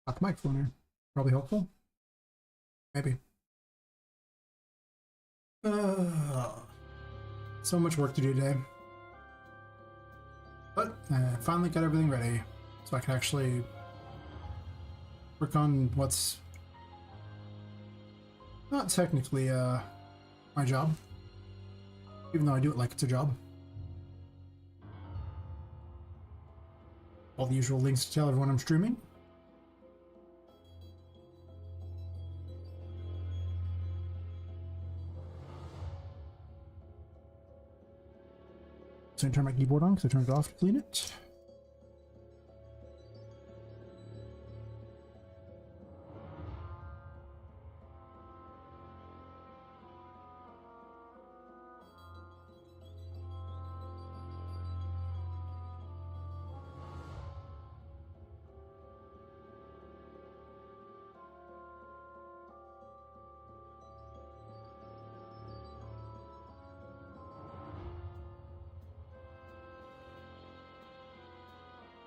Got the microphone here. Probably helpful. Maybe. So much work to do today. But I finally got everything ready. So I can actually work on what's not technically my job. Even though I do it like it's a job. All the usual links to tell everyone I'm streaming. So I turn my keyboard on because I turned it off to clean it.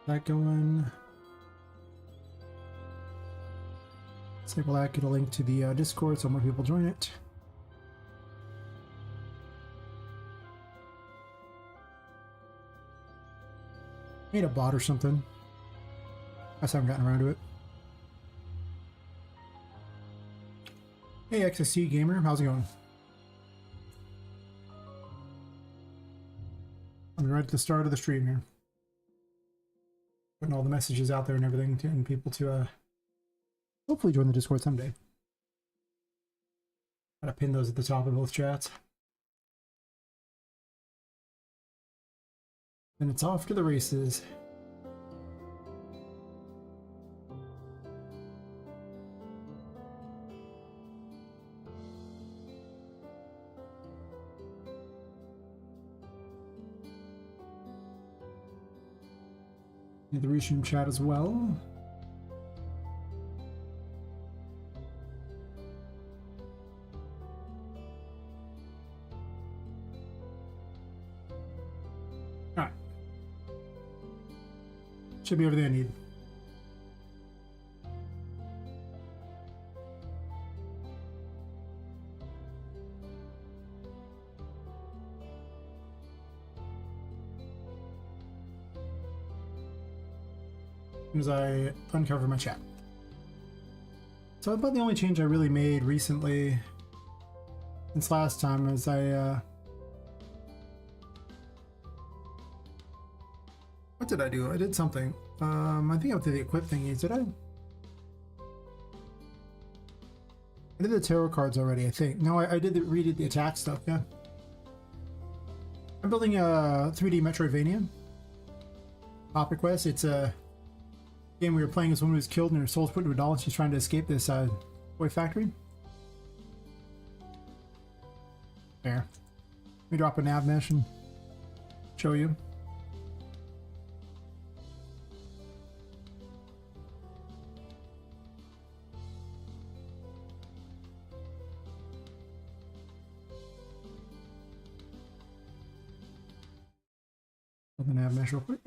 That going. Disable that, get a link to the Discord so more people join it. Made a bot or something. I just haven't gotten around to it. Hey XSC Gamer, how's it going? I'm right at the start of the stream here. Putting all the messages out there and everything to and people to hopefully join the Discord someday. Gotta pin those at the top of both chats. And it's off to the races. The restream chat as well. Alright. Should be everything I need. As I uncover my chat. So about the only change I really made recently since last time is what did I do? I did something. I think I did the equip thingies, did I? I did the tarot cards already, I think. No, I did redid the attack stuff, yeah. I'm building a 3D Metroidvania. Poppet Quest. It's a game we were playing as a woman who was killed and her soul's put into a doll and she's trying to escape this toy factory. There. Let me drop a nav mesh and show you. Put the nav mesh real quick.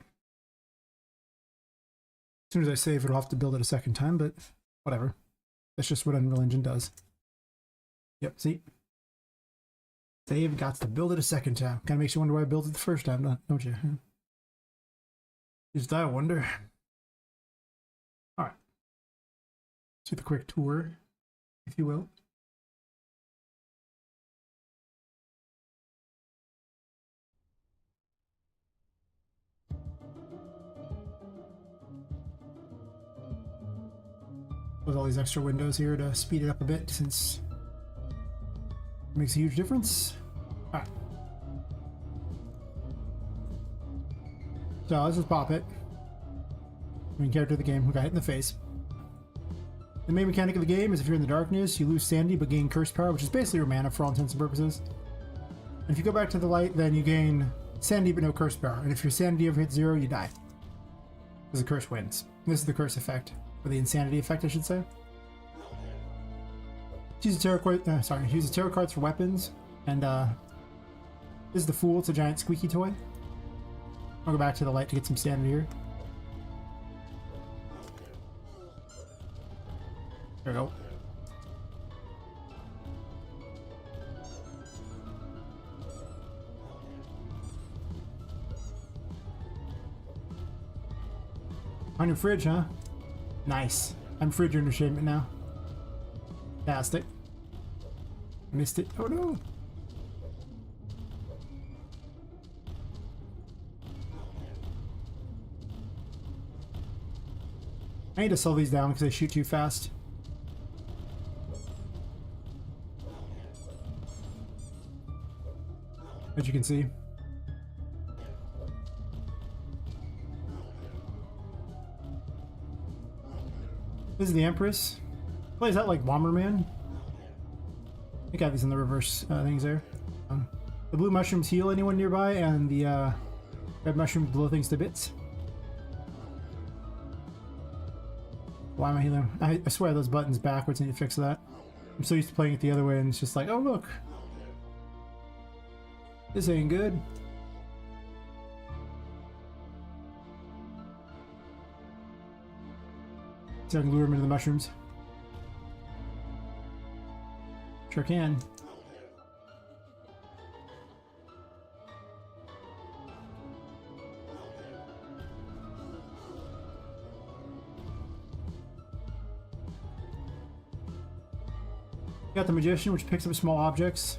As soon as I save, it'll have to build it a second time, but whatever. That's just what Unreal Engine does. Yep, see? Save, got to build it a second time. Kind of makes you wonder why I built it the first time, don't you? Just I wonder. Alright. Let's do the quick tour, if you will. With all these extra windows here to speed it up a bit since it makes a huge difference. Alright. So this is Poppet. Main character of the game who got hit in the face. The main mechanic of the game is if you're in the darkness, you lose sanity but gain curse power, which is basically your mana for all intents and purposes. And if you go back to the light, then you gain sanity but no curse power. And if your sanity ever hits 0, you die. Because the curse wins. This is the curse effect. Or the insanity effect, I should say. Use the tarot cards for weapons, and this is the Fool. It's a giant squeaky toy. I'll go back to the light to get some sanity here. There we go. On your fridge, huh? Nice. I'm fridge entertainment now. Fantastic. Missed it. Oh no! I need to slow these down because they shoot too fast. As you can see. This is the Empress. Plays out like Bomberman. I think I have these in the reverse things there. The blue mushrooms heal anyone nearby, and the red mushrooms blow things to bits. Why am I healing? I swear those buttons backwards. I need to fix that. I'm so used to playing it the other way, and it's just like, oh look, this ain't good. So I can lure him into the mushrooms. Sure can. Got the Magician, which picks up small objects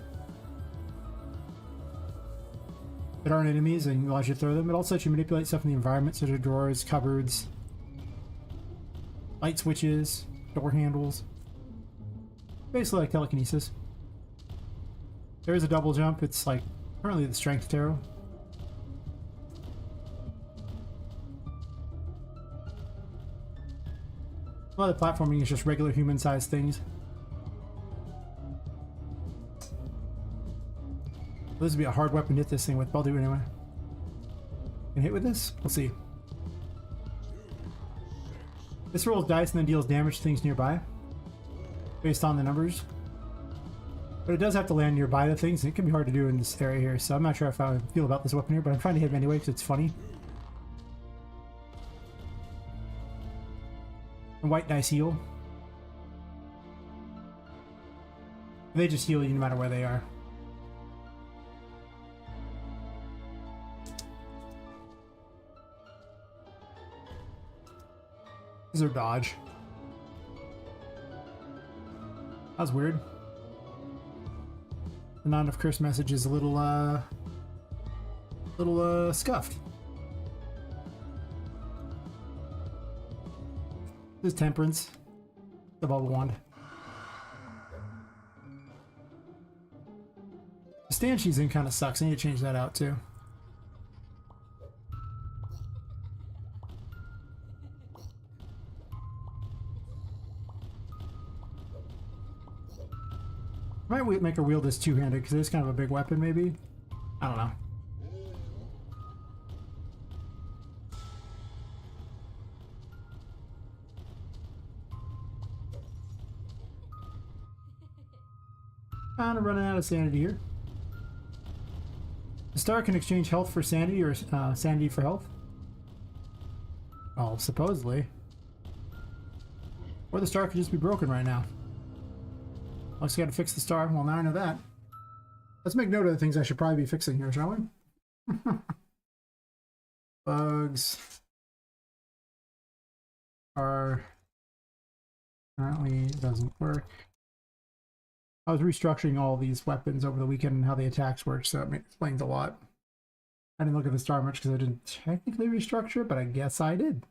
that aren't enemies and allows you to throw them. It also lets you manipulate stuff in the environment, such as drawers, cupboards, light switches, door handles. Basically like telekinesis. There is a double jump. It's like currently the strength tarot. A lot of the platforming is just regular human-sized things. This would be a hard weapon to hit this thing with, but I'll do it anyway. Can hit with this? We'll see. This rolls dice and then deals damage to things nearby, based on the numbers. But it does have to land nearby the things, and it can be hard to do in this area here, so I'm not sure how I feel about this weapon here, but I'm trying to hit him anyway because it's funny. And white dice heal. They just heal you no matter where they are. These are dodge. That was weird. The not enough curse message is a little scuffed. This is Temperance. The bubble wand. The stand she's in kind of sucks. I need to change that out too. Might make her wield this two-handed because it's kind of a big weapon, maybe. I don't know. Kind of running out of sanity here. The star can exchange health for sanity or sanity for health. Well, supposedly. Or the star could just be broken right now. Also got to fix the star. Well, now I know that. Let's make note of the things I should probably be fixing here, shall we? Bugs are currently doesn't work. I was restructuring all these weapons over the weekend and how the attacks work, so it explains a lot. I didn't look at the star much because I didn't technically restructure, but I guess I did.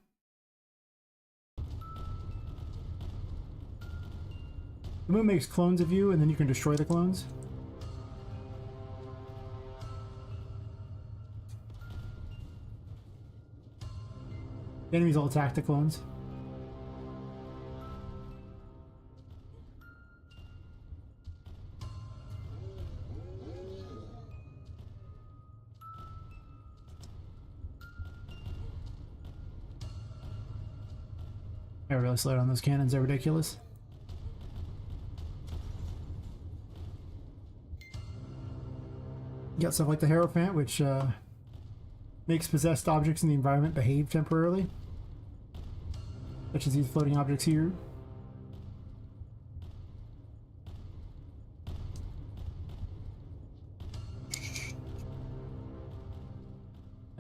The moon makes clones of you, and then you can destroy the clones. The enemies will attack the clones. I really slowed down those cannons, they're ridiculous. You got stuff like the Hierophant, which makes possessed objects in the environment behave temporarily, such as these floating objects here.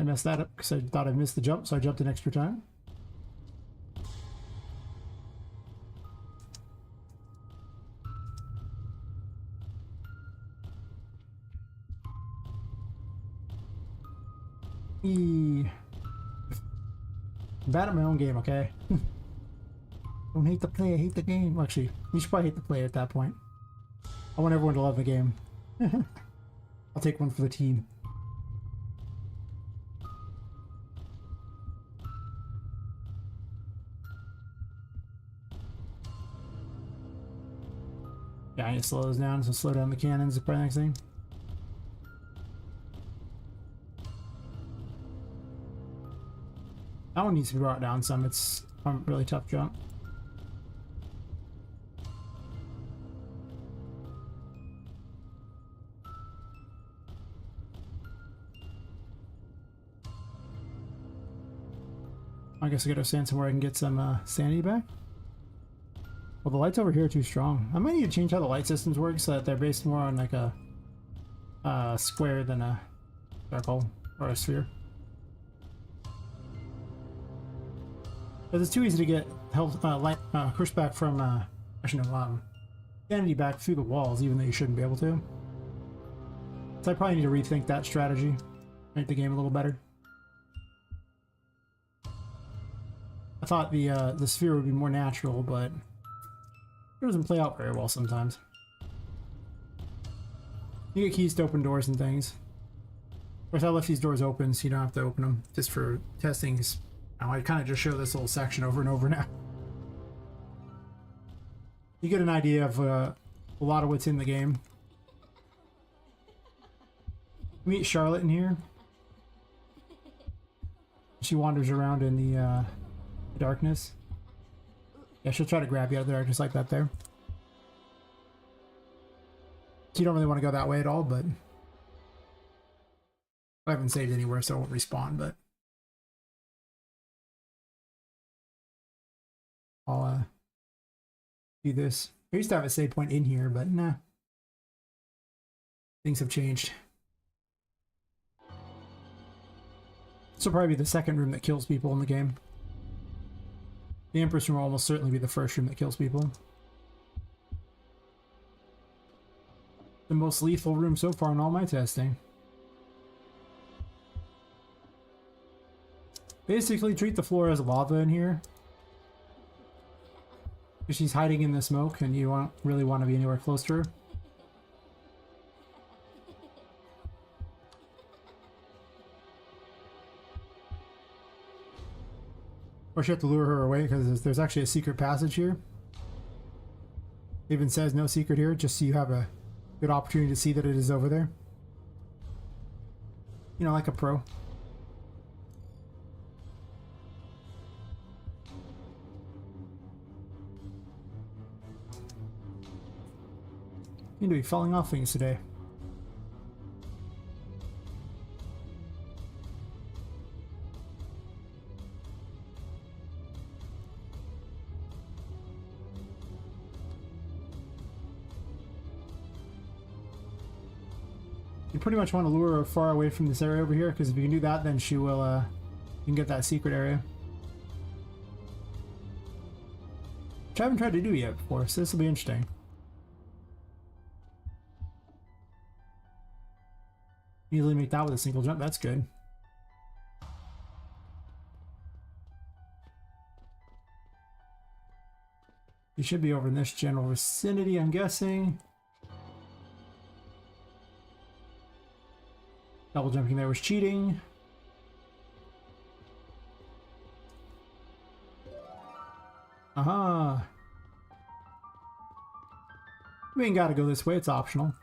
I messed that up because I thought I missed the jump, so I jumped an extra time. I'm bad at my own game, okay? Don't hate the play, I hate the game. Well, actually, you should probably hate the play at that point. I want everyone to love the game. I'll take one for the team. Yeah, I need to slow those down, so slow down the cannons is probably the next thing. That one needs to be brought down some. It's a really tough jump. I guess I gotta stand somewhere I can get some sanity back. Well, the lights over here are too strong. I might need to change how the light systems work so that they're based more on like a square than a circle or a sphere. Because it's too easy to get health, light, curse back from, actually no, sanity back through the walls, even though you shouldn't be able to. So I probably need to rethink that strategy, make the game a little better. I thought the sphere would be more natural, but it doesn't play out very well sometimes. You get keys to open doors and things. Of course, I left these doors open so you don't have to open them, just for testing. Now I kind of just show this little section over and over now. You get an idea of a lot of what's in the game. Meet Charlotte in here. She wanders around in the darkness. Yeah, she'll try to grab you out of the darkness like that there. So you don't really want to go that way at all, but I haven't saved anywhere, so I won't respawn, but I'll do this. I used to have a save point in here, but nah. Things have changed. This will probably be the second room that kills people in the game. The Empress room will almost certainly be the first room that kills people. The most lethal room so far in all my testing. Basically treat the floor as lava in here. Because she's hiding in the smoke and you don't really want to be anywhere close to her. Or you have to lure her away because there's actually a secret passage here. It even says no secret here, just so you have a good opportunity to see that it is over there. You know, like a pro. You need to be falling off things today. You pretty much want to lure her far away from this area over here, because if you can do that, then she will, you can get that secret area. Which I haven't tried to do yet before, so this will be interesting. Easily make that with a single jump, that's good. You should be over in this general vicinity, I'm guessing. Double jumping there was cheating. Aha! We ain't gotta go this way, it's optional.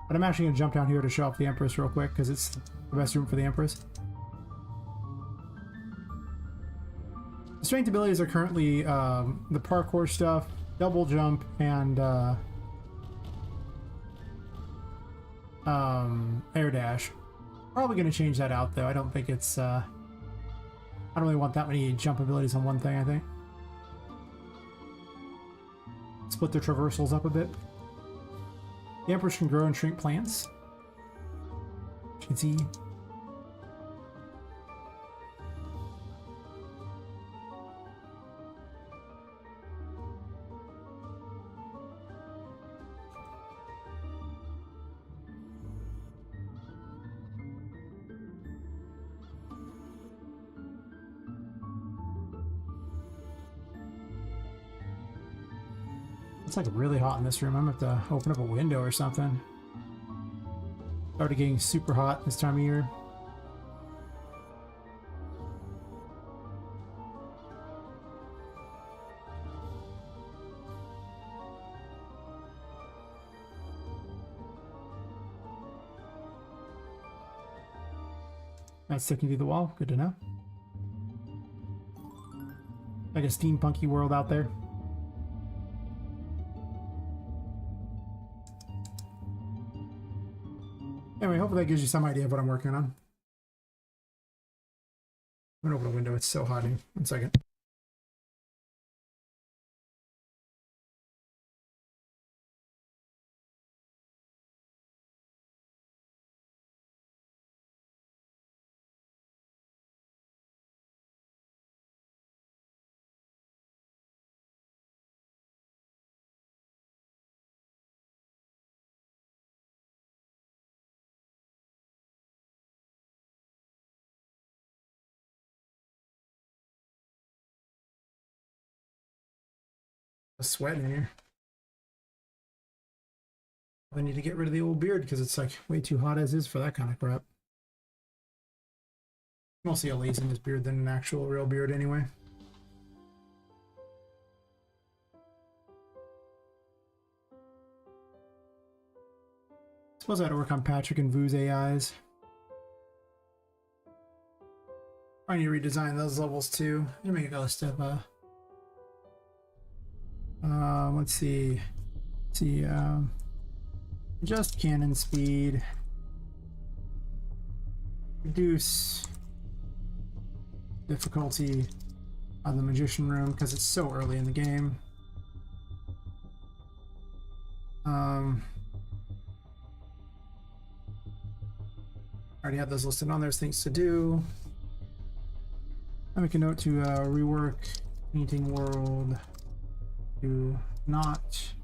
But I'm actually gonna jump down here to show off the Empress real quick, because it's the best room for the Empress. The strength abilities are currently the parkour stuff, double jump, and air dash. Probably gonna change that out though. I don't think it's I don't really want that many jump abilities on one thing, I think. Split the traversals up a bit. The Empress can grow and shrink plants. You can see. It's like really hot in this room. I'm gonna have to open up a window or something. Started getting super hot this time of year. That's sticking to the wall. Good to know. Like a steampunky world out there. Anyway, hopefully that gives you some idea of what I'm working on. I'm gonna open a window. It's so hot in. 1 second. A sweat in here. I need to get rid of the old beard because it's like way too hot as is for that kind of crap. Mostly a laziness beard than an actual real beard anyway. Suppose I had to work on Patrick and Vu's AIs. I need to redesign those levels too. Let me make a list of let's see. Adjust cannon speed. Reduce difficulty on the magician room because it's so early in the game. Already have those listed on. There's things to do. I make a note to rework painting world to not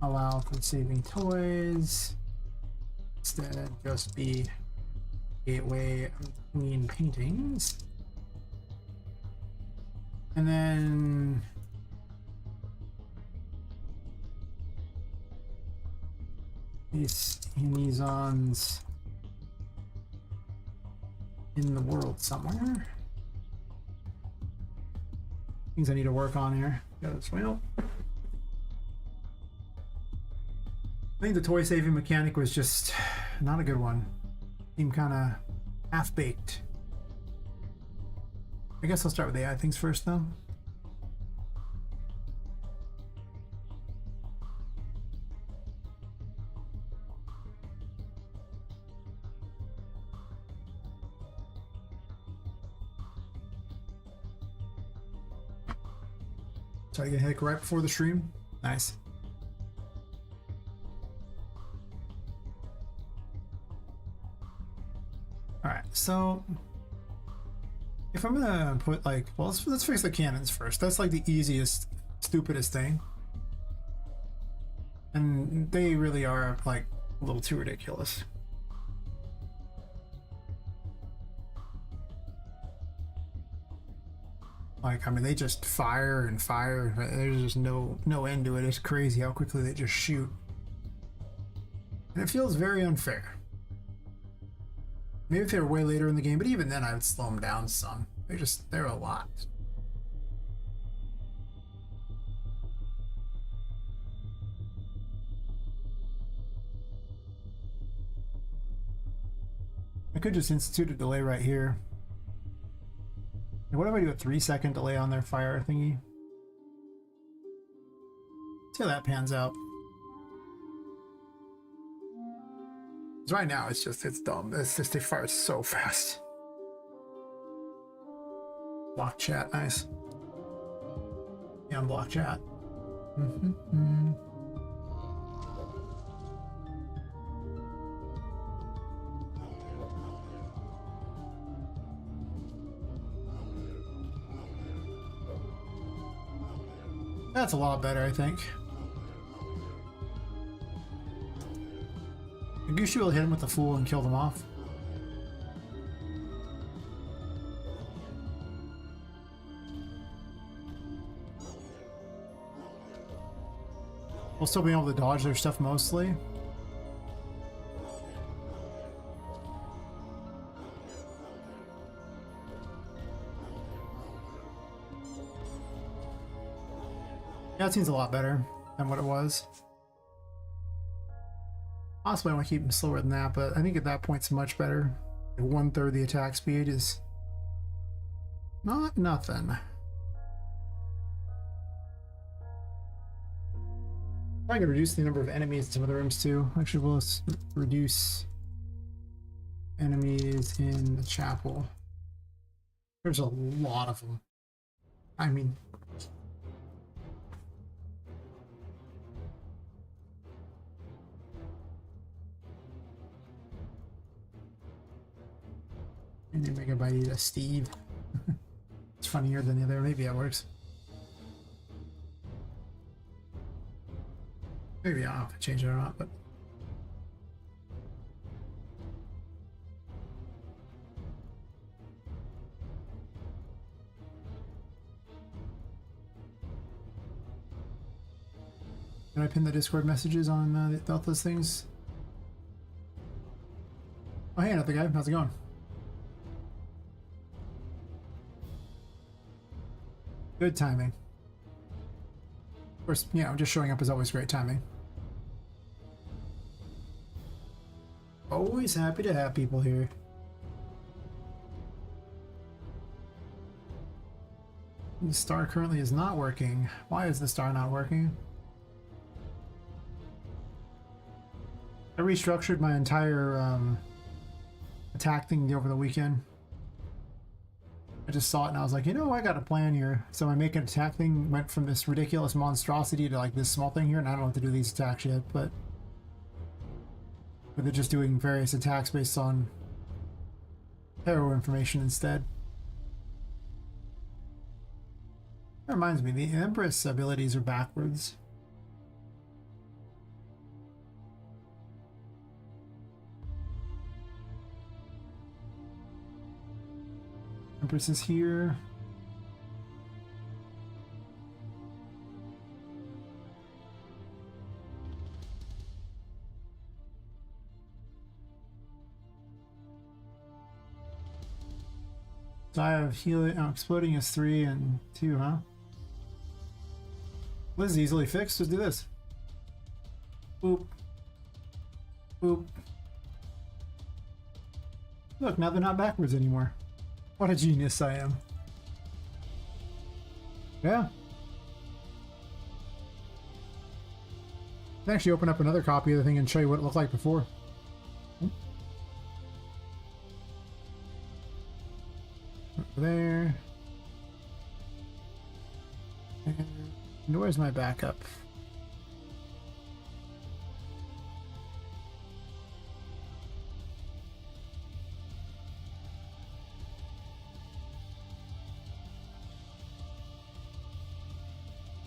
allow for saving toys. Instead, just be gateway between paintings. And then these Amazons in the world somewhere. Things I need to work on here. Got this wheel. I think the toy saving mechanic was just not a good one. Seemed kind of half-baked. I guess I'll start with AI things first though. So I get hit right before the stream. Nice. All right, so if I'm gonna put like, well, let's fix the cannons first. That's like the easiest, stupidest thing, and they really are like a little too ridiculous. Like, I mean, they just fire and fire. There's just no end to it. It's crazy how quickly they just shoot. And it feels very unfair. Maybe if they were way later in the game, but even then I would slow them down some. They're a lot. I could just institute a delay right here. What if I do a 3-second delay on their fire thingy? See how that pans out. Because right now it's dumb. It's just they fire so fast. Block chat, nice. Yeah, unblock chat. That's a lot better, I think. I guess you will hit him with the fool and kill them off. We'll still be able to dodge their stuff mostly. Yeah, it seems a lot better than what it was. Possibly I want to keep him slower than that, but I think at that point it's much better. 1/3 the attack speed is not nothing. I can reduce the number of enemies in some of the rooms too. Actually, we'll reduce enemies in the chapel. There's a lot of them. I mean, and then make everybody eat a Steve. It's funnier than the other. Maybe that works. Maybe I'll have to change it or not, but can I pin the Discord messages on those things? Oh, hey, another guy. How's it going? Good timing. Of course, you know, just showing up is always great timing. Always happy to have people here. The star currently is not working. Why is the star not working? I restructured my entire attack thing over the weekend. I just saw it and I was like, you know, I got a plan here. So my make an attack thing went from this ridiculous monstrosity to like this small thing here, and I don't know what to do these attacks yet, but they're just doing various attacks based on hero information instead. That reminds me, the Empress abilities are backwards. Empress is here. So I have healing. Oh, exploding is 3 and 2, huh? This is easily fixed. Let's do this. Boop. Boop. Look, now they're not backwards anymore. What a genius I am. Yeah. I can actually open up another copy of the thing and show you what it looked like before. Over there. And where's my backup?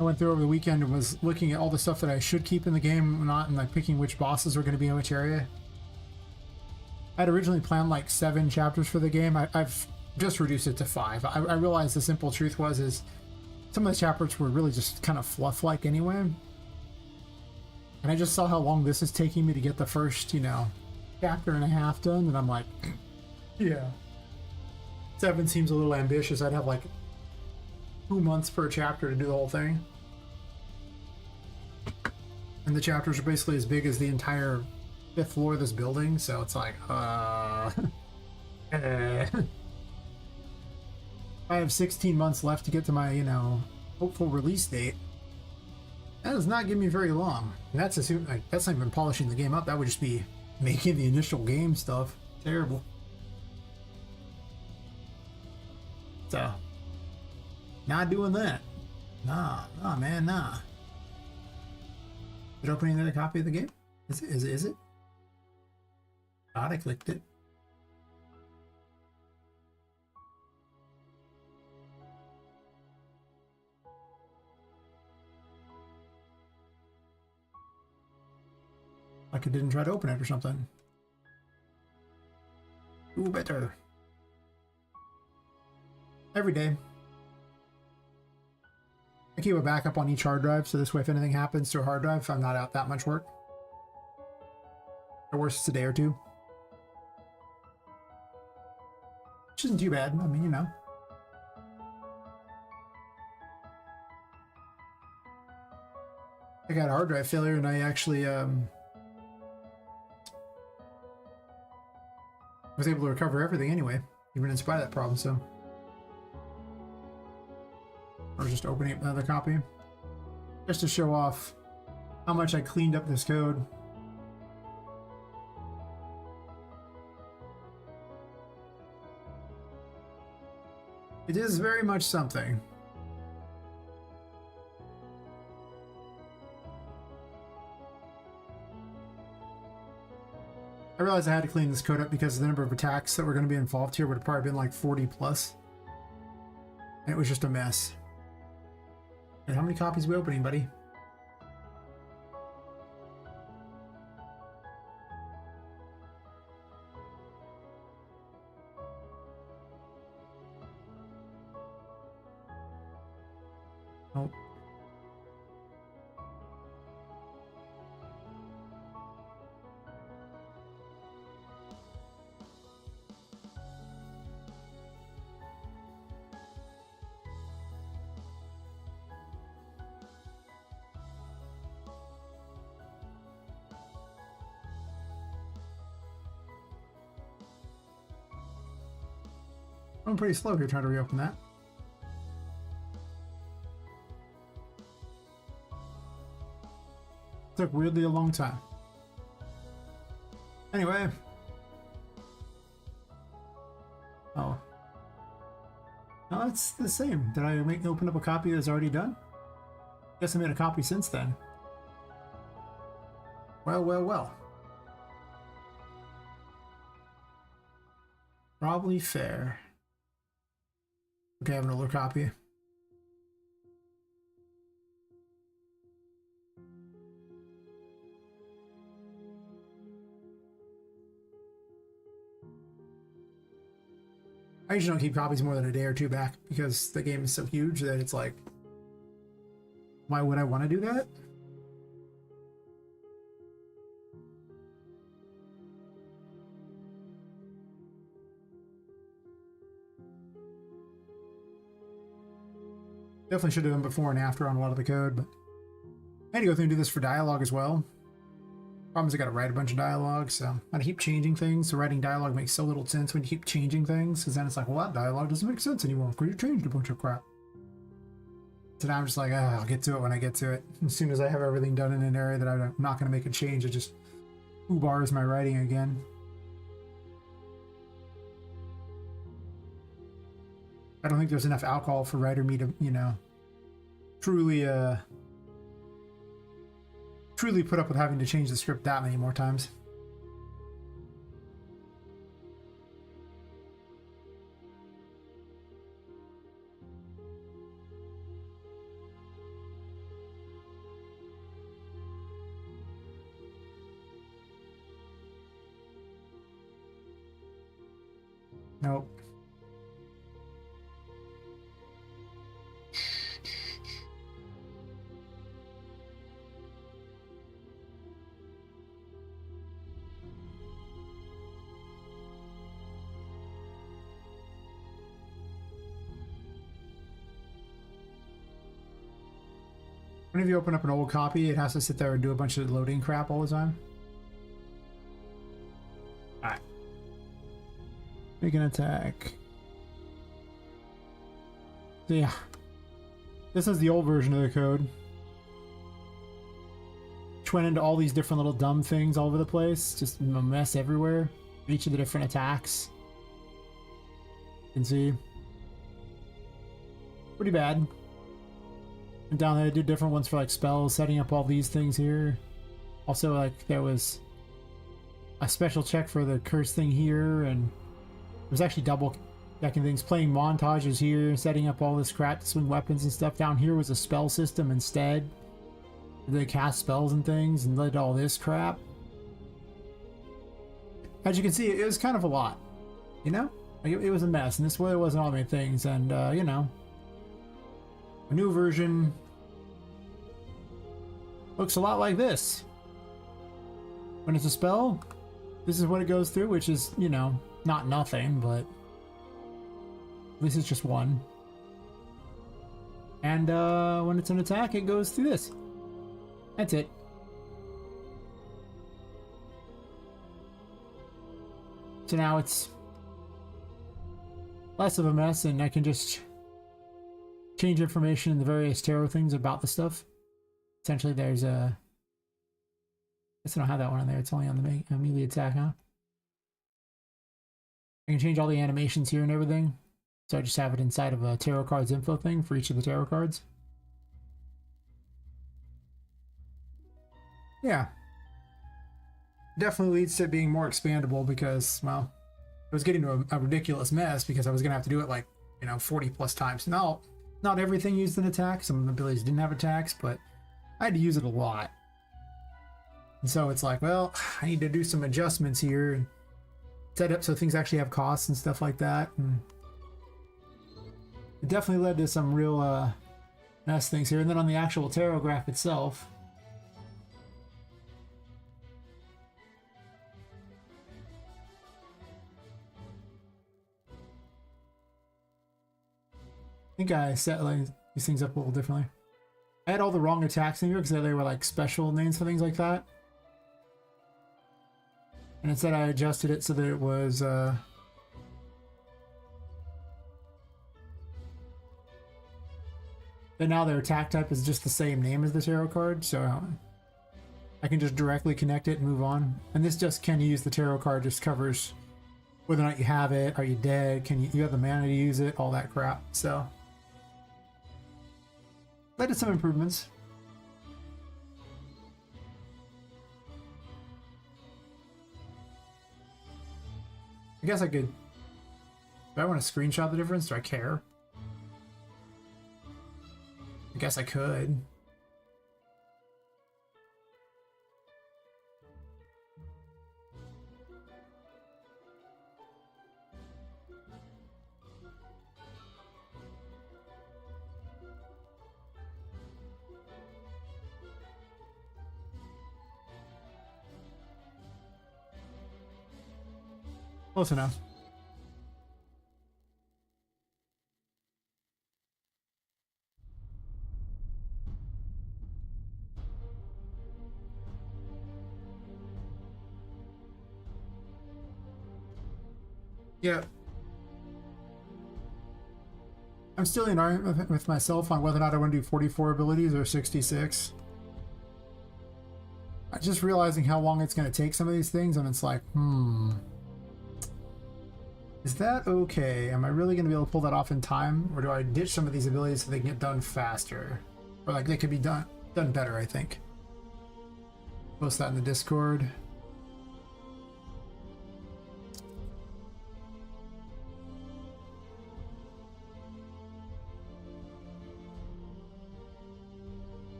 I went through over the weekend and was looking at all the stuff that I should keep in the game or not, and like picking which bosses were going to be in which area. I had originally planned like 7 chapters for the game. I've just reduced it to 5. I realized the simple truth is some of the chapters were really just kind of fluff-like anyway. And I just saw how long this is taking me to get the first, you know, chapter and a half done, and I'm like, yeah. 7 seems a little ambitious. I'd have like 2 months per chapter to do the whole thing. And the chapters are basically as big as the entire 5th floor of this building, so it's like, I have 16 months left to get to my, you know, hopeful release date. That does not give me very long. And that's assuming, like, that's not even polishing the game up. That would just be making the initial game stuff. Terrible. So, not doing that. Nah, man, nah. Is it opening another copy of the game? Is it? God, I clicked it. Like it didn't try to open it or something. Do better. Every day. I keep a backup on each hard drive, so this way if anything happens to a hard drive, I'm not out that much work. At worst, it's a day or two. Which isn't too bad. I mean, you know. I got a hard drive failure and I actually was able to recover everything anyway, even in spite of that problem, so. Or just opening up another copy. Just to show off how much I cleaned up this code. It is very much something. I realized I had to clean this code up because the number of attacks that were going to be involved here would have probably been like 40 plus. And it was just a mess. And how many copies are we opening, buddy? Oh. I'm pretty slow here trying to reopen that. Took weirdly a long time. Anyway. Oh. No, it's the same. Did I open up a copy that's already done? Guess I made a copy since then. Well, well, well. Probably fair. Okay, I have another copy. I usually don't keep copies more than a day or two back because the game is so huge that it's like, why would I want to do that? Definitely should have done before and after on a lot of the code, but I had to go through and do this for dialogue as well. Problem is I got to write a bunch of dialogue, so I keep changing things. So writing dialogue makes so little sense when you keep changing things, because then it's like, well, that dialogue doesn't make sense anymore because you changed a bunch of crap. So now I'm just like, oh, I'll get to it when I get to it. As soon as I have everything done in an area that I'm not going to make a change, it just bars my writing again. I don't think there's enough alcohol for writer me to, you know, truly put up with having to change the script that many more times. Nope. Whenever you open up an old copy, it has to sit there and do a bunch of loading crap all the time. Alright. Make an attack. So yeah. This is the old version of the code. Which went into all these different little dumb things all over the place. Just a mess everywhere. Each of the different attacks. You can see. Pretty bad. And down there I did different ones for like spells, setting up all these things here. Also, like, there was a special check for the curse thing here, and it was actually double checking things, playing montages here, setting up all this crap to swing weapons and stuff. Down here was a spell system instead. They cast spells and things and led to all this crap. As you can see, it was kind of a lot, you know? Like, it was a mess, and this really wasn't all my things, and you know, a new version Looks a lot like this. When it's a spell, this is what it goes through, which is, you know, not nothing, but this is just one. And when it's an attack, it goes through this. That's it. So now it's less of a mess, and I can just change information in the various tarot things about the stuff. Essentially, there's a... I guess I don't have that one on there. It's only on the melee attack, huh? I can change all the animations here and everything. So I just have it inside of a tarot cards info thing for each of the tarot cards. Yeah. Definitely leads to it being more expandable because, well, it was getting to a ridiculous mess because I was going to have to do it like, you know, 40 plus times. Now, not everything used an attack. Some of the abilities didn't have attacks, but I had to use it a lot. And so it's like, well, I need to do some adjustments here and set up so things actually have costs and stuff like that. And it definitely led to some real mess things here. And then on the actual tarot graph itself, I think I set like these things up a little differently. I had all the wrong attacks in here because they were like special names for things like that. And instead I adjusted it so that it was then now their attack type is just the same name as the tarot card, so I can just directly connect it and move on. And this just can use the tarot card, just covers whether or not you have it, are you dead, can you have the mana to use it, all that crap. So led to some improvements. I guess I could... Do I want to screenshot the difference? Do I care? I guess I could. Close enough. Yeah. I'm still in argument with myself on whether or not I want to do 44 abilities or 66. I'm just realizing how long it's going to take some of these things, and it's like, is that okay? Am I really going to be able to pull that off in time? Or do I ditch some of these abilities so they can get done faster? Or like they could be done better, I think. Post that in the Discord.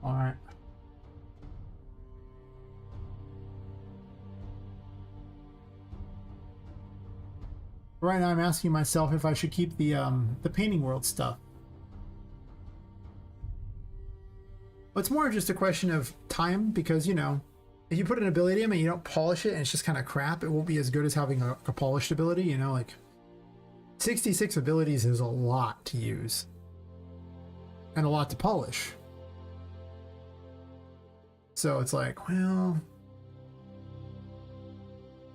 All right. Right now I'm asking myself if I should keep the painting world stuff. But it's more just a question of time because, you know, if you put an ability in and you don't polish it and it's just kind of crap, it won't be as good as having a polished ability, you know, like 66 abilities is a lot to use and a lot to polish. So it's like, well,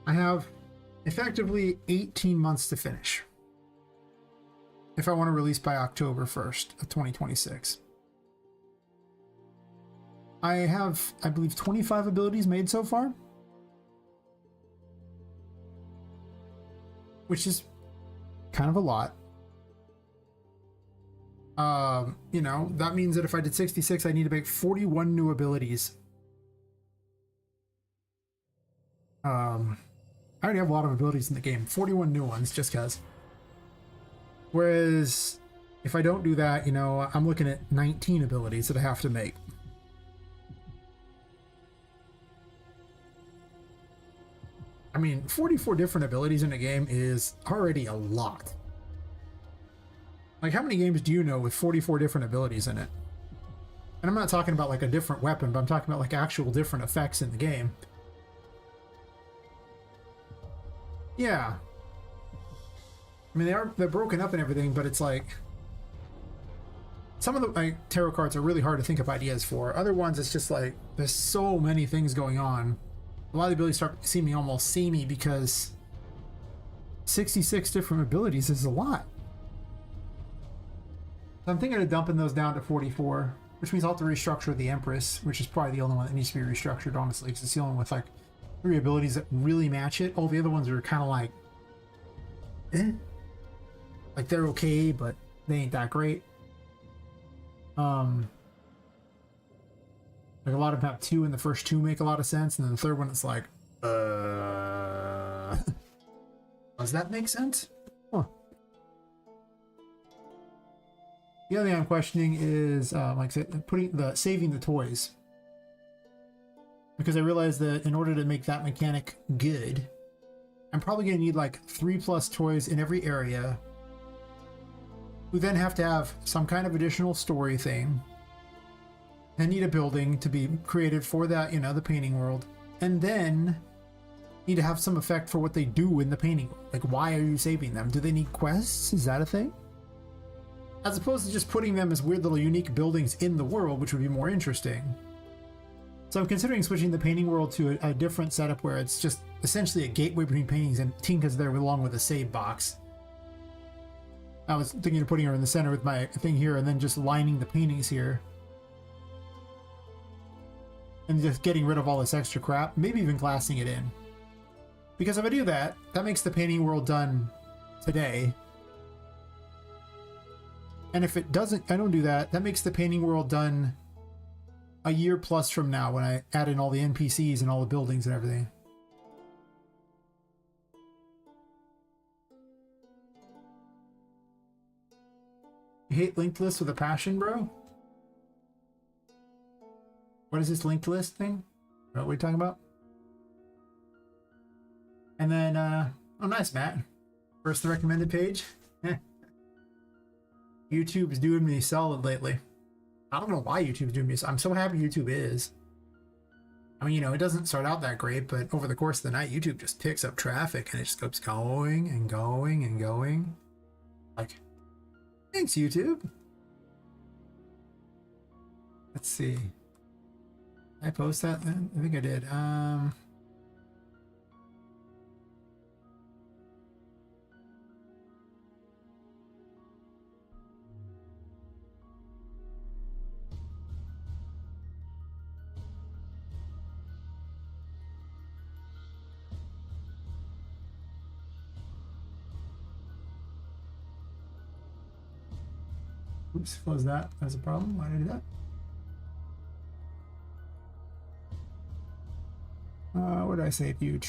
I have effectively 18 months to finish if I want to release by October 1st of 2026. I have, I believe, 25 abilities made so far, which is kind of a lot. You know, that means that if I did 66, I need to make 41 new abilities. I already have a lot of abilities in the game, 41 new ones just because. Whereas if I don't do that, you know, I'm looking at 19 abilities that I have to make. I mean, 44 different abilities in a game is already a lot. Like, how many games do you know with 44 different abilities in it? And I'm not talking about like a different weapon, but I'm talking about like actual different effects in the game. Yeah. I mean, they're broken up and everything, but it's like some of the like, tarot cards are really hard to think of ideas for. Other ones, it's just like there's so many things going on. A lot of the abilities start seeming almost samey because 66 different abilities is a lot. So I'm thinking of dumping those down to 44, which means I'll have to restructure the Empress, which is probably the only one that needs to be restructured, honestly, because it's the only one with like 3 abilities that really match it. All the other ones are kind of like, eh. Like they're okay, but they ain't that great. Like a lot of them have 2, and the first 2 make a lot of sense, and then the third one it's like, does that make sense? Huh. The other thing I'm questioning is, like I said, saving the toys, because I realized that in order to make that mechanic good, I'm probably going to need like 3+ toys in every area. We then have to have some kind of additional story thing. And need a building to be created for that, you know, the painting world. And then need to have some effect for what they do in the painting world. Like, why are you saving them? Do they need quests? Is that a thing? As opposed to just putting them as weird little unique buildings in the world, which would be more interesting. So I'm considering switching the painting world to a different setup where it's just essentially a gateway between paintings, and Tinka's there along with a save box. I was thinking of putting her in the center with my thing here and then just lining the paintings here. And just getting rid of all this extra crap, maybe even classing it in. Because if I do that, that makes the painting world done today. And if it doesn't, I don't do that, that makes the painting world done a year plus from now when I add in all the NPCs and all the buildings and everything. You hate linked lists with a passion, bro? What is this linked list thing? What are we talking about? And then, oh nice, Matt. First the recommended page. YouTube's doing me solid lately. I don't know why YouTube's doing me. I'm so happy YouTube is. I mean, you know, it doesn't start out that great, but over the course of the night, YouTube just picks up traffic and it just keeps going and going and going. Like, thanks, YouTube. Let's see. Did I post that then? I think I did. Oops, close that. That's a problem. Why did I do that? What did I say to you?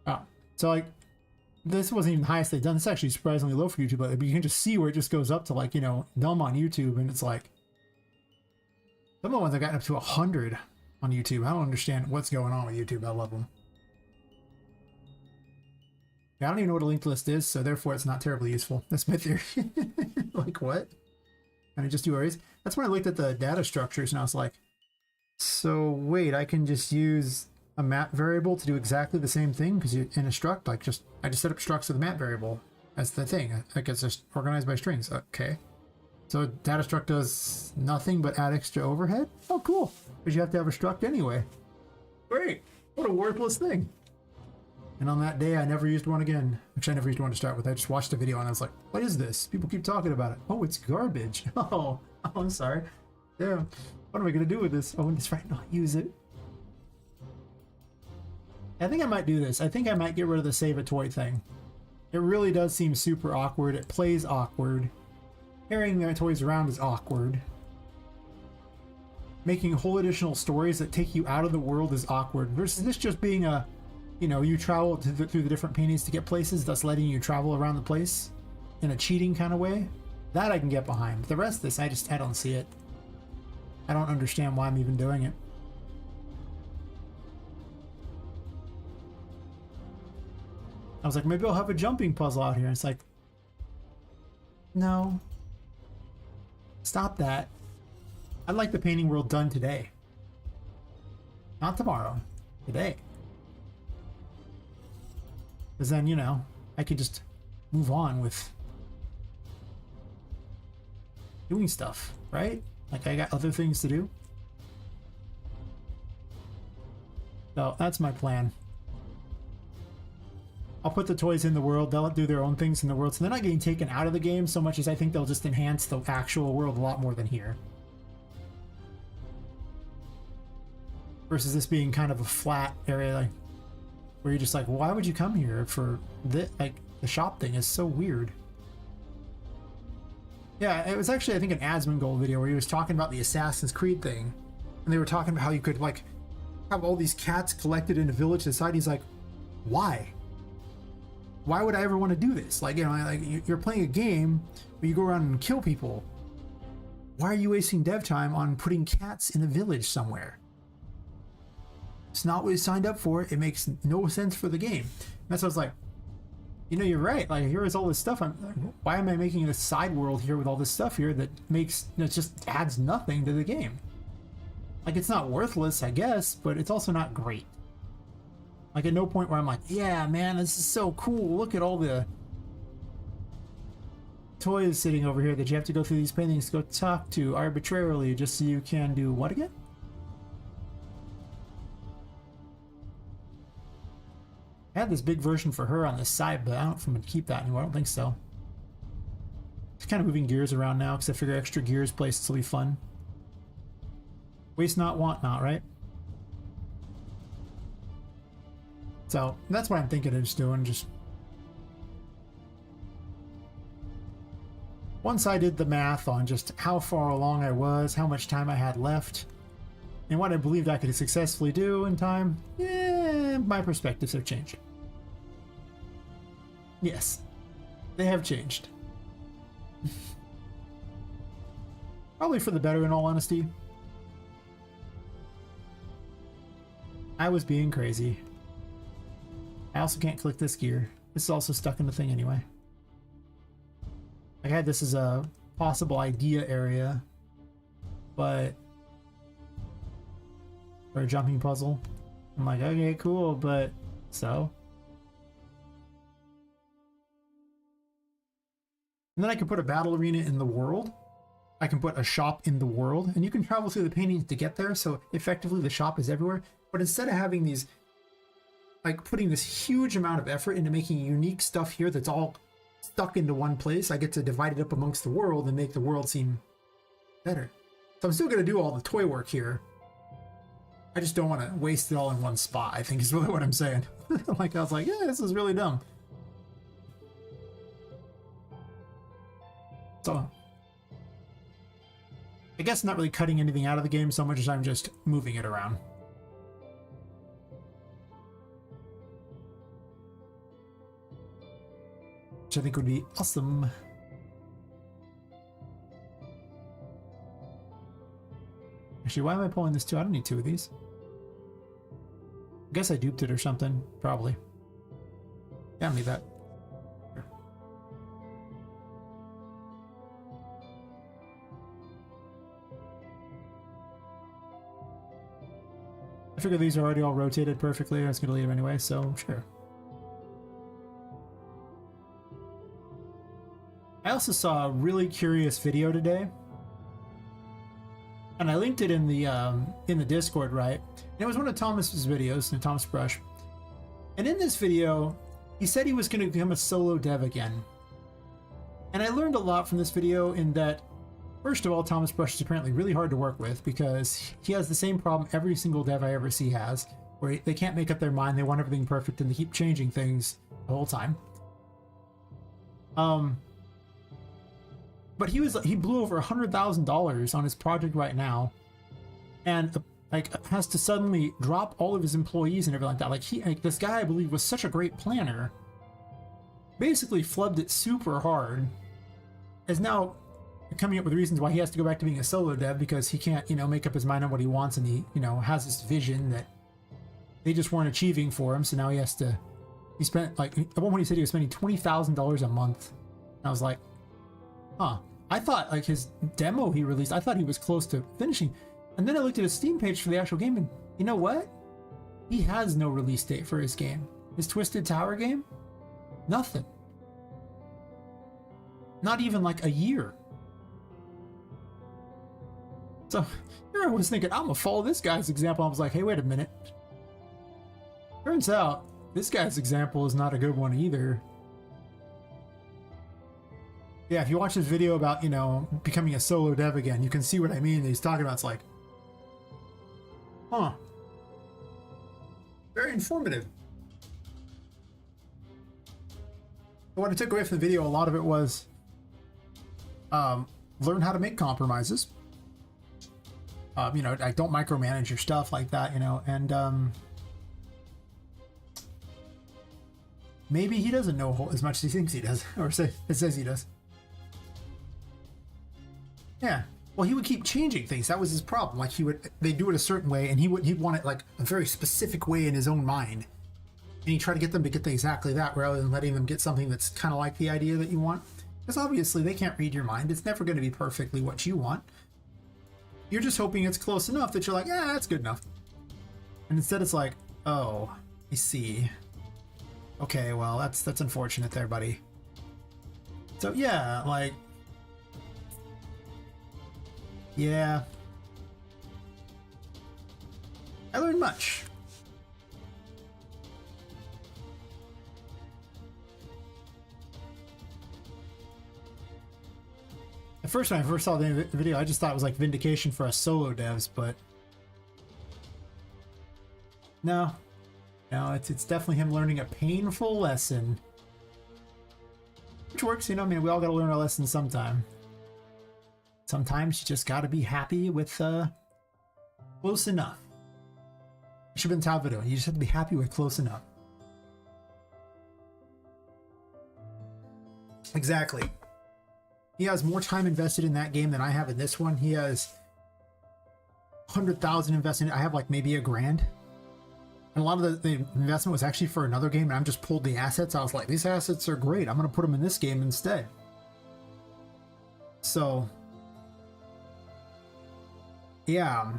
Oh, so like this wasn't even the highest they've done. It's actually surprisingly low for YouTube, but you can just see where it just goes up to like, you know, dumb on YouTube, and it's like some of the ones I've gotten up to 100 on YouTube. I don't understand what's going on with YouTube. I love them. Yeah, I don't even know what a linked list is, so therefore it's not terribly useful. That's my theory. Like, what? Can I just do arrays? That's when I looked at the data structures and I was like, so wait, I can just use a map variable to do exactly the same thing? Because in a struct, like I just set up structs with a map variable. That's the thing. Like it's just organized by strings. Okay. So data struct does nothing but add extra overhead? Oh, cool. Because you have to have a struct anyway. Great. What a worthless thing. And on that day, I never used one again. Actually, I never used one to start with. I just watched a video and I was like, what is this? People keep talking about it. Oh, it's garbage. Oh, I'm sorry. Yeah. What am I going to do with this? Oh, it's right, not use it. I think I might do this. I think I might get rid of the save a toy thing. It really does seem super awkward. It plays awkward. Carrying their toys around is awkward. Making whole additional stories that take you out of the world is awkward. Versus this just being a, you know, you travel through the different paintings to get places, thus letting you travel around the place. in a cheating kind of way, that I can get behind. But the rest of this, I don't see it. I don't understand why I'm even doing it. I was like, maybe I'll have a jumping puzzle out here. It's like, no. Stop that. I'd like the painting world done today. Not tomorrow. Today. Because then, you know, I could just move on with doing stuff, right? Like, I got other things to do. So, that's my plan. I'll put the toys in the world, they'll do their own things in the world, so they're not getting taken out of the game so much as I think they'll just enhance the actual world a lot more than here. Versus this being kind of a flat area, like, where you're just like, why would you come here for this? Like, the shop thing is so weird. Yeah, it was actually, I think, an Asmongold video where he was talking about the Assassin's Creed thing. And they were talking about how you could, like, have all these cats collected in a village society. He's like, why? Why would I ever want to do this? Like, you know, like, you're playing a game where you go around and kill people. Why are you wasting dev time on putting cats in a village somewhere? It's not what you signed up for. It makes no sense for the game. And that's what I was like, you know, you're right. Like, here is all this stuff. Why am I making this side world here with all this stuff here that makes, you know, it just adds nothing to the game? Like, it's not worthless, I guess, but it's also not great. Like, at no point where I'm like, yeah, man, this is so cool. Look at all the toys sitting over here that you have to go through these paintings to go talk to arbitrarily just so you can do what again? I had this big version for her on this side, but I don't know if I'm going to keep that anymore. I don't think so. Just kind of moving gears around now because I figure extra gears places will be fun. Waste not, want not, right? So that's what I'm thinking of just doing. Just once I did the math on just how far along I was, how much time I had left, and what I believed I could successfully do in time, yeah, my perspectives have changed. Yes, they have changed. Probably for the better, in all honesty. I was being crazy. I also can't click this gear. This is also stuck in the thing anyway. I had this as a possible idea area, but for a jumping puzzle. I'm like, okay, cool, but so? And then I can put a battle arena in the world. I can put a shop in the world, and you can travel through the paintings to get there, so effectively the shop is everywhere. But instead of having these, like, putting this huge amount of effort into making unique stuff here that's all stuck into one place, I get to divide it up amongst the world and make the world seem better. So I'm still going to do all the toy work here. I just don't want to waste it all in one spot, I think is really what I'm saying. Like, I was like, yeah, this is really dumb. So I guess not really cutting anything out of the game so much as I'm just moving it around. Which I think would be awesome. Actually, why am I pulling this too? I don't need two of these. I guess I duped it or something, probably. Yeah, I don't need that. Here. I figure these are already all rotated perfectly. I was going to leave them anyway, so sure. I also saw a really curious video today, and I linked it in the Discord, right? And it was one of Thomas's videos, Thomas Brush. And in this video, he said he was going to become a solo dev again. And I learned a lot from this video in that, first of all, Thomas Brush is apparently really hard to work with because he has the same problem every single dev I ever see has, where they can't make up their mind, they want everything perfect, and they keep changing things the whole time. But he blew over $100,000 on his project right now, and like has to suddenly drop all of his employees and everything like that. Like this guy, I believe, was such a great planner, basically flubbed it super hard, is now coming up with reasons why he has to go back to being a solo dev because he can't, make up his mind on what he wants, and he, has this vision that they just weren't achieving for him. So now he spent, like, at one point he said he was spending $20,000 a month. And I was like, huh. I thought, like, his demo he released, I thought he was close to finishing. And then I looked at his Steam page for the actual game, and you know what? He has no release date for his game. His Twisted Tower game? Nothing. Not even like a year. So here I was thinking, I'm gonna follow this guy's example. I was like, hey, wait a minute. Turns out this guy's example is not a good one either. Yeah, if you watch this video about, becoming a solo dev again, you can see what I mean. He's talking about, it's like, huh. Very informative. But what I took away from the video, a lot of it was learn how to make compromises. I don't micromanage your stuff like that, and maybe he doesn't know as much as he thinks he does, or says he does. Yeah. Well, he would keep changing things. That was his problem. Like they'd do it a certain way, and he'd want it like a very specific way in his own mind. And he'd try to get them to get exactly that rather than letting them get something that's kind of like the idea that you want. Because obviously they can't read your mind. It's never going to be perfectly what you want. You're just hoping it's close enough that you're like, yeah, that's good enough. And instead it's like, oh, I see. Okay, well, that's unfortunate there, buddy. So yeah, like, yeah. I learned much. At first, when I first saw the video, I just thought it was like vindication for us solo devs, but no, it's definitely him learning a painful lesson, which works. I mean, we all got to learn our lessons sometime. Sometimes you just got to be happy with close enough. It should have been top video. You just have to be happy with close enough. Exactly. He has more time invested in that game than I have in this one. He has 100,000 invested in it. I have like maybe $1,000. And a lot of the investment was actually for another game, and I'm just pulled the assets. I was like, these assets are great. I'm going to put them in this game instead. So, yeah.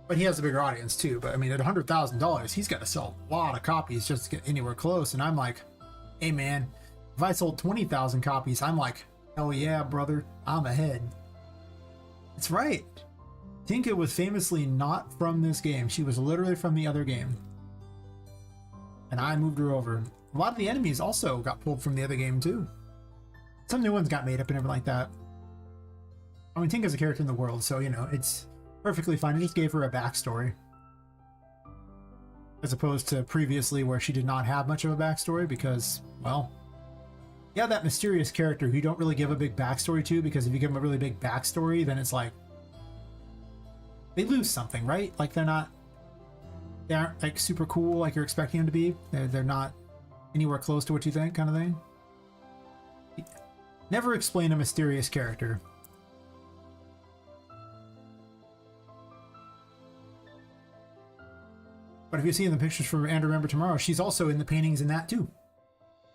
But he has a bigger audience too. But I mean, at $100,000, he's got to sell a lot of copies just to get anywhere close. And I'm like, hey man, if I sold 20,000 copies, I'm like, hell yeah, brother, I'm ahead. That's right. Tinka was famously not from this game. She was literally from the other game. And I moved her over. A lot of the enemies also got pulled from the other game too. Some new ones got made up and everything like that. I mean, Tinka's a character in the world, so, it's perfectly fine. I just gave her a backstory. As opposed to previously where she did not have much of a backstory because, well, you have that mysterious character who you don't really give a big backstory to, because if you give them a really big backstory, then it's like they lose something, right? Like they aren't like super cool like you're expecting them to be. They're not anywhere close to what you think, kind of thing. Never explain a mysterious character. But if you see in the pictures from And Remember Tomorrow, she's also in the paintings in that too.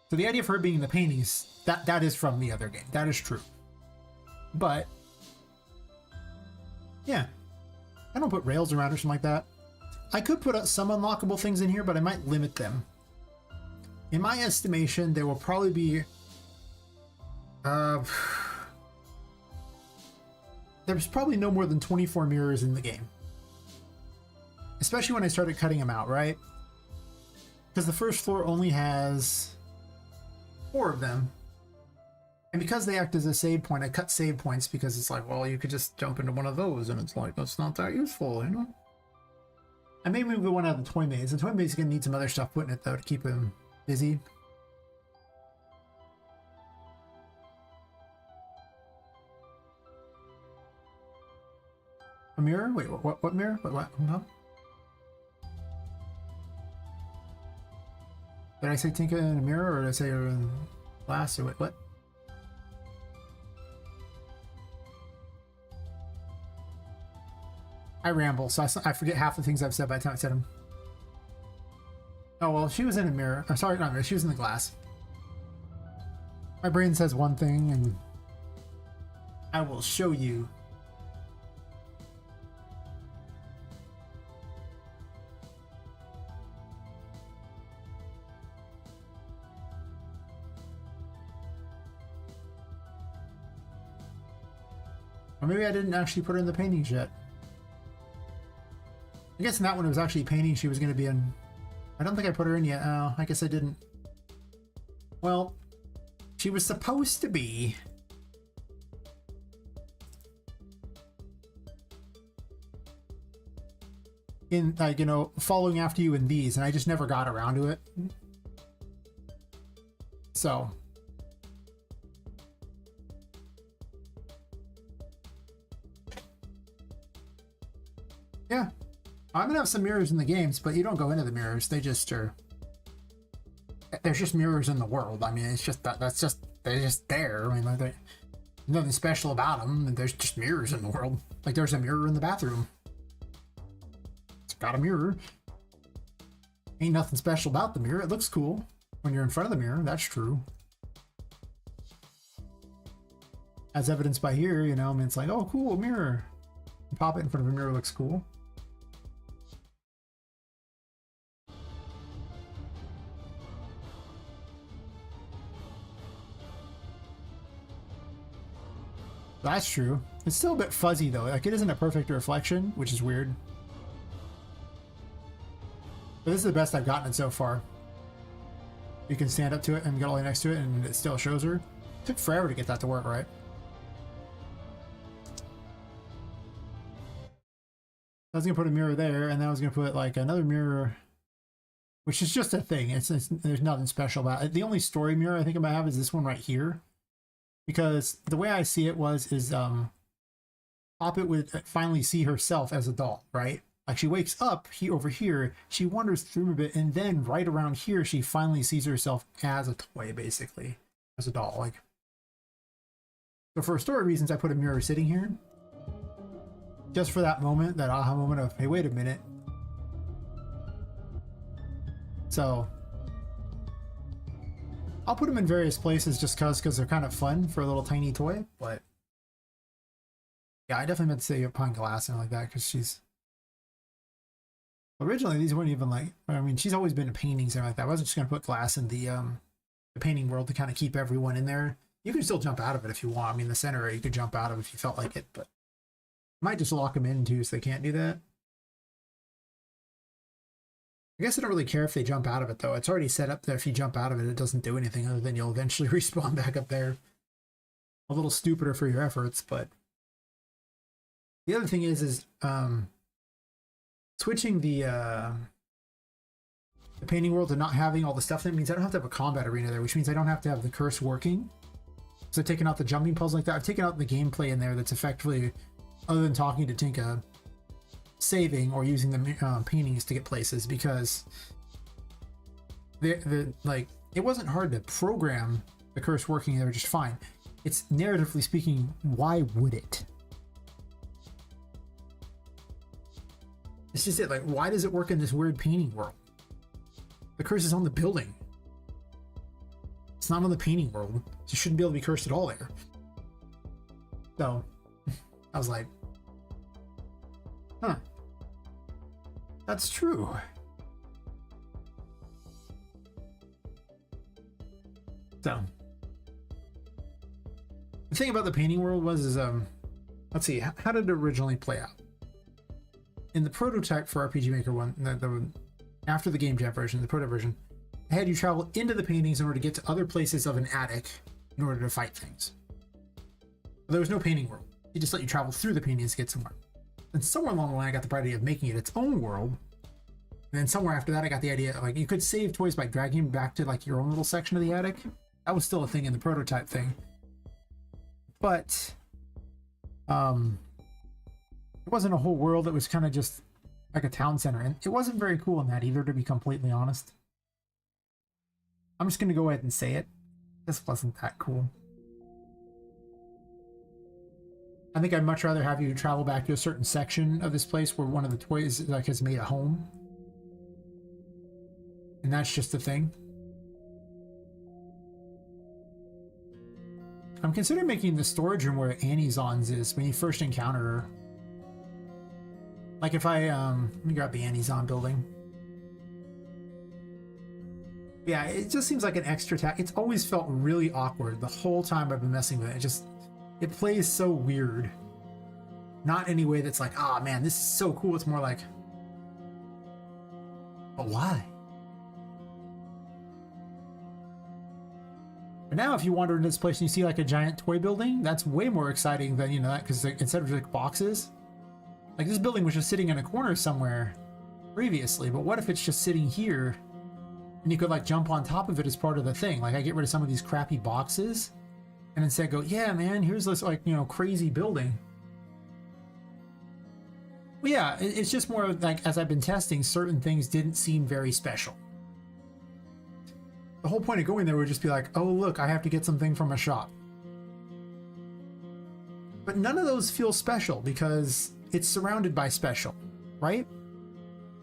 So the idea of her being in the paintings, that is from the other game. That is true. But yeah, I don't put rails around or something like that. I could put some unlockable things in here, but I might limit them. In my estimation, there will probably be there's probably no more than 24 mirrors in the game. Especially when I started cutting them out, right? Because the first floor only has 4 of them. And because they act as a save point, I cut save points because it's like, well, you could just jump into one of those, and it's like, that's not that useful, I may move the one out of the toy maze. The toy maze is going to need some other stuff put in it, though, to keep him busy. A mirror? Wait, what mirror? What? No? Did I say Tinka in a mirror, or did I say her in glass, or what? I ramble, so I forget half the things I've said by the time I said them. Oh, well, she was in a mirror. I'm sorry, not a mirror. She was in the glass. My brain says one thing, and I will show you. Or maybe I didn't actually put her in the paintings yet. I guess in that one it was actually painting she was going to be in. I don't think I put her in yet. Oh, I guess I didn't. Well, she was supposed to be. In, like, you know, following after you in these, and I just never got around to it. So. Yeah. I'm gonna have some mirrors in the games, but you don't go into the mirrors. They just are. There's just mirrors in the world. I mean, it's just that's just they're just there. I mean, like, there's nothing special about them. And there's just mirrors in the world. Like there's a mirror in the bathroom. It's got a mirror. Ain't nothing special about the mirror. It looks cool when you're in front of the mirror. That's true. As evidenced by here, you know, I mean, it's like, oh, cool, mirror. You pop it in front of a mirror, looks cool. That's true. It's still a bit fuzzy though. Like it isn't a perfect reflection, which is weird. But this is the best I've gotten it so far. You can stand up to it and get all the way next to it and it still shows her. It took forever to get that to work, right? I was gonna put a mirror there, and then I was gonna put like another mirror, which is just a thing. It's there's nothing special about it. The only story mirror I think I might have is this one right here. Because the way I see it is Poppet would finally see herself as a doll, right? Like she wakes up over here, she wanders through a bit, and then right around here, she finally sees herself as a toy, basically, as a doll. Like, so for story reasons, I put a mirror sitting here, just for that moment, that aha moment of, hey, wait a minute. So I'll put them in various places just because they're kind of fun for a little tiny toy, but yeah, I definitely meant to say upon glass and like that because she's originally these weren't even like, I mean, she's always been in paintings and like that. I wasn't just gonna put glass in the painting world to kind of keep everyone in there. You can still jump out of it if you want. I mean, the center you could jump out of if you felt like it, but I might just lock them in too so they can't do that. I guess I don't really care if they jump out of it, though. It's already set up there. If you jump out of it, it doesn't do anything other than you'll eventually respawn back up there. A little stupider for your efforts, but the other thing is switching the painting world to not having all the stuff. That means I don't have to have a combat arena there, which means I don't have to have the curse working. So taking out the jumping puzzles like that, I've taken out the gameplay in there that's effectively, other than talking to Tinka, saving or using the paintings to get places, because like it wasn't hard to program the curse working there just fine. It's narratively speaking, why would it? It's just it, like, why does it work in this weird painting world? The curse is on the building. It's not on the painting world. So you shouldn't be able to be cursed at all there. So I was like, huh. That's true. So the thing about the painting world was let's see, how did it originally play out? In the prototype for RPG Maker 1, after the game jam version, the proto version, I had you travel into the paintings in order to get to other places of an attic in order to fight things. But there was no painting world. It just let you travel through the paintings to get somewhere. And somewhere along the line, I got the bright idea of making it its own world. And then somewhere after that, I got the idea, like, you could save toys by dragging them back to, like, your own little section of the attic. That was still a thing in the prototype thing. But, it wasn't a whole world. It was kind of just like a town center. And it wasn't very cool in that either, to be completely honest. I'm just gonna go ahead and say it. This wasn't that cool. I think I'd much rather have you travel back to a certain section of this place where one of the toys like has made a home. And that's just the thing. I'm considering making the storage room where Annie's On's is when you first encounter her. Like if I, let me grab the Annie's On building. Yeah, it just seems like an extra tack. It's always felt really awkward the whole time I've been messing with it. It plays so weird. Not in any way that's like, ah, man, this is so cool. It's more like, but why? But now if you wander into this place and you see like a giant toy building, that's way more exciting than, you know, that, because instead of like boxes, like this building was just sitting in a corner somewhere previously, but what if it's just sitting here and you could like jump on top of it as part of the thing? Like I get rid of some of these crappy boxes and instead go, yeah, man, here's this like, you know, crazy building. Well, yeah, it's just more like as I've been testing, certain things didn't seem very special. The whole point of going there would just be like, oh, look, I have to get something from a shop. But none of those feel special because it's surrounded by special, right?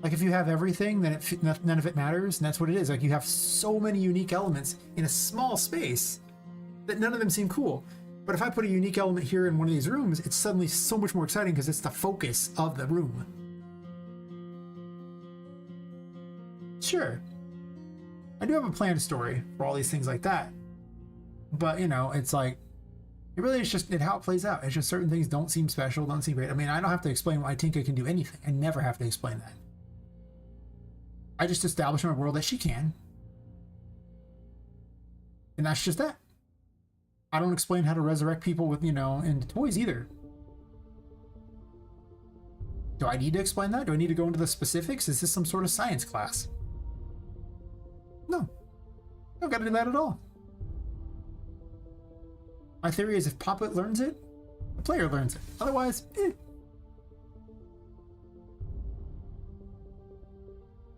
Like if you have everything, then none of it matters, and that's what it is. Like you have so many unique elements in a small space that none of them seem cool. But if I put a unique element here in one of these rooms, it's suddenly so much more exciting because it's the focus of the room. Sure. I do have a planned story for all these things like that. But, you know, it's like, it really is just how it plays out. It's just certain things don't seem special, don't seem great. I mean, I don't have to explain why Tinka can do anything. I never have to explain that. I just establish in my world that she can. And that's just that. I don't explain how to resurrect people with, you know, into toys either. Do I need to explain that? Do I need to go into the specifics? Is this some sort of science class? No. I don't got to do that at all. My theory is if Poppet learns it, the player learns it. Otherwise, eh.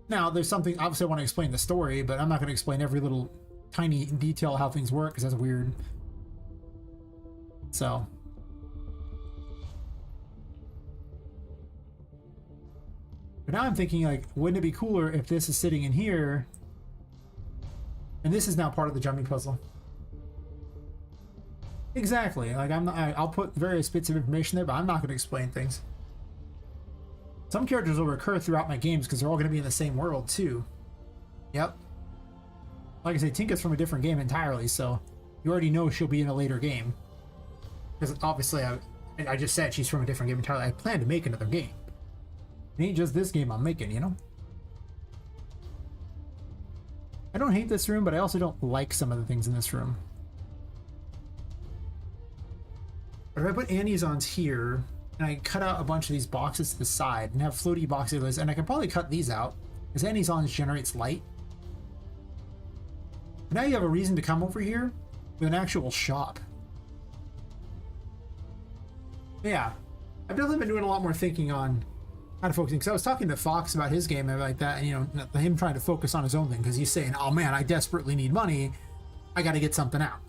Now, there's something, obviously I want to explain the story, but I'm not going to explain every little tiny detail how things work because that's weird. So. But now I'm thinking, like, wouldn't it be cooler if this is sitting in here and this is now part of the jumping puzzle? Exactly. Like I'll put various bits of information there, but I'm not going to explain things. Some characters will recur throughout my games because they're all going to be in the same world too. Yep. Like I say, Tinka's from a different game entirely, so you already know she'll be in a later game. Because obviously, I just said she's from a different game entirely. I plan to make another game. It ain't just this game I'm making, you know? I don't hate this room, but I also don't like some of the things in this room. But if I put Annie's On's here, and I cut out a bunch of these boxes to the side, and have floaty boxes, and I can probably cut these out, because Annie's On's generates light. But now you have a reason to come over here with an actual shop. Yeah, I've definitely been doing a lot more thinking on how to focus, because I was talking to Fox about his game and like that, and you know, him trying to focus on his own thing, because he's saying, oh man, I desperately need money, I got to get something out.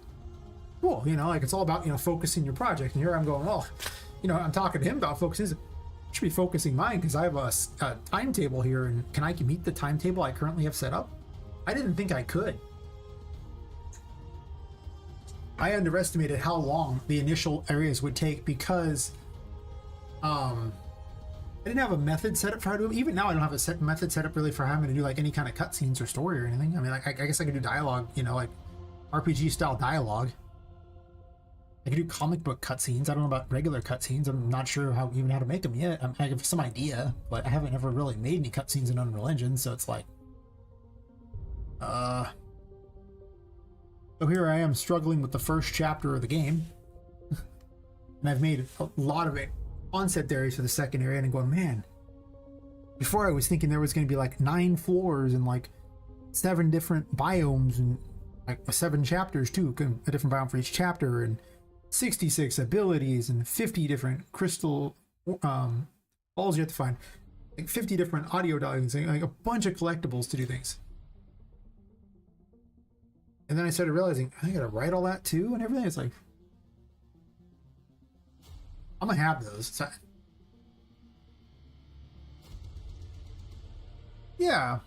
Cool, you know, like it's all about, you know, focusing your project. And here I'm going, well, you know, I'm talking to him about focusing. I should be focusing mine because I have a timetable here, and can I meet the timetable I currently have set up? I didn't think I could. I underestimated how long the initial areas would take because I didn't have a method set up for how to do it. Even now I don't have a method set up really for how I'm going to do like any kind of cutscenes or story or anything. I mean, like, I guess I could do dialogue, you know, like RPG style dialogue. I could do comic book cutscenes. I don't know about regular cutscenes. I'm not sure how to make them yet. I have some idea, but I haven't ever really made any cutscenes in Unreal Engine, so it's like, So here I am struggling with the first chapter of the game, and I've made a lot of it concept areas for the second area, and I'm going, man. Before I was thinking there was going to be like 9 floors and like 7 different biomes and like 7 chapters too, a different biome for each chapter, and 66 abilities and 50 different crystal balls you have to find, like 50 different audio dialogues, like a bunch of collectibles to do things. And then I started realizing I gotta write all that too and everything. It's like, I'm gonna have those. So, yeah.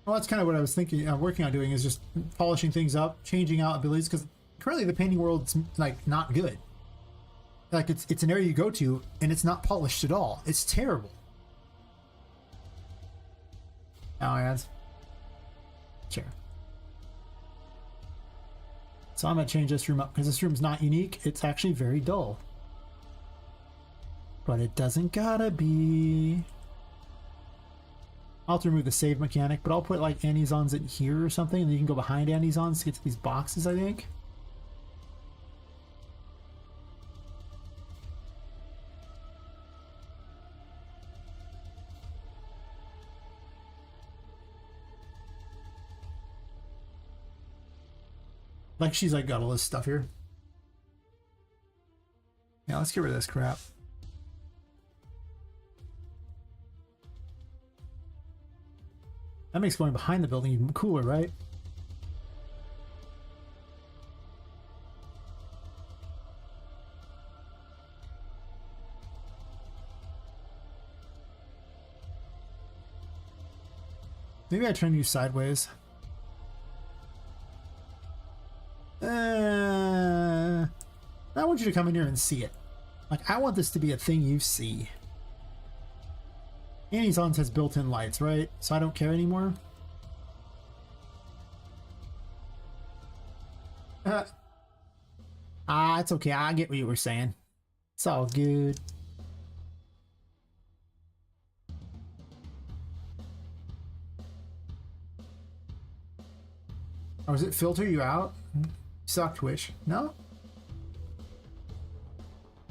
Well, that's kind of what I was thinking, working on doing, is just polishing things up, changing out abilities, because currently the painting world's like not good. Like it's an area you go to and it's not polished at all. It's terrible. Now ads. Sure. So I'm gonna change this room up because this room's not unique. It's actually very dull. But it doesn't gotta be. I'll have to remove the save mechanic, but I'll put like Anizons in here or something, and then you can go behind Anizons to get to these boxes, I think. Like she's like got all this stuff here. Yeah, let's get rid of this crap. That makes going behind the building even cooler, right? Maybe I turn you sideways. I want you to come in here and see it. Like, I want this to be a thing you see. Anizons has built-in lights, right? So I don't care anymore. It's okay. I get what you were saying. It's all good. Oh, does it filter you out? Suck, Twitch. No?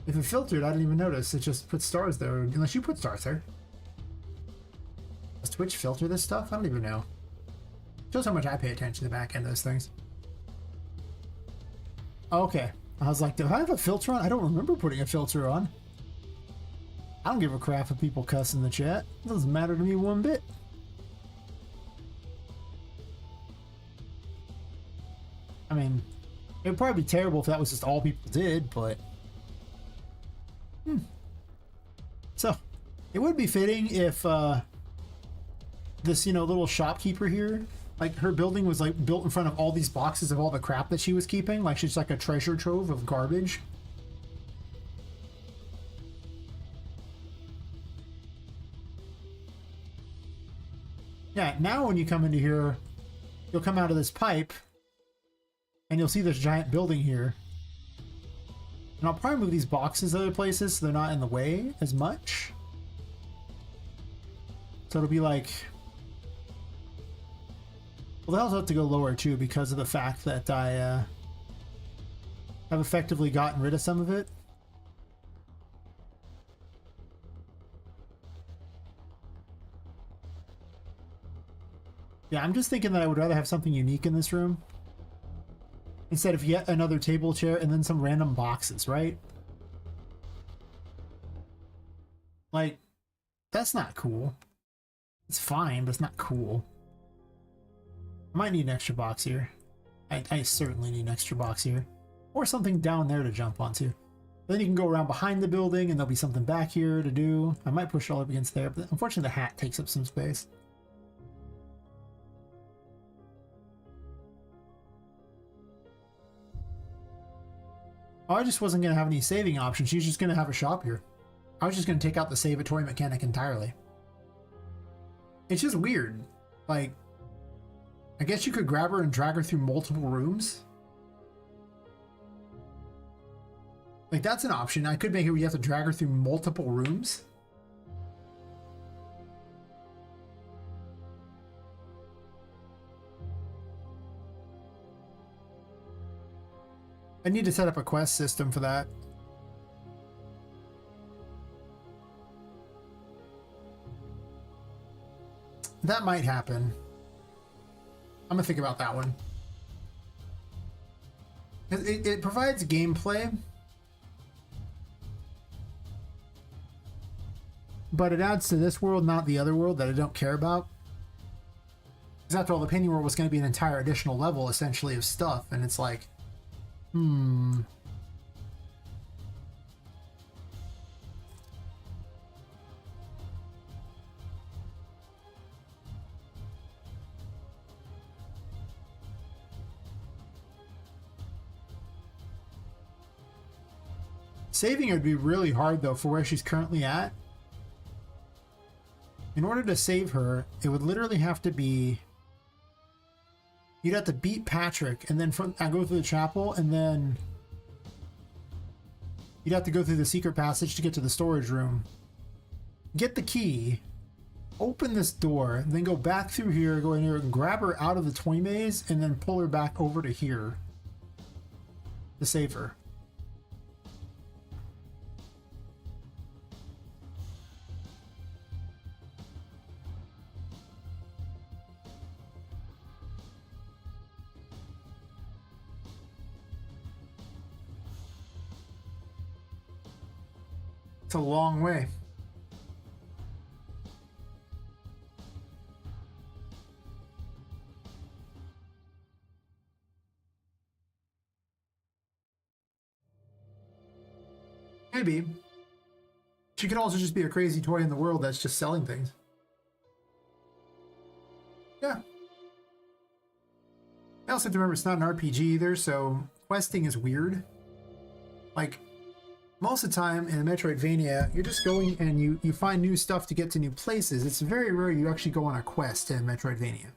If it filtered, I didn't even notice. It just put stars there. Unless you put stars there. Does Twitch filter this stuff? I don't even know. Shows how much I pay attention to the back end of those things. Okay. I was like, do I have a filter on? I don't remember putting a filter on. I don't give a crap if people cuss in the chat. It doesn't matter to me one bit. I mean, it would probably be terrible if that was just all people did, but... So, it would be fitting if this, little shopkeeper here, like her building was like built in front of all these boxes of all the crap that she was keeping. Like she's like a treasure trove of garbage. Yeah, now when you come into here, you'll come out of this pipe and you'll see this giant building here. And I'll probably move these boxes other places so they're not in the way as much. So it'll be like... Well, they'll also have to go lower too because of the fact that I have effectively gotten rid of some of it. Yeah, I'm just thinking that I would rather have something unique in this room. Instead of yet another table chair and then some random boxes, right? Like, that's not cool. It's fine, but it's not cool. I might need an extra box here. I certainly need an extra box here. Or something down there to jump onto. Then you can go around behind the building and there'll be something back here to do. I might push it all up against there, but unfortunately the hat takes up some space. Oh, I just wasn't going to have any saving options. She's just going to have a shop here. I was just going to take out the save a toy mechanic entirely. It's just weird. Like, I guess you could grab her and drag her through multiple rooms. Like, that's an option. I could make it where you have to drag her through multiple rooms. I need to set up a quest system for that. That might happen. I'm gonna think about that one. It provides gameplay, but it adds to this world, not the other world that I don't care about. Because after all, the painting world was going to be an entire additional level, essentially, of stuff, and it's like, Saving it would be really hard, though, for where she's currently at. In order to save her, it would literally have to be... You'd have to beat Patrick, and then go through the chapel, and then... You'd have to go through the secret passage to get to the storage room. Get the key. Open this door, then go back through here, go in here, and grab her out of the toy maze, and then pull her back over to here. To save her. It's a long way. Maybe. She could also just be a crazy toy in the world that's just selling things. Yeah. I also have to remember it's not an RPG either, so questing is weird. Like, most of the time in a Metroidvania, you're just going and you find new stuff to get to new places. It's very rare you actually go on a quest in Metroidvania.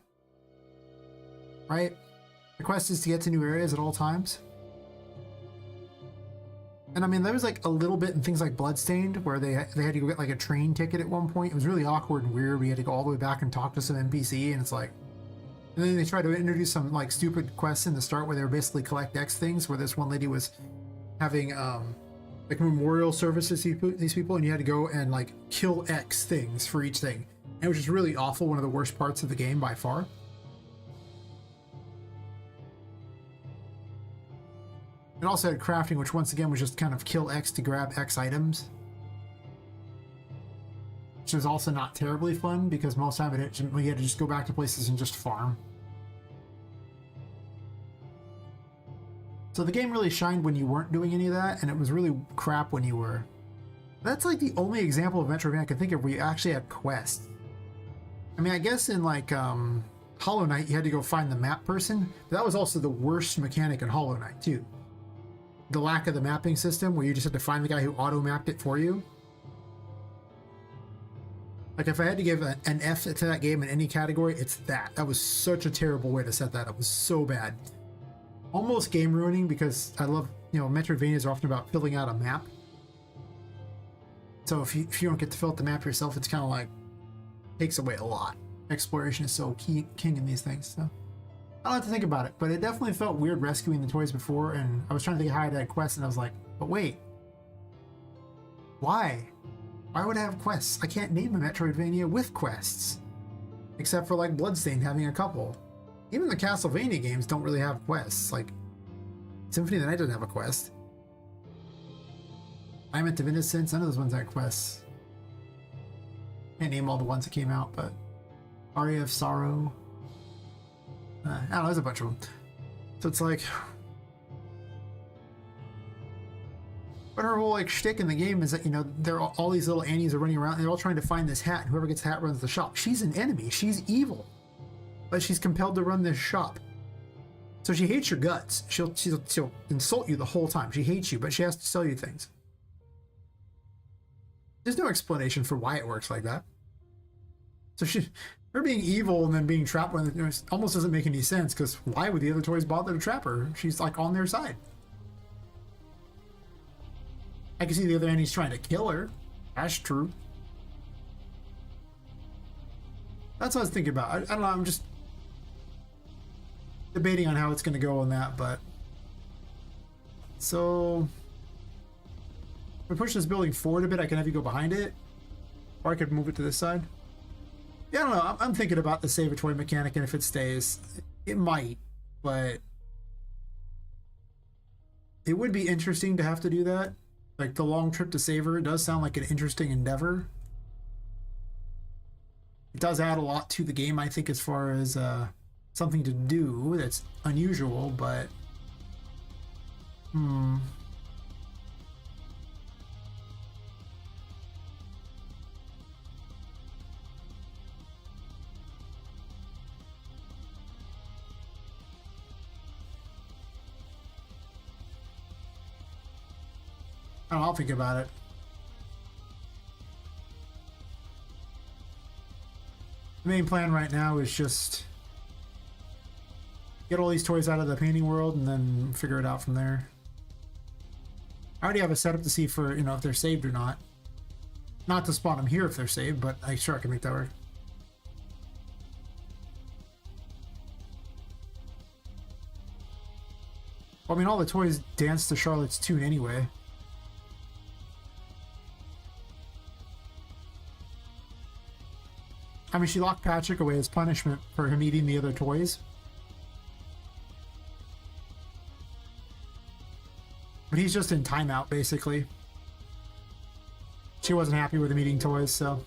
Right? The quest is to get to new areas at all times. And I mean, there was like a little bit in things like Bloodstained where they had to go get like a train ticket at one point. It was really awkward and weird. We had to go all the way back and talk to some NPC, and it's like... And then they tried to introduce some like stupid quests in the start where they were basically collect X things, where this one lady was having like memorial services to these people, and you had to go and like kill X things for each thing. And it was just really awful, one of the worst parts of the game by far. It also had crafting, which once again was just kind of kill X to grab X items. Which was also not terribly fun, because most of the time we had to just go back to places and just farm. So the game really shined when you weren't doing any of that, and it was really crap when you were. That's like the only example of Metroidvania I can think of where you actually had quests. I mean, I guess in like Hollow Knight you had to go find the map person, but that was also the worst mechanic in Hollow Knight too. The lack of the mapping system where you just had to find the guy who auto-mapped it for you. Like, if I had to give an F to that game in any category, it's that. That was such a terrible way to set that up. It was so bad. Almost game ruining, because I love, you know, Metroidvanias are often about filling out a map. So if you don't get to fill out the map yourself, it's kind of like, takes away a lot. Exploration is so king in these things, so. I don't have to think about it, but it definitely felt weird rescuing the toys before, and I was trying to think how I'd had quests, and I was like, but wait. Why? Why would I have quests? I can't name a Metroidvania with quests. Except for like Bloodstained having a couple. Even the Castlevania games don't really have quests. Like, Symphony of the Night doesn't have a quest. Lament of Innocence, none of those ones had quests. Can't name all the ones that came out, but Aria of Sorrow. I don't know, there's a bunch of them. So it's like... But her whole like shtick in the game is that, you know, all these little Annies are running around, and they're all trying to find this hat, and whoever gets the hat runs the shop. She's an enemy. She's evil. But she's compelled to run this shop. So she hates your guts. She'll insult you the whole time. She hates you, but she has to sell you things. There's no explanation for why it works like that. So her being evil and then being trapped when it almost doesn't make any sense, because why would the other toys bother to trap her? She's like on their side. I can see the other Annie's trying to kill her. That's true. That's what I was thinking about. I don't know, I'm just debating on how it's going to go on that, but... So... If we push this building forward a bit, I can have you go behind it. Or I could move it to this side. Yeah, I don't know. I'm thinking about the save a toy mechanic, and if it stays, it might, but... It would be interesting to have to do that. Like, the long trip to save her does sound like an interesting endeavor. It does add a lot to the game, I think, as far as something to do that's unusual, but hmm. I don't know, I'll think about it. The main plan right now is just get all these toys out of the painting world and then figure it out from there. I already have a setup to see for, you know, if they're saved or not. Not to spawn them here if they're saved, but I sure I can make that work. Well, I mean, all the toys dance to Charlotte's tune anyway. I mean, she locked Patrick away as punishment for him eating the other toys. But he's just in timeout, basically. She wasn't happy with him eating toys, so...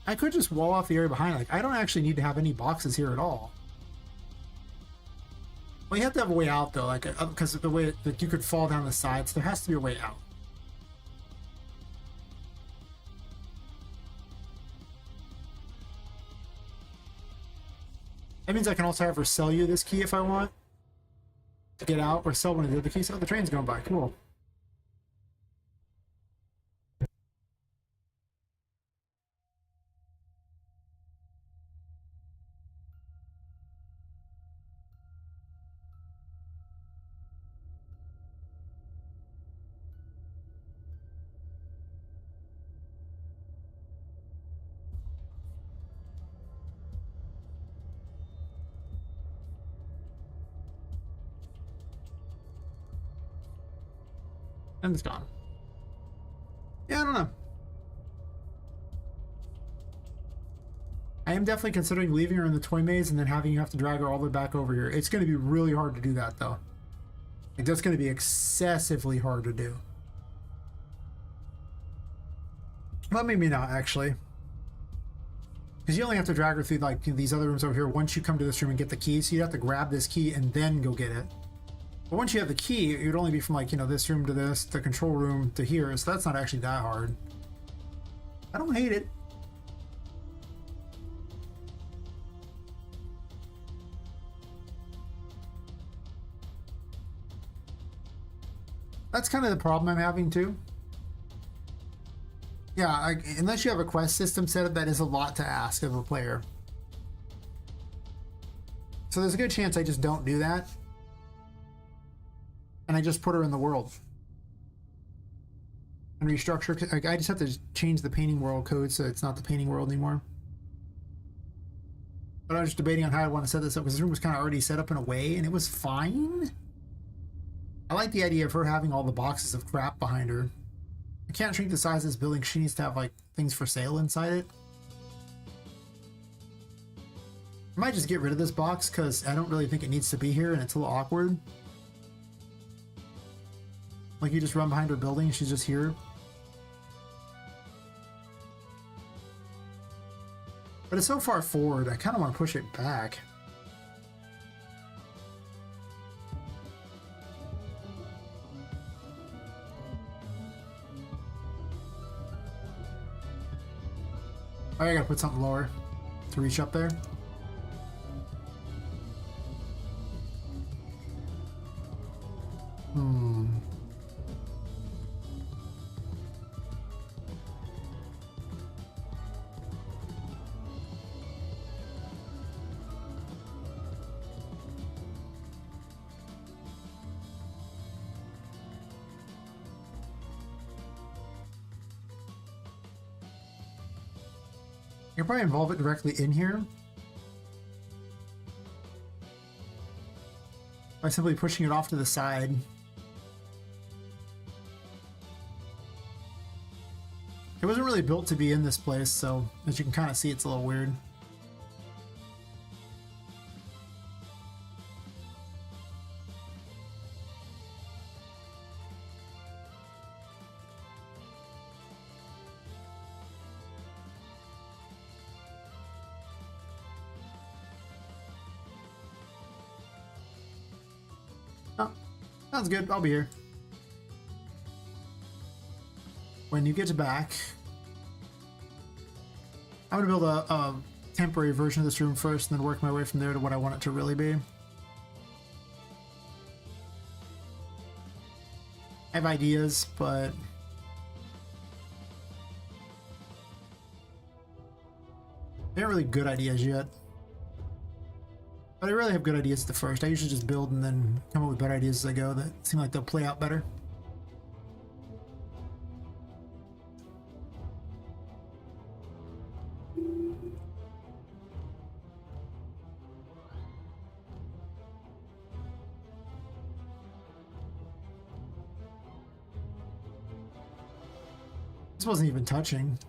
I could just wall off the area behind. Like, I don't actually need to have any boxes here at all. Well, you have to have a way out, though, like, because of the way that you could fall down the sides. There has to be a way out. That means I can also have her sell you this key if I want to get out, or sell one of the other keys. Oh, the train's going by. Cool. And it's gone. Yeah, I don't know. I am definitely considering leaving her in the toy maze and then having you have to drag her all the way back over here. It's going to be really hard to do that, though. Like, that's going to be excessively hard to do. Well, maybe not, actually. Because you only have to drag her through, like, these other rooms over here once you come to this room and get the key. So you'd have to grab this key and then go get it. But once you have the key, it would only be from, like, you know, this room to this, the control room to here. So that's not actually that hard. I don't hate it. That's kind of the problem I'm having, too. Yeah, unless you have a quest system set up, that is a lot to ask of a player. So there's a good chance I just don't do that. And I just put her in the world. And restructure. Like, I just have to change the painting world code so it's not the painting world anymore. But I was just debating on how I want to set this up, because this room was kind of already set up in a way, and it was fine. I like the idea of her having all the boxes of crap behind her. I can't shrink the size of this building. She needs to have, like, things for sale inside it. I might just get rid of this box because I don't really think it needs to be here and it's a little awkward. Like, you just run behind her building and she's just here. But it's so far forward, I kind of want to push it back. Oh, I gotta put something lower to reach up there. You can probably involve it directly in here by simply pushing it off to the side. It wasn't really built to be in this place, so as you can kind of see, it's a little weird. Sounds good. I'll be here. When you get back, I'm gonna build a temporary version of this room first, and then work my way from there to what I want it to really be. I have ideas, but they're really good ideas yet. But I really have good ideas at the first. I usually just build and then come up with better ideas as I go that seem like they'll play out better. This wasn't even touching.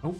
Nope.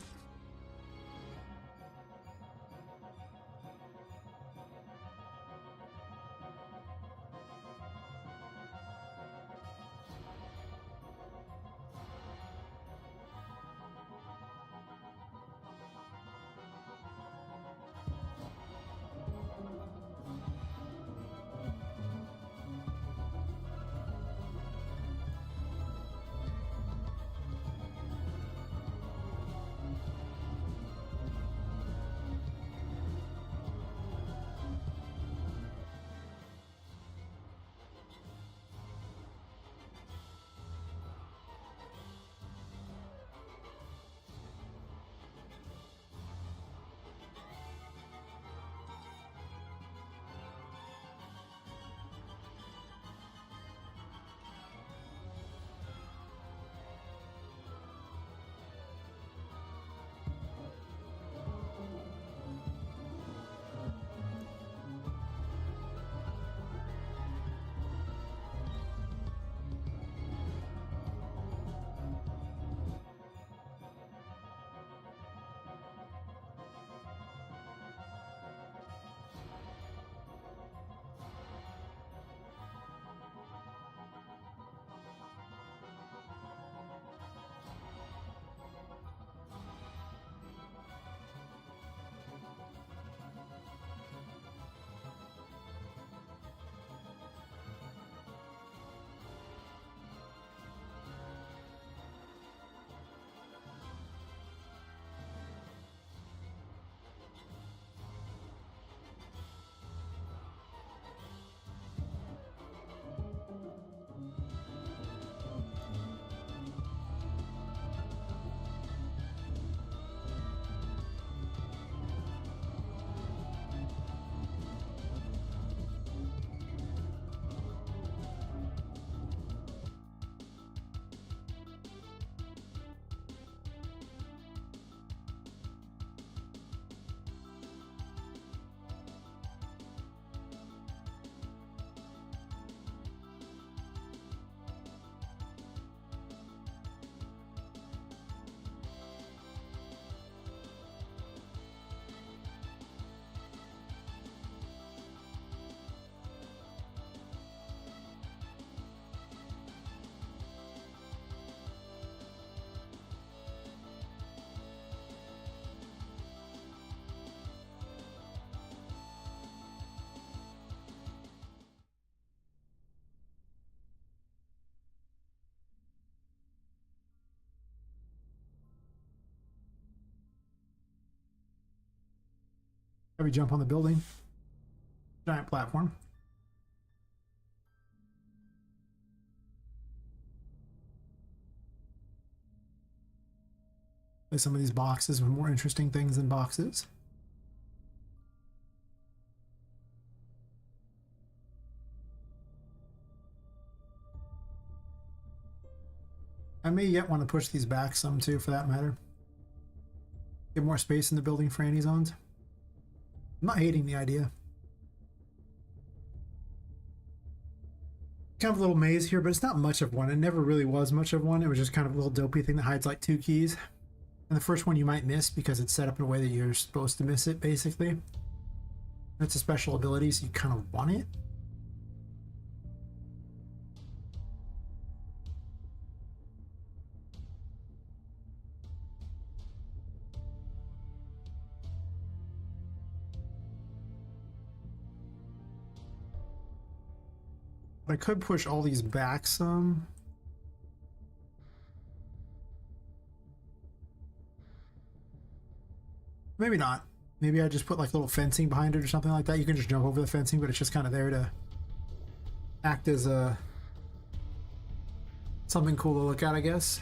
Have you jump on the building? Giant platform. Play some of these boxes with more interesting things than boxes. I may yet want to push these back some too, for that matter. Get more space in the building for anti-zones. I'm not hating the idea. Kind of a little maze here, but it's not much of one. It never really was much of one. It was just kind of a little dopey thing that hides like 2 keys. And the first one you might miss because it's set up in a way that you're supposed to miss it, basically. It's a special ability, so you kind of want it. I could push all these back some. Maybe not. Maybe I just put like little fencing behind it or something like that. You can just jump over the fencing, but it's just kind of there to act as a something cool to look at, I guess.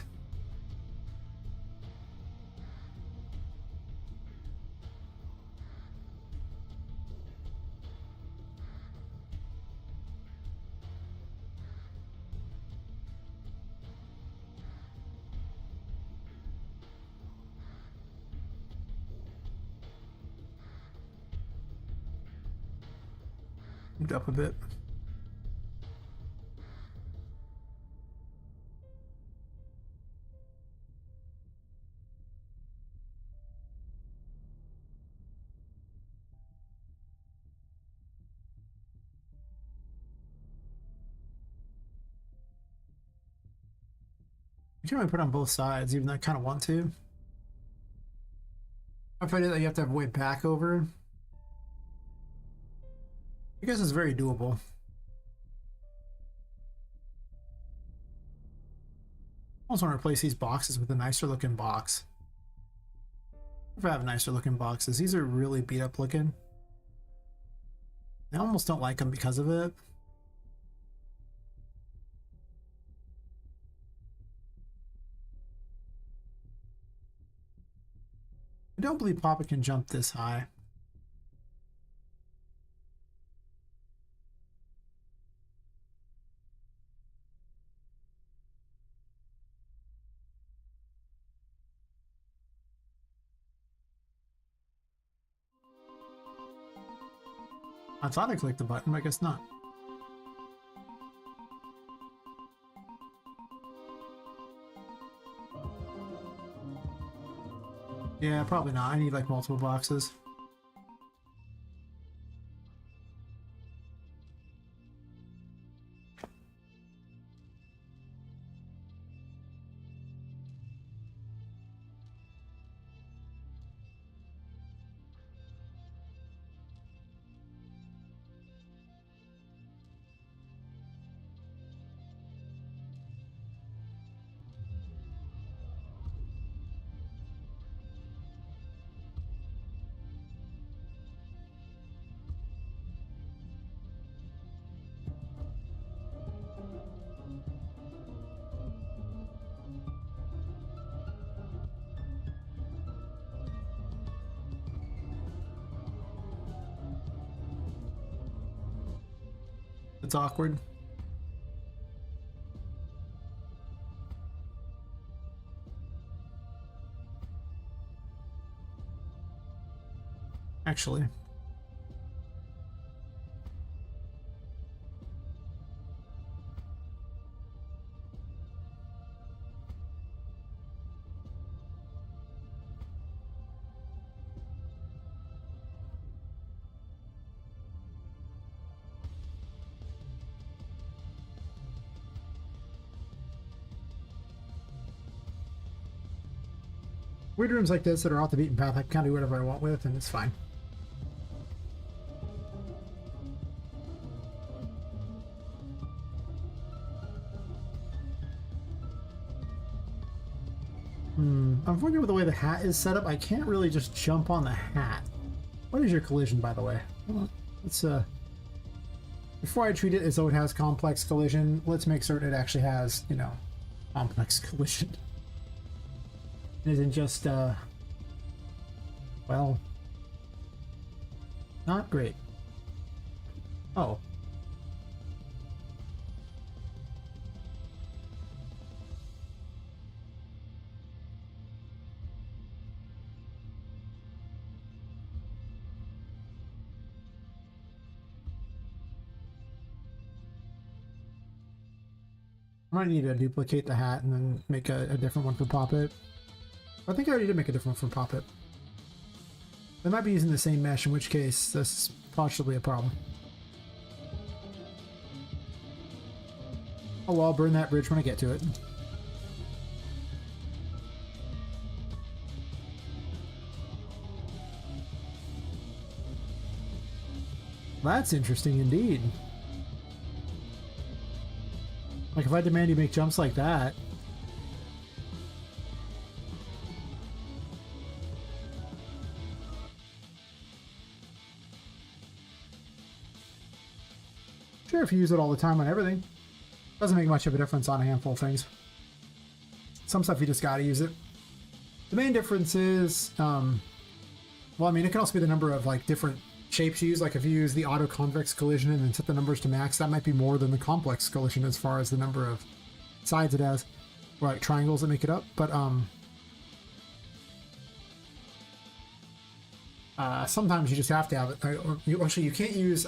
Moved up a bit. You can only put it on both sides, even though I kind of want to. If I did that, you have to have a way back over. I guess it's very doable. I also want to replace these boxes with a nicer looking box. If I have nicer looking boxes, these are really beat up looking. I almost don't like them because of it. I don't believe Poppet can jump this high. I thought I clicked the button, but I guess not. Yeah, probably not. I need like multiple boxes. It's awkward. Actually. Weird rooms like this that are off the beaten path, I can kind of do whatever I want with, and it's fine. I'm wondering with the way the hat is set up, I can't really just jump on the hat. What is your collision, by the way? Let's before I treat it as though it has complex collision, let's make certain it actually has, you know, complex collision. It isn't just well, not great. Oh. I might need to duplicate the hat and then make a different one for Poppet. I think I already did make a different one for Poppet. They might be using the same mesh, in which case this is possibly a problem. Oh well, I'll burn that bridge when I get to it. That's interesting indeed. Like if I demand you make jumps like that. Sure, if you use it all the time on everything. Doesn't make much of a difference on a handful of things. Some stuff you just gotta use it. The main difference is, well, I mean, it can also be the number of like different shapes you use. Like if you use the auto convex collision and then set the numbers to max, that might be more than the complex collision as far as the number of sides it has, or like triangles that make it up. But sometimes you just have to have it. Actually, you can't use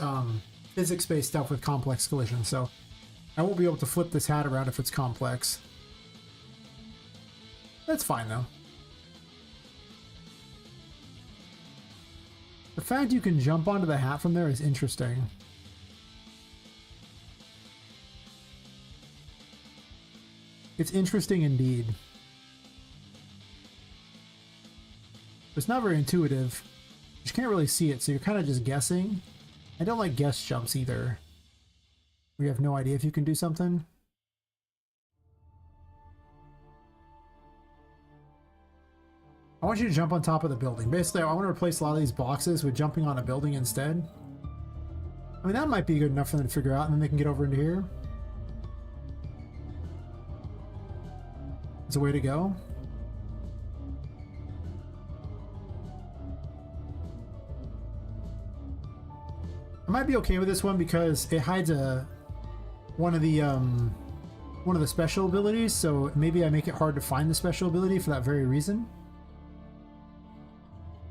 physics-based stuff with complex collision, so I won't be able to flip this hat around if it's complex. That's fine though. The fact you can jump onto the hat from there is interesting. It's interesting indeed. It's not very intuitive. You can't really see it, so you're kind of just guessing. I don't like guess jumps either. We have no idea if you can do something. I want you to jump on top of the building. Basically, I want to replace a lot of these boxes with jumping on a building instead. I mean, that might be good enough for them to figure out, and then they can get over into here. It's a way to go. I might be okay with this one because it hides one of the special abilities, so maybe I make it hard to find the special ability for that very reason.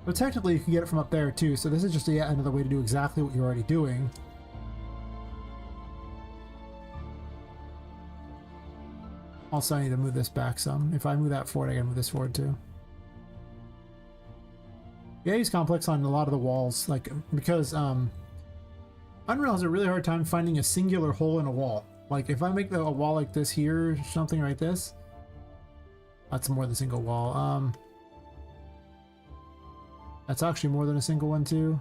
But technically you can get it from up there too, so this is just yet another way to do exactly what you're already doing. Also, I need to move this back some. If I move that forward, I gotta move this forward too. Yeah, I use complex on a lot of the walls, like, because Unreal has a really hard time finding a singular hole in a wall. Like, if I make a wall like this here, something like this, that's more than a single wall. That's actually more than a single one too.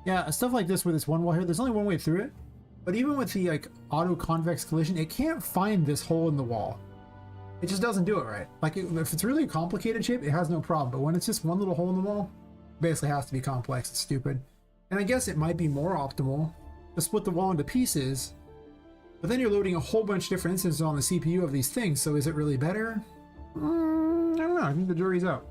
Yeah, stuff like this with this one wall here, there's only one way through it. But even with the like auto convex collision, it can't find this hole in the wall. It just doesn't do it right. Like if it's really a complicated shape, it has no problem. But when it's just one little hole in the wall, it basically has to be complex. It's stupid. And I guess it might be more optimal to split the wall into pieces, but then you're loading a whole bunch of different instances on the CPU of these things. So is it really better? I don't know. I think the jury's out.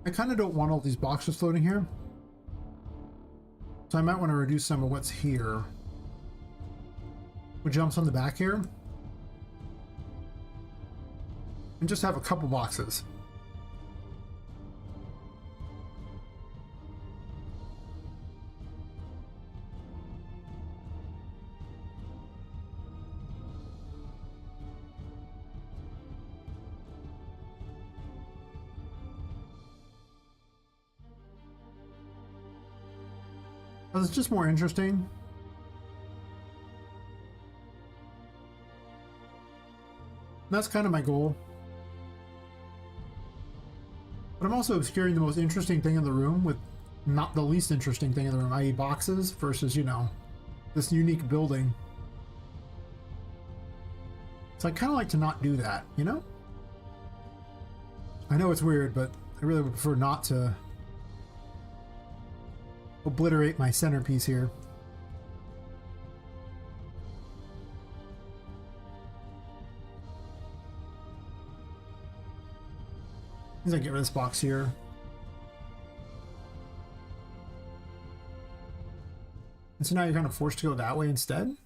I kind of don't want all these boxes floating here, so I might want to reduce some of what's here. What jumps on the back here, and just have a couple boxes. It's just more interesting. That's kind of my goal. But I'm also obscuring the most interesting thing in the room with not the least interesting thing in the room, i.e. boxes, versus, you know, this unique building. So I kind of like to not do that, you know? I know it's weird, but I really would prefer not to obliterate my centerpiece here. As I get rid of this box here. And so now you're kind of forced to go that way instead.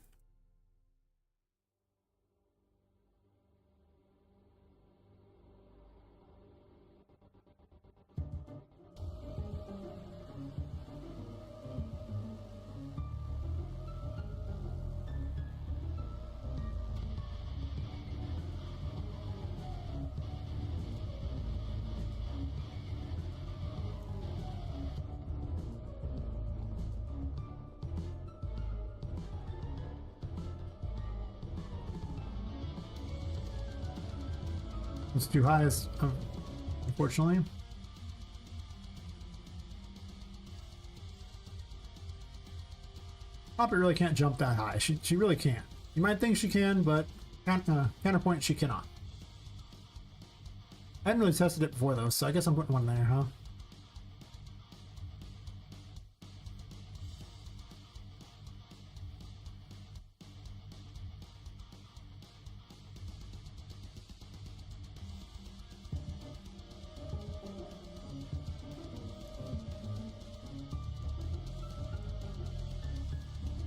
It's too high, unfortunately. Poppet really can't jump that high. She really can't. You might think she can, but counterpoint, she cannot. I hadn't really tested it before though, so I guess I'm putting one there, huh?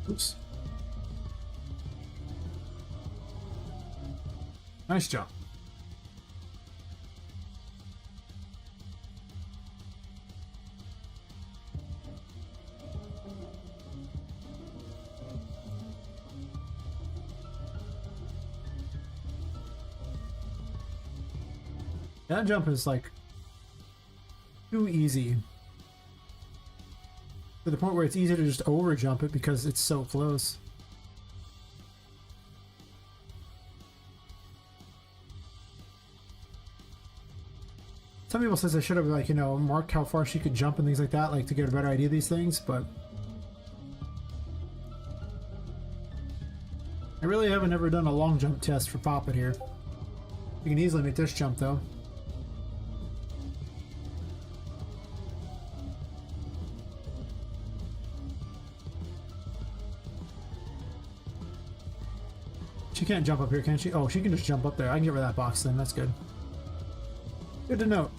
Oops. Nice job. That jump is like too easy. To the point where it's easy to just over jump it because it's so close. Some people says I should have, like, you know, marked how far she could jump and things like that, like to get a better idea of these things, but I really haven't ever done a long jump test for Poppet here. You can easily make this jump though. She can't jump up here, can she? Oh, she can just jump up there. I can get rid of that box then. That's good. Good to note.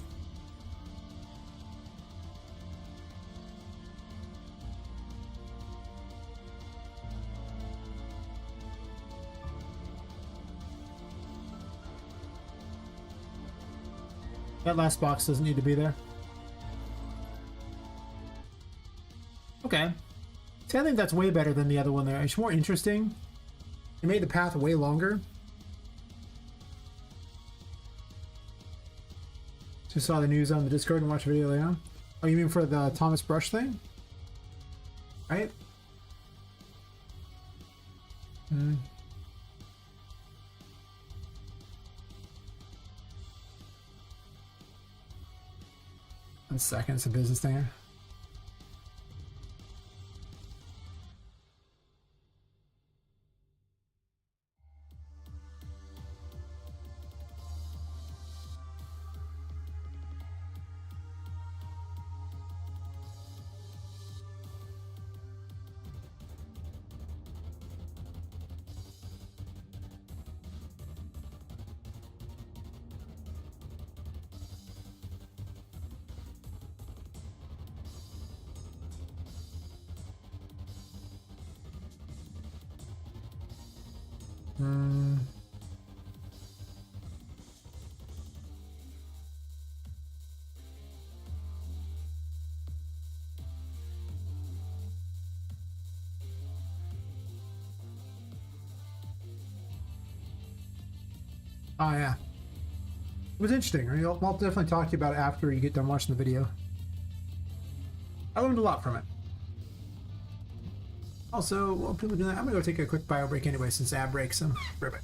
That last box doesn't need to be there. Okay. See, I think that's way better than the other one there. It's more interesting. It made the path way longer. Just saw the news on the Discord and watched the video later. Oh, you mean for the Thomas Brush thing? Right? Hmm. 1 second, it's a business thing. Oh yeah, it was interesting. I'll definitely talk to you about it after you get done watching the video. I learned a lot from it. Also, while people do that, I'm gonna go take a quick bio break anyway since Ab breaks them. Right back.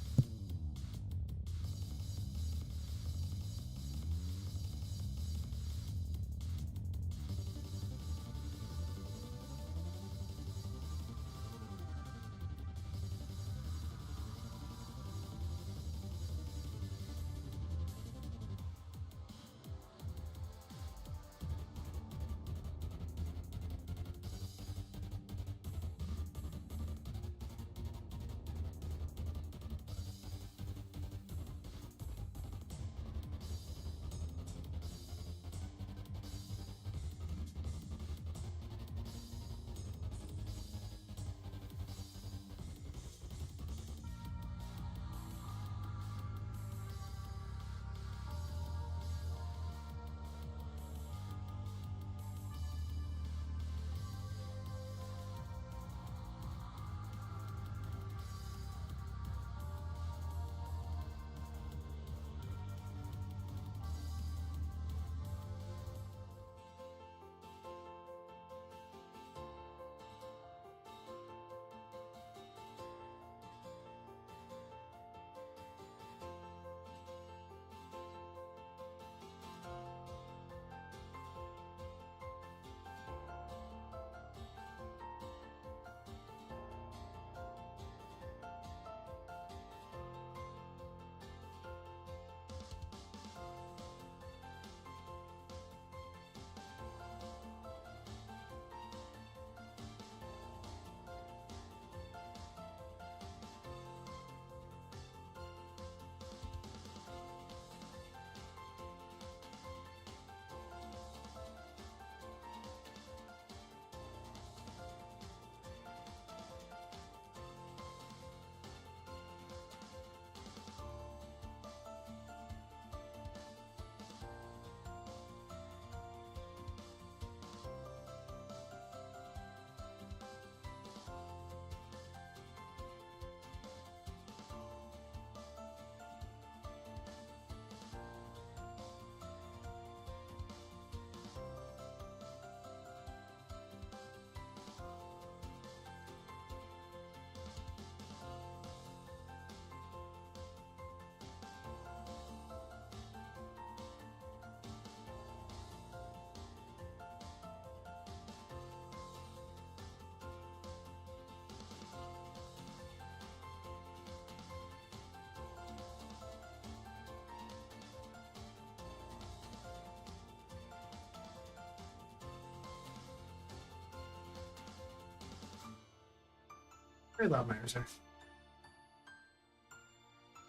Very loud miners there.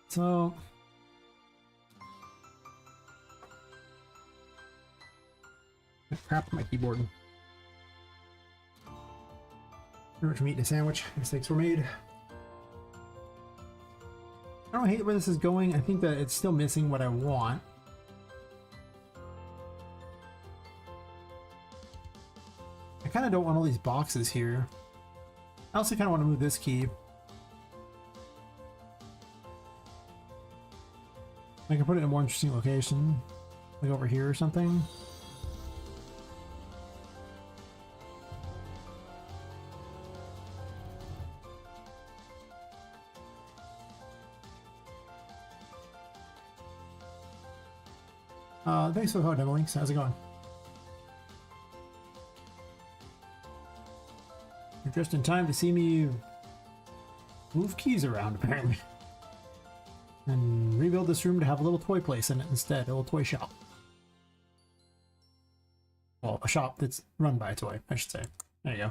So crap, my keyboard. Pretty much meat in a sandwich. Mistakes were made. I don't hate where this is going. I think that it's still missing what I want. I kind of don't want all these boxes here. I also kind of want to move this key. I can put it in a more interesting location, like over here or something. Thanks for the demo links. How's it going? You're just in time to see me move keys around, apparently. And rebuild this room to have a little toy place in it instead, a little toy shop. Well, a shop that's run by a toy, I should say. There you go.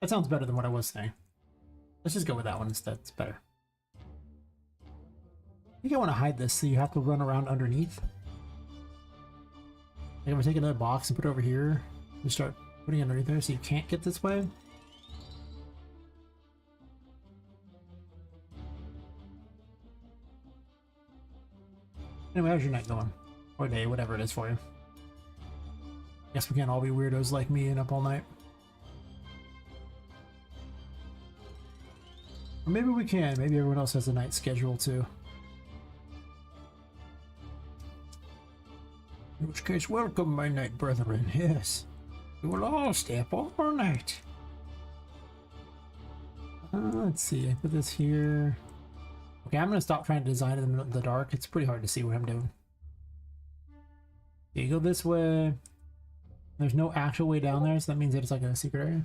That sounds better than what I was saying. Let's just go with that one instead, it's better. I think I want to hide this so you have to run around underneath. I'm gonna take another box and put it over here. And start putting it underneath there so you can't get this way. Anyway, how's your night going? Or day, whatever it is for you. Guess we can't all be weirdos like me and up all night. Or maybe we can. Maybe everyone else has a night schedule too. In which case, welcome, my night brethren. Yes, we will all stay up all night. Let's see, I put this here. Okay, I'm gonna stop trying to design it in the dark. It's pretty hard to see what I'm doing. Okay, you go this way. There's no actual way down there, so that means that it's like a secret area.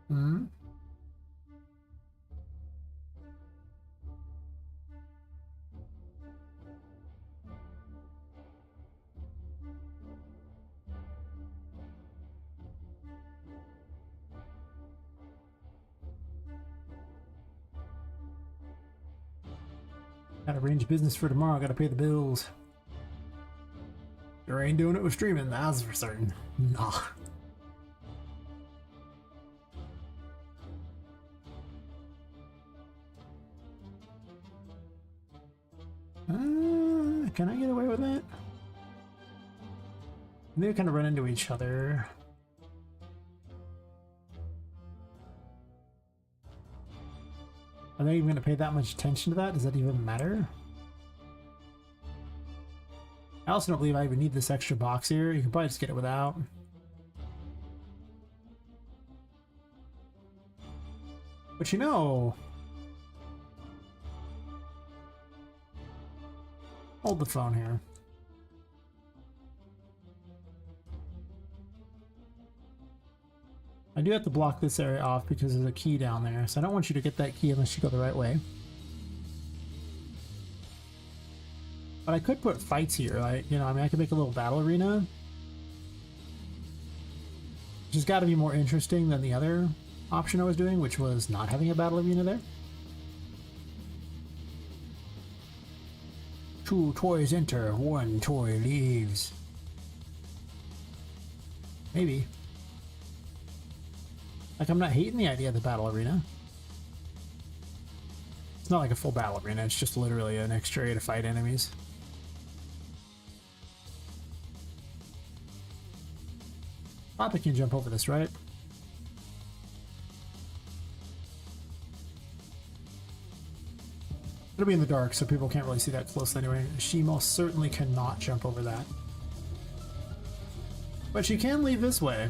Hmm. Gotta arrange business for tomorrow, gotta pay the bills. Sure ain't doing it with streaming, that's for certain. Nah. Can I get away with that? They kind of run into each other. Are they even going to pay that much attention to that? Does that even matter? I also don't believe I even need this extra box here. You can probably just get it without. But you know... Hold the phone here. I do have to block this area off because there's a key down there, so I don't want you to get that key unless you go the right way. But I could put fights here, like, you know, I mean, I could make a little battle arena. Which has got to be more interesting than the other option I was doing, which was not having a battle arena there. Two toys enter, one toy leaves. Maybe. Like, I'm not hating the idea of the battle arena. It's not like a full battle arena, it's just literally an extra area to fight enemies. Poppet can jump over this, right? It'll be in the dark, so people can't really see that close anyway. She most certainly cannot jump over that. But she can leave this way.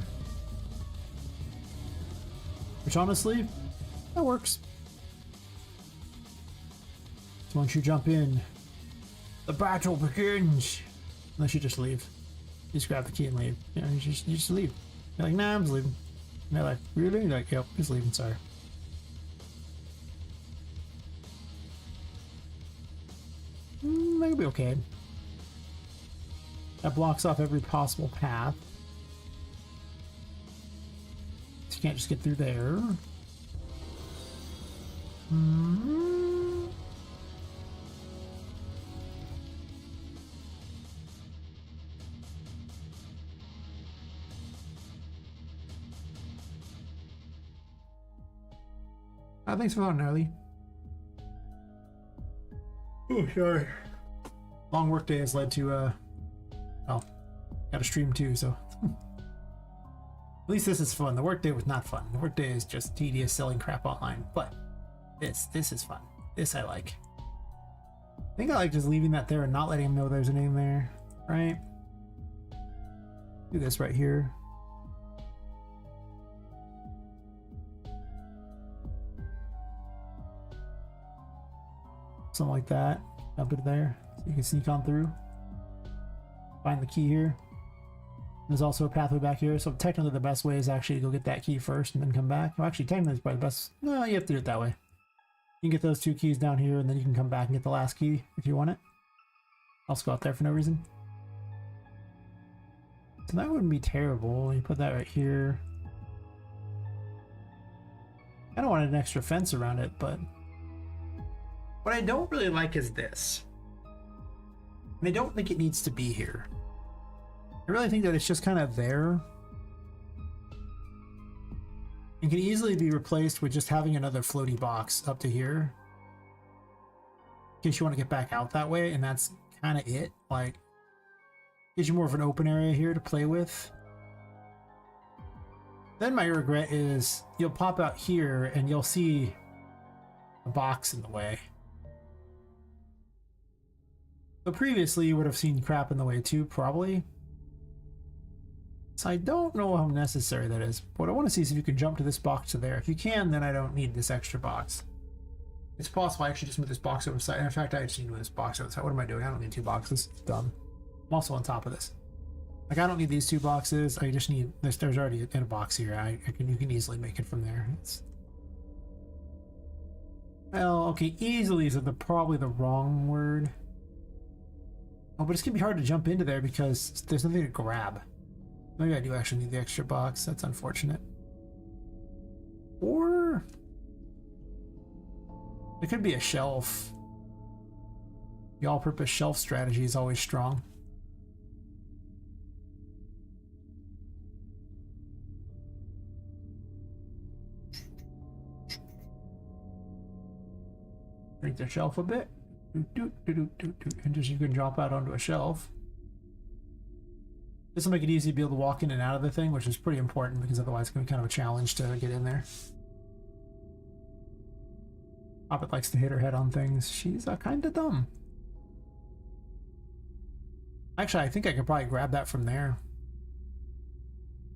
Which honestly, that works. So once you jump in, the battle begins. Unless you just leave. You just grab the key and leave. You know, you just leave. You're like, nah, I'm just leaving. And they're like, really? You're like, yep, just leaving, sorry. That'll be okay. That blocks off every possible path. So you can't just get through there. Thanks for voting, Harley. Oh, sorry. Long work day has led to, well, got a stream too, so. At least this is fun. The work day was not fun. The work day is just tedious selling crap online. But this is fun. This I like. I think I like just leaving that there and not letting him know there's anything there, right? Do this right here. Something like that. Up it there. So you can sneak on through. Find the key here. There's also a pathway back here, so technically the best way is actually to go get that key first and then come back. Well, actually, technically it's probably the best. No, you have to do it that way. You can get those two keys down here, and then you can come back and get the last key if you want it. I'll just go out there for no reason. So that wouldn't be terrible. You put that right here. I don't want an extra fence around it, but what I don't really like is this. And I don't think it needs to be here. I really think that it's just kind of there. It can easily be replaced with just having another floaty box up to here. In case you want to get back out that way, and that's kind of it. Like, gives you more of an open area here to play with. Then my regret is you'll pop out here and you'll see a box in the way. But previously you would have seen crap in the way too, probably. So I don't know how necessary that is. What I want to see is if you can jump to this box to there. If you can, then I don't need this extra box. It's possible I actually just move this box over the side. In fact, I just need to move this box over the side. What am I doing? I don't need two boxes. It's dumb. I'm also on top of this. Like, I don't need these two boxes. I just need this. There's already a box here. You can easily make it from there. Well, okay, easily is probably the wrong word. Oh, but it's gonna be hard to jump into there because there's nothing to grab. Maybe I do actually need the extra box. That's unfortunate. Or it could be a shelf. The all-purpose shelf strategy is always strong. Break the shelf a bit. And just you can drop out onto a shelf. This will make it easy to be able to walk in and out of the thing, which is pretty important because otherwise it's going to be kind of a challenge to get in there. Poppet likes to hit her head on things. She's kind of dumb. Actually, I think I could probably grab that from there.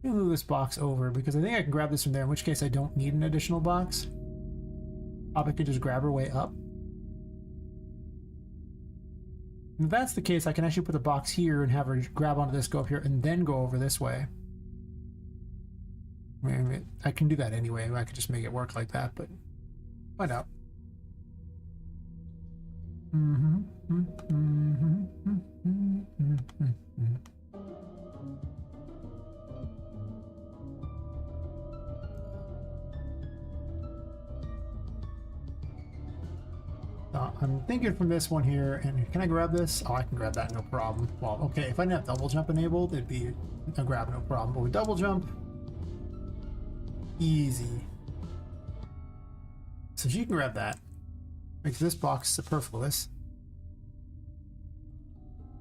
Let me move this box over because I think I can grab this from there, in which case I don't need an additional box. Poppet could just grab her way up. If that's the case, I can actually put the box here and have her grab onto this, go up here, and then go over this way. I can do that anyway. I could just make it work like that, but why not? I'm thinking from this one here, and can I grab this? Oh, I can grab that, no problem. Well, okay, if I didn't have double jump enabled, it'd be a grab, no problem. But with double jump, easy. So she can grab that. Makes this box superfluous.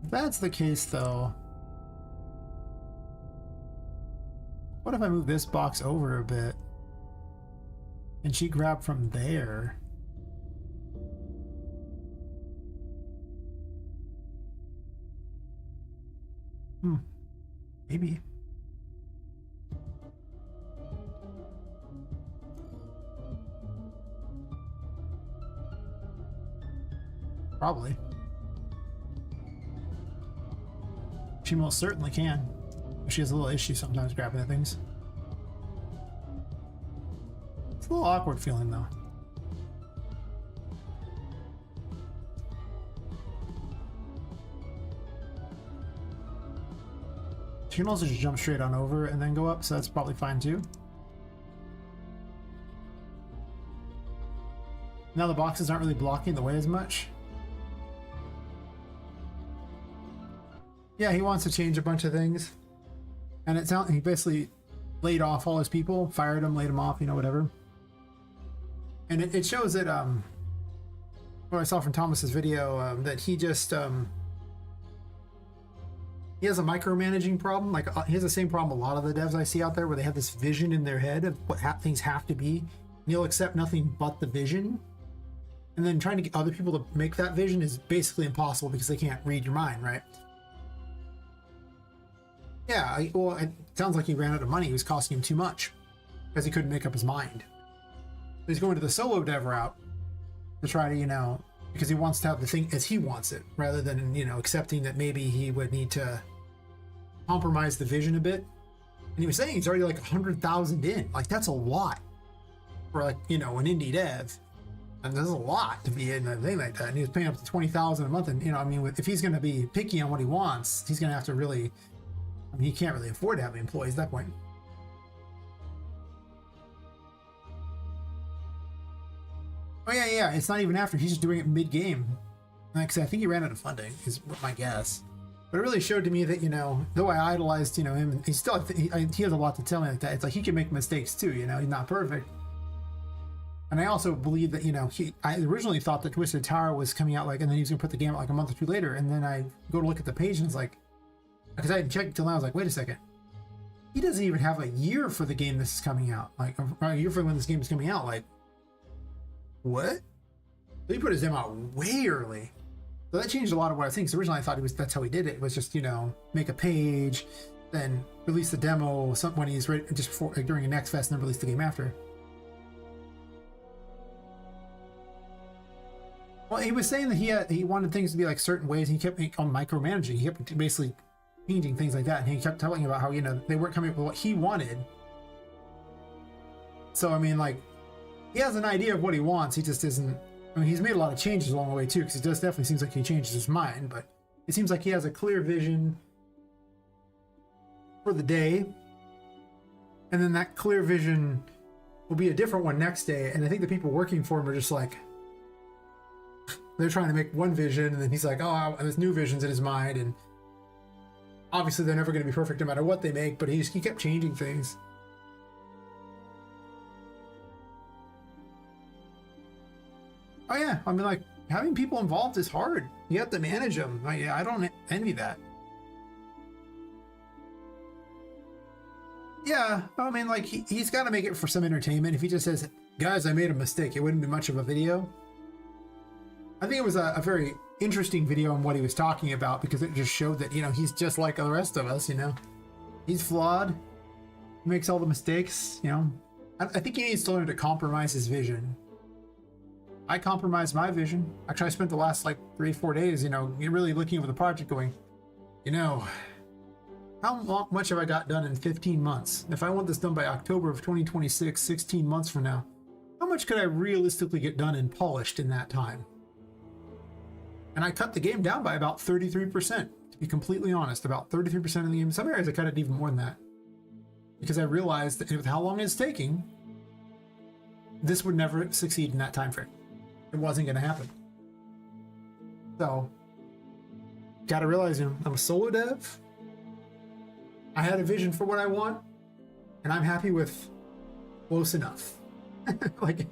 If that's the case, though, what if I move this box over a bit and she grabbed from there? Maybe. Probably. She most certainly can. She has a little issue sometimes grabbing at things. It's a little awkward feeling though. She can also just jump straight on over and then go up, so that's probably fine too. Now the boxes aren't really blocking the way as much. Yeah, he wants to change a bunch of things. And it sounds he basically laid off all his people, fired them, laid them off, you know, whatever. And it shows that what I saw from Thomas's video, that he just he has a micromanaging problem. Like he has the same problem a lot of the devs I see out there, where they have this vision in their head of what things have to be, and he'll accept nothing but the vision. And then trying to get other people to make that vision is basically impossible because they can't read your mind, right? Yeah, well, it sounds like he ran out of money. It was costing him too much because he couldn't make up his mind. He's going to the solo dev route to try to, you know, because he wants to have the thing as he wants it, rather than, you know, accepting that maybe he would need to compromise the vision a bit. And he was saying he's already like 100,000 in. Like, that's a lot for, like, you know, an indie dev. And there's a lot to be in a thing like that. And he was paying up to 20,000 a month. And, you know, I mean, if he's going to be picky on what he wants, he's going to have to really, I mean, he can't really afford to have employees at that point. Oh yeah, it's not even after. He's just doing it mid-game. Like I said, I think he ran out of funding, is my guess. But it really showed to me that, you know, though I idolized, you know, him, he still, he has a lot to tell me like that. It's like he can make mistakes too, you know, he's not perfect. And I also believe that, you know, I originally thought that Twisted Tower was coming out like, and then he was gonna put the game out like a month or two later. And then I go to look at the page and it's like, because I hadn't checked until now, I was like, wait a second. He doesn't even have a year for the game this is coming out. Like, a year for when this game is coming out. Like, what? So he put his demo out way early. So that changed a lot of what I think. So originally I thought that's how he did it. It was just, you know, make a page, then release the demo when he's ready, just before, like, during a next fest, and then release the game after. Well, he was saying that he wanted things to be like certain ways. He kept on micromanaging. He kept basically changing things like that, and he kept telling about how, you know, they weren't coming up with what he wanted. So I mean, like, he has an idea of what he wants. He just isn't. I mean, he's made a lot of changes along the way too, because it does definitely seems like he changes his mind. But it seems like he has a clear vision for the day, and then that clear vision will be a different one next day. And I think the people working for him are just like, they're trying to make one vision, and then he's like, oh, there's new visions in his mind, and obviously they're never going to be perfect no matter what they make. But he kept changing things. Oh yeah, I mean, like, having people involved is hard. You have to manage them. I don't envy that. Yeah, I mean, like, he's got to make it for some entertainment. If he just says, guys, I made a mistake, it wouldn't be much of a video. I think it was a very interesting video on what he was talking about, because it just showed that, you know, he's just like the rest of us, you know. He's flawed. He makes all the mistakes, you know. I think he needs to learn to compromise his vision. I compromised my vision. Actually, I spent the last, like, 3-4 days, you know, really looking over the project going, you know, how much have I got done in 15 months? If I want this done by October of 2026, 16 months from now, how much could I realistically get done and polished in that time? And I cut the game down by about 33%, to be completely honest, about 33% of the game. In some areas I cut it even more than that, because I realized that with how long it's taking, this would never succeed in that time frame. It wasn't going to happen. So, gotta realize, you know, I'm a solo dev. I had a vision for what I want, and I'm happy with close enough. Like,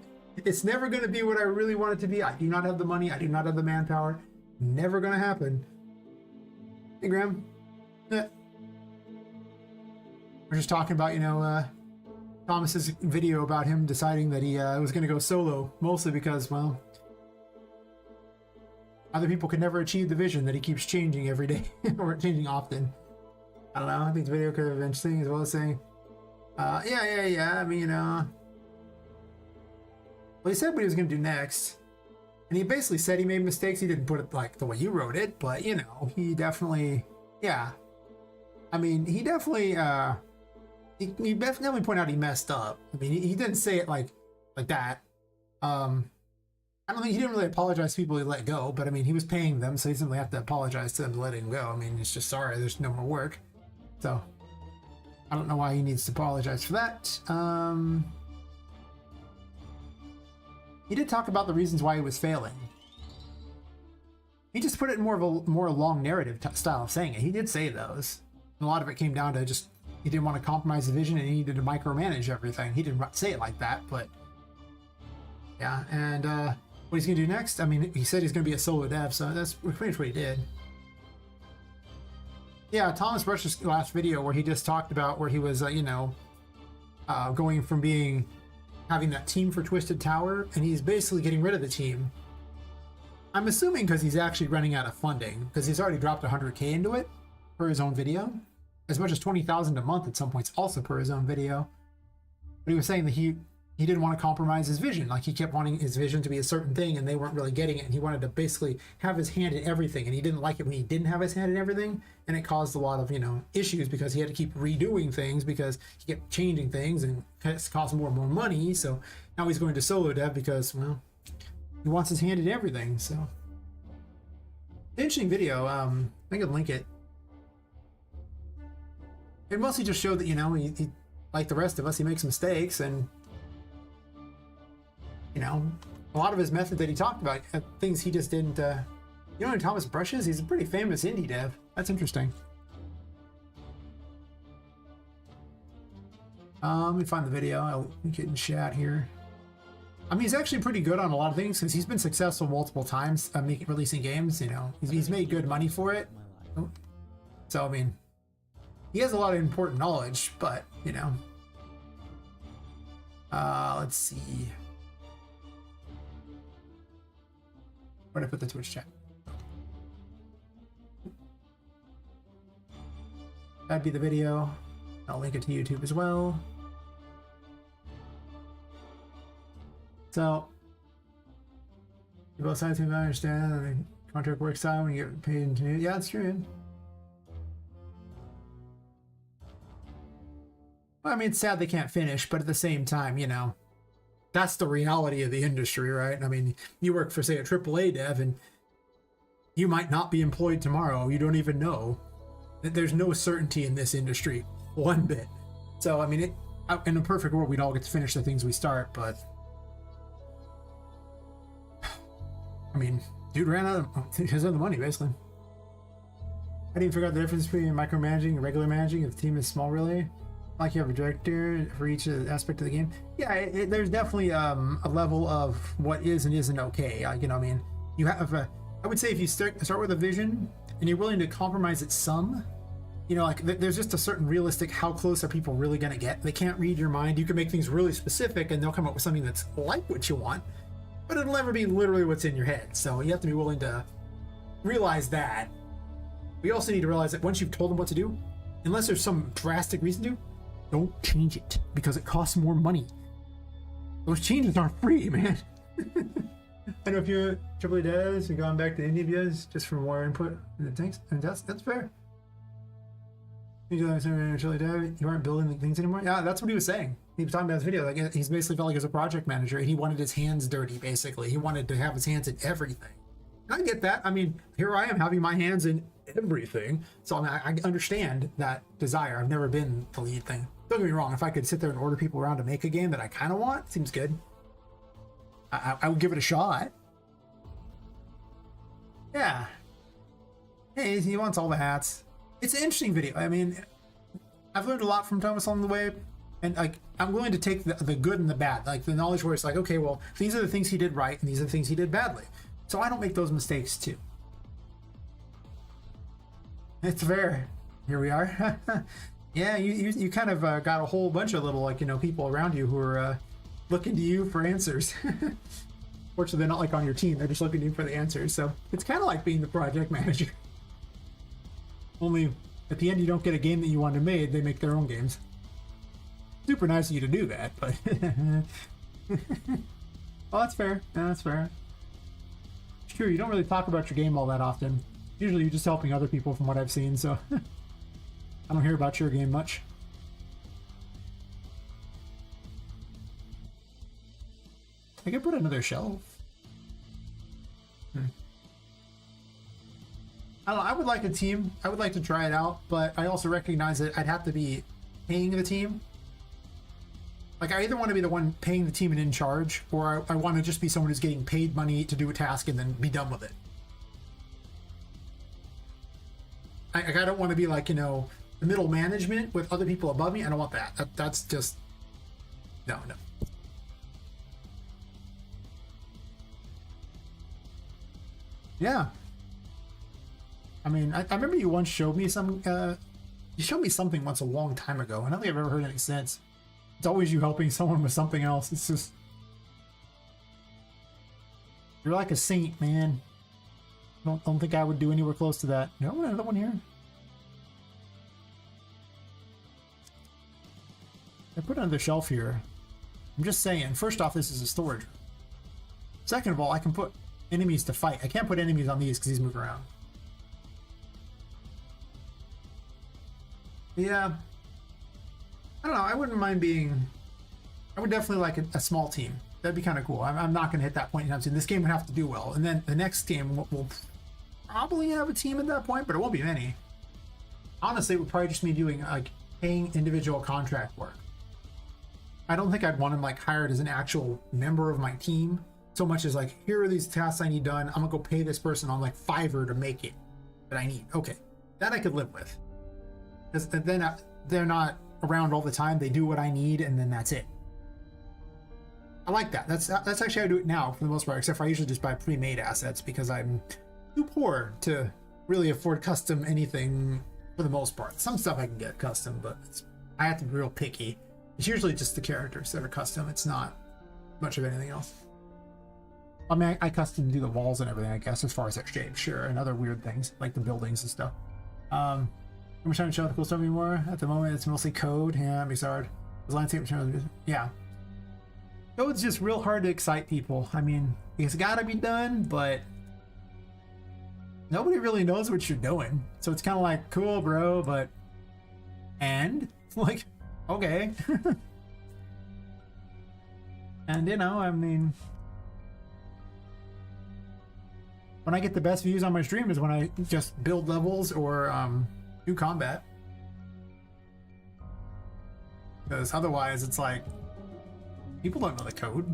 it's never going to be what I really want it to be. I do not have the money. I do not have the manpower. Never going to happen. Hey, Graham. Yeah. We're just talking about, you know, Thomas's video about him deciding that he was going to go solo, mostly because, well, other people can never achieve the vision that he keeps changing every day, or changing often. I don't know. I think the video could have been interesting, as well as saying, yeah. I mean, well, he said what he was going to do next. And he basically said he made mistakes. He didn't put it like the way you wrote it, but, you know, he definitely, yeah. I mean, he definitely, he definitely pointed out he messed up. I mean, he didn't say it like that. I don't think he didn't really apologize to people he let go, but I mean, he was paying them, so he doesn't really have to apologize to them to letting him go. I mean, it's just sorry, there's no more work. So, I don't know why he needs to apologize for that. He did talk about the reasons why he was failing. He just put it in more of a long narrative style of saying it. He did say those. And a lot of it came down to just, he didn't want to compromise the vision and he needed to micromanage everything. He didn't say it like that, but yeah. And what he's going to do next, I mean, he said he's going to be a solo dev, so that's pretty much what he did. Yeah, Thomas Brush's last video where he just talked about where he was, you know, going from having that team for Twisted Tower, and he's basically getting rid of the team. I'm assuming because he's actually running out of funding, because he's already dropped 100K into it for his own video. As much as 20,000 a month at some points, also per his own video. But he was saying that he didn't want to compromise his vision. Like, he kept wanting his vision to be a certain thing, and they weren't really getting it, and he wanted to basically have his hand in everything, and he didn't like it when he didn't have his hand in everything, and it caused a lot of, you know, issues, because he had to keep redoing things, because he kept changing things, and it cost more and more money. So now he's going to solo dev because, well, he wants his hand in everything. So, interesting video. I could link it. It mostly just showed that, you know, he like the rest of us, he makes mistakes, and, you know, a lot of his method that he talked about, things he just didn't, you know who Thomas Brush is? He's a pretty famous indie dev. That's interesting. Let me find the video. I'll link it in chat here. I mean, he's actually pretty good on a lot of things, because he's been successful multiple times releasing games, you know. He's made good money for it. So, I mean, he has a lot of important knowledge, but, you know. Let's see. Where'd I put the Twitch chat? That'd be the video. I'll link it to YouTube as well. So, both sides seem to understand that the contract works out when you get paid into it. Yeah, it's true, man. Well, I mean, it's sad they can't finish, but at the same time, you know, that's the reality of the industry, right? I mean, you work for, say, a AAA dev, and you might not be employed tomorrow. You don't even know. There's no certainty in this industry, one bit. So, I mean, in a perfect world, we'd all get to finish the things we start, but I mean, dude ran out of the money, basically. I didn't figure out the difference between micromanaging and regular managing if the team is small, really. Like you have a director for each aspect of the game. Yeah, there's definitely a level of what is and isn't okay. You know, I mean, you have I would say if you start with a vision and you're willing to compromise it some, you know, like there's just a certain realistic how close are people really going to get. They can't read your mind. You can make things really specific and they'll come up with something that's like what you want, but it'll never be literally what's in your head. So you have to be willing to realize that. We also need to realize that once you've told them what to do, unless there's some drastic reason to, don't change it because it costs more money. Those changes aren't free, man. I know if you're AAA devs and gone back to indie devs just for more input in the tanks, and that's fair. You aren't building things anymore. Yeah, that's what he was saying. He was talking about his video. Like he's basically felt like as a project manager, and he wanted his hands dirty. Basically, he wanted to have his hands in everything. I get that. I mean, here I am having my hands in everything, so I mean, I understand that desire. I've never been the lead thing. Don't get me wrong. If I could sit there and order people around to make a game that I kind of want, seems good. I would give it a shot. Yeah. Hey, he wants all the hats. It's an interesting video. I mean, I've learned a lot from Thomas along the way, and like I'm willing to take the good and the bad, like the knowledge where it's like, okay, well, these are the things he did right, and these are the things he did badly. So I don't make those mistakes too. It's fair. Here we are. Yeah, you kind of got a whole bunch of little, like, you know, people around you who are looking to you for answers. Fortunately, they're not like on your team. They're just looking to you for the answers. So it's kind of like being the project manager. Only at the end, you don't get a game that you wanted made. They make their own games. Super nice of you to do that, but well, that's fair. Yeah, that's fair. It's true. You don't really talk about your game all that often. Usually, you're just helping other people, from what I've seen. So I don't hear about your game much. I could put another shelf. I don't know, I would like a team. I would like to try it out, but I also recognize that I'd have to be paying the team. Like, I either want to be the one paying the team and in charge, or I want to just be someone who's getting paid money to do a task and then be done with it. I don't want to be like, you know, the middle management with other people above me. I don't want that. That's just... No. Yeah. I mean, I remember you once showed me some... you showed me something once a long time ago. I don't think I've ever heard anything since. It's always you helping someone with something else. It's just... You're like a saint, man. Don't think I would do anywhere close to that. No, another one here. I put another shelf here. I'm just saying, first off, this is a storage room. Second of all, I can put enemies to fight. I can't put enemies on these because these move around. Yeah. I don't know. I wouldn't mind being... I would definitely like a small team. That'd be kind of cool. I'm not going to hit that point anytime soon. This game would have to do well. And then the next game will probably have a team at that point, but it won't be many. Honestly, it would probably just be doing, like, paying individual contract work. I don't think I'd want him, like, hired as an actual member of my team, so much as, like, here are these tasks I need done. I'm going to go pay this person on, like, Fiverr to make it that I need. Okay. That I could live with. Because then they're not around all the time. They do what I need, and then that's it. I like that. That's actually how I do it now, for the most part, except for I usually just buy pre-made assets because I'm too poor to really afford custom anything for the most part. Some stuff I can get custom, but I have to be real picky. It's usually just the characters that are custom. It's not much of anything else. I mean, I custom do the walls and everything, I guess, as far as their shape, sure, and other weird things, like the buildings and stuff. I'm trying to show the cool stuff anymore. At the moment, it's mostly code. Yeah, it makes it hard. Yeah. Code's just real hard to excite people. I mean, it's gotta be done, but nobody really knows what you're doing. So it's kind of like, cool, bro, but... And? Like, okay. And, you know, I mean... When I get the best views on my stream is when I just build levels or do combat. Because otherwise, it's like... People don't know the code.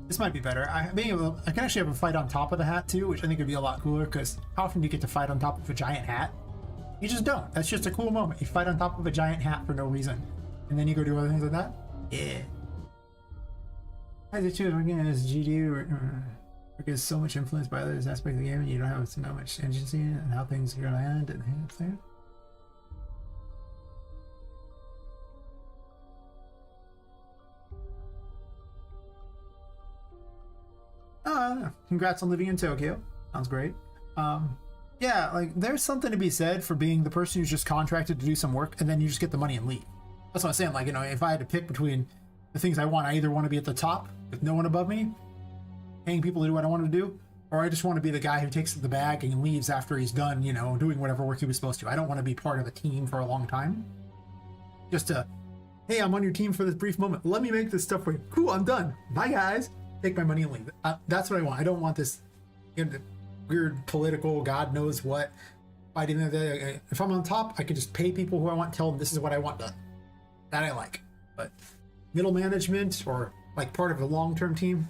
This might be better. I can actually have a fight on top of the hat too, which I think would be a lot cooler, because how often do you get to fight on top of a giant hat? You just don't. That's just a cool moment. You fight on top of a giant hat for no reason. And then you go do other things like that? Yeah. As it too, again, as GD is so much influenced by others aspects of the game, and you don't have so much agency in it and how things are going to end and things. Congrats on living in Tokyo. Sounds great. Yeah, like there's something to be said for being the person who's just contracted to do some work and then you just get the money and leave. That's what I'm saying. Like, you know, if I had to pick between the things I want, I either want to be at the top with no one above me, paying people to do what I want to do, or I just want to be the guy who takes the bag and leaves after he's done, you know, doing whatever work he was supposed to. I don't want to be part of a team for a long time. Just to, hey, I'm on your team for this brief moment. Let me make this stuff for you. Cool, I'm done. Bye, guys. Take my money and leave. That's what I want. I don't want this, you know, weird political, God knows what fighting. If I'm on top, I can just pay people who I want, tell them this is what I want done. That I like. But middle management or like part of a long-term team,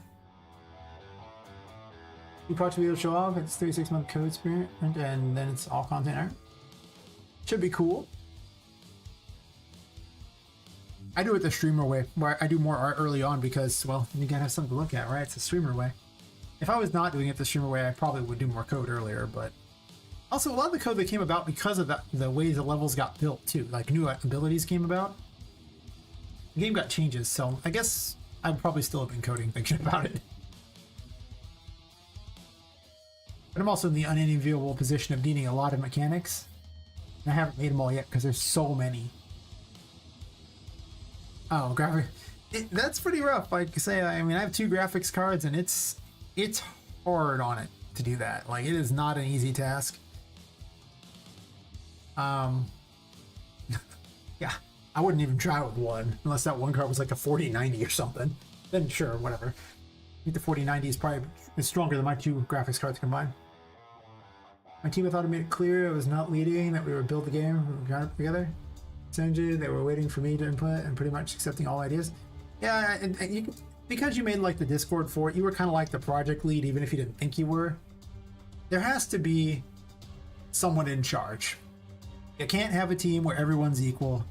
you probably be able to show off. It's 36-month code experience, and then it's all content art. Should be cool. I do it the streamer way, where I do more art early on because, well, you gotta have something to look at, right? It's a streamer way. If I was not doing it the streamer way, I probably would do more code earlier, but... Also, a lot of the code that came about because of the way the levels got built, too. Like, new abilities came about. The game got changes, so I guess I'd probably still have been coding thinking about it. But I'm also in the unenviable position of needing a lot of mechanics. And I haven't made them all yet because there's so many. Oh, graphic. That's pretty rough. Like I say, I mean, I have 2 graphics cards, and it's hard on it to do that. Like, it is not an easy task. Yeah, I wouldn't even try with one unless that one card was like a 4090 or something. Then sure, whatever. I think the 4090 is probably stronger than my 2 graphics cards combined. My team, I thought, I made it clear I was not leading, that we would build the game, we got it together. They were waiting for me to input and pretty much accepting all ideas. Yeah, and you, because you made like the Discord for it, you were kind of like the project lead, even if you didn't think you were. There has to be someone in charge. You can't have a team where everyone's equal.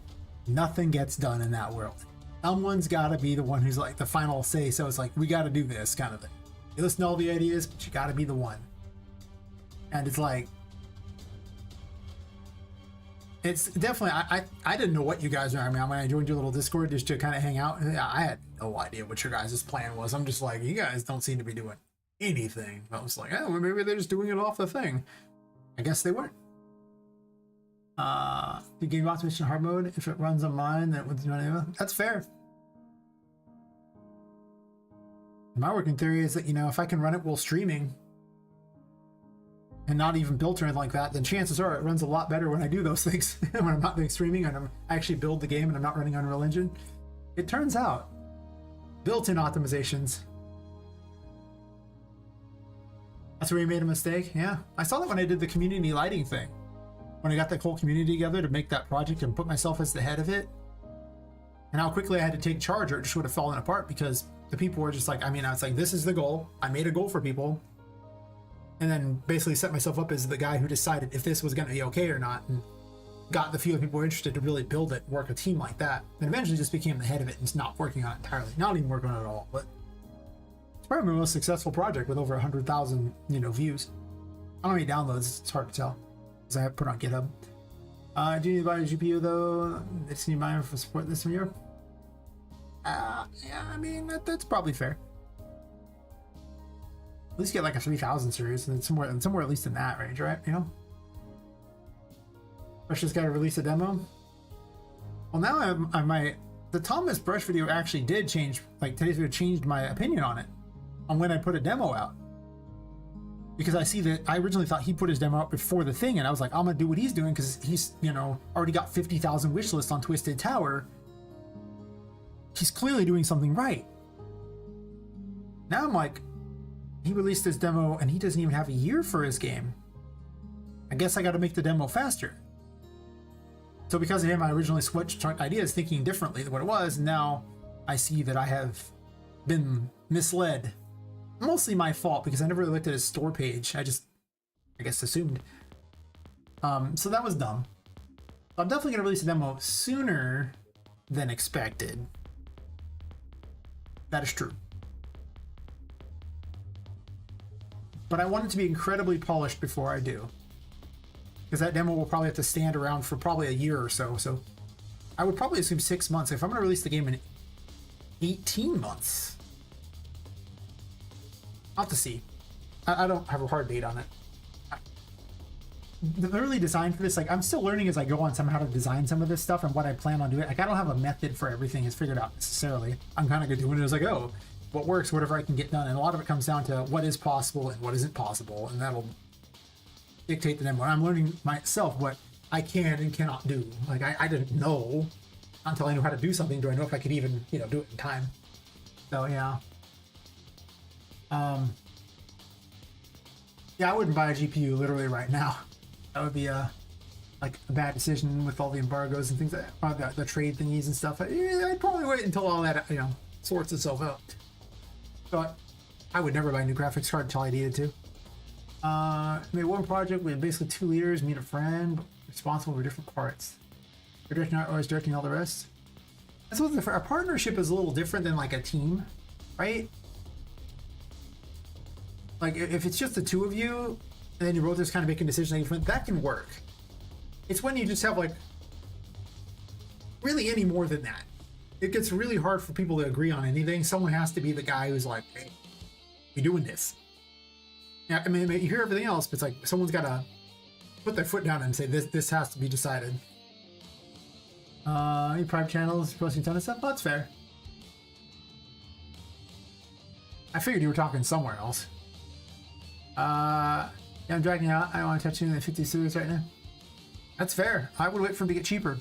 Nothing gets done in that world. Someone's got to be the one who's like the final say. So it's like, we got to do this kind of thing. You listen to all the ideas, but you got to be the one. And it's like, it's definitely, I didn't know what you guys are. I mean, when I joined your little Discord just to kind of hang out, I had no idea what your guys' plan was. I'm just like, you guys don't seem to be doing anything. I was like, oh, well, maybe they're just doing it off the thing. I guess they weren't. The game optimization hard mode, if it runs on mine, that would run. That's fair. My working theory is that, you know, if I can run it while streaming and not even built or anything like that, then chances are it runs a lot better when I do those things. When I'm not doing streaming and I actually build the game and I'm not running Unreal Engine. It turns out, built-in optimizations. That's where you made a mistake? Yeah. I saw that when I did the community lighting thing. When I got that whole community together to make that project and put myself as the head of it. And how quickly I had to take charge or it just would have fallen apart because the people were just like, I mean, I was like, this is the goal. I made a goal for people. And then basically set myself up as the guy who decided if this was going to be okay or not, and got the few people who were interested to really build it, work a team like that. And eventually just became the head of it and just not working on it entirely. Not even working on it at all, but it's probably my most successful project with over 100,000, you know, views. How many downloads? It's hard to tell because I have put on GitHub. Do you need to buy a GPU though? It's need mine for support this year. Yeah, I mean that's probably fair. At least get like a 3000 series and somewhere at least in that range, right? You know. Brush just got to release a demo. Well, now I might. The Thomas Brush video actually did change. Like today's video changed my opinion on it, on when I put a demo out. Because I see that I originally thought he put his demo out before the thing, and I was like, I'm gonna do what he's doing because he's, you know, already got 50,000 wish lists on Twisted Tower. He's clearly doing something right. Now I'm like, he released his demo and he doesn't even have a year for his game. I guess I got to make the demo faster. So because of him, I originally switched ideas, thinking differently than what it was. And now I see that I have been misled. Mostly my fault because I never really looked at his store page. I guess, assumed. So that was dumb. I'm definitely going to release a demo sooner than expected. That is true. But I want it to be incredibly polished before I do. Because that demo will probably have to stand around for probably a year or so. So I would probably assume 6 months. If I'm going to release the game in 18 months, I'll have to see. I don't have a hard date on it. The early design for this, like, I'm still learning as I go on somehow to design some of this stuff and what I plan on doing. Like, I don't have a method for everything is figured out necessarily. I'm kind of doing it as I go. What works, whatever I can get done. And a lot of it comes down to what is possible and what isn't possible. And that'll dictate the demo. I'm learning myself what I can and cannot do. Like, I didn't know until I knew how to do something. Do I know if I could even, you know, do it in time? So, yeah. Yeah, I wouldn't buy a GPU literally right now. That would be like a bad decision with all the embargoes and things like that, the trade thingies and stuff. I'd probably wait until all that, you know, sorts itself out. But I would never buy a new graphics card until I needed to. Made one project with basically 2 leaders, meet a friend, responsible for different parts. You're directing, not always directing all the rest. That's what a partnership is a little different than like a team, right? Like if it's just the two of you, and then you're both just kind of making decisions, that can work. It's when you just have like really any more than that. It gets really hard for people to agree on anything. Someone has to be the guy who's like, hey, we're doing this. Yeah, I mean, you hear everything else, but it's like someone's got to put their foot down and say, this has to be decided. Your private channels posting a ton of stuff? That's fair. I figured you were talking somewhere else. Yeah, I'm dragging out. I don't want to touch any of the 50 series right now. That's fair. I would wait for them to get cheaper.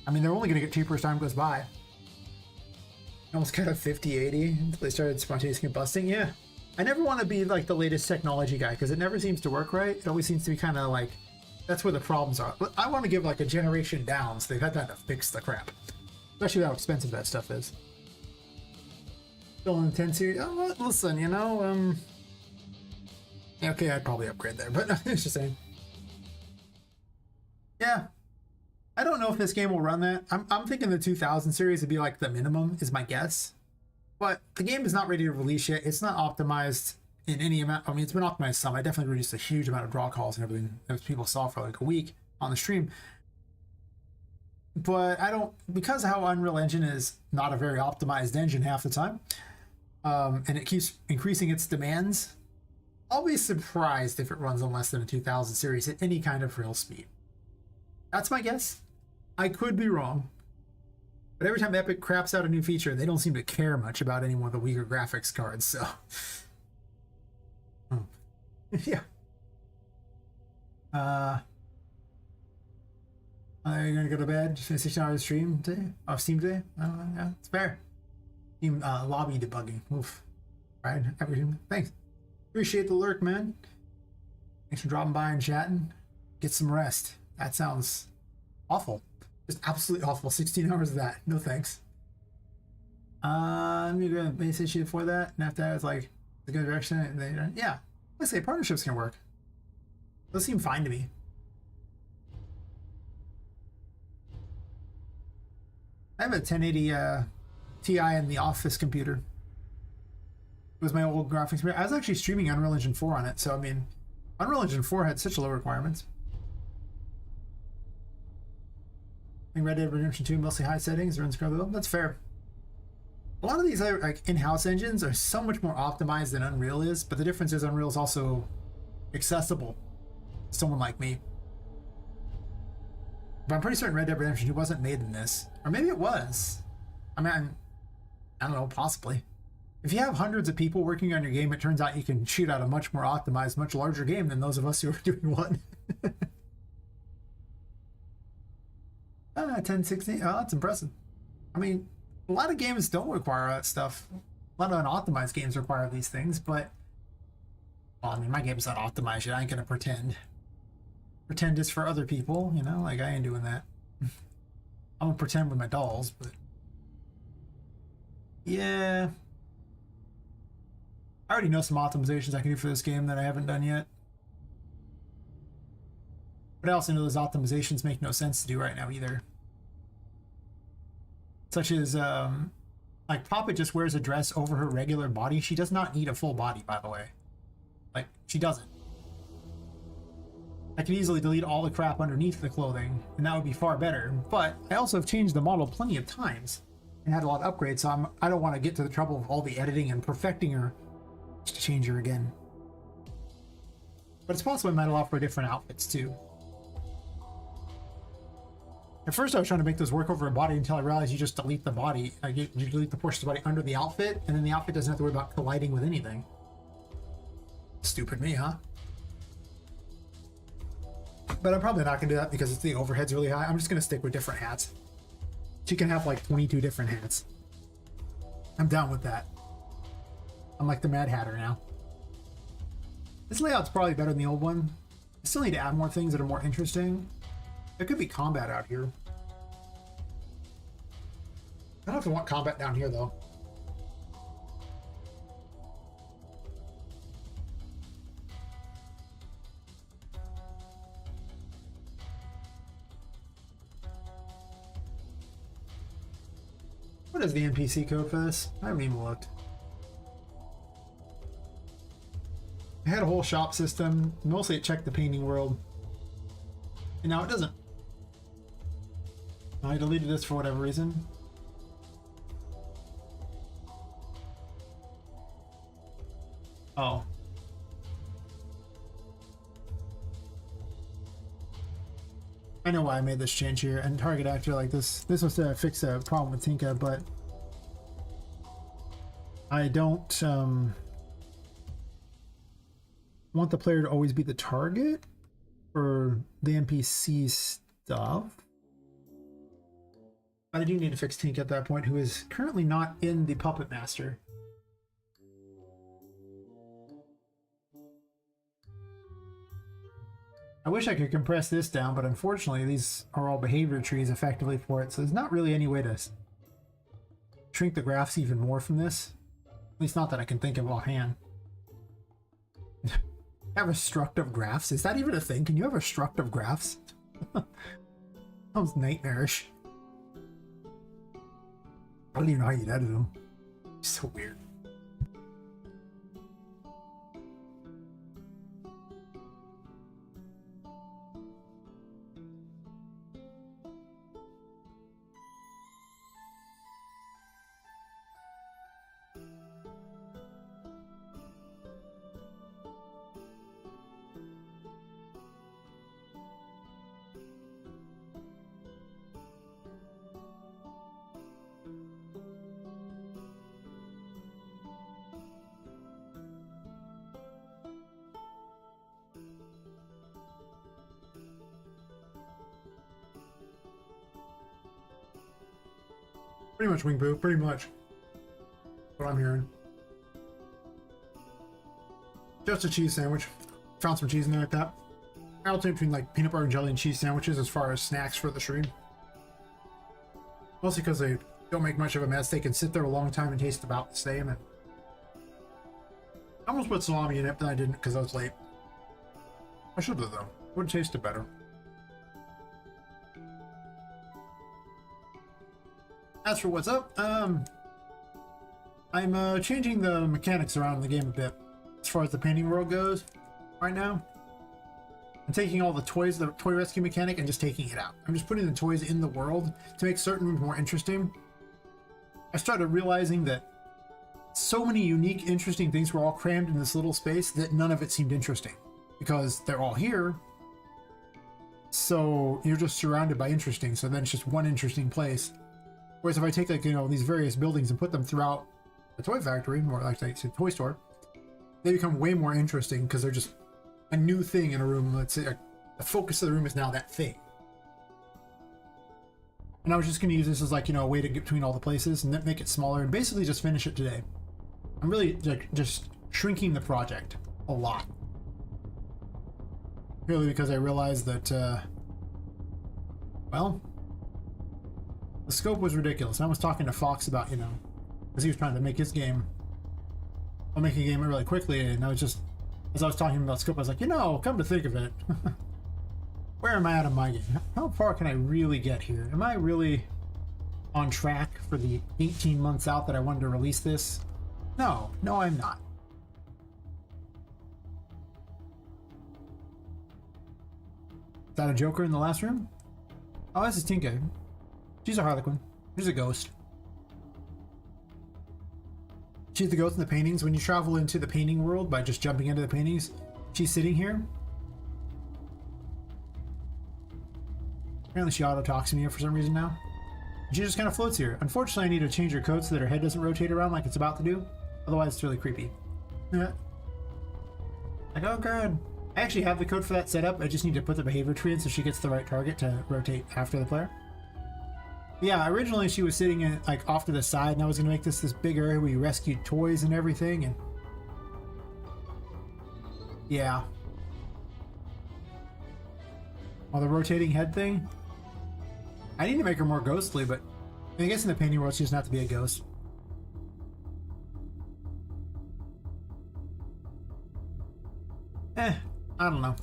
I mean, they're only going to get cheaper as time goes by. Almost kind of 50, 80 until they started spontaneously combusting. Yeah. I never want to be like the latest technology guy because it never seems to work right. It always seems to be kind of like, that's where the problems are. But I want to give like a generation down so they've had time to fix the crap. Especially how expensive that stuff is. Still in the 10 series. Oh, well, listen, you know, yeah, okay, I'd probably upgrade there, but it's just saying. Yeah. I don't know if this game will run that. I'm thinking the 2000 series would be like the minimum, is my guess. But the game is not ready to release yet. It's not optimized in any amount. I mean, it's been optimized some. I definitely reduced a huge amount of draw calls and everything that people saw for like a week on the stream. But I don't, because how Unreal Engine is not a very optimized engine half the time, and it keeps increasing its demands, I'll be surprised if it runs on less than a 2000 series at any kind of real speed. That's my guess. I could be wrong. But every time Epic craps out a new feature, they don't seem to care much about any one of the weaker graphics cards, so. Yeah. Are you gonna go to bed? Just finish 16 hours stream today? Off Steam today? Yeah, it's fair. Steam lobby debugging. Oof. Right? Everything. Thanks. Appreciate the lurk, man. Thanks for dropping by and chatting. Get some rest. That sounds awful. Just absolutely awful. 16 hours of that. No thanks. Let me go to base issue before that. And after that, it's like the good direction. Yeah. Let's say partnerships can work. Those seem fine to me. I have a 1080 Ti in the office computer. It was my old graphics. I was actually streaming Unreal Engine 4 on it. So, I mean, Unreal Engine 4 had such low requirements. I think Red Dead Redemption 2 mostly high settings, runs scrubbable. That's fair. A lot of these like in-house engines are so much more optimized than Unreal is, but the difference is Unreal is also accessible to someone like me. But I'm pretty certain Red Dead Redemption 2 wasn't made in this. Or maybe it was. I mean, I don't know, possibly. If you have hundreds of people working on your game, it turns out you can shoot out a much more optimized, much larger game than those of us who are doing one. 1060. Oh, that's impressive. I mean, a lot of games don't require that stuff. A lot of unoptimized games require these things, but... Well, I mean, my game's not optimized yet. I ain't gonna pretend. Pretend it's for other people, you know? Like, I ain't doing that. I'm gonna pretend with my dolls, but... Yeah... I already know some optimizations I can do for this game that I haven't done yet. But I also know those optimizations make no sense to do right now either. Such as, like, Poppet just wears a dress over her regular body. She does not need a full body, by the way. Like, she doesn't. I could easily delete all the crap underneath the clothing, and that would be far better. But I also have changed the model plenty of times and had a lot of upgrades, so I don't want to get to the trouble of all the editing and perfecting her to change her again. But it's possible I might allow for different outfits too. At first I was trying to make this work over a body until I realized you just delete the body. You delete the portion of the body under the outfit, and then the outfit doesn't have to worry about colliding with anything. Stupid me, huh? But I'm probably not going to do that because the overhead's really high. I'm just going to stick with different hats. She can have like 22 different hats. I'm down with that. I'm like the Mad Hatter now. This layout's probably better than the old one. I still need to add more things that are more interesting. There could be combat out here. I don't know if I want combat down here though. What is the NPC code for this? I haven't even looked. I had a whole shop system. Mostly it checked the painting world. And now it doesn't. I deleted this for whatever reason. Oh. I know why I made this change here. And target actor like this. This was to fix a problem with Tinka, but I don't want the player to always be the target for the NPC stuff. But I do need to fix Tink at that point, who is currently not in the Puppet Master. I wish I could compress this down, but unfortunately these are all behavior trees effectively for it, so there's not really any way to shrink the graphs even more from this. At least not that I can think of offhand. Have a struct of graphs? Is that even a thing? Can you have a struct of graphs? Sounds nightmarish. I don't even know how you'd edit them. It's so weird. Pretty much, Wing Boo. Pretty much. What I'm hearing. Just a cheese sandwich. Found some cheese in there like that. I alternate between like peanut butter and jelly and cheese sandwiches as far as snacks for the stream. Mostly because they don't make much of a mess. They can sit there a long time and taste about the same. And I almost put salami in it, but I didn't because I was late. I should have though. Would have tasted better. As for what's up, I'm changing the mechanics around in the game a bit as far as the painting world goes right now. I'm taking all the toys, the toy rescue mechanic, and just taking it out. I'm just putting the toys in the world to make certain rooms more interesting. I started realizing that so many unique, interesting things were all crammed in this little space that none of it seemed interesting because they're all here. So you're just surrounded by interesting, so then it's just one interesting place. Whereas if I take, like, you know, these various buildings and put them throughout the toy factory, or like a toy store, they become way more interesting because they're just a new thing in a room. Let's say the focus of the room is now that thing. And I was just going to use this as, like, you know, a way to get between all the places and then make it smaller and basically just finish it today. I'm really, like, just shrinking the project a lot. Purely because I realized that, well, the scope was ridiculous. And I was talking to Fox about, you know, because he was trying to make his game. I'll make a game really quickly, and I was just, as I was talking about scope, I was like, you know, come to think of it, where am I at in my game? How far can I really get here? Am I really on track for the 18 months out that I wanted to release this? No, I'm not. Is that a Joker in the last room? Oh, this is Tinka. She's a Harlequin. She's a ghost. She's the ghost in the paintings. When you travel into the painting world by just jumping into the paintings, she's sitting here. Apparently she auto-talks to me for some reason now. She just kind of floats here. Unfortunately, I need to change her code so that her head doesn't rotate around like it's about to do. Otherwise, it's really creepy. Yeah. Like, oh god. I actually have the code for that set up. I just need to put the behavior tree in so she gets the right target to rotate after the player. Yeah, originally she was sitting in, like, off to the side, and I was going to make this big area where you rescued toys and everything, and yeah. Well, the rotating head thing, I need to make her more ghostly, but I guess in the painting world she doesn't have to be a ghost. I don't know.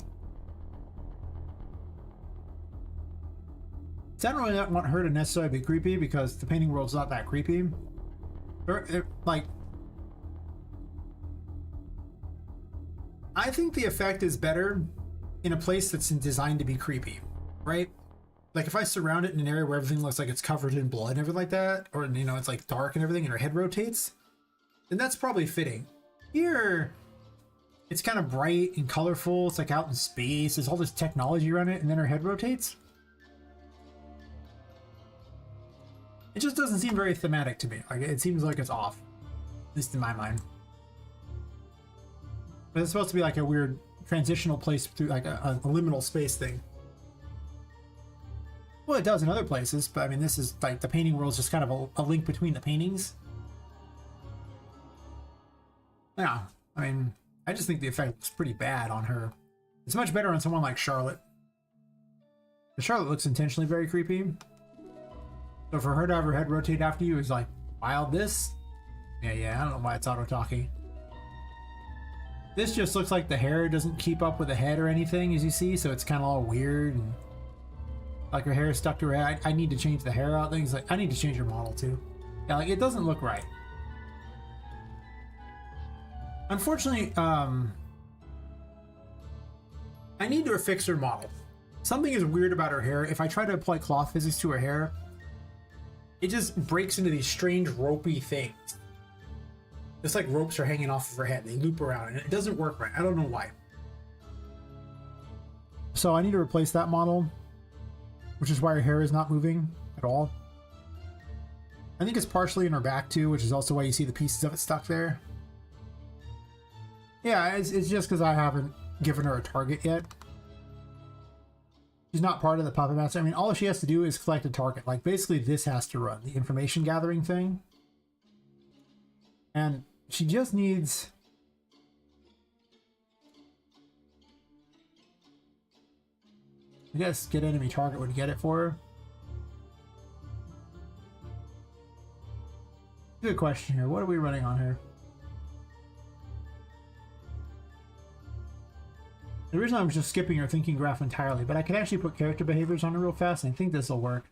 So I don't really want her to necessarily be creepy because the painting world's not that creepy. Like, I think the effect is better in a place that's designed to be creepy, right? Like if I surround it in an area where everything looks like it's covered in blood and everything like that, or, you know, it's like dark and everything and her head rotates, then that's probably fitting. Here, it's kind of bright and colorful. It's like out in space. There's all this technology around it, and then her head rotates. It just doesn't seem very thematic to me. Like, it seems like it's off, at least in my mind. But it's supposed to be like a weird transitional place through, like a liminal space thing. Well, it does in other places, but I mean, this is like the painting world is just kind of a link between the paintings. Yeah, I mean, I just think the effect looks pretty bad on her. It's much better on someone like Charlotte. The Charlotte looks intentionally very creepy. So for her to have her head rotate after you is like, wild this? Yeah, I don't know why it's auto-talking. This just looks like the hair doesn't keep up with the head or anything, as you see, so it's kind of all weird. And like her hair is stuck to her head. I need to change the hair out. Things like, I need to change her model too. Yeah, like it doesn't look right. Unfortunately, I need to fix her model. Something is weird about her hair. If I try to apply cloth physics to her hair, it just breaks into these strange ropey things. It's like ropes are hanging off of her head. They loop around and it doesn't work right. I don't know why. So I need to replace that model, which is why her hair is not moving at all. I think it's partially in her back too, which is also why you see the pieces of it stuck there. Yeah, it's just because I haven't given her a target yet. She's not part of the Puppet Master. I mean, all she has to do is collect a target. Like, basically, this has to run, the information gathering thing. And she just needs... I guess get enemy target would get it for her. Good question here. What are we running on here? Originally I was just skipping her thinking graph entirely, but I could actually put character behaviors on her real fast, and I think this will work.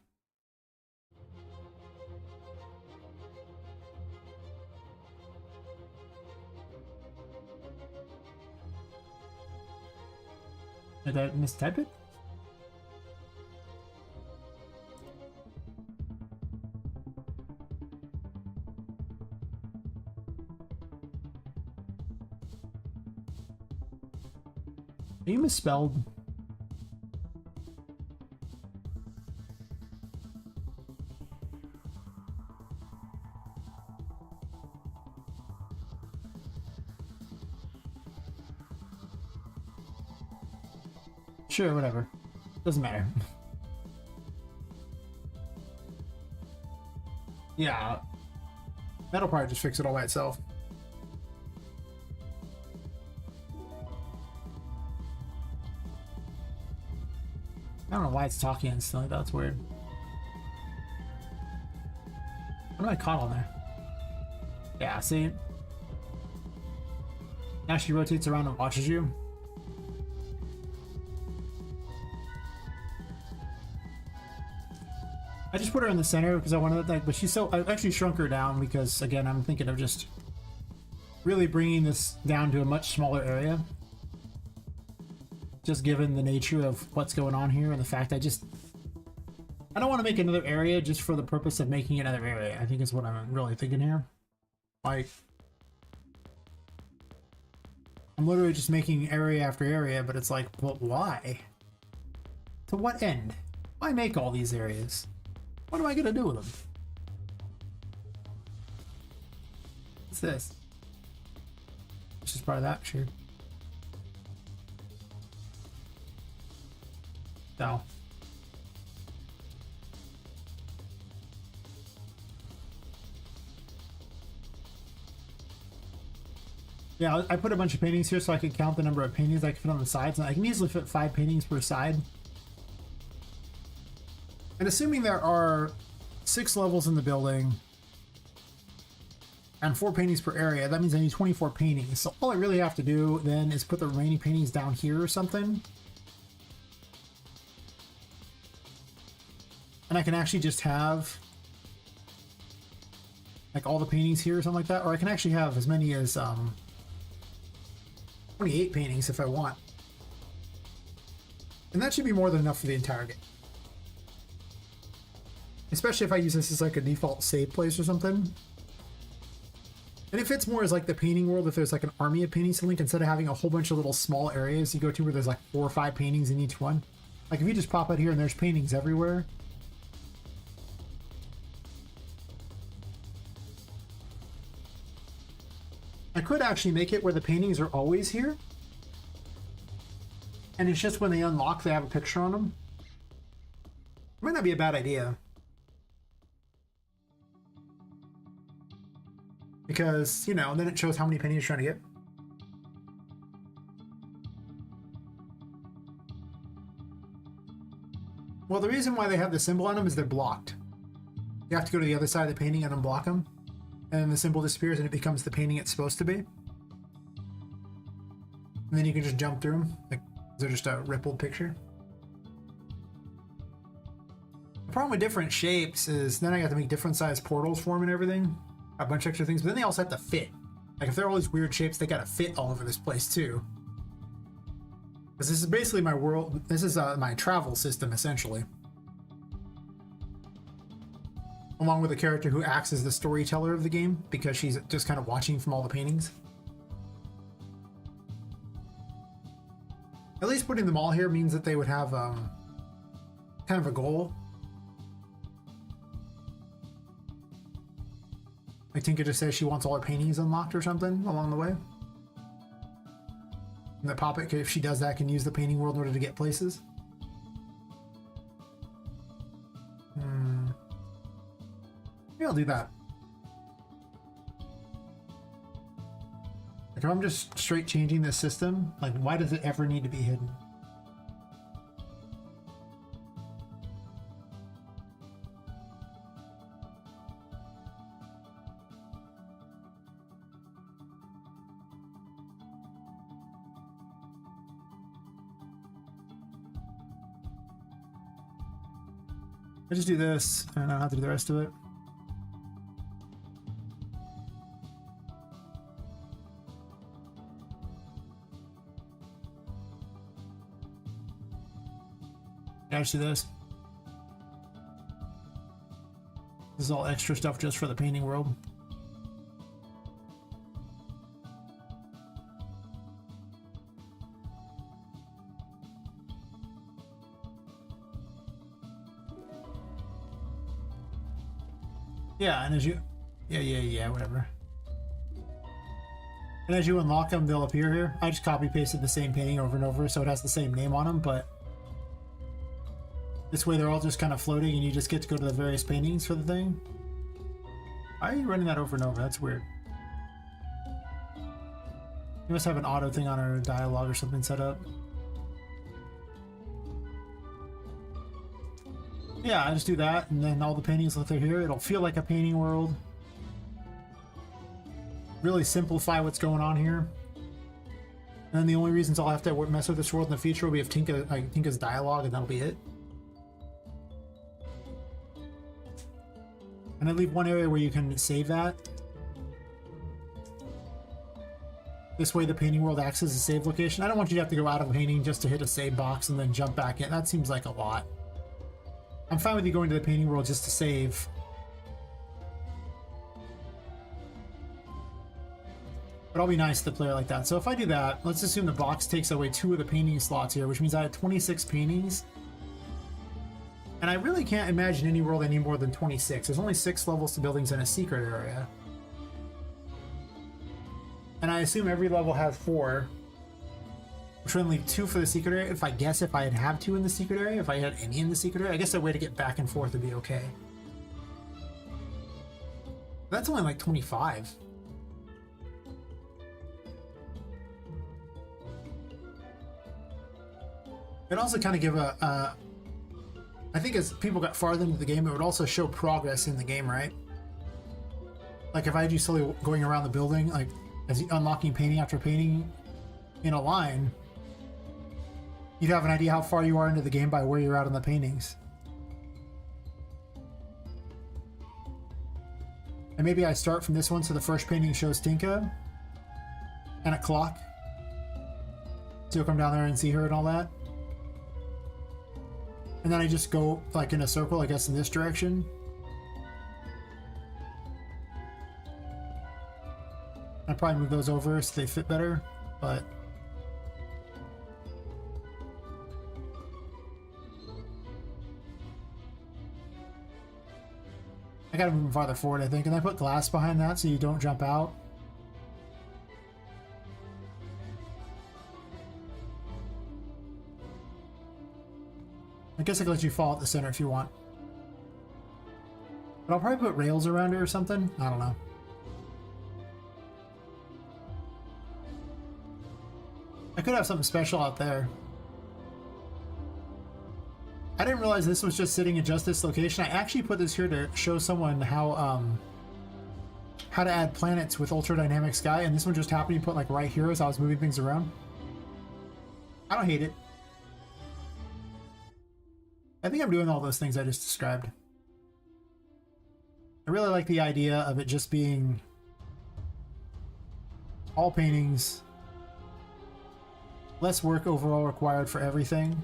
Did I mistype it? Are you misspelled? Sure, whatever. Doesn't matter. Yeah. That'll probably just fix it all by itself. I don't know why it's talking instantly. That's weird. What am I caught on there? Yeah, see? Now she rotates around and watches you. I just put her in the center because I wanted, like, but she's so, I actually shrunk her down because, again, I'm thinking of just really bringing this down to a much smaller area. Just given the nature of what's going on here and the fact I don't want to make another area just for the purpose of making another area. I think is what I'm really thinking here. Like, I'm literally just making area after area, but it's like, well, why? To what end? Why make all these areas? What am I gonna do with them? What's this? This is part of that, sure. No. Yeah, I put a bunch of paintings here so I can count the number of paintings I can fit on the sides, and I can easily fit 5 paintings per side. And assuming there are 6 levels in the building and 4 paintings per area, that means I need 24 paintings. So all I really have to do then is put the remaining paintings down here or something. And I can actually just have like all the paintings here or something like that. Or I can actually have as many as 28 paintings if I want. And that should be more than enough for the entire game. Especially if I use this as like a default save place or something. And it fits more as like the painting world if there's like an army of paintings to link instead of having a whole bunch of little small areas you go to where there's like 4 or 5 paintings in each one. Like if you just pop out here and there's paintings everywhere. I could actually make it where the paintings are always here. And it's just when they unlock they have a picture on them. Might not be a bad idea. Because, you know, then it shows how many paintings you're trying to get. Well, the reason why they have the symbol on them is they're blocked. You have to go to the other side of the painting and unblock them. And then the symbol disappears and it becomes the painting it's supposed to be. And then you can just jump through them. Like, they're just a rippled picture. The problem with different shapes is then I got to make different size portals for them and everything. A bunch of extra things, but then they also have to fit. Like if they're all these weird shapes, they gotta fit all over this place too. Because this is basically my world, this is my travel system essentially. Along with a character who acts as the storyteller of the game because she's just kind of watching from all the paintings. At least putting them all here means that they would have kind of a goal. Like Tinka just says she wants all her paintings unlocked or something along the way. And the Poppet, if she does that, can use the painting world in order to get places. Maybe I'll do that. Like if I'm just straight changing this system, like why does it ever need to be hidden? I just do this, and I don't have to do the rest of it. I just do this. This is all extra stuff just for the painting world. Yeah, and as you... Yeah, whatever. And as you unlock them, they'll appear here. I just copy-pasted the same painting over and over, so it has the same name on them, but This way they're all just kind of floating and you just get to go to the various paintings for the thing. Why are you running that over and over? That's weird. You must have an auto thing on our dialogue or something set up. Yeah, I just do that, and then all the paintings that are here, it'll feel like a painting world. Really simplify what's going on here. And then the only reasons I'll have to mess with this world in the future will be if Tinka's dialogue, and that'll be it. And I leave one area where you can save that. This way the painting world acts as a save location. I don't want you to have to go out of a painting just to hit a save box and then jump back in. That seems like a lot. I'm fine with you going to the painting world just to save. But I'll be nice to the player like that. So if I do that, let's assume the box takes away 2 of the painting slots here, which means I had 26 paintings. And I really can't imagine any world any more than 26. There's only 6 levels to buildings in a secret area. And I assume every level has 4. Which would leave 2 for the secret area. If I'd have 2 in the secret area, if I had any in the secret area, I guess a way to get back and forth would be okay. That's only like 25. It'd also kind of give I think as people got farther into the game, it would also show progress in the game, right? Like if I had you slowly going around the building, like as you unlocking painting after painting in a line, you'd have an idea how far you are into the game by where you're at on the paintings. And maybe I start from this one, so the first painting shows Tinka and a clock. So you'll come down there and see her and all that. And then I just go like in a circle, I guess in this direction. I'd probably move those over so they fit better, but I gotta move them farther forward, I think. And I put glass behind that so you don't jump out. I guess I can let you fall at the center if you want. But I'll probably put rails around it or something. I don't know. I could have something special out there. I didn't realize this was just sitting in just this location. I actually put this here to show someone how to add planets with ultra dynamic sky, and this one just happened to put like right here as I was moving things around. I don't hate it. I think I'm doing all those things I just described. I really like the idea of it just being all paintings, less work overall required for everything.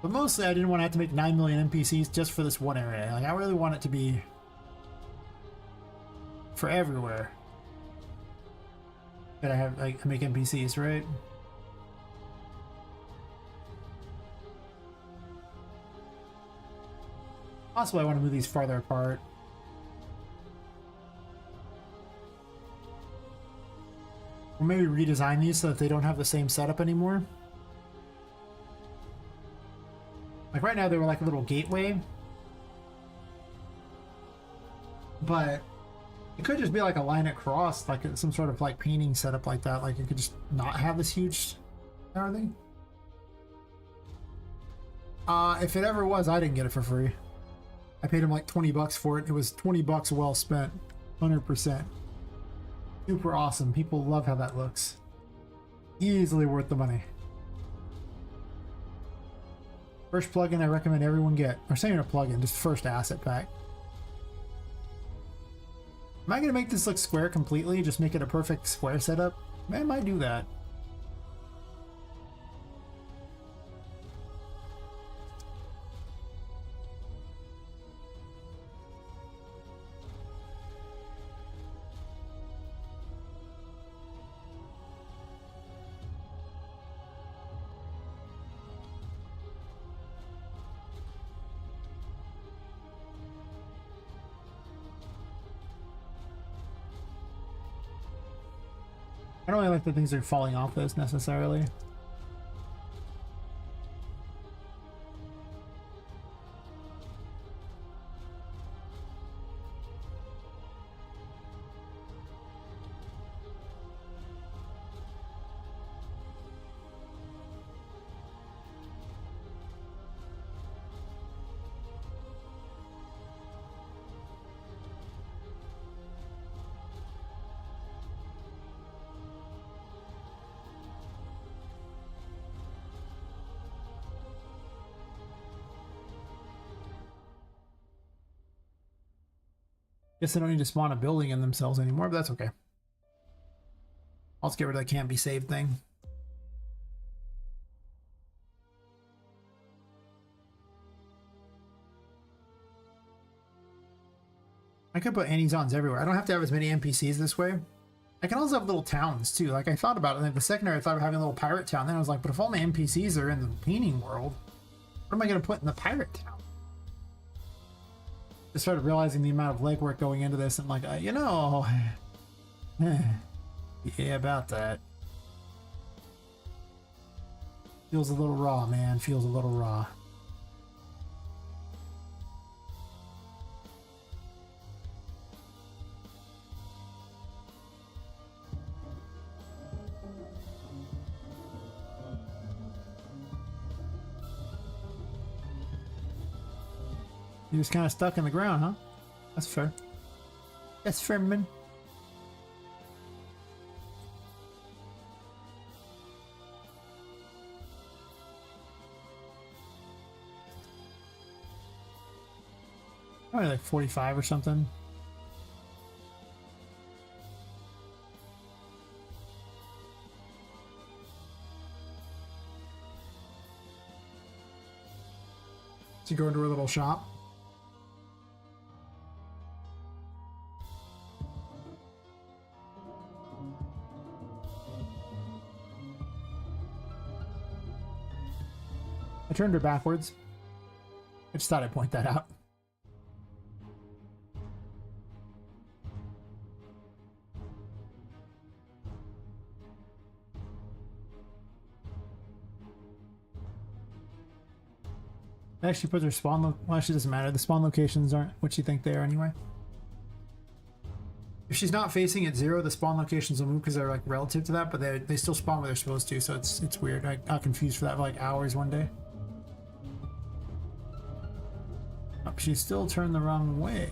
But mostly I didn't want to have to make 9 million NPCs just for this one area. Like I really want it to be for everywhere that I have like make NPCs, right? Possibly I want to move these farther apart. Or maybe redesign these so that they don't have the same setup anymore. Like right now they were like a little gateway. But it could just be like a line across, like some sort of like painting setup like that. Like it could just not have this huge tower thing. If it ever was, I didn't get it for free. I paid him like 20 bucks for it. It was 20 bucks well spent. 100%. Super awesome. People love how that looks. Easily worth the money. First plugin I recommend everyone get. Or saying a plugin, just first asset pack. Am I going to make this look square completely? Just make it a perfect square setup? I might do that. I don't really like the things that are falling off this necessarily. Guess they don't need to spawn a building in themselves anymore, but that's okay. I'll just get rid of the can't be saved thing. I could put Annie-Zons everywhere. I don't have to have as many NPCs this way. I can also have little towns too. Like I thought about it, like the second I thought of having a little pirate town. Then I was like, but if all my NPCs are in the painting world, what am I going to put in the pirate town? I started realizing the amount of legwork going into this, and like, you know, yeah, about that. Feels a little raw, man. Feels a little raw. You're just kind of stuck in the ground, huh? That's fair. That's fair, man. Probably like 45 or something. So you go into a little shop. I turned her backwards. I just thought I'd point that out. It actually puts her spawn well, actually doesn't matter. The spawn locations aren't what you think they are anyway. If she's not facing at 0, the spawn locations will move because they're like relative to that, but they still spawn where they're supposed to, so it's weird. I got confused for that for like hours one day. Oh, she still turned the wrong way.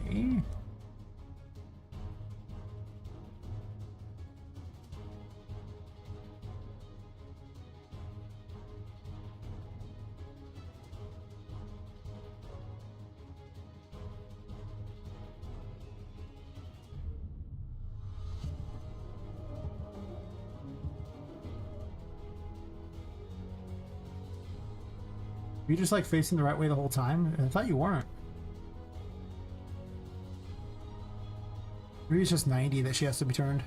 Were you just like facing the right way the whole time? I thought you weren't. Maybe it's just 90 that she has to be turned.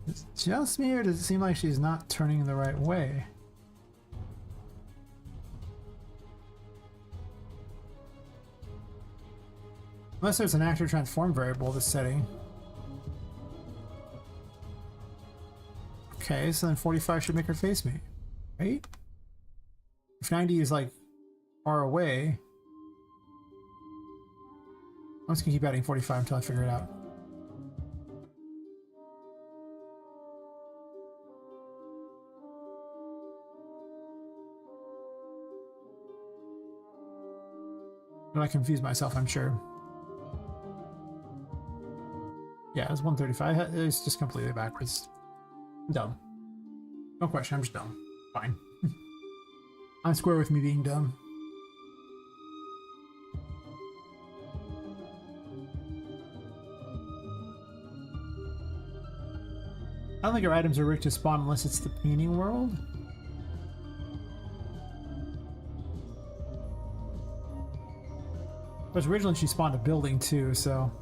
Is it just me, or does it seem like she's not turning the right way? Unless there's an actor transform variable this setting. Okay, so then 45 should make her face me, right? If 90 is like far away, I'm just gonna keep adding 45 until I figure it out. But I confused myself, I'm sure. Yeah, it was 135. It's just completely backwards. Dumb. No question, I'm just dumb. Fine. I'm square with me being dumb. I don't think our items are rigged to spawn unless it's the painting world. But originally she spawned a building too, so...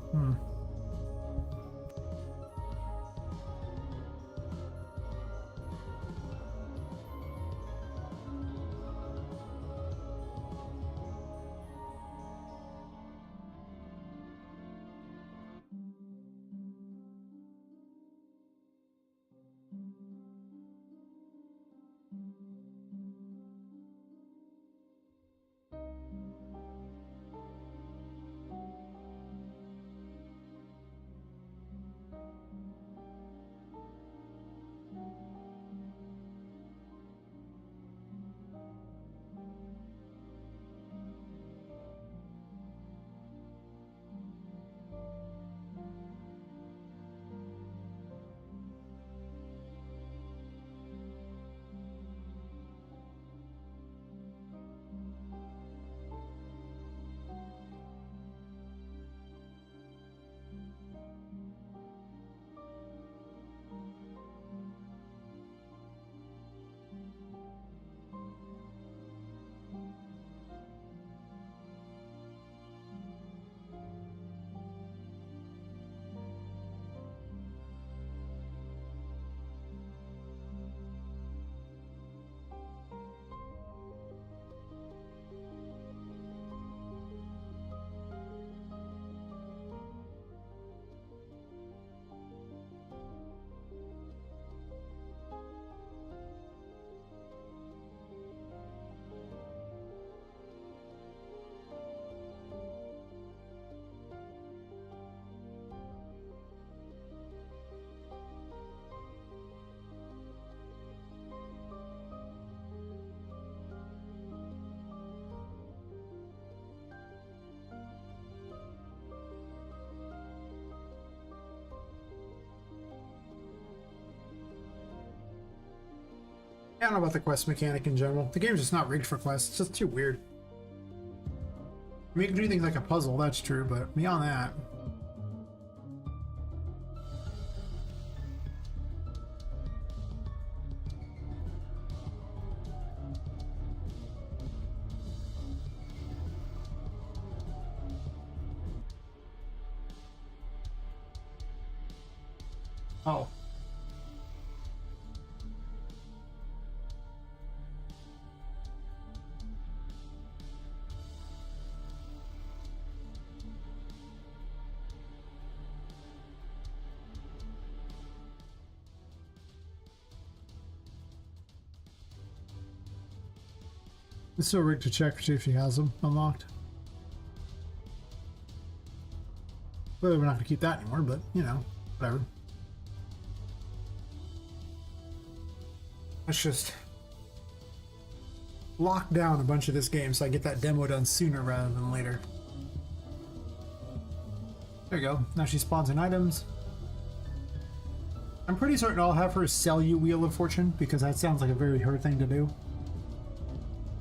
I don't know about the quest mechanic in general. The game's just not rigged for quests. It's just too weird. I mean, you can do things like a puzzle, that's true, but beyond that... Oh. It's still rigged to check to see if she has them unlocked. Clearly we're not going to keep that anymore, but, you know, whatever. Let's just lock down a bunch of this game so I get that demo done sooner rather than later. There you go. Now she spawns in items. I'm pretty certain I'll have her sell you Wheel of Fortune, because that sounds like a very her thing to do.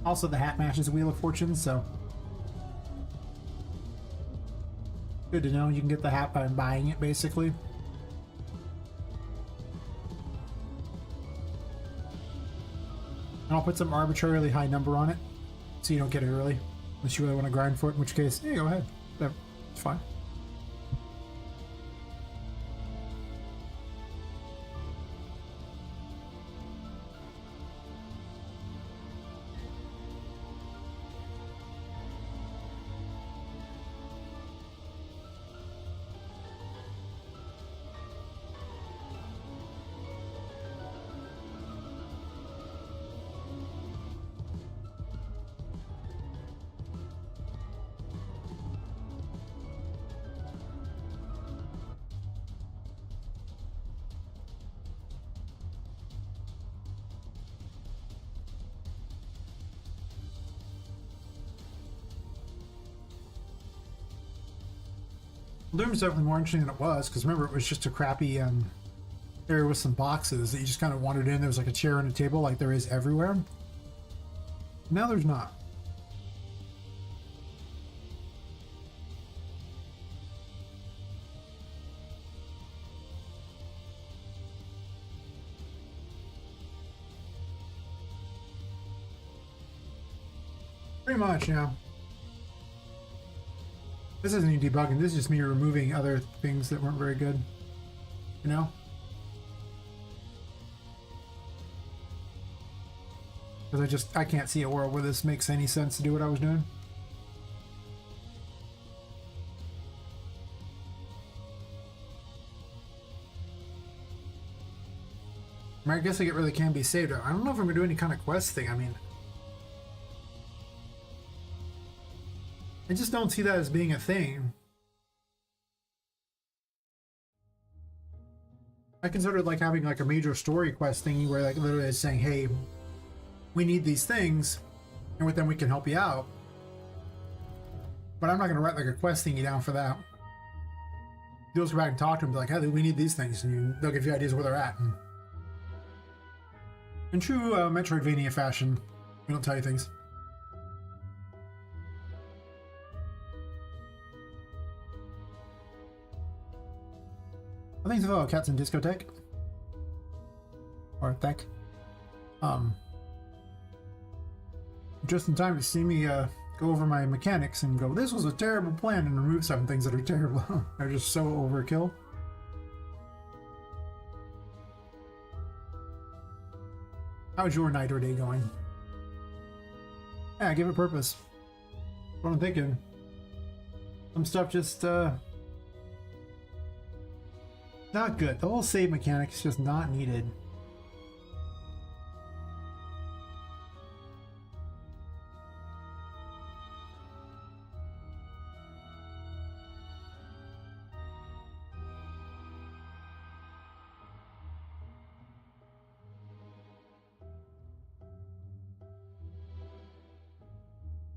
Also, the hat matches Wheel of Fortune, so... Good to know. You can get the hat by buying it, basically. And I'll put some arbitrarily high number on it, so you don't get it early. Unless you really want to grind for it, in which case, yeah, go ahead. It's fine. Doom's definitely more interesting than it was, because remember, it was just a crappy area with some boxes that you just kind of wandered in. There was like a chair and a table like there is everywhere. Now there's not. Pretty much, yeah. This isn't even debugging, this is just me removing other things that weren't very good. You know? Because I can't see a world where this makes any sense to do what I was doing. I mean, I guess it really can be saved. I don't know if I'm gonna do any kind of quest thing. I mean, I just don't see that as being a thing. I consider it like having like a major story quest thingy where like literally it's saying, hey, we need these things, and with them we can help you out. But I'm not gonna write like a quest thingy down for that. You'll just go back and talk to them, be like, hey, we need these things, and they'll give you ideas where they're at. And in true Metroidvania fashion, we don't tell you things. I think it's Cats in Discotheque. Or Tech. Just in time to see me go over my mechanics and go, this was a terrible plan, and remove some things that are terrible. They're just so overkill. How's your night or day going? Yeah, give it purpose. That's what I'm thinking. Some stuff just not good. The whole save mechanic is just not needed.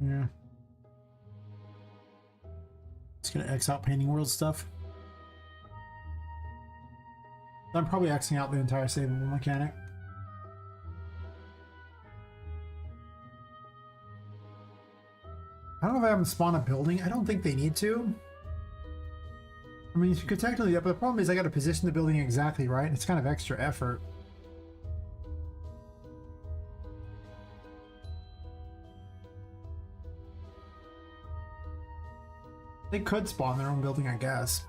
Yeah. Just gonna X out painting world stuff. I'm probably Xing out the entire saveable mechanic. I have them spawn a building? I don't think they need to. I mean, you could technically, but the problem is I got to position the building exactly right. It's kind of extra effort. They could spawn their own building, I guess.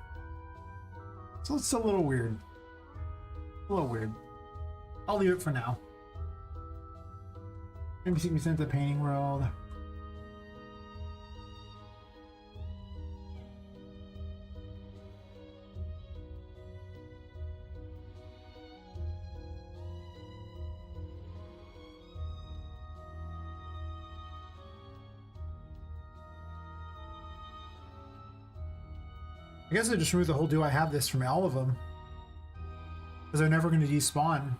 So it's a little weird. A little weird. I'll leave it for now. Maybe see me sent to the painting world. I guess I just remove the whole do I have this from all of them. Because they're never going to despawn.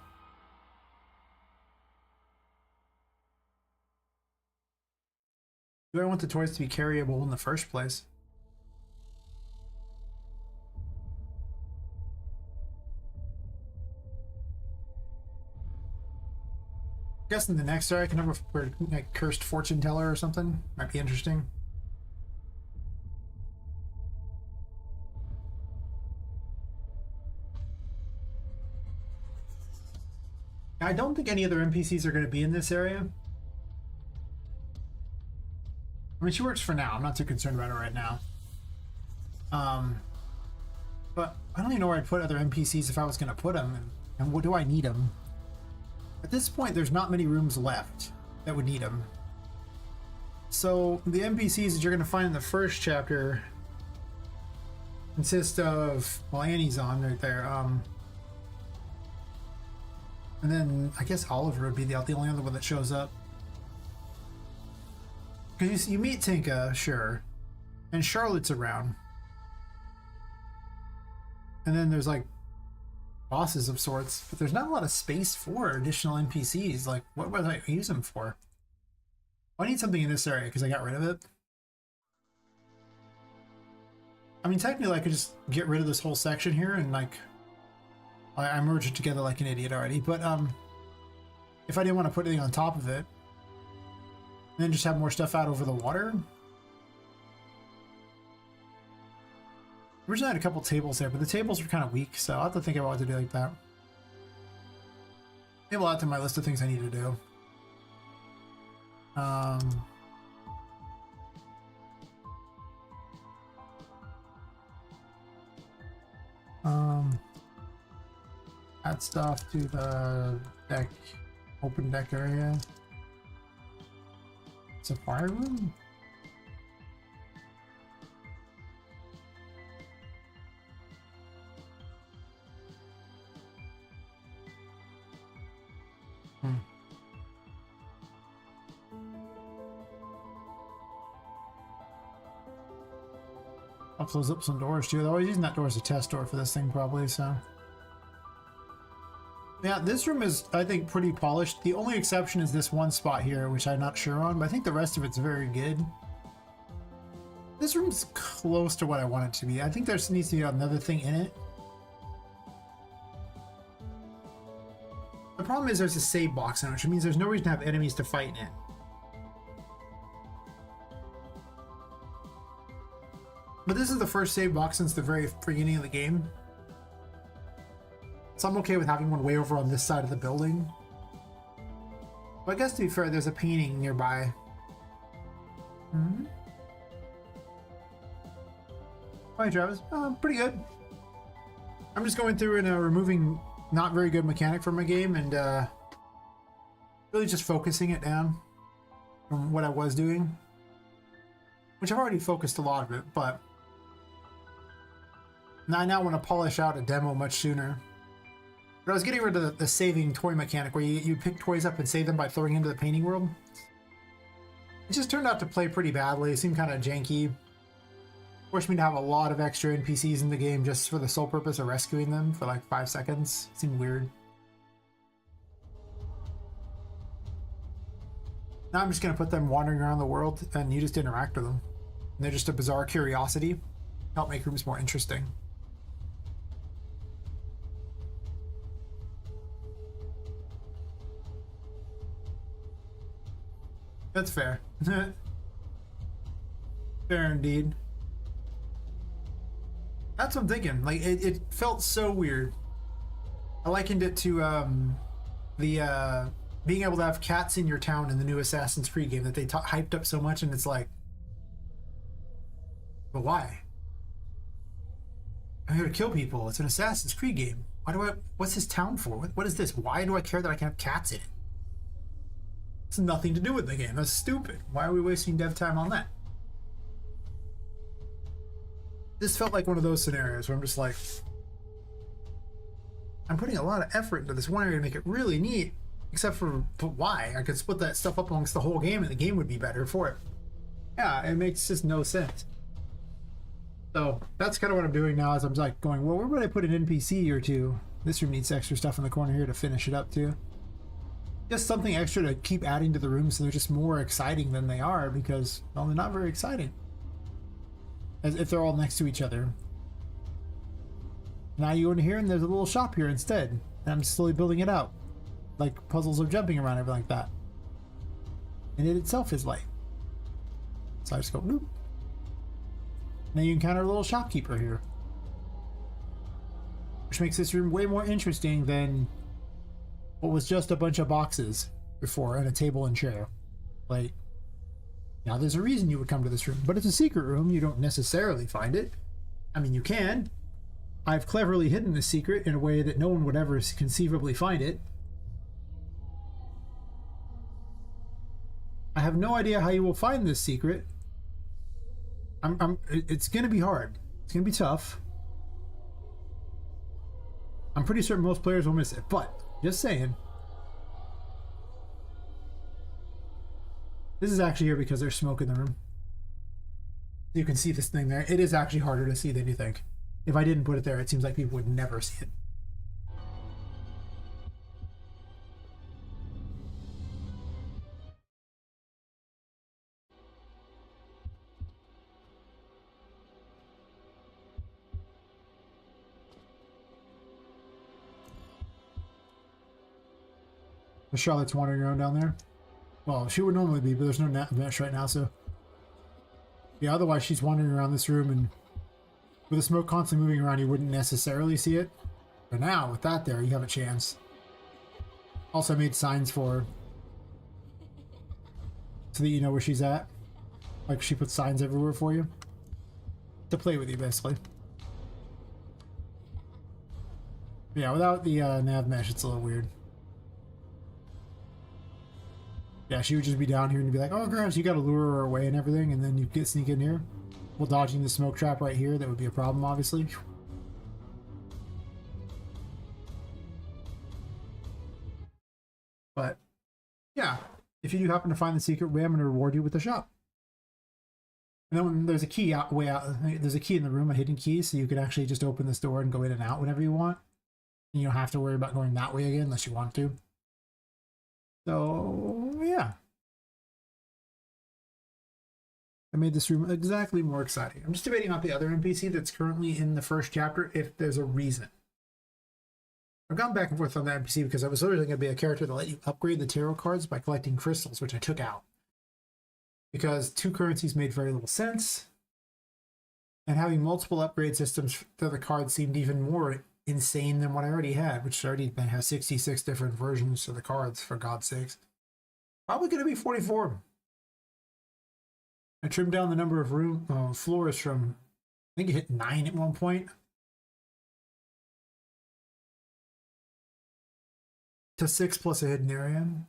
Do I want the toys to be carryable in the first place? I guess in the next area I can have a like, cursed fortune teller or something. Might be interesting. I don't think any other NPCs are going to be in this area. I mean, she works for now. I'm not too concerned about her right now. But I don't even know where I'd put other NPCs if I was going to put them. And what do I need them? At this point, there's not many rooms left that would need them. So the NPCs that you're going to find in the first chapter consist of, well, Annie's on right there. And then I guess Oliver would be the only other one that shows up. Because you meet Tinka, sure, and Charlotte's around. And then there's like bosses of sorts, but there's not a lot of space for additional NPCs. Like, what would I use them for? I need something in this area because I got rid of it. I mean, technically I could just get rid of this whole section here and like I merged it together like an idiot already, but if I didn't want to put anything on top of it, and then just have more stuff out over the water. Originally I had a couple tables there, but the tables were kind of weak, so I'll have to think about what to do like that. Maybe I'll add to my list of things I need to do. Add stuff to the deck, open deck area. It's a fire room? I'll close up some doors too. Though I was using that door as a test door for this thing probably, so. Yeah, this room is, I think, pretty polished. The only exception is this one spot here, which I'm not sure on, but I think the rest of it's very good. This room's close to what I want it to be. I think there needs to be another thing in it. The problem is there's a save box in it, which means there's no reason to have enemies to fight in it. But this is the first save box since the very beginning of the game. So I'm okay with having one way over on this side of the building. But I guess to be fair, there's a painting nearby. Hi, Travis. Pretty good. I'm just going through and removing not very good mechanic from my game and really just focusing it down from what I was doing. Which I've already focused a lot of it, but I now want to polish out a demo much sooner. But I was getting rid of the saving toy mechanic where you pick toys up and save them by throwing into the painting world. It just turned out to play pretty badly. It seemed kind of janky. Forced me to have a lot of extra NPCs in the game just for the sole purpose of rescuing them for like 5 seconds. It seemed weird. Now I'm just going to put them wandering around the world and you just interact with them. And they're just a bizarre curiosity. Help make rooms more interesting. That's fair. Fair indeed. That's what I'm thinking. Like it felt so weird. I likened it to the being able to have cats in your town in the new Assassin's Creed game that they hyped up so much, and it's like, but why? I'm here to kill people. It's an Assassin's Creed game. Why do I? What's this town for? What is this? Why do I care that I can have cats in it? It's nothing to do with the game. That's stupid. Why are we wasting dev time on that? This felt like one of those scenarios where I'm just like, I'm putting a lot of effort into this one area to make it really neat, except for, but why? I could split that stuff up amongst the whole game and the game would be better for it. Yeah, it makes just no sense. So that's kind of what I'm doing now, is I'm like going, well, where would I put an NPC or two? This room needs extra stuff in the corner here to finish it up too. Just something extra to keep adding to the room so they're just more exciting than they are, because, well, they're not very exciting. As if they're all next to each other. Now you go in here and there's a little shop here instead. And I'm slowly building it out. Like puzzles are jumping around, everything like that. And it itself is light. So I just go, bloop. Now you encounter a little shopkeeper here. Which makes this room way more interesting than what was just a bunch of boxes before and a table and chair. Like, now there's a reason you would come to this room, but it's a secret room. You don't necessarily find it. I mean, you can. I've cleverly hidden this secret in a way that no one would ever conceivably find it. I have no idea how you will find this secret. It's gonna be hard. It's gonna be tough. I'm pretty certain most players will miss it, but just saying. This is actually here because there's smoke in the room. You can see this thing there. It is actually harder to see than you think. If I didn't put it there, it seems like people would never see it. Charlotte's wandering around down there. Well, she would normally be, but there's no mesh right now, so... Yeah, otherwise she's wandering around this room, and with the smoke constantly moving around, you wouldn't necessarily see it. But now, with that there, you have a chance. Also, I made signs for her, so that you know where she's at. Like, she puts signs everywhere for you. To play with you, basically. Yeah, without the nav mesh, it's a little weird. Yeah, she would just be down here and be like, oh, Grant, you gotta lure her away and everything, and then you get sneak in here. While dodging the smoke trap right here, that would be a problem, obviously. But, yeah, if you do happen to find the secret way, I'm going to reward you with the shop. And then when there's a key way out, there's a key in the room, a hidden key, so you could actually just open this door and go in and out whenever you want. And you don't have to worry about going that way again unless you want to. So, yeah. I made this room exactly more exciting. I'm just debating on the other NPC that's currently in the first chapter if there's a reason. I've gone back and forth on that NPC because I was literally going to be a character that let you upgrade the tarot cards by collecting crystals, which I took out. Because 2 currencies made very little sense. And having multiple upgrade systems for the cards seemed even more insane than what I already had, which already has 66 different versions of the cards, for God's sakes. Probably going to be 44. I trimmed down the number of floors from, I think it hit 9 at one point, to 6 plus a hidden area. And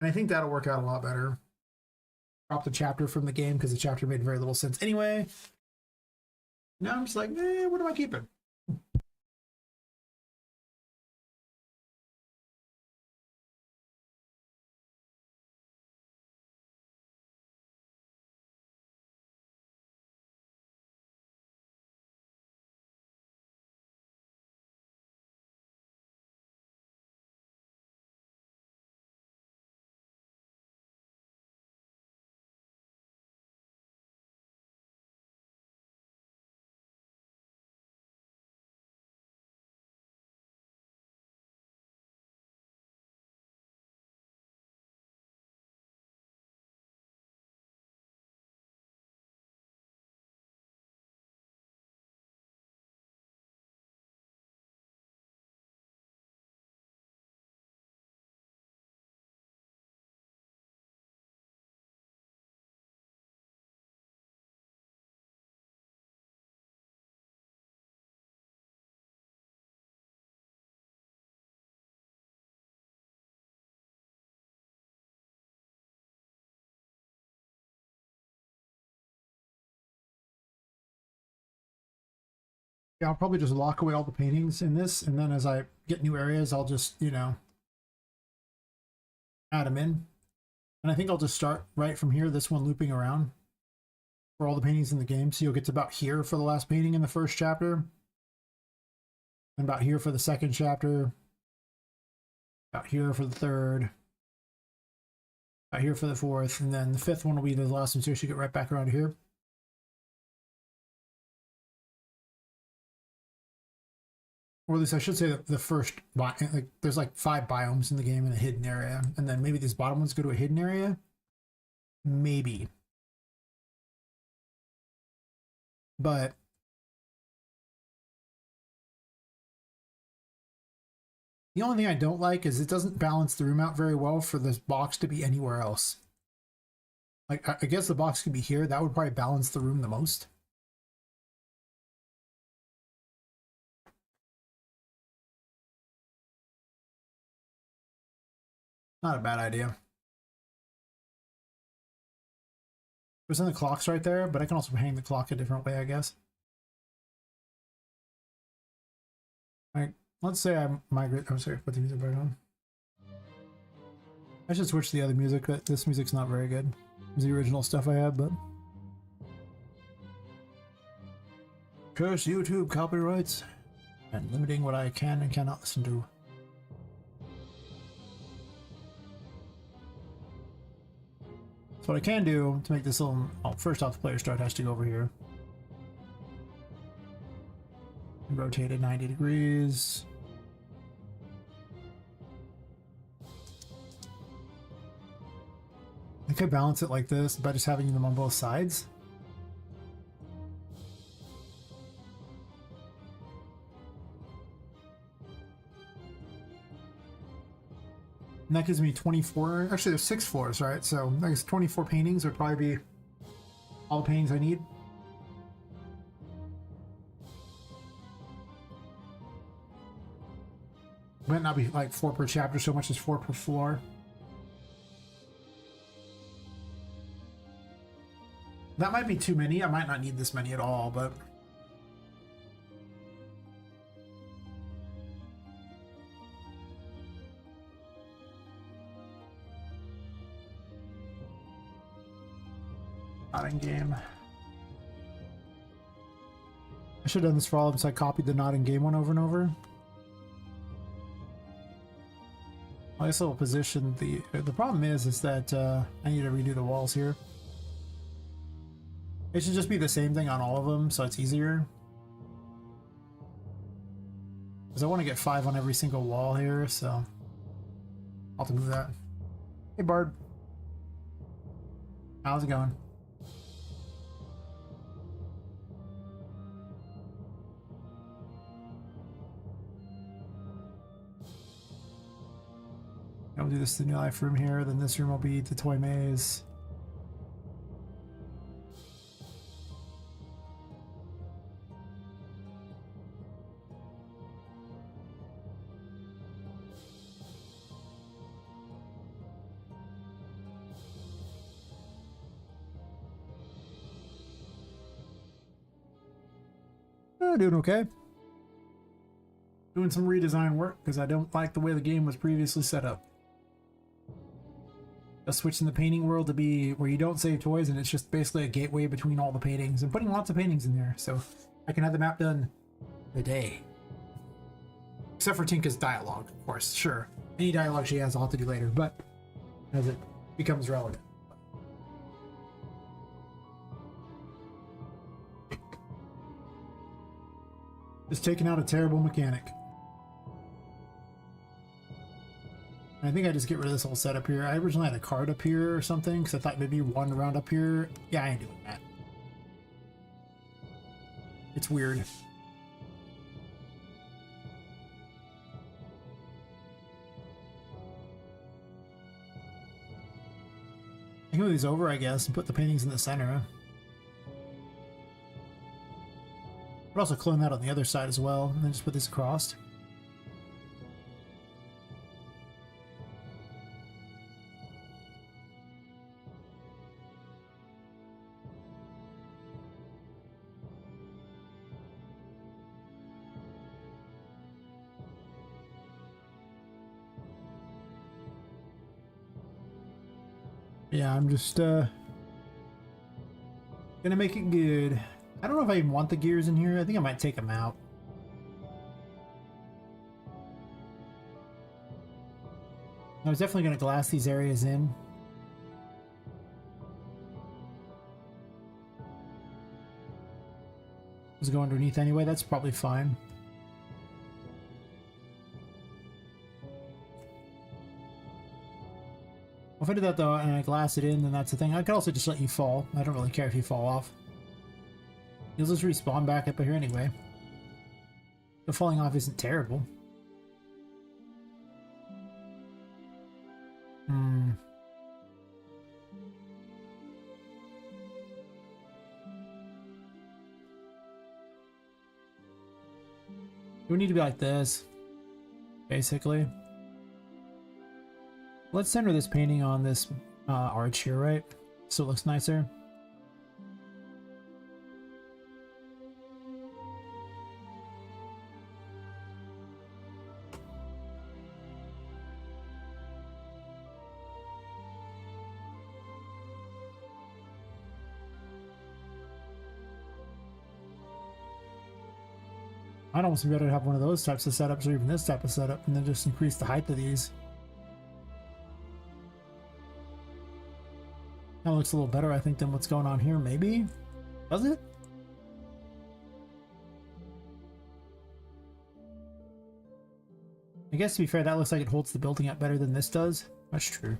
I think that'll work out a lot better. Drop the chapter from the game because the chapter made very little sense anyway. Now I'm just like, what am I keeping? Yeah, I'll probably just lock away all the paintings in this, and then as I get new areas, I'll just, you know, add them in. And I think I'll just start right from here, this one looping around for all the paintings in the game. So you'll get to about here for the last painting in the first chapter, and about here for the second chapter, about here for the third, about here for the fourth, and then the fifth one will be the last one, so you should get right back around here. Or at least I should say that the first, like, there's like 5 biomes in the game in a hidden area, and then maybe these bottom ones go to a hidden area. Maybe. But the only thing I don't like is it doesn't balance the room out very well for this box to be anywhere else. Like, I guess the box could be here. That would probably balance the room the most. Not a bad idea. There's the clocks right there, but I can also hang the clock a different way, I guess. Like, let's say I migrate. I'm sorry, put the music back on. I should switch to the other music. This music's not very good. It's the original stuff I had, but curse YouTube copyrights and limiting what I can and cannot listen to. So what I can do to make this little, well, first off, the player start has to go over here. And rotate it 90 degrees. I could balance it like this by just having them on both sides. And that gives me 24, actually there's 6 floors, right? So I guess 24 paintings would probably be all the paintings I need. Might not be like 4 per chapter so much as 4 per floor. That might be too many. I might not need this many at all, but not in game. I should have done this for all of them, so I copied the not in game one over and over. I guess I'll position the problem is that I need to redo the walls here. It should just be the same thing on all of them, so it's easier. Because I want to get 5 on every single wall here, so I'll have to move that. Hey Bard. How's it going? I'll do this the new life room here, then this room will be the toy maze. Doing okay. Doing some redesign work because I don't like the way the game was previously set up. Just switching the painting world to be where you don't save toys and it's just basically a gateway between all the paintings and putting lots of paintings in there so I can have the map done today. Except for Tinka's dialogue, of course. Sure, any dialogue she has I'll have to do later, but as it becomes relevant. Just taking out a terrible mechanic. I think I just get rid of this whole setup here. I originally had a card up here or something because I thought maybe one around up here. Yeah, I ain't doing that. It's weird. I can move these over, I guess, and put the paintings in the center. But also clone that on the other side as well, and then just put this across. Yeah, I'm just gonna make it good. I don't know if I even want the gears in here. I think I might take them out. I was definitely gonna glass these areas in. Just go underneath anyway, that's probably fine. If I do that though and I glass it in, then that's the thing. I could also just let you fall. I don't really care if you fall off. You'll just respawn back up here anyway. The falling off isn't terrible. We need to be like this, basically. Let's center this painting on this arch here, right? So it looks nicer. I'd almost be better to have one of those types of setups or even this type of setup and then just increase the height of these. That looks a little better, I think, than what's going on here, maybe? Does it? I guess to be fair, that looks like it holds the building up better than this does. That's true.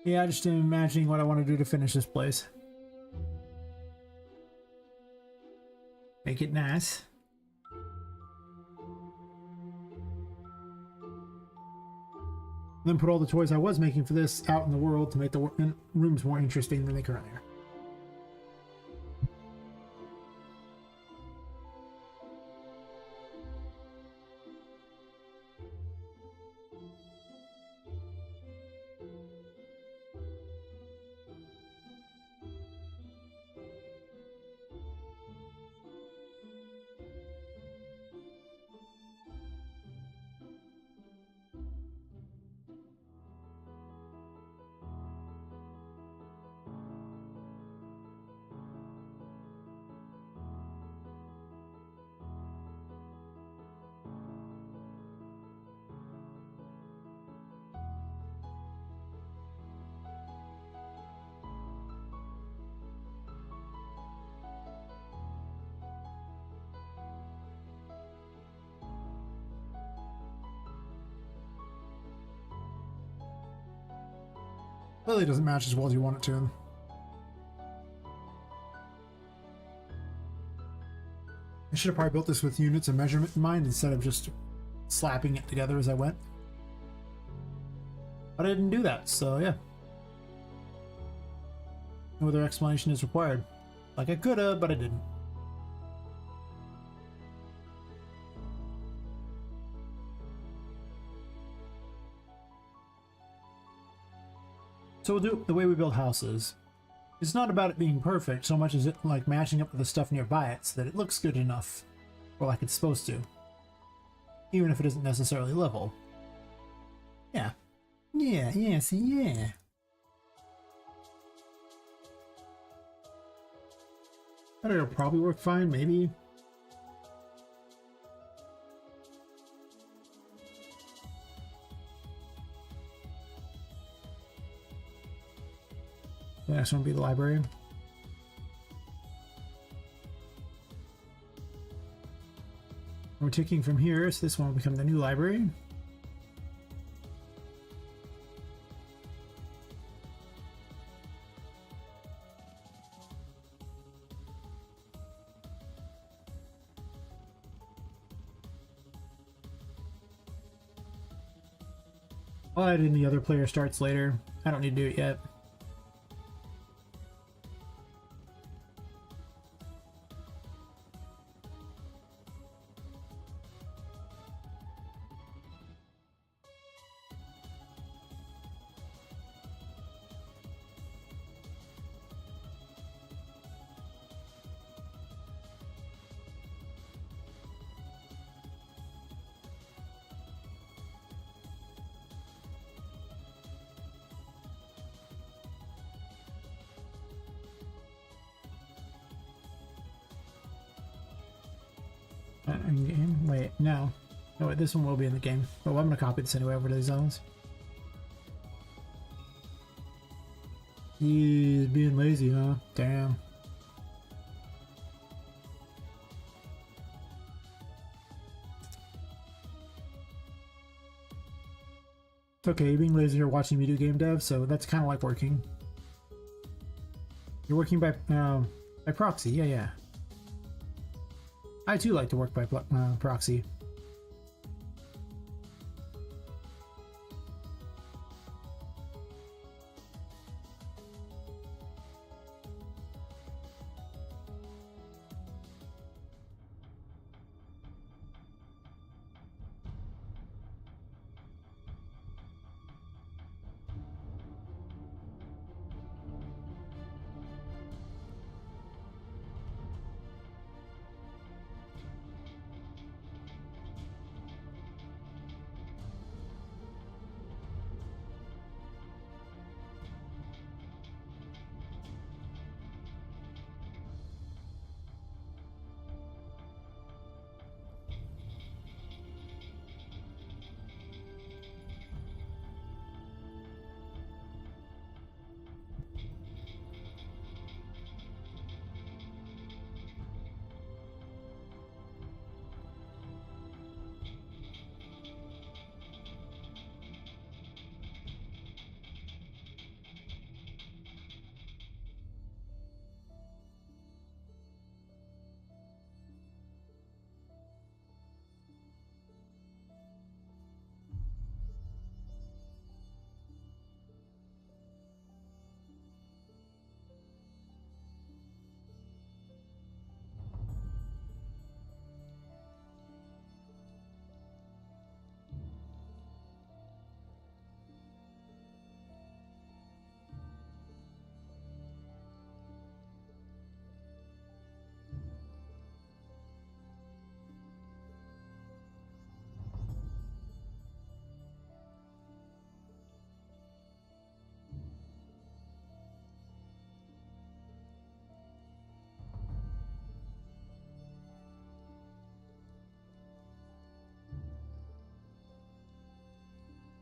Yeah, just imagining what I want to do to finish this place. Make it nice. Then put all the toys I was making for this out in the world to make the rooms more interesting than they currently are. Really doesn't match as well as you want it to. I should have probably built this with units of measurement in mind instead of just slapping it together as I went. But I didn't do that, so yeah. No other explanation is required. Like I could have, but I didn't. So we'll do it the way we build houses. It's not about it being perfect so much as it like matching up with the stuff nearby it so that it looks good enough, or like it's supposed to, even if it isn't necessarily level. Yeah. See, yeah. That'll probably work fine, maybe. The next one will be the library. We're taking from here, so this one will become the new library. I'll add in the other player starts later. I don't need to do it yet. In game? Wait, no. No, wait, this one will be in the game. But I'm gonna copy this anyway over to these zones. He's being lazy, huh? Damn. It's okay, you're being lazy here watching video game dev, so that's kind of like working. You're working by proxy, yeah. I too like to work by proxy.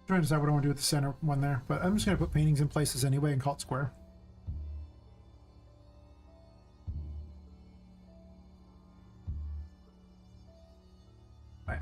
Trying to decide what I want to do with the center one there, but I'm just going to put paintings in places anyway and call it square. Right.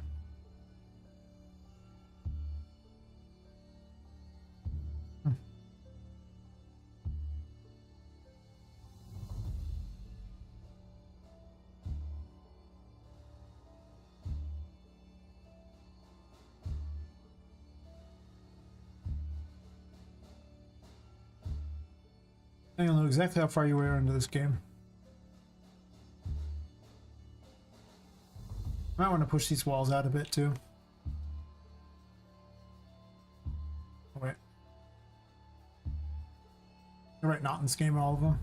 I don't know exactly how far you were into this game. Might want to push these walls out a bit too. Oh, wait. You're right, not in this game, all of them.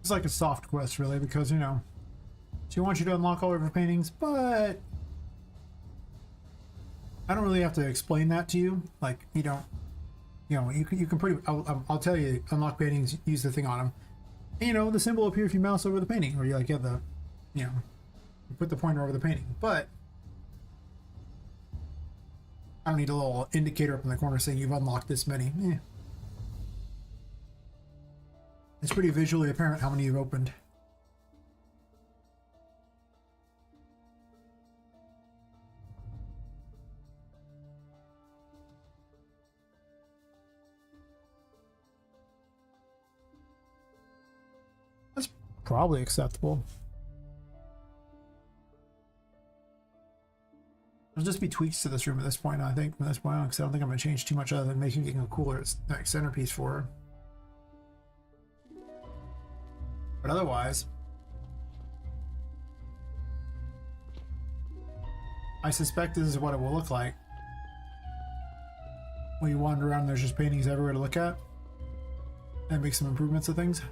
It's like a soft quest, really, because, you know, she wants you to unlock all of her paintings, but I don't really have to explain that to you. Like, you don't, you know, you can pretty, I'll tell you, unlock paintings, use the thing on them. And, you know, the symbol will appear if you mouse over the painting, or you like have the, you know, you put the pointer over the painting. But I don't need a little indicator up in the corner saying you've unlocked this many. It's pretty visually apparent how many you've opened. That's probably acceptable. There'll just be tweaks to this room at this point, I think, from this point on, because I don't think I'm going to change too much other than making it a cooler like, centerpiece for her. But otherwise, I suspect this is what it will look like. When you wander around, there's just paintings everywhere to look at. and make some improvements to things.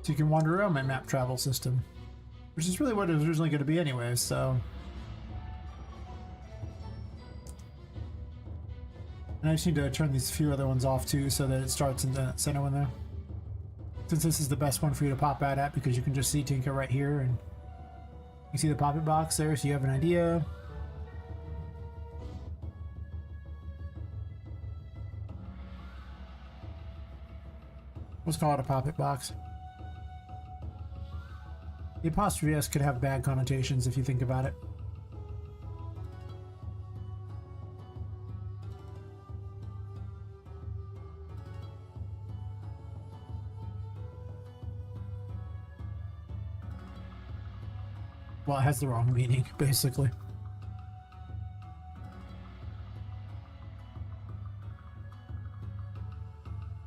So you can wander around my map travel system, which is really what it was originally going to be anyway, so. And I just need to turn these few other ones off too so that it starts in the center one there. Since this is the best one for you to pop out at because you can just see Tinker right here and you see the Poppet box there so you have an idea. Let's call it a Poppet box. The apostrophe S could have bad connotations if you think about it. Well, it has the wrong meaning, basically.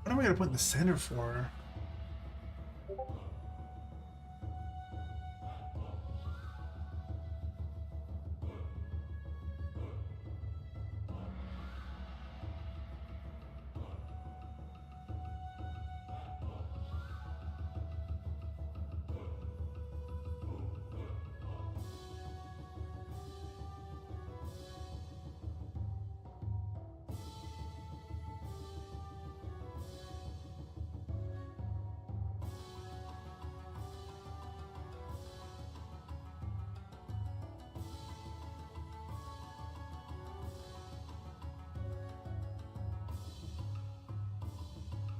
What am I going to put in the center for?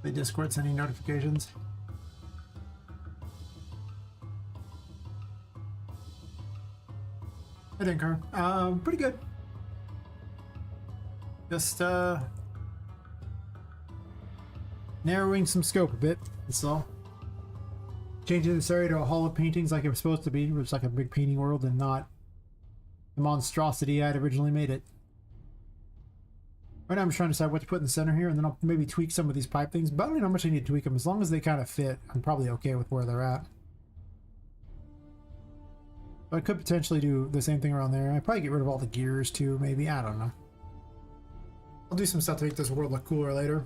The Discord sending notifications. I think pretty good. Just narrowing some scope a bit, that's all. Changing this area to a hall of paintings like it was supposed to be, which was like a big painting world and not the monstrosity I'd originally made it. Right now I'm just trying to decide what to put in the center here, and then I'll maybe tweak some of these pipe things, but I don't know how much I need to tweak them. As long as they kind of fit, I'm probably okay with where they're at. But I could potentially do the same thing around there. I'd probably get rid of all the gears too, maybe. I don't know. I'll do some stuff to make this world look cooler later.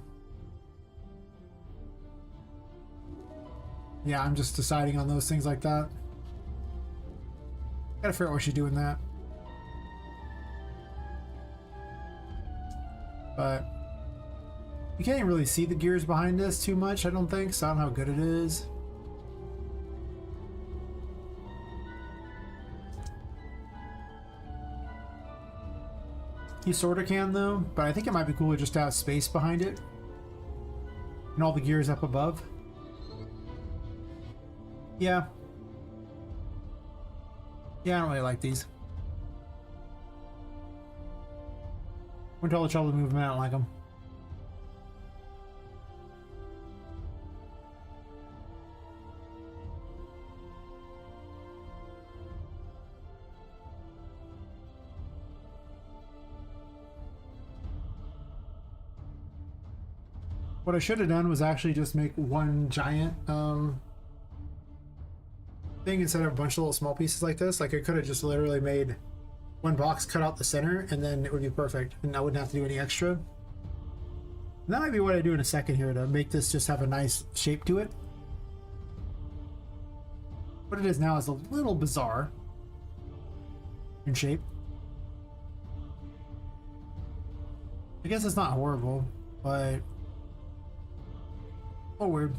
Yeah, I'm just deciding on those things like that. Gotta figure out what she's doing that. But you can't even really see the gears behind this too much, I don't think, so I don't know how good it is. You sorta can though, but I think it might be cooler just to have space behind it. And all the gears up above. Yeah. Yeah, I don't really like these. Went to all the trouble to move them, I don't like them. What I should have done was actually just make one giant thing instead of a bunch of little small pieces like this. Like I could have just literally made one box, cut out the center, and then it would be perfect, and I wouldn't have to do any extra. And that might be what I do in a second here to make this just have a nice shape to it. What it is now is a little bizarre in shape. I guess it's not horrible, but oh, weird.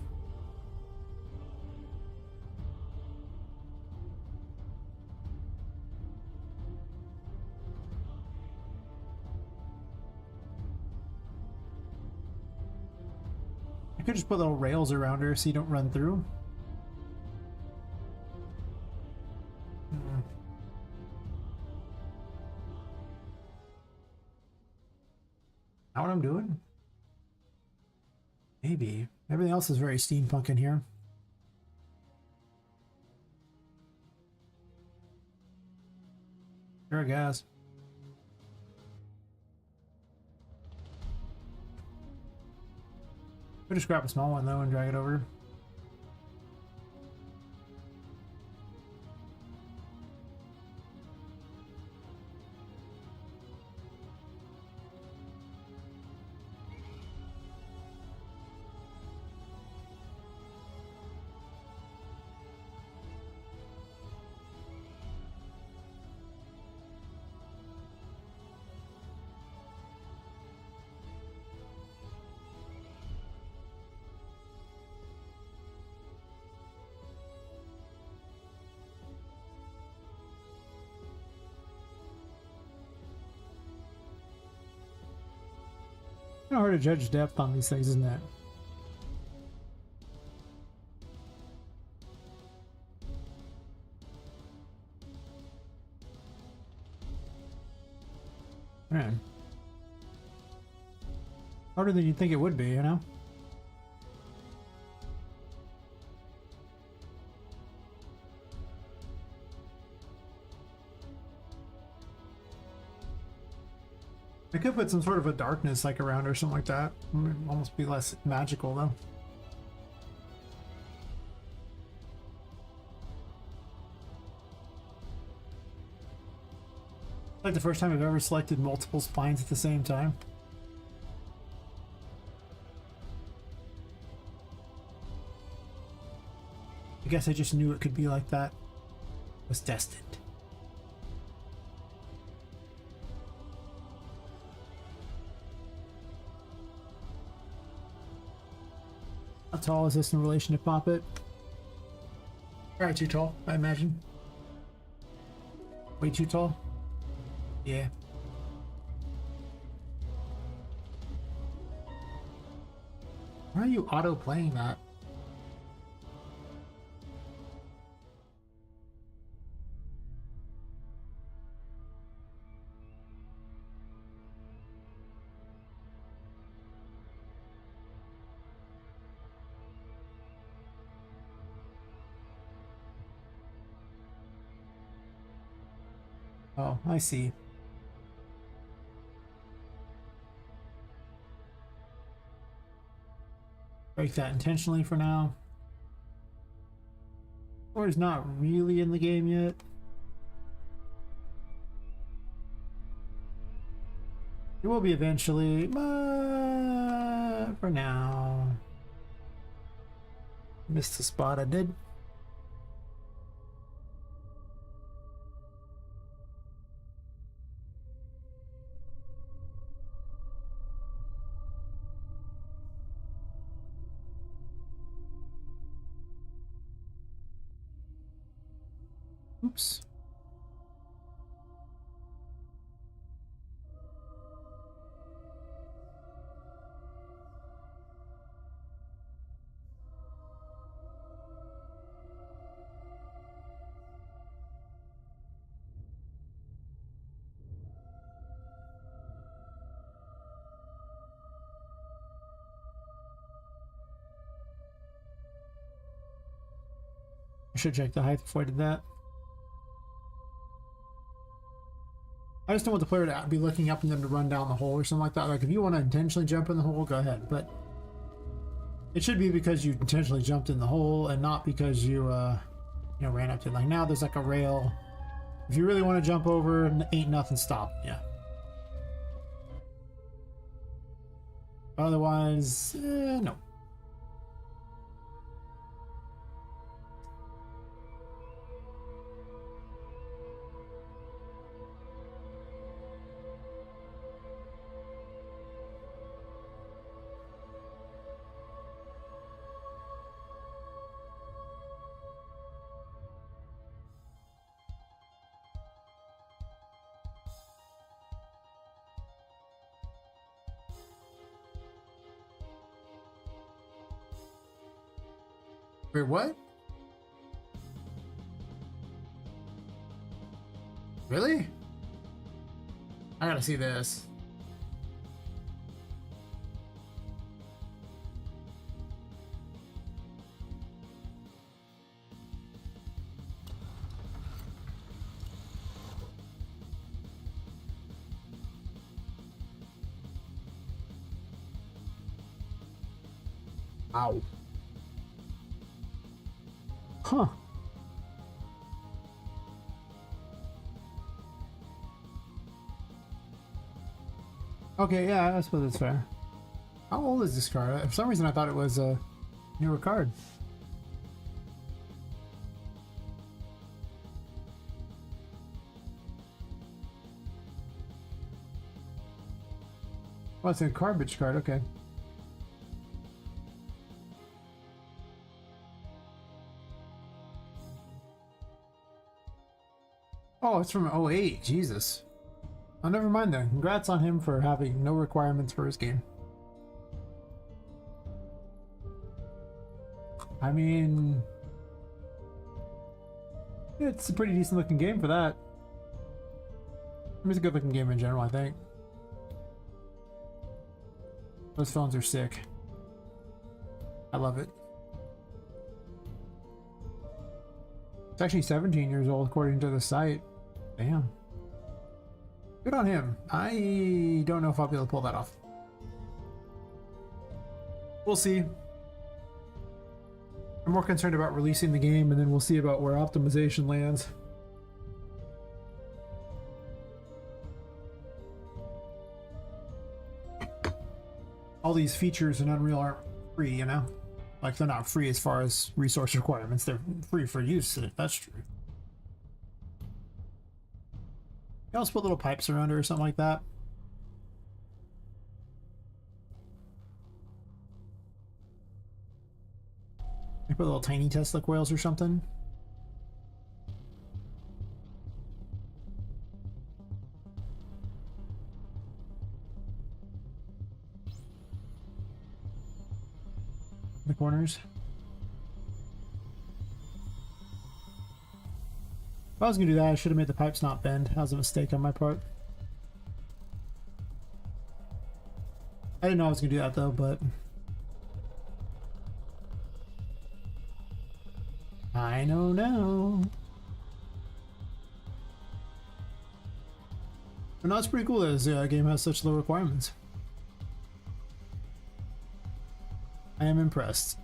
I could just put little rails around her so you don't run through. Know what I'm doing? Maybe. Everything else is very steampunk in here. Sure, I guess. We'll just grab a small one though and drag it over. Kind of hard to judge depth on these things, isn't it? Man. Harder than you'd think it would be, you know? I could put some sort of a darkness like around or something like that. It would almost be less magical though. Like the first time I've ever selected multiple spines at the same time. I guess I just knew it could be like that. It was destined. How tall is this in relation to Poppet? Probably too tall, I imagine. Way too tall? Yeah. Why are you auto-playing that? Oh, I see. Break that intentionally for now. Or he's not really in the game yet. It will be eventually, but for now. Missed the spot I did. Oops. I should check the height before I did that. I just don't want the player to be looking up and then to run down the hole or something like that. Like if you want to intentionally jump in the hole, go ahead. But it should be because you intentionally jumped in the hole and not because you, ran up to it. Like now there's like a rail. If you really want to jump over, ain't nothing stopping you. Otherwise, no. Wait, what? Really? I gotta see this. Ow. Huh. Okay, yeah, I suppose that's fair. How old is this card? For some reason I thought it was a newer card. Oh, it's a garbage card, okay. Oh, it's from '08. Jesus. Oh, never mind then. Congrats on him for having no requirements for his game. I mean, it's a pretty decent looking game for that. I mean, it's a good looking game in general, I think. Those phones are sick. I love it. It's actually 17 years old according to the site. Damn. Good on him. I don't know if I'll be able to pull that off. We'll see. I'm more concerned about releasing the game, and then we'll see about where optimization lands. All these features in Unreal aren't free, you know? Like, they're not free as far as resource requirements. They're free for use, that's true. You also put little pipes around her or something like that. You put little tiny Tesla coils or something. The corners. If I was gonna do that, I should have made the pipes not bend. That was a mistake on my part. I didn't know I was gonna do that though, but I know now. But no, it's pretty cool that this game has such low requirements. I am impressed.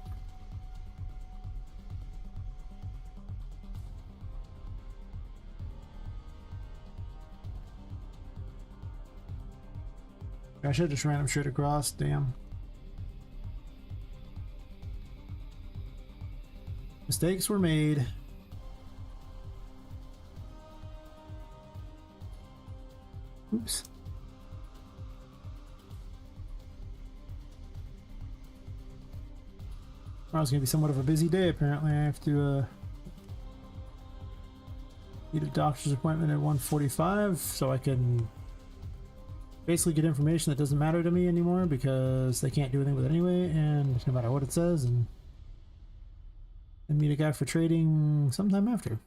I should have just ran them straight across, damn. Mistakes were made. Oops. Tomorrow's gonna be somewhat of a busy day, apparently. I have to need a doctor's appointment at 1:45 so I can basically get information that doesn't matter to me anymore because they can't do anything with it anyway, and no matter what it says, and meet a guy for trading sometime after.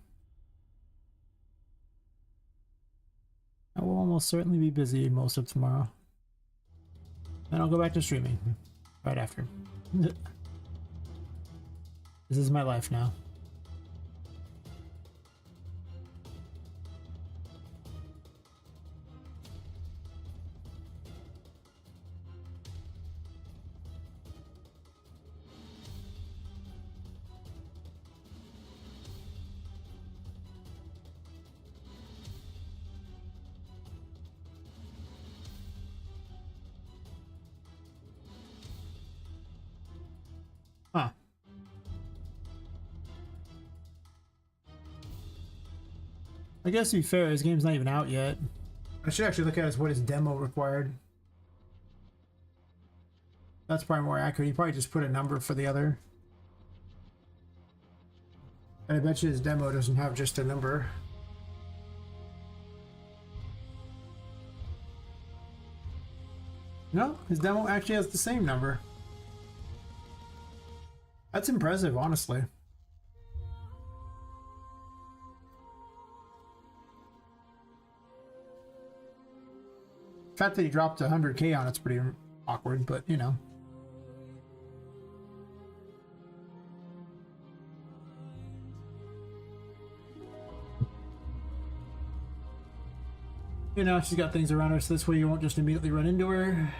I will almost certainly be busy most of tomorrow. Then I'll go back to streaming right after. This is my life now. Huh. I guess to be fair, his game's not even out yet. I should actually look at as what his demo required. That's probably more accurate. He probably just put a number for the other. And I bet you his demo doesn't have just a number. No, his demo actually has the same number. That's impressive, honestly. The fact that he dropped 100K on it's pretty awkward, but you know. You know, she's got things around her, so this way you won't just immediately run into her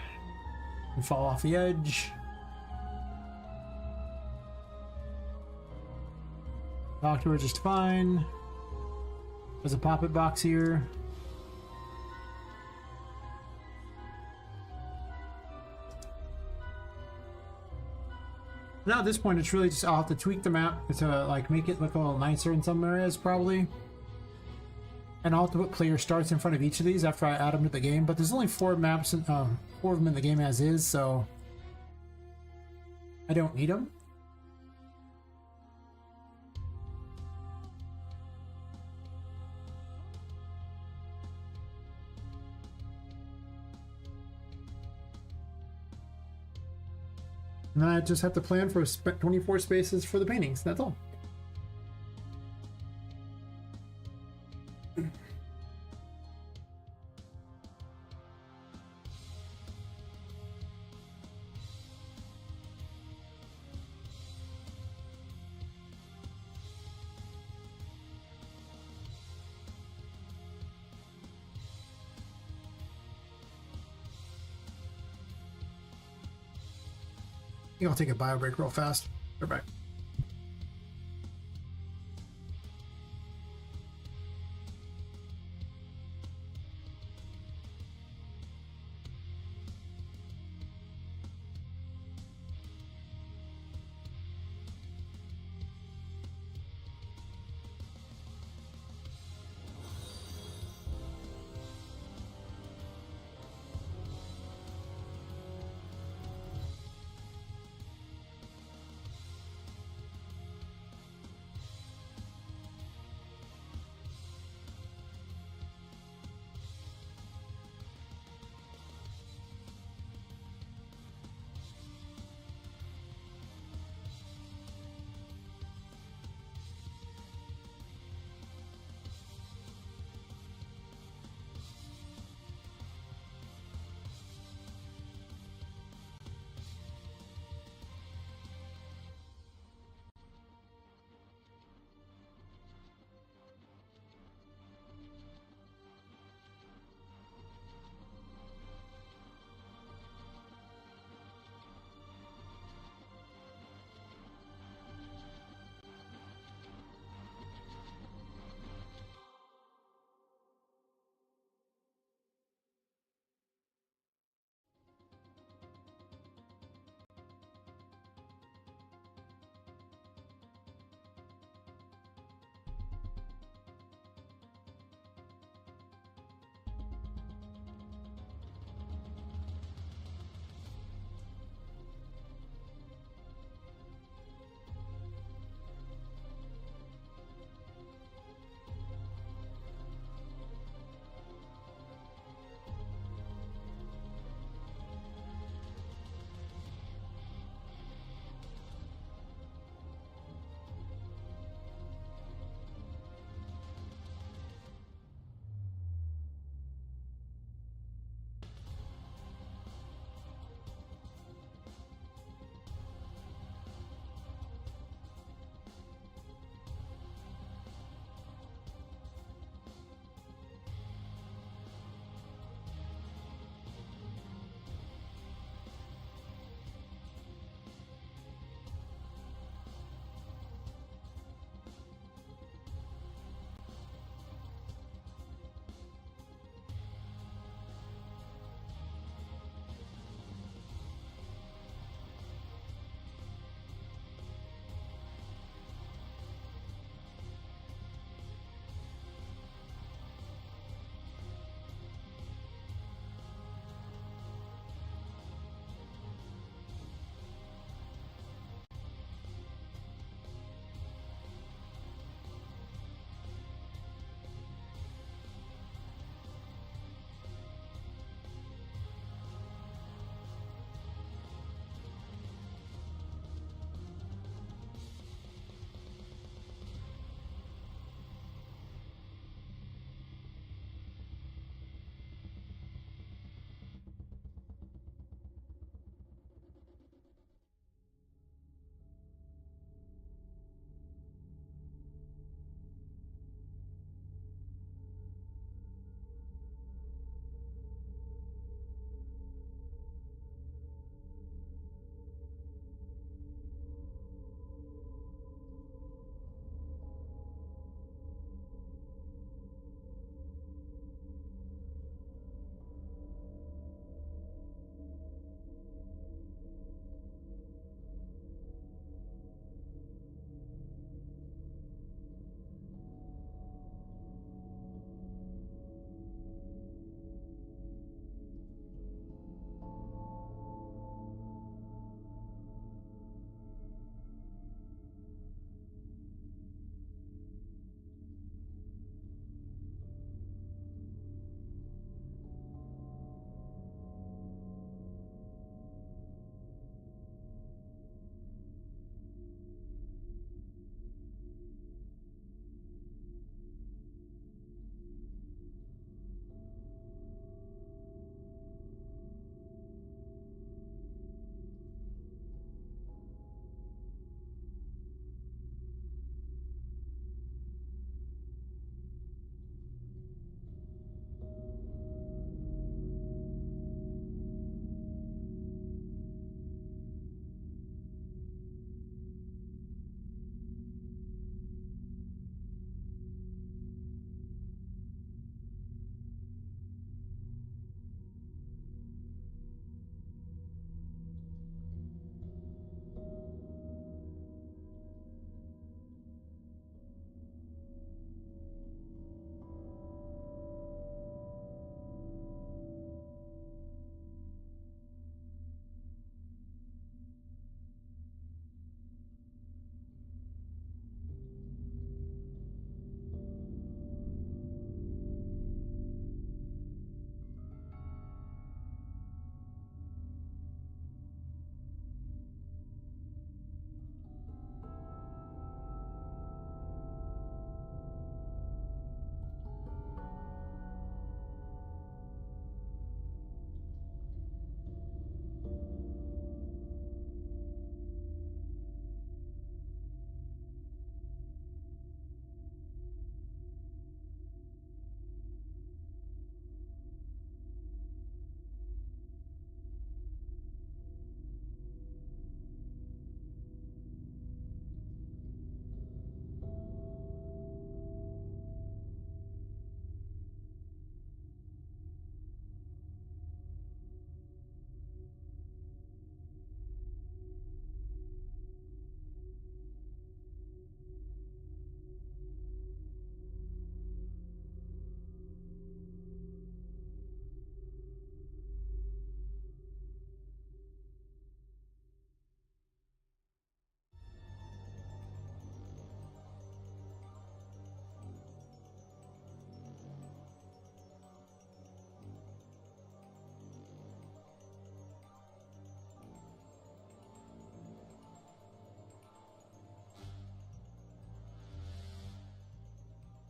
and fall off the edge. Talk to her just fine. There's a Poppet box here. Now at this point, it's really just I'll have to tweak the map to like make it look a little nicer in some areas, probably. And I'll have to put player starts in front of each of these after I add them to the game. But there's only 4 maps, and 4 of them in the game as is, so I don't need them. And then I just have to plan for 24 spaces for the paintings. That's all. I think I'll take a bio break real fast. We're back.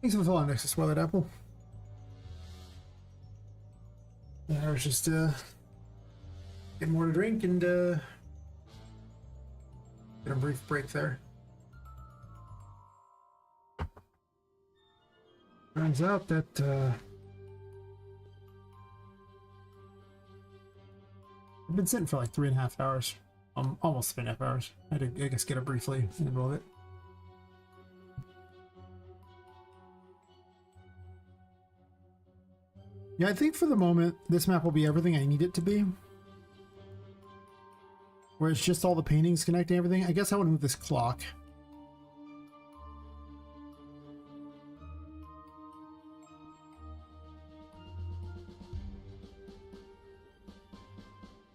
Thanks for the follow, Nexus Spoiled Apple. Yeah, I was just getting more to drink and get a brief break there. Turns out that I've been sitting for like 3.5 hours. Almost 3.5 hours. I had to, I guess, get up briefly in the middle of it. Yeah, I think for the moment, this map will be everything I need it to be. Where it's just all the paintings connecting everything. I guess I want to move this clock.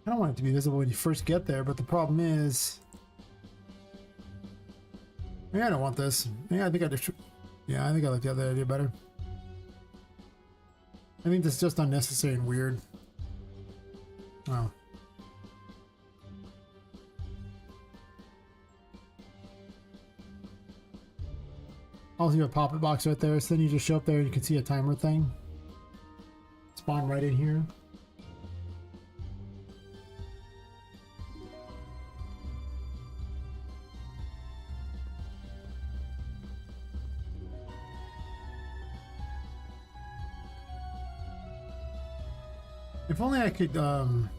I don't want it to be visible when you first get there, but the problem is... Yeah, I don't want this. Yeah, I think I just... Yeah, I think I like the other idea better. I think this is just unnecessary and weird. Oh. Also, you have a Poppet box right there, so then you just show up there and you can see a timer thing. Spawn right in here. If only I could, well,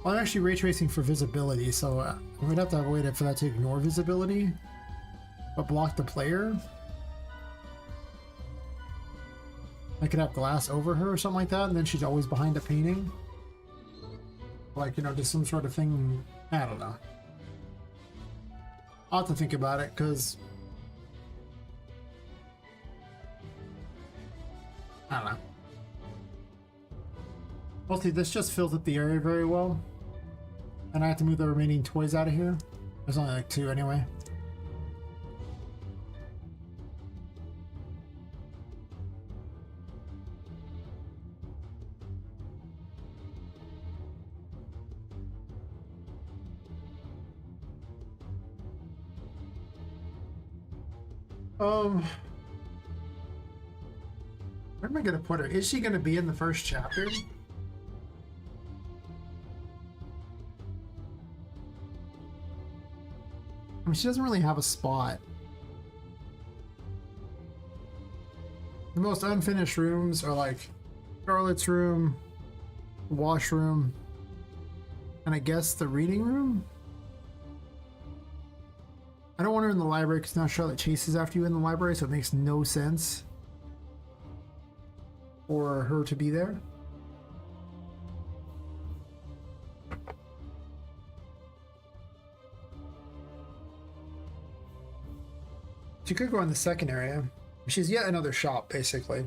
I'm actually ray tracing for visibility, so I'm gonna have to have a way for that to ignore visibility, but block the player. I could have glass over her or something like that, and then she's always behind a painting. Like, you know, just some sort of thing. I don't know. I'll have to think about it, because I don't know. Mostly this just fills up the area very well. And I have to move the remaining toys out of here. There's only like 2 anyway. Where am I gonna put her? Is she gonna be in the first chapter? I mean, she doesn't really have a spot. The most unfinished rooms are like Charlotte's room, the washroom, and I guess the reading room? I don't want her in the library because now Charlotte chases after you in the library, so it makes no sense for her to be there. She could go in the second area. She's yet another shop, basically.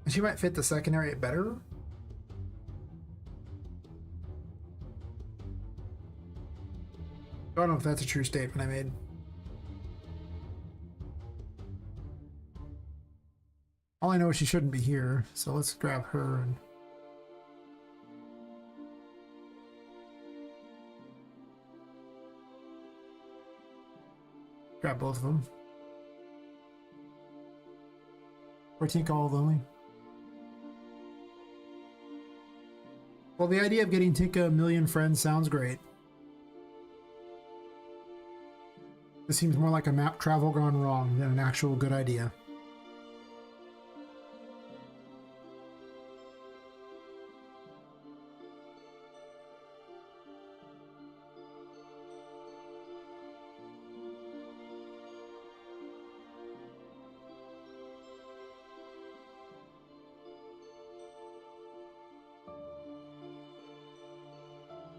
She might fit the second area better. I don't know if that's a true statement I made. All I know is she shouldn't be here, so let's grab her and... grab both of them. Or take all lonely. Well, the idea of getting Tinka a million friends sounds great. This seems more like a map travel gone wrong than an actual good idea.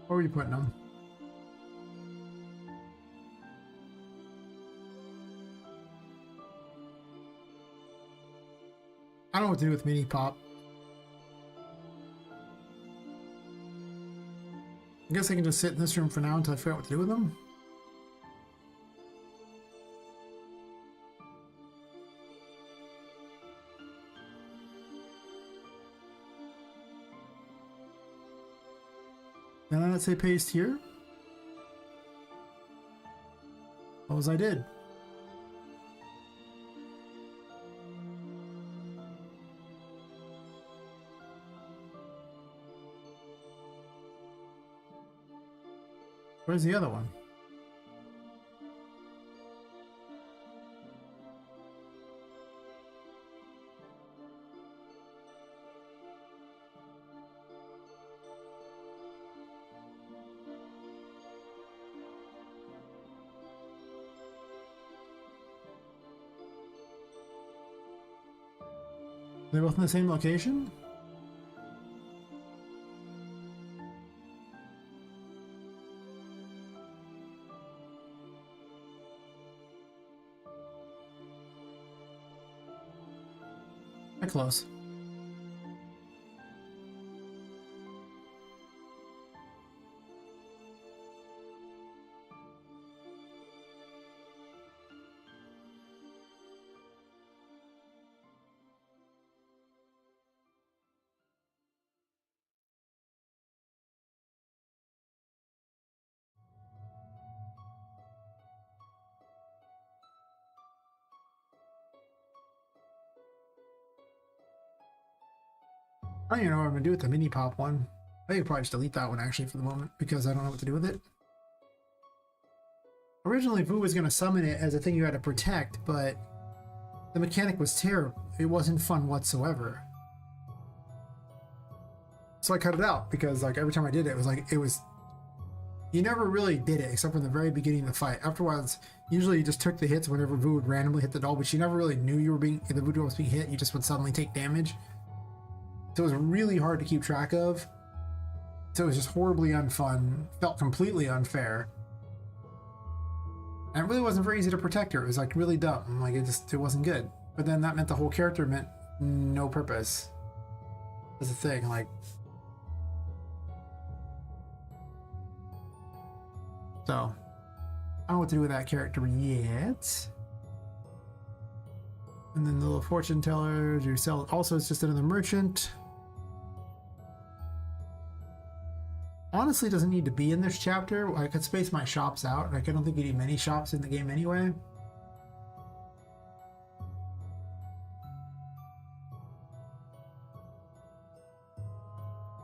Where are you putting them? I don't know what to do with Mini Pop. I guess I can just sit in this room for now until I figure out what to do with them. Then let's say paste here. Oh, Suppose I did. Where's the other one? They're both in the same location? They're close. I don't even know what I'm gonna do with the mini pop one. I think I'll probably just delete that one actually for the moment because I don't know what to do with it. Originally, Vu was gonna summon it as a thing you had to protect, but the mechanic was terrible. It wasn't fun whatsoever. So I cut it out because like every time I did it, it was you never really did it except for in the very beginning of the fight. Afterwards, usually you just took the hits whenever Vu would randomly hit the doll, but you never really knew you were being the Vu doll was being hit. You just would suddenly take damage. So it was really hard to keep track of. So it was just horribly unfun, felt completely unfair. And it really wasn't very easy to protect her. It was like really dumb. Like it wasn't good. But then that meant the whole character meant no purpose. That's the thing, like. So I don't know what to do with that character yet. And then the little fortune teller, you sell also it's just another merchant. Honestly, doesn't need to be in this chapter. I could space my shops out. Like I don't think you need many shops in the game anyway.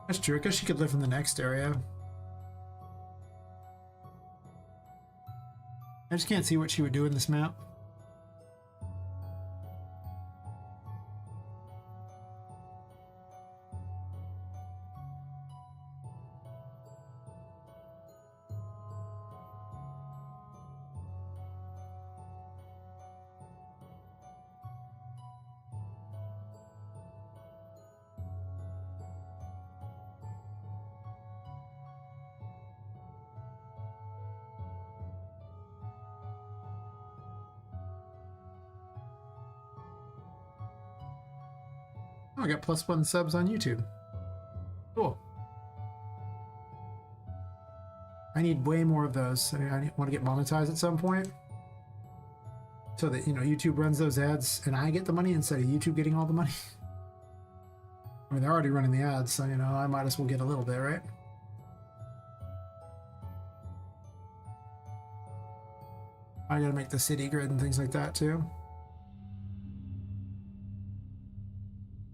That's true. I guess she could live in the next area. I just can't see what she would do in this map. Oh, I got +1 subs on YouTube. Cool. I need way more of those. I want to get monetized at some point. So that, YouTube runs those ads and I get the money instead of YouTube getting all the money. I mean, they're already running the ads, so, I might as well get a little bit, right? I gotta make the city grid and things like that, too.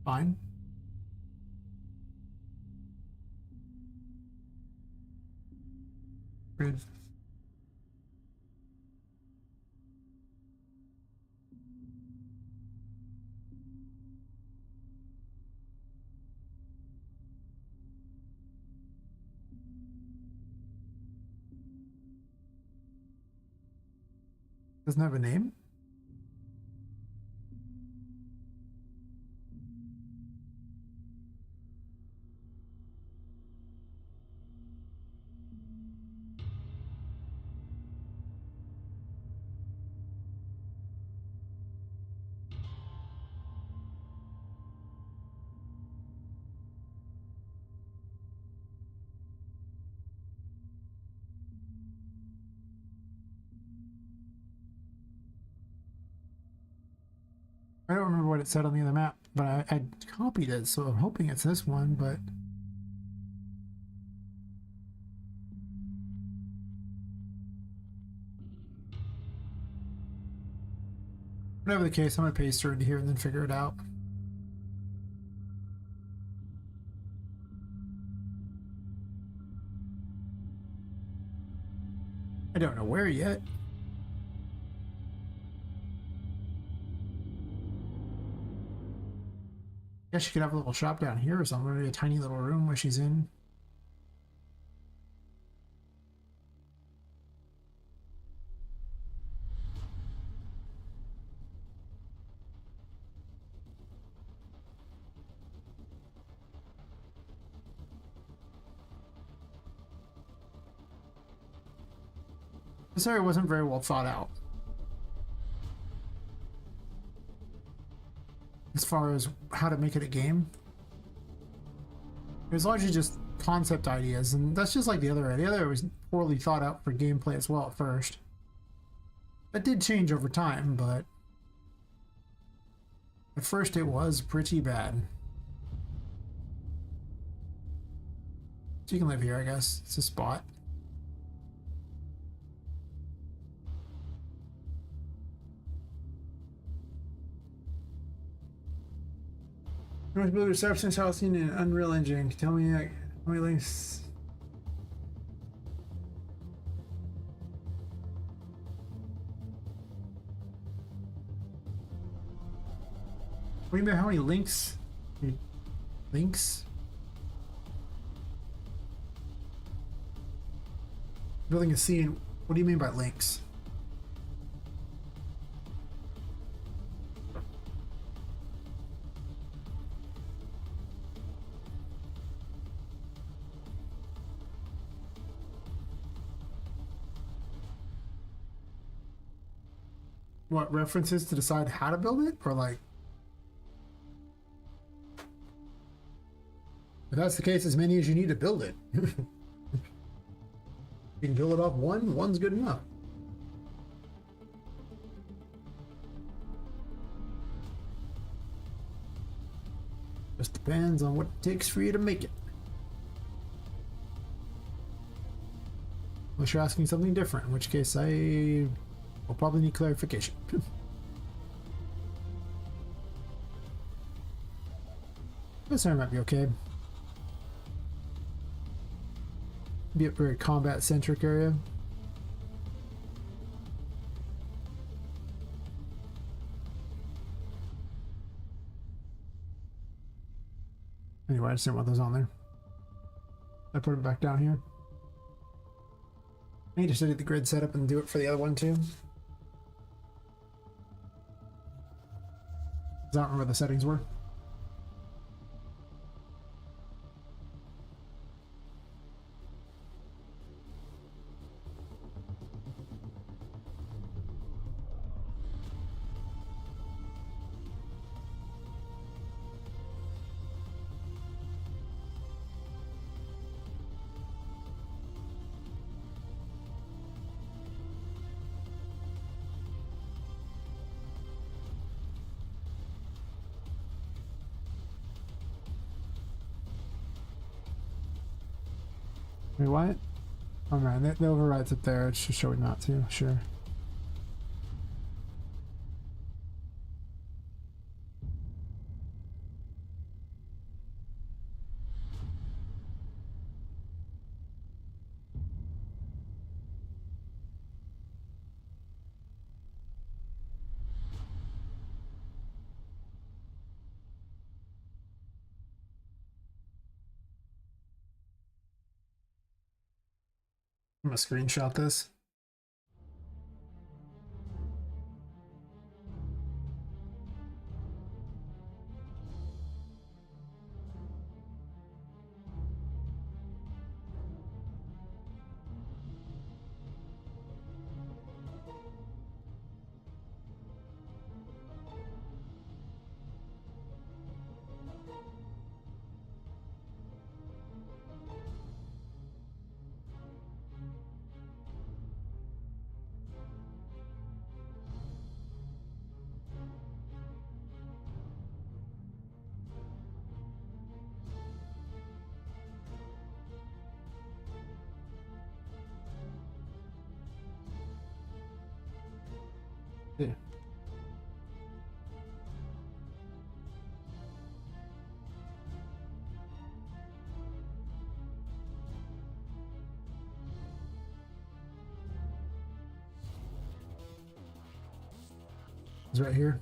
Fine. Grid. Doesn't have a name? I don't remember what it said on the other map, but I copied it, so I'm hoping it's this one, but... Whatever the case, I'm gonna paste her into here and then figure it out. I don't know where yet. Guess she could have a little shop down here or something. Maybe a tiny little room where she's in. This area wasn't very well thought out. As far as how to make it a game. It was largely just concept ideas, and that's just like the other area. The other area was poorly thought out for gameplay as well at first. That did change over time, but at first it was pretty bad. So you can live here, I guess. It's a spot. You must build a substance house in an Unreal Engine. Tell me how many links. What do you mean? How many links? Links? Building a scene. What do you mean by links? What, references to decide how to build it? Or like... If that's the case, as many as you need to build it. You can build it off one, one's good enough. Just depends on what it takes for you to make it. Unless you're asking something different, in which case I will probably need clarification. This area might be okay. Be a very combat-centric area. Anyway, I just didn't want those on there. I put them back down here. I need to study the grid setup and do it for the other one too. I don't remember what the settings were. Wait, what? Oh man, the override's up there. It's just showing not to. Sure. I'm gonna screenshot this. Yeah. It's right here.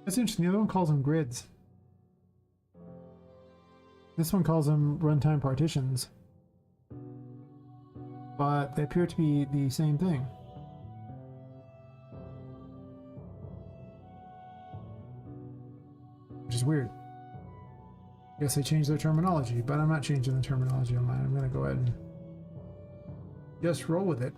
That's interesting. The other one calls them grids. This one calls them runtime partitions. But they appear to be the same thing. Which is weird. I guess they changed their terminology, but I'm not changing the terminology on mine. I'm going to go ahead and just roll with it.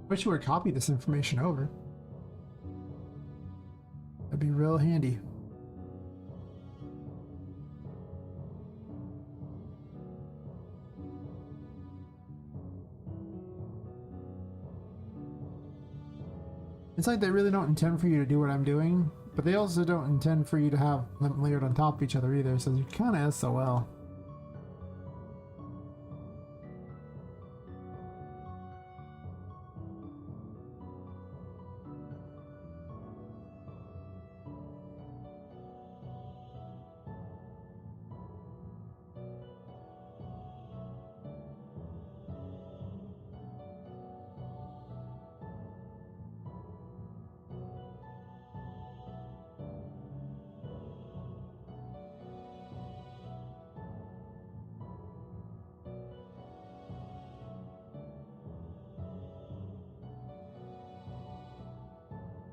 Wish you would copy this information over. That'd be real handy. It's like they really don't intend for you to do what I'm doing, but they also don't intend for you to have them layered on top of each other either, so you're kind of SOL.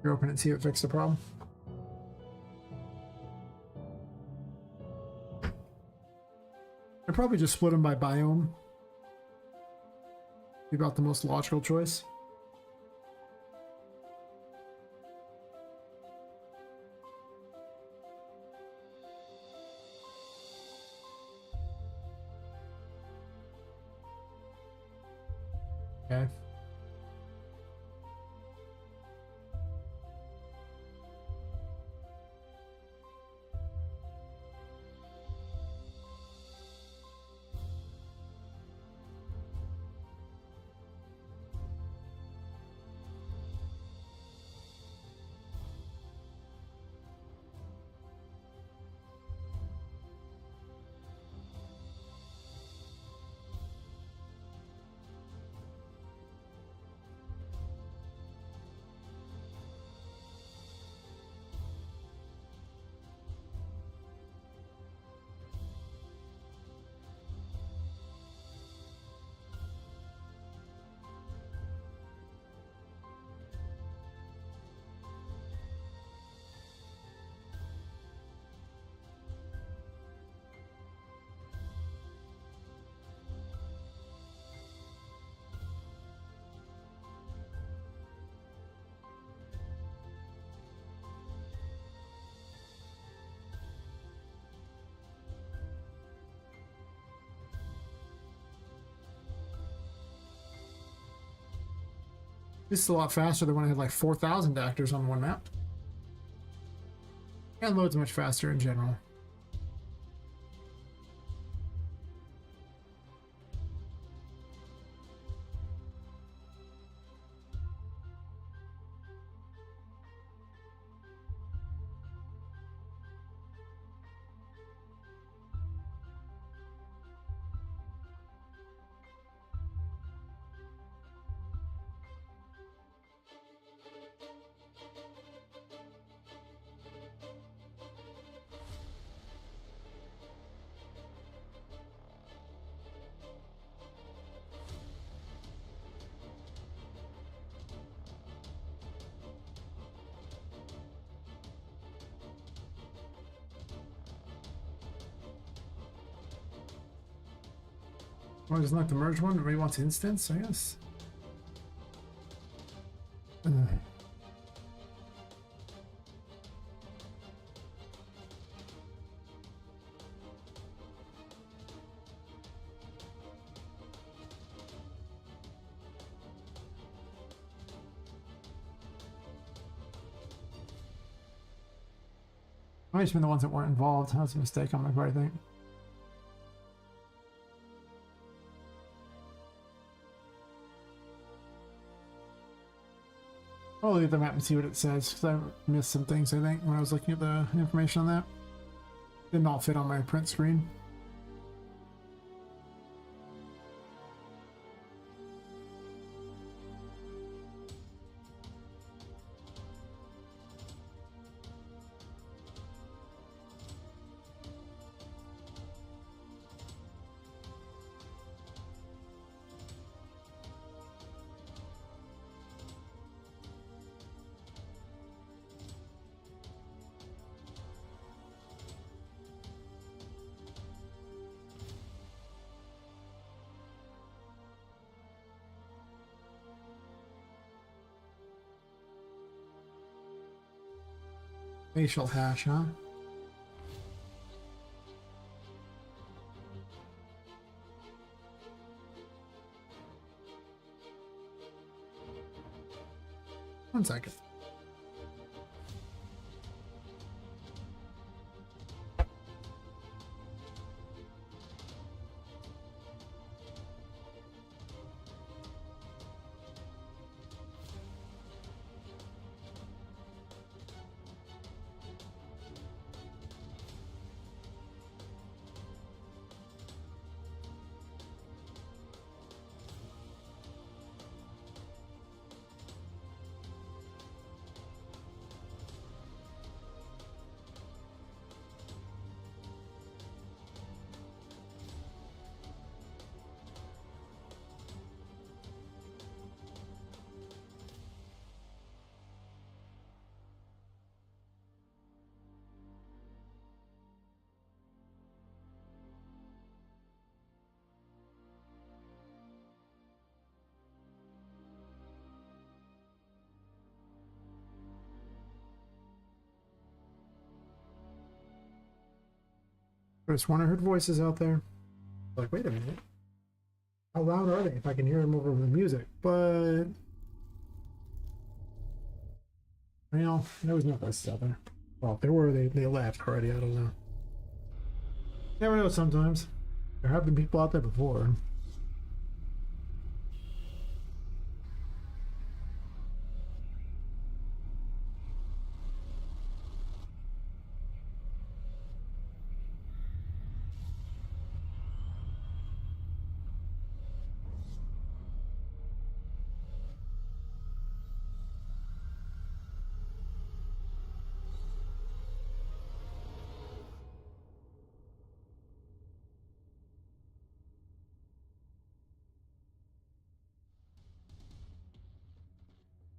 You open it and see if it fixed the problem. I'd probably just split them by biome. Be about the most logical choice. Okay. This is a lot faster than when I had like 4,000 actors on one map. And loads much faster in general. Well, doesn't like the merge one. Everybody wants instance, I guess. Might have been the ones that weren't involved. That was a mistake on my part, I think. I'll leave the map and see what it says, because I missed some things, I think, when I was looking at the information on that. Didn't all fit on my print screen. Facial hash, huh? One second. I just wonder, I heard voices out there. Like, wait a minute. How loud are they if I can hear them over the music? But, you know, there was no voices out there. Well, if there were, they left already. I don't know. Never know sometimes. There have been people out there before.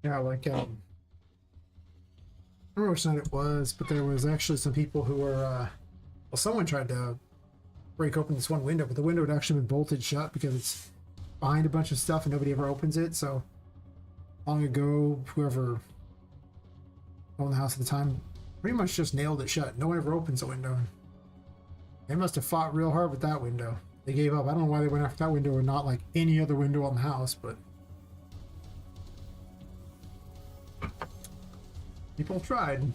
Yeah, like, I don't remember which night it was, but there was actually some people who were, well, someone tried to break open this one window, but the window had actually been bolted shut because it's behind a bunch of stuff and nobody ever opens it. So long ago, whoever owned the house at the time pretty much just nailed it shut. No one ever opens a window. They must have fought real hard with that window. They gave up. I don't know why they went after that window and not like any other window on the house, but people tried. You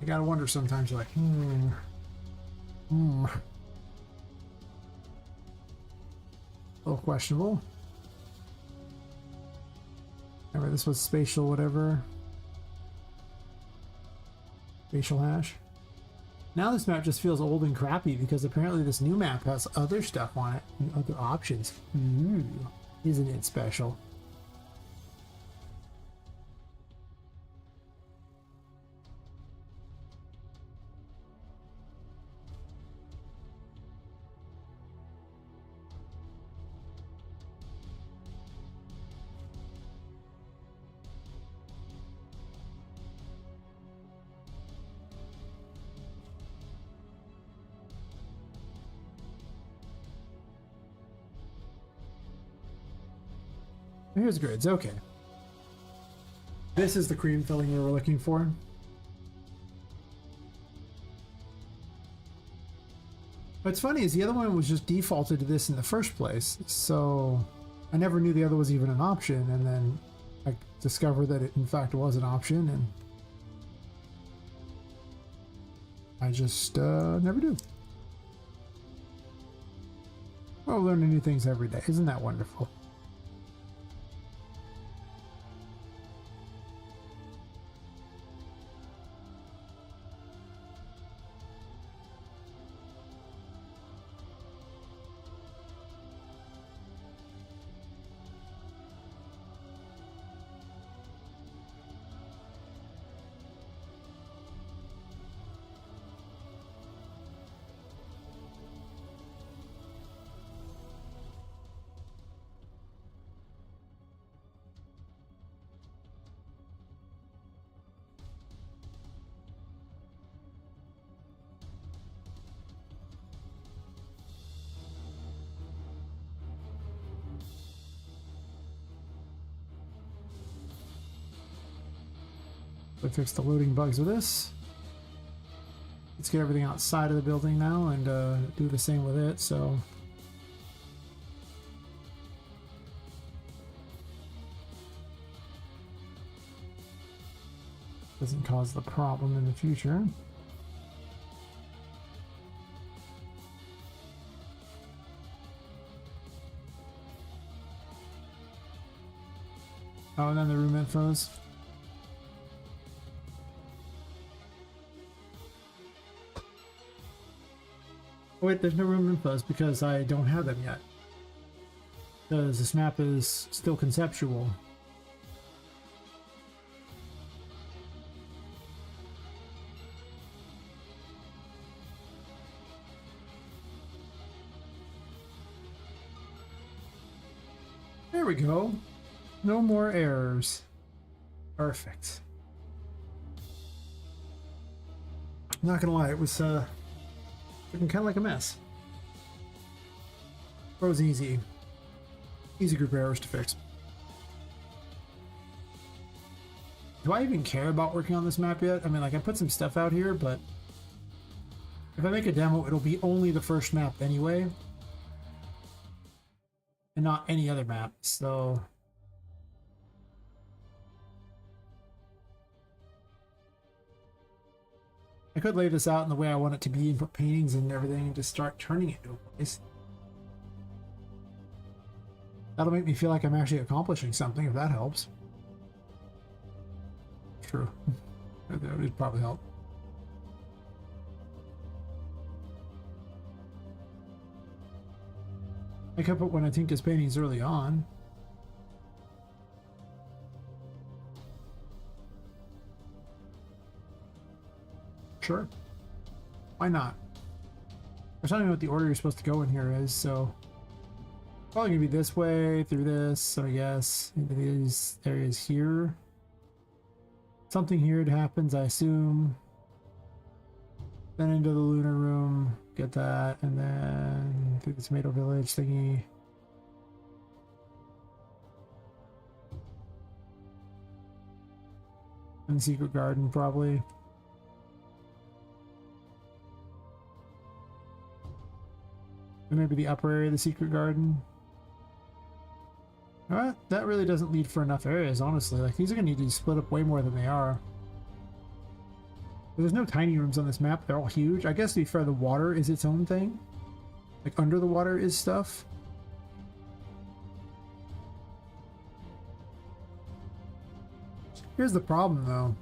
gotta wonder sometimes, you're like, a little questionable. Remember, this was spatial whatever. Spatial hash. Now this map just feels old and crappy because apparently this new map has other stuff on it and other options. Isn't it special? Here's grids. Okay. This is the cream filling we were looking for. What's funny is the other one was just defaulted to this in the first place, so I never knew the other was even an option, and then I discovered that it in fact was an option, and I just never do. Well, learning new things every day. Isn't that wonderful? So fix the loading bugs with this. Let's get everything outside of the building now and do the same with it. So doesn't cause the problem in the future. Oh, and then the room infos. Oh, wait, there's no room infos because I don't have them yet. Because this map is still conceptual. There we go. No more errors. Perfect. I'm not gonna lie, it was looking kind of like a mess. But it was easy. Easy group errors to fix. Do I even care about working on this map yet? I mean, like, I put some stuff out here, but if I make a demo, it'll be only the first map anyway. And not any other map, so... I could lay this out in the way I want it to be and put paintings and everything and just start turning it into a place. That'll make me feel like I'm actually accomplishing something, if that helps. True. That would probably help. I could put one of Tinka's paintings early on. Sure. Why not? I don't even know what the order you're supposed to go in here is, so... Probably gonna be this way, through this, so I guess, into these areas here. Something here happens, I assume. Then into the lunar room, get that, and then through the tomato village thingy. And secret garden, probably. And maybe the upper area of the secret garden. That really doesn't lead for enough areas, honestly. Like, these are going to need to be split up way more than they are. There's no tiny rooms on this map. They're all huge. I guess to be fair, the water is its own thing. Like, under the water is stuff. Here's the problem, though.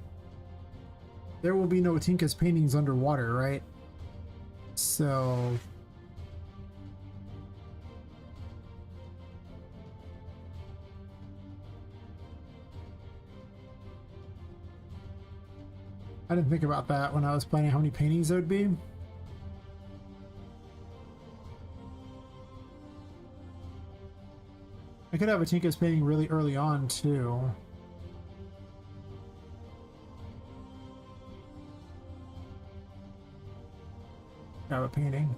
There will be no Tinka's paintings underwater, right? So... I didn't think about that when I was planning how many paintings there would be. I could have a Tinka's painting really early on, too. Grab a painting.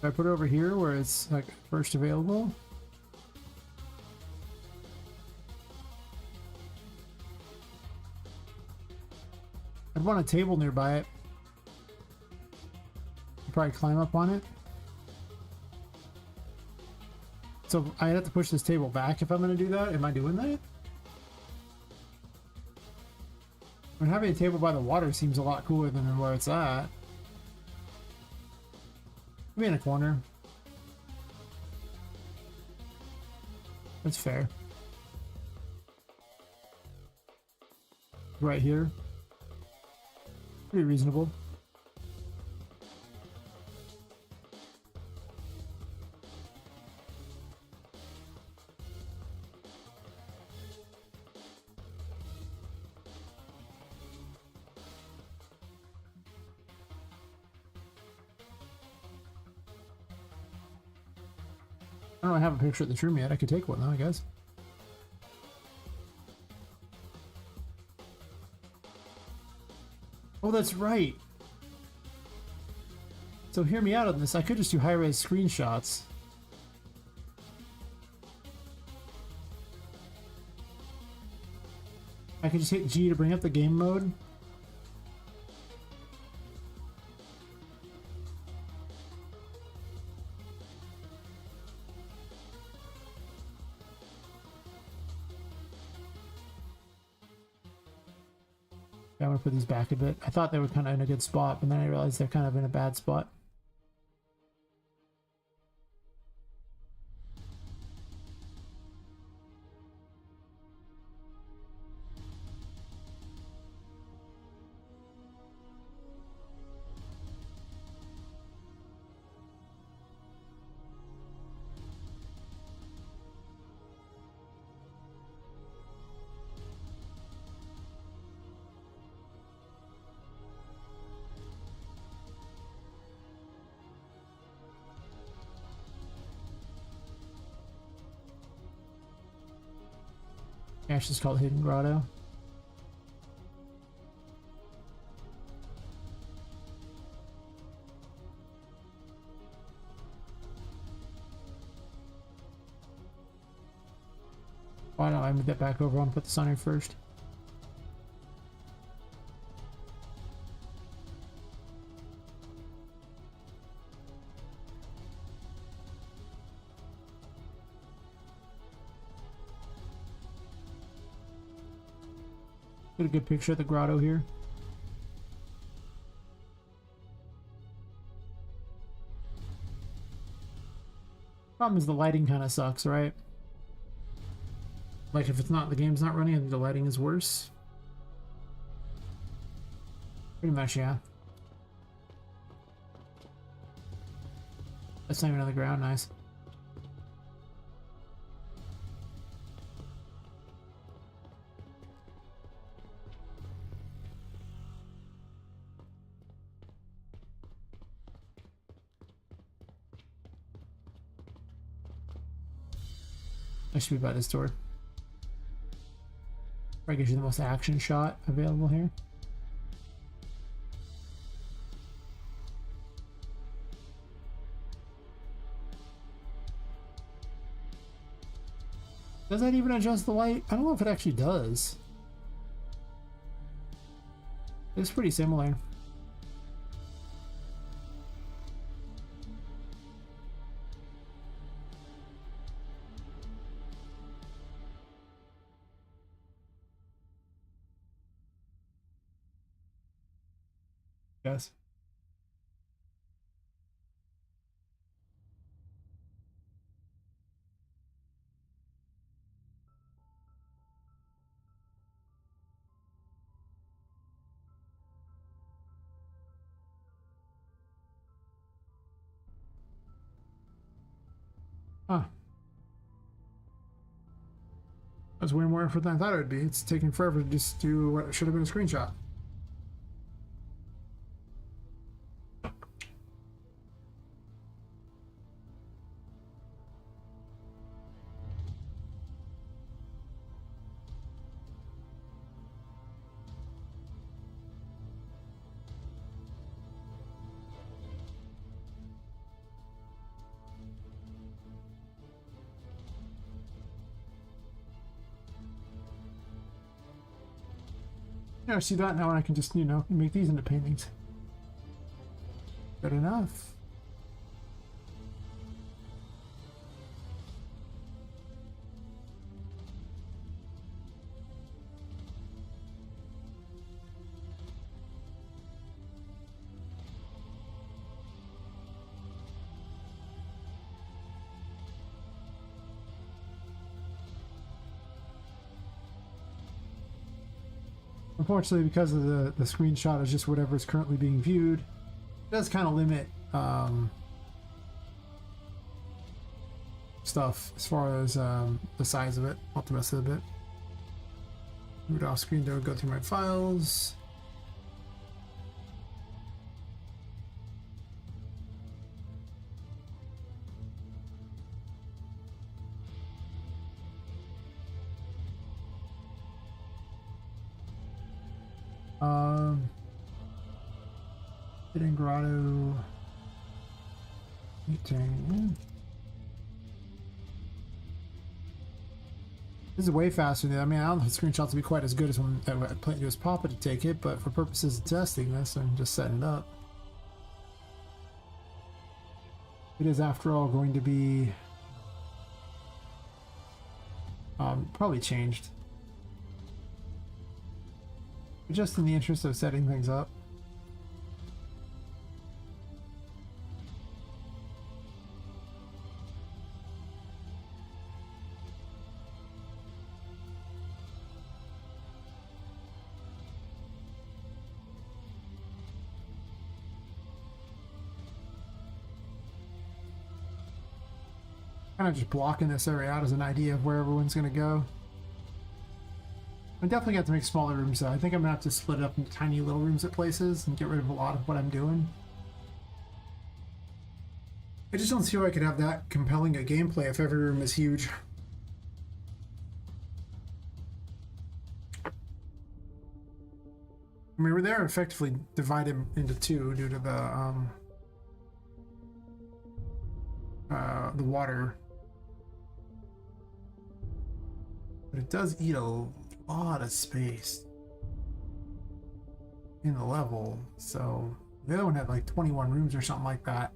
I put it over here where it's like first available. I'd want a table nearby it. Probably climb up on it. So I have to push this table back if I'm going to do that. Am I doing that? I mean, having a table by the water seems a lot cooler than where it's at. Maybe in a corner. That's fair. Right here. Pretty reasonable. I don't have a picture of the room yet. I could take one though, I guess. Oh, that's right. So hear me out on this. I could just do high-res screenshots. I could just hit G to bring up the game mode. I'm gonna put these back a bit. I thought they were kind of in a good spot, but then I realized they're kind of in a bad spot. Yeah, it's just called Hidden Grotto. Why don't I move that back over? I want to put this on here first. Get a good picture of the grotto here. Problem is the lighting kind of sucks, right? Like if it's not, the game's not running and the lighting is worse. Pretty much, yeah. That's not even on the ground, nice. I should be by this door. Probably gives you the most action shot available here. Does that even adjust the light? I don't know if it actually does. It's pretty similar. Yes. Huh. That's way more effort than I thought it would be. It's taking forever to just do what should have been a screenshot. Yeah, see that now, and I can just, you know, make these into paintings. Good enough. Unfortunately, because of the screenshot is just whatever is currently being viewed, it does kind of limit stuff as far as the size of it, not the rest of the bit. Move it off screen to go through my files. Hidden Grotto meeting. This is way faster than, I mean, I don't know if the screenshots will be quite as good as when I plan to use Poppet to take it, but for purposes of testing this, I'm just setting it up. It is, after all, going to be probably changed. But just in the interest of setting things up. Kind of just blocking this area out as an idea of where everyone's going to go. I definitely got to make smaller rooms though. I think I'm going to have to split it up into tiny little rooms at places and get rid of a lot of what I'm doing. I just don't see how I could have that compelling a gameplay if every room is huge. I mean, they're effectively divided into two due to the water. But it does eat a lot of space in the level. So the other one had like 21 rooms or something like that.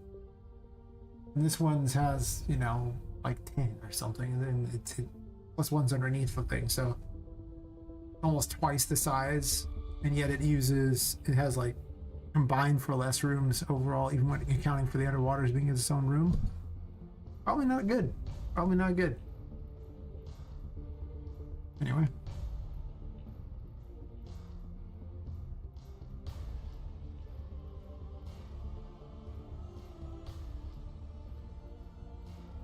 And this one's has, you know, like 10 or something. And then it's plus one's underneath the thing. So almost twice the size. And yet it has like combined for less rooms overall, even when accounting for the underwaters being its own room. Probably not good. Probably not good. Anyway.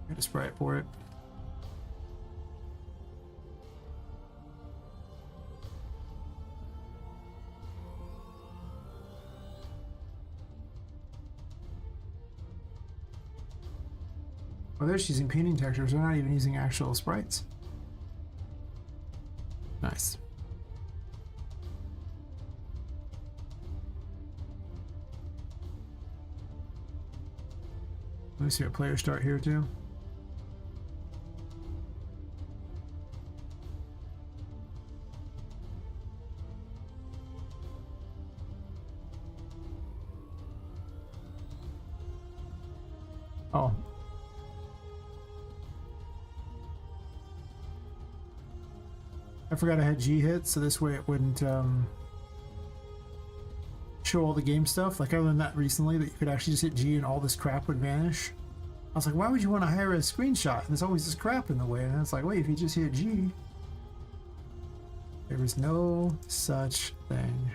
Got a sprite for it. Oh, they're just using painting textures. They're not even using actual sprites. Nice. Let me see our player start here too. Oh. I forgot I had G hit, so this way it wouldn't show all the game stuff. Like I learned that recently, that you could actually just hit G and all this crap would vanish. I was like, why would you want to hire a screenshot? And there's always this crap in the way. And it's like, wait, if you just hit G, there is no such thing.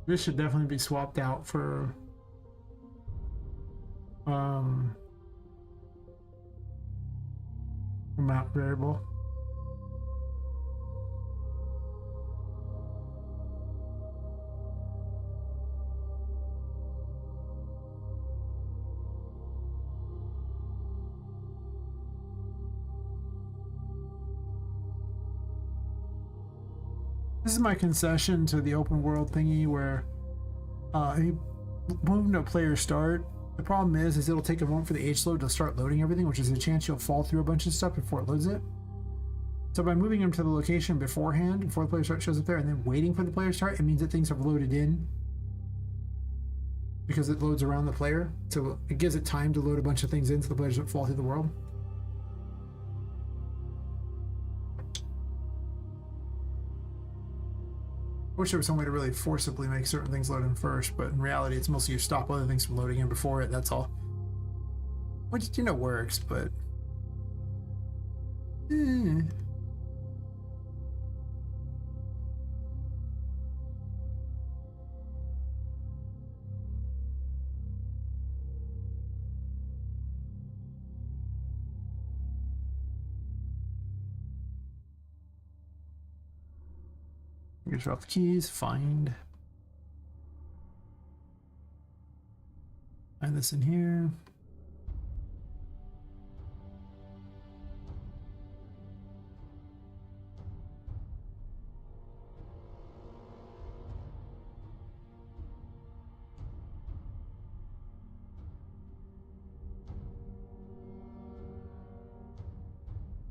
This should definitely be swapped out for mount variable. This is my concession to the open world thingy where you move to player start. The problem is it'll take a moment for the age load to start loading everything, which is a chance you'll fall through a bunch of stuff before it loads it. So by moving them to the location beforehand, before the player start shows up there, and then waiting for the player start, it means that things have loaded in because it loads around the player. So it gives it time to load a bunch of things in so the players don't fall through the world. I wish there was some way to really forcibly make certain things load in first, but in reality, it's mostly you stop other things from loading in before it, that's all. Which, you know, works, but... Here's off the keys, find this in here.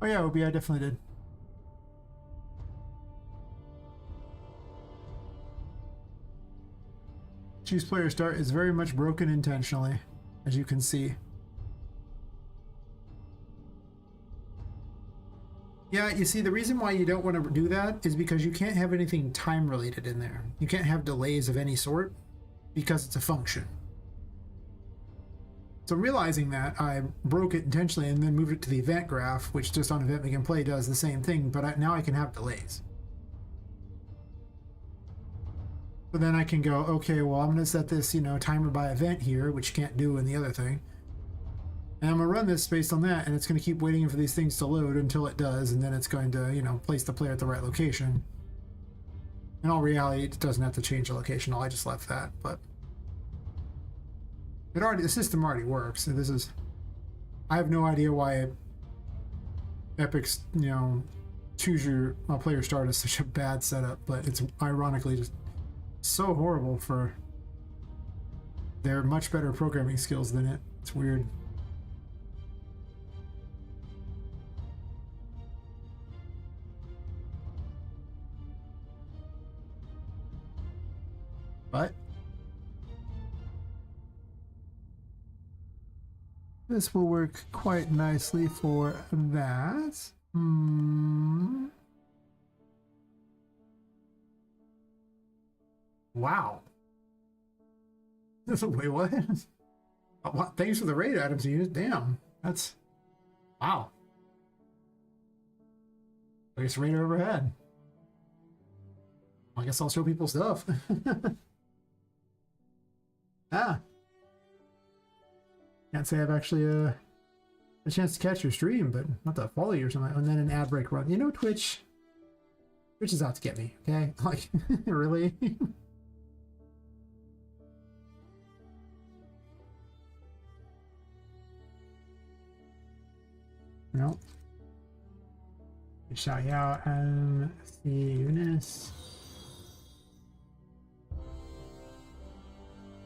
Oh yeah, OB, I definitely did. Choose player start is very much broken intentionally, as you can see. Yeah, you see, the reason why you don't want to do that is because you can't have anything time related in there. You can't have delays of any sort because it's a function. So realizing that, I broke it intentionally and then moved it to the event graph, which just on event begin play does the same thing, but now I can have delays. So then I can go, okay, well, I'm going to set this, you know, timer by event here, which you can't do in the other thing. And I'm going to run this based on that, and it's going to keep waiting for these things to load until it does, and then it's going to, you know, place the player at the right location. In all reality, it doesn't have to change the location. I just left that, but the system already works. So this is, I have no idea why Epic's, you know, choose your player start is such a bad setup, but it's ironically just so horrible for their much better programming skills than it. It's weird. But this will work quite nicely for that. Wow. Wait, what? Oh, thanks for the raid items you used. Damn. That's... Wow. Biggest raid I ever had. I guess I'll show people stuff. Ah. Can't say I've actually a chance to catch your stream, but not to follow you or something. And then an ad break run. You know, Twitch is out to get me, okay? Like, really? No. Shout you out and see Eunice.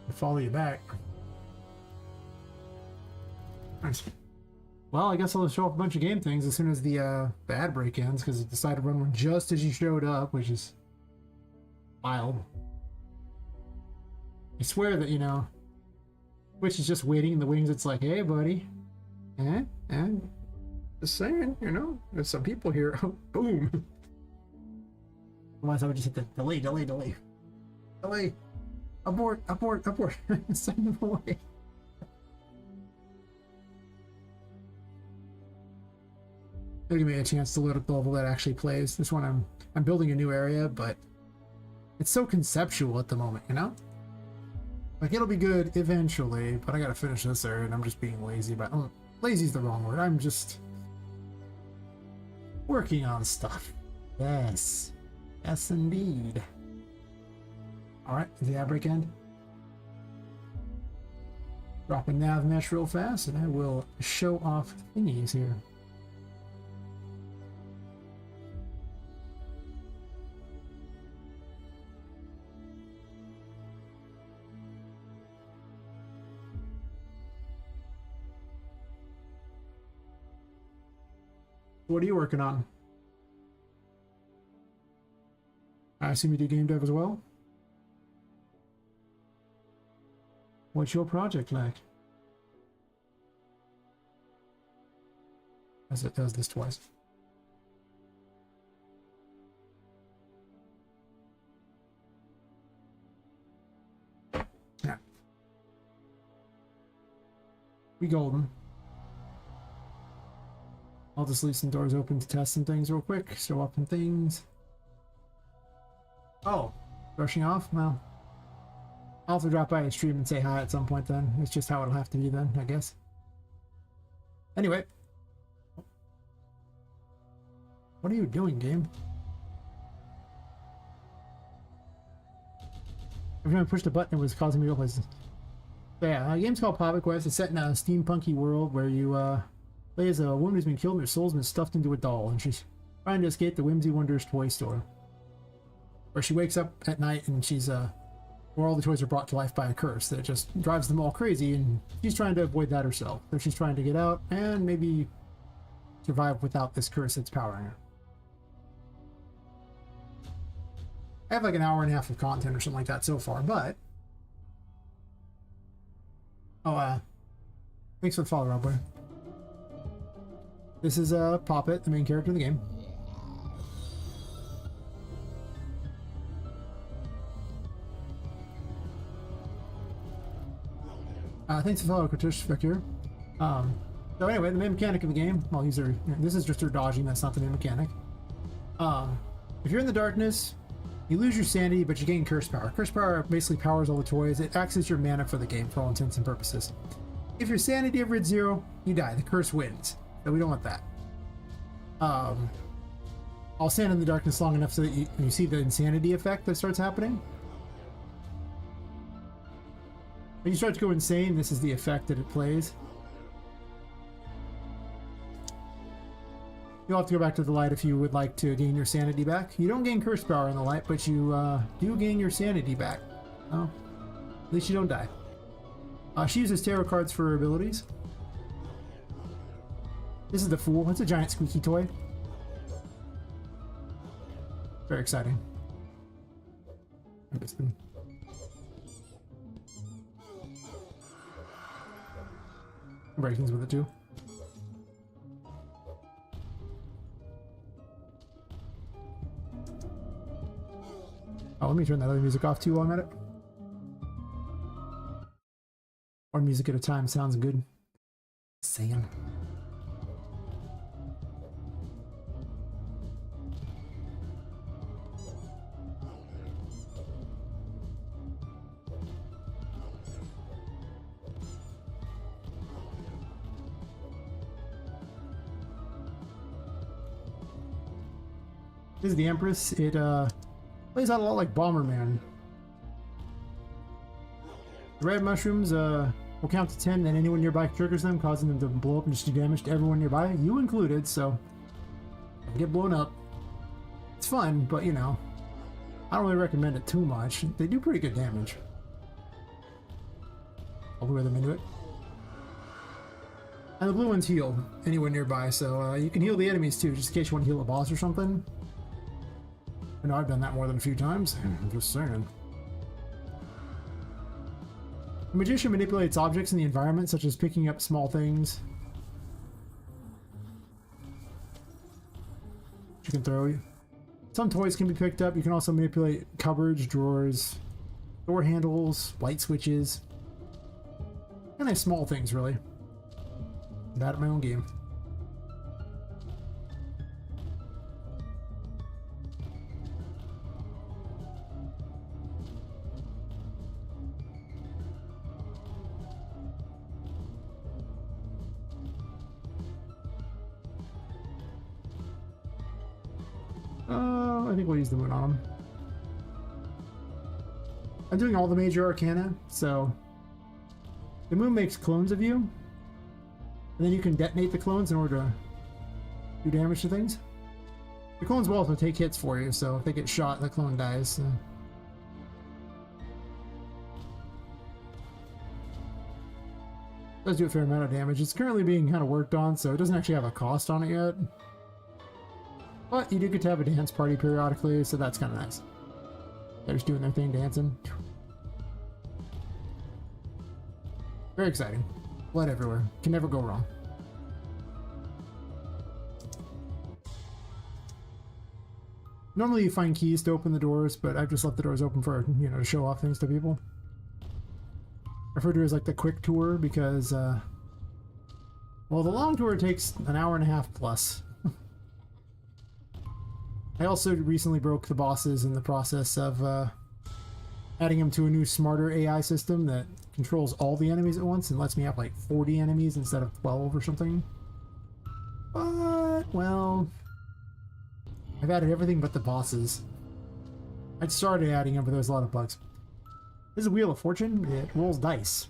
I'll follow you back. Nice. Well, I guess I'll show off a bunch of game things as soon as the ad break ends, because it decided to run one just as you showed up, which is wild. I swear that, you know, Twitch is just waiting in the wings. It's like, hey, buddy. And just saying, you know, there's some people here. Boom. Otherwise, I would just hit the delay. Delay. Abort. Send them away. It'll give me a chance to load up the level that actually plays. This one, I'm building a new area, but it's so conceptual at the moment, you know? Like, it'll be good eventually, but I gotta finish this area, and I'm just being lazy about... Oh, lazy's the wrong word. I'm just working on stuff. Yes. Yes, indeed. Alright, is the ad break end? Drop a nav mesh real fast, and I will show off thingies here. What are you working on? I assume you do game dev as well? What's your project like? As it does this twice. Yeah. Be golden. I'll just leave some doors open to test some things real quick. Show up some things. Oh, rushing off? Well, I'll have to drop by a stream and say hi at some point then. It's just how it'll have to be then, I guess. Anyway. What are you doing, game? Every time I pushed a button, it was causing me to go places. So yeah, the game's called Poppet Quest. It's set in a steampunky world where you play as a woman who's been killed and her soul's been stuffed into a doll, and she's trying to escape the Whimsy Wonders toy store. Where she wakes up at night and she's where all the toys are brought to life by a curse that just drives them all crazy, and she's trying to avoid that herself. So she's trying to get out and maybe survive without this curse that's powering her. I have like an hour and a half of content or something like that so far, but thanks for the follow, Rob. This is Poppet, the main character of the game. Thanks for following, Kritish Vector. So anyway, the main mechanic of the game, well, this is just her dodging, that's not the main mechanic. If you're in the darkness, you lose your sanity, but you gain curse power. Curse power basically powers all the toys. It acts as your mana for the game, for all intents and purposes. If your sanity ever hits 0, you die. The curse wins. So we don't want that. I'll stand in the darkness long enough so that you see the insanity effect that starts happening. When you start to go insane, this is the effect that it plays. You'll have to go back to the light if you would like to gain your sanity back. You don't gain curse power in the light, but you do gain your sanity back. Oh, at least you don't die. She uses tarot cards for her abilities. This is the Fool. It's a giant squeaky toy. Very exciting. Break things with it too. Oh, let me turn that other music off too while I'm at it. One music at a time sounds good. Saying. This is the Empress. It plays out a lot like Bomberman. The red mushrooms will count to 10, then anyone nearby triggers them, causing them to blow up and just do damage to everyone nearby, you included, so get blown up. It's fun, but you know, I don't really recommend it too much. They do pretty good damage. I'll lure them into it. And the blue ones heal anyone nearby, so you can heal the enemies too, just in case you want to heal a boss or something. I know I've done that more than a few times. I'm just saying. The magician manipulates objects in the environment, such as picking up small things. You can throw you. Some toys can be picked up. You can also manipulate cupboards, drawers, door handles, light switches. And they small things, really. I'm bad at my own game. I think we'll use the moon on them. I'm doing all the major arcana, so the moon makes clones of you, and then you can detonate the clones in order to do damage to things. The clones will also take hits for you, so if they get shot, the clone dies. So. It does do a fair amount of damage. It's currently being kind of worked on, so it doesn't actually have a cost on it yet. But you do get to have a dance party periodically, so that's kind of nice. They're just doing their thing, dancing. Very exciting. Blood everywhere. Can never go wrong. Normally you find keys to open the doors, but I've just left the doors open for, you know, to show off things to people. I refer to it as like the quick tour because, well, the long tour takes an hour and a half plus. I also recently broke the bosses in the process of adding them to a new smarter AI system that controls all the enemies at once and lets me have like 40 enemies instead of 12 or something. But, well, I've added everything but the bosses. I started adding them, but there's a lot of bugs. This is a Wheel of Fortune. It rolls dice.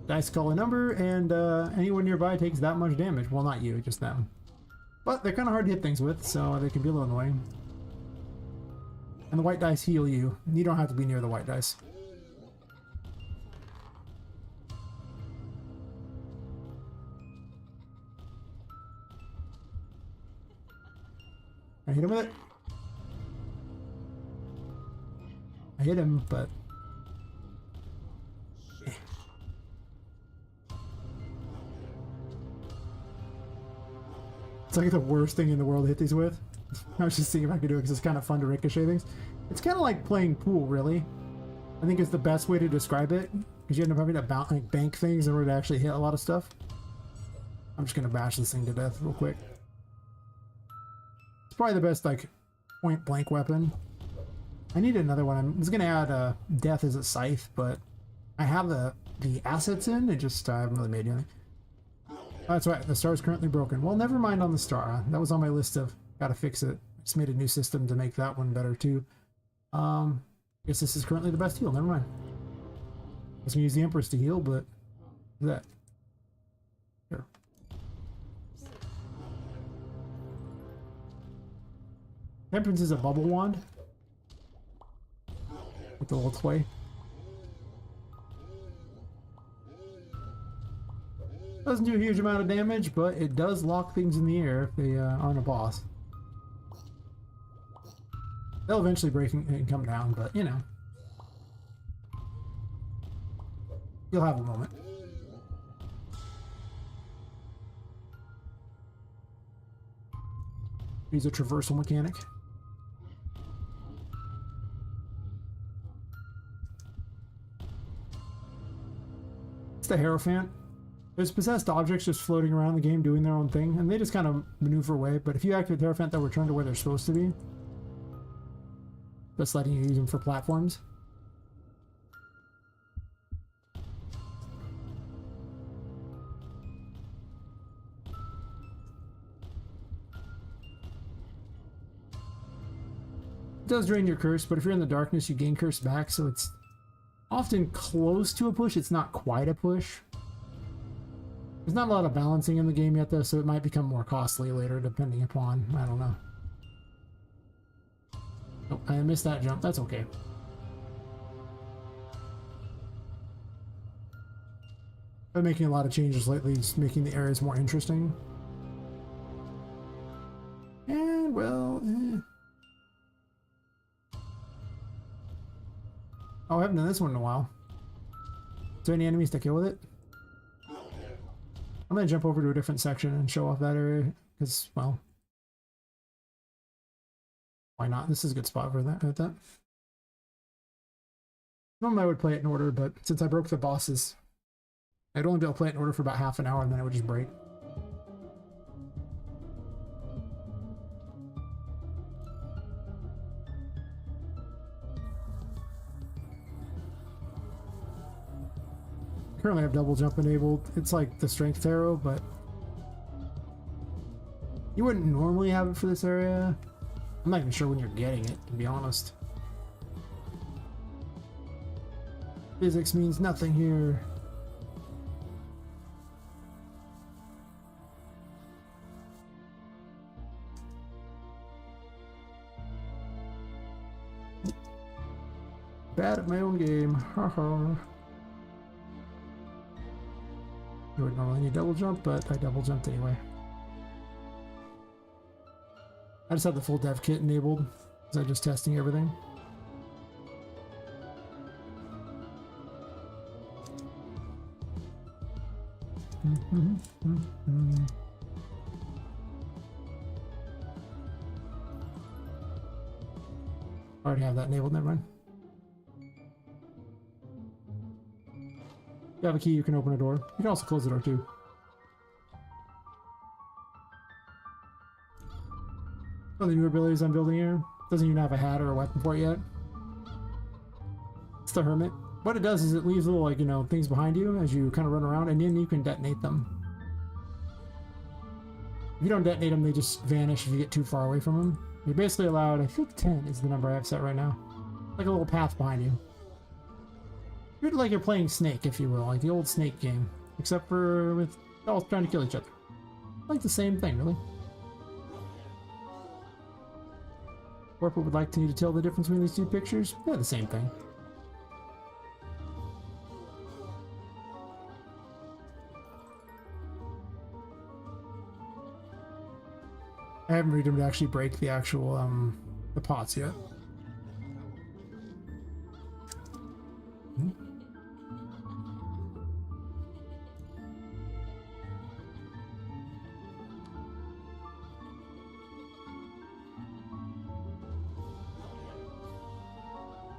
Dice call a number, and anyone nearby takes that much damage. Well, not you, just them. But they're kind of hard to hit things with, so they can be a little annoying. And the white dice heal you. You don't have to be near the white dice. I hit him with it. I hit him, but... It's like the worst thing in the world to hit these with. I was just seeing if I could do it because it's kind of fun to ricochet things. It's kind of like playing pool, really. I think it's the best way to describe it because you end up having to bank things in order to actually hit a lot of stuff. I'm just going to bash this thing to death real quick. It's probably the best, like, point blank weapon. I need another one. I was going to add death as a scythe, but I have the assets in. It just, I haven't really made anything. Oh, that's right, the star is currently broken. Well, never mind on the star. That was on my list of gotta fix it. Just made a new system to make that one better too. Guess this is currently the best heal. Never mind. I was gonna use the Empress to heal, but that. Here. Empress is a bubble wand with the little clay. Doesn't do a huge amount of damage, but it does lock things in the air if they aren't a boss. They'll eventually break and come down, but you know. You'll have a moment. Use a traversal mechanic. It's the Hierophant. There's possessed objects just floating around the game doing their own thing, and they just kind of maneuver away, but if you activate the Hierophant, they'll return to where they're supposed to be. Just letting you use them for platforms. It does drain your curse, but if you're in the darkness, you gain curse back, so it's often close to a push. It's not quite a push. There's not a lot of balancing in the game yet, though, so it might become more costly later, depending upon, I don't know. Oh, I missed that jump. That's okay. I've been making a lot of changes lately, just making the areas more interesting. And, well, Oh, I haven't done this one in a while. Is there any enemies to kill with it? I'm gonna jump over to a different section and show off that area, because, well, why not? This is a good spot for that. Normally I would play it in order, but since I broke the bosses, I'd only be able to play it in order for about half an hour and then it would just break. Currently I have double jump enabled. It's like the strength arrow, but you wouldn't normally have it for this area. I'm not even sure when you're getting it, to be honest. Physics means nothing here. Bad at my own game. Haha. You would normally need double jump, but I double jumped anyway. I just have the full dev kit enabled, so I'm just testing everything. I already have that enabled, never mind. If you have a key, you can open a door. You can also close the door too. One of the new abilities I'm building here doesn't even have a hat or a weapon for it yet. It's the Hermit. What it does is it leaves little, like, you know, things behind you as you kind of run around, and then you can detonate them. If you don't detonate them, they just vanish if you get too far away from them. You're basically allowed, I think 10 is the number I have set right now. Like a little path behind you. You're like you're playing Snake, if you will, like the old Snake game. Except for with all trying to kill each other. Like the same thing, really. Corporate would like to need to tell the difference between these two pictures. They're the same thing. I haven't read them to actually break the actual, the pots yet.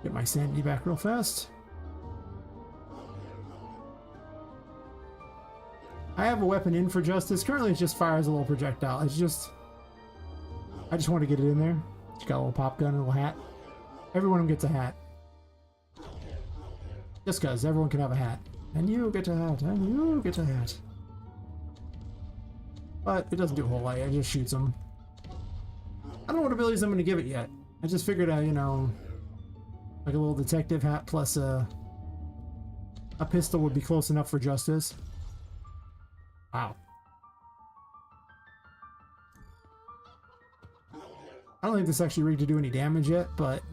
Get my sanity back real fast. I have a weapon in for Justice. Currently it just fires a little projectile. It's just... I just want to get it in there. It's got a little pop gun and a little hat. Every one of them gets a hat. Just because everyone can have a hat. And you get a hat. And you get a hat. But it doesn't do a whole lot. It just shoots them. I don't know what abilities I'm going to give it yet. I just figured out, you know... like a little detective hat plus a pistol would be close enough for Justice. Wow. I don't think this actually rigged to do any damage yet, but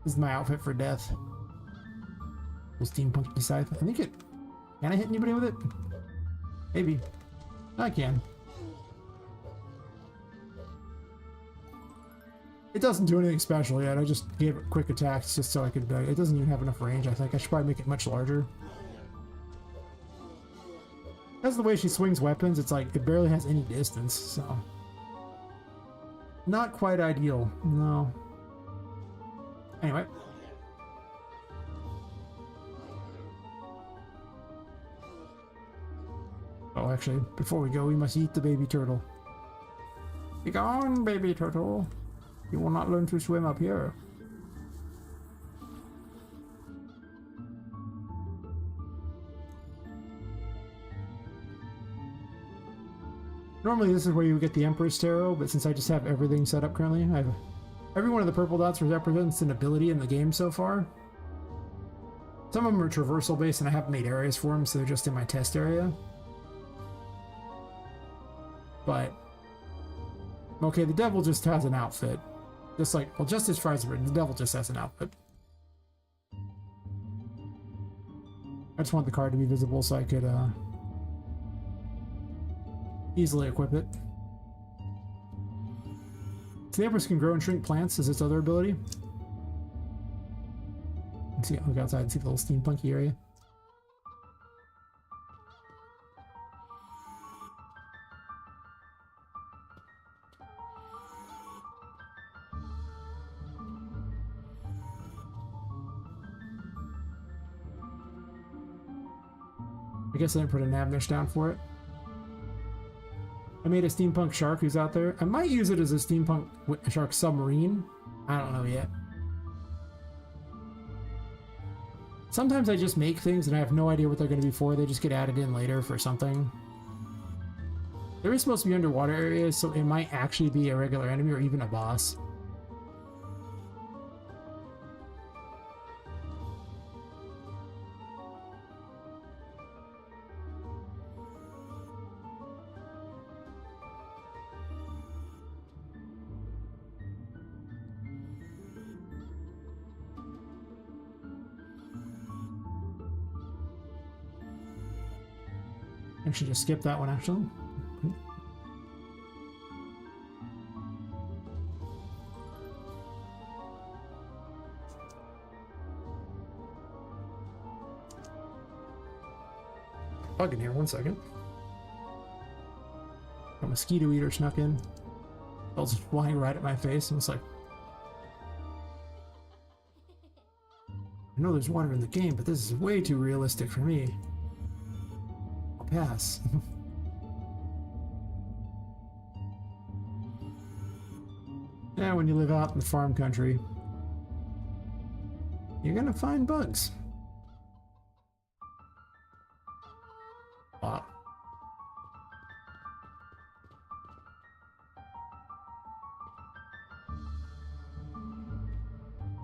this is my outfit for death. Little steampunky scythe. I think it... Can I hit anybody with it? Maybe. I can. It doesn't do anything special yet. I just gave it quick attacks just so I could... it doesn't even have enough range, I think. I should probably make it much larger. Because of the way she swings weapons, it's like it barely has any distance, so... Not quite ideal. No. Anyway. Oh, actually, before we go, we must eat the baby turtle. Be gone, baby turtle. You will not learn to swim up here. Normally this is where you get the Emperor's Tarot, but since I just have everything set up currently, I have every one of the purple dots represents an ability in the game so far. Some of them are traversal based and I haven't made areas for them, so they're just in my test area. But, okay, the devil just has an outfit. Just like, well, Justice Fries written, the devil just has an outfit. I just want the card to be visible so I could easily equip it. So the Empress can grow and shrink plants as its other ability. Let's see, I'll go outside and see the little steampunky area. I guess I didn't put a nabnish down for it. I made a steampunk shark who's out there. I might use it as a steampunk shark submarine. I don't know yet. Sometimes I just make things and I have no idea what they're going to be for. They just get added in later for something. There is supposed to be underwater areas, so it might actually be a regular enemy or even a boss. I should just skip that one, actually. bug in here. 1 second. A mosquito eater snuck in. I was flying right at my face, and it's like, I know there's water in the game, but this is way too realistic for me. I'll pass. Yeah, when you live out in the farm country, you're gonna find bugs. Ah.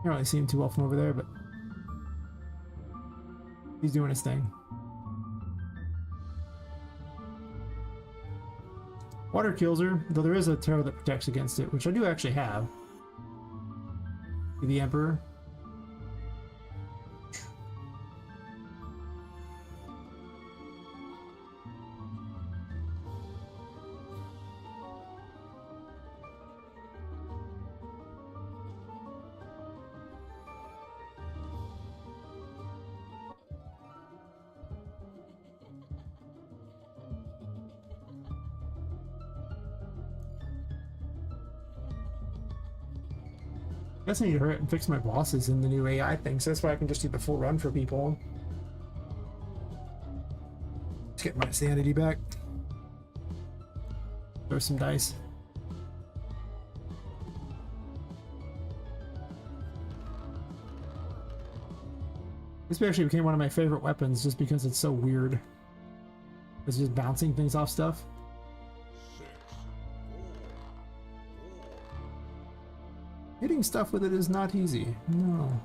Can't really see him too well from over there, but he's doing his thing. Water kills her, though there is a tarot that protects against it, which I do actually have. The Emperor. I guess I need to hurry up and fix my bosses in the new AI thing, so that's why I can just do the full run for people. Let's get my sanity back. Throw some dice. This actually became one of my favorite weapons just because it's so weird. It's just bouncing things off stuff. Hitting stuff with it is not easy. No.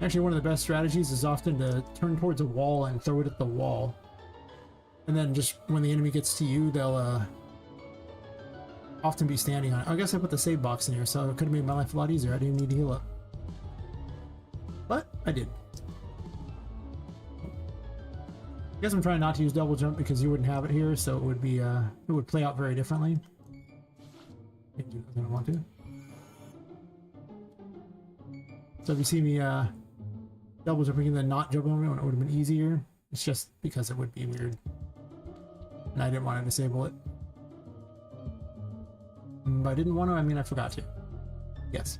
Actually, one of the best strategies is often to turn towards a wall and throw it at the wall. And then just when the enemy gets to you, they'll often be standing on it. I guess I put the save box in here, so it could have made my life a lot easier. I didn't need to heal up. But I did. I guess I'm trying not to use double jump because you wouldn't have it here, so it would be it would play out very differently. I don't want to. So if you see me double jumping and then not jumping when it would have been easier, it's just because it would be weird. And I didn't want to disable it. But I didn't want to, I mean I forgot to. Yes.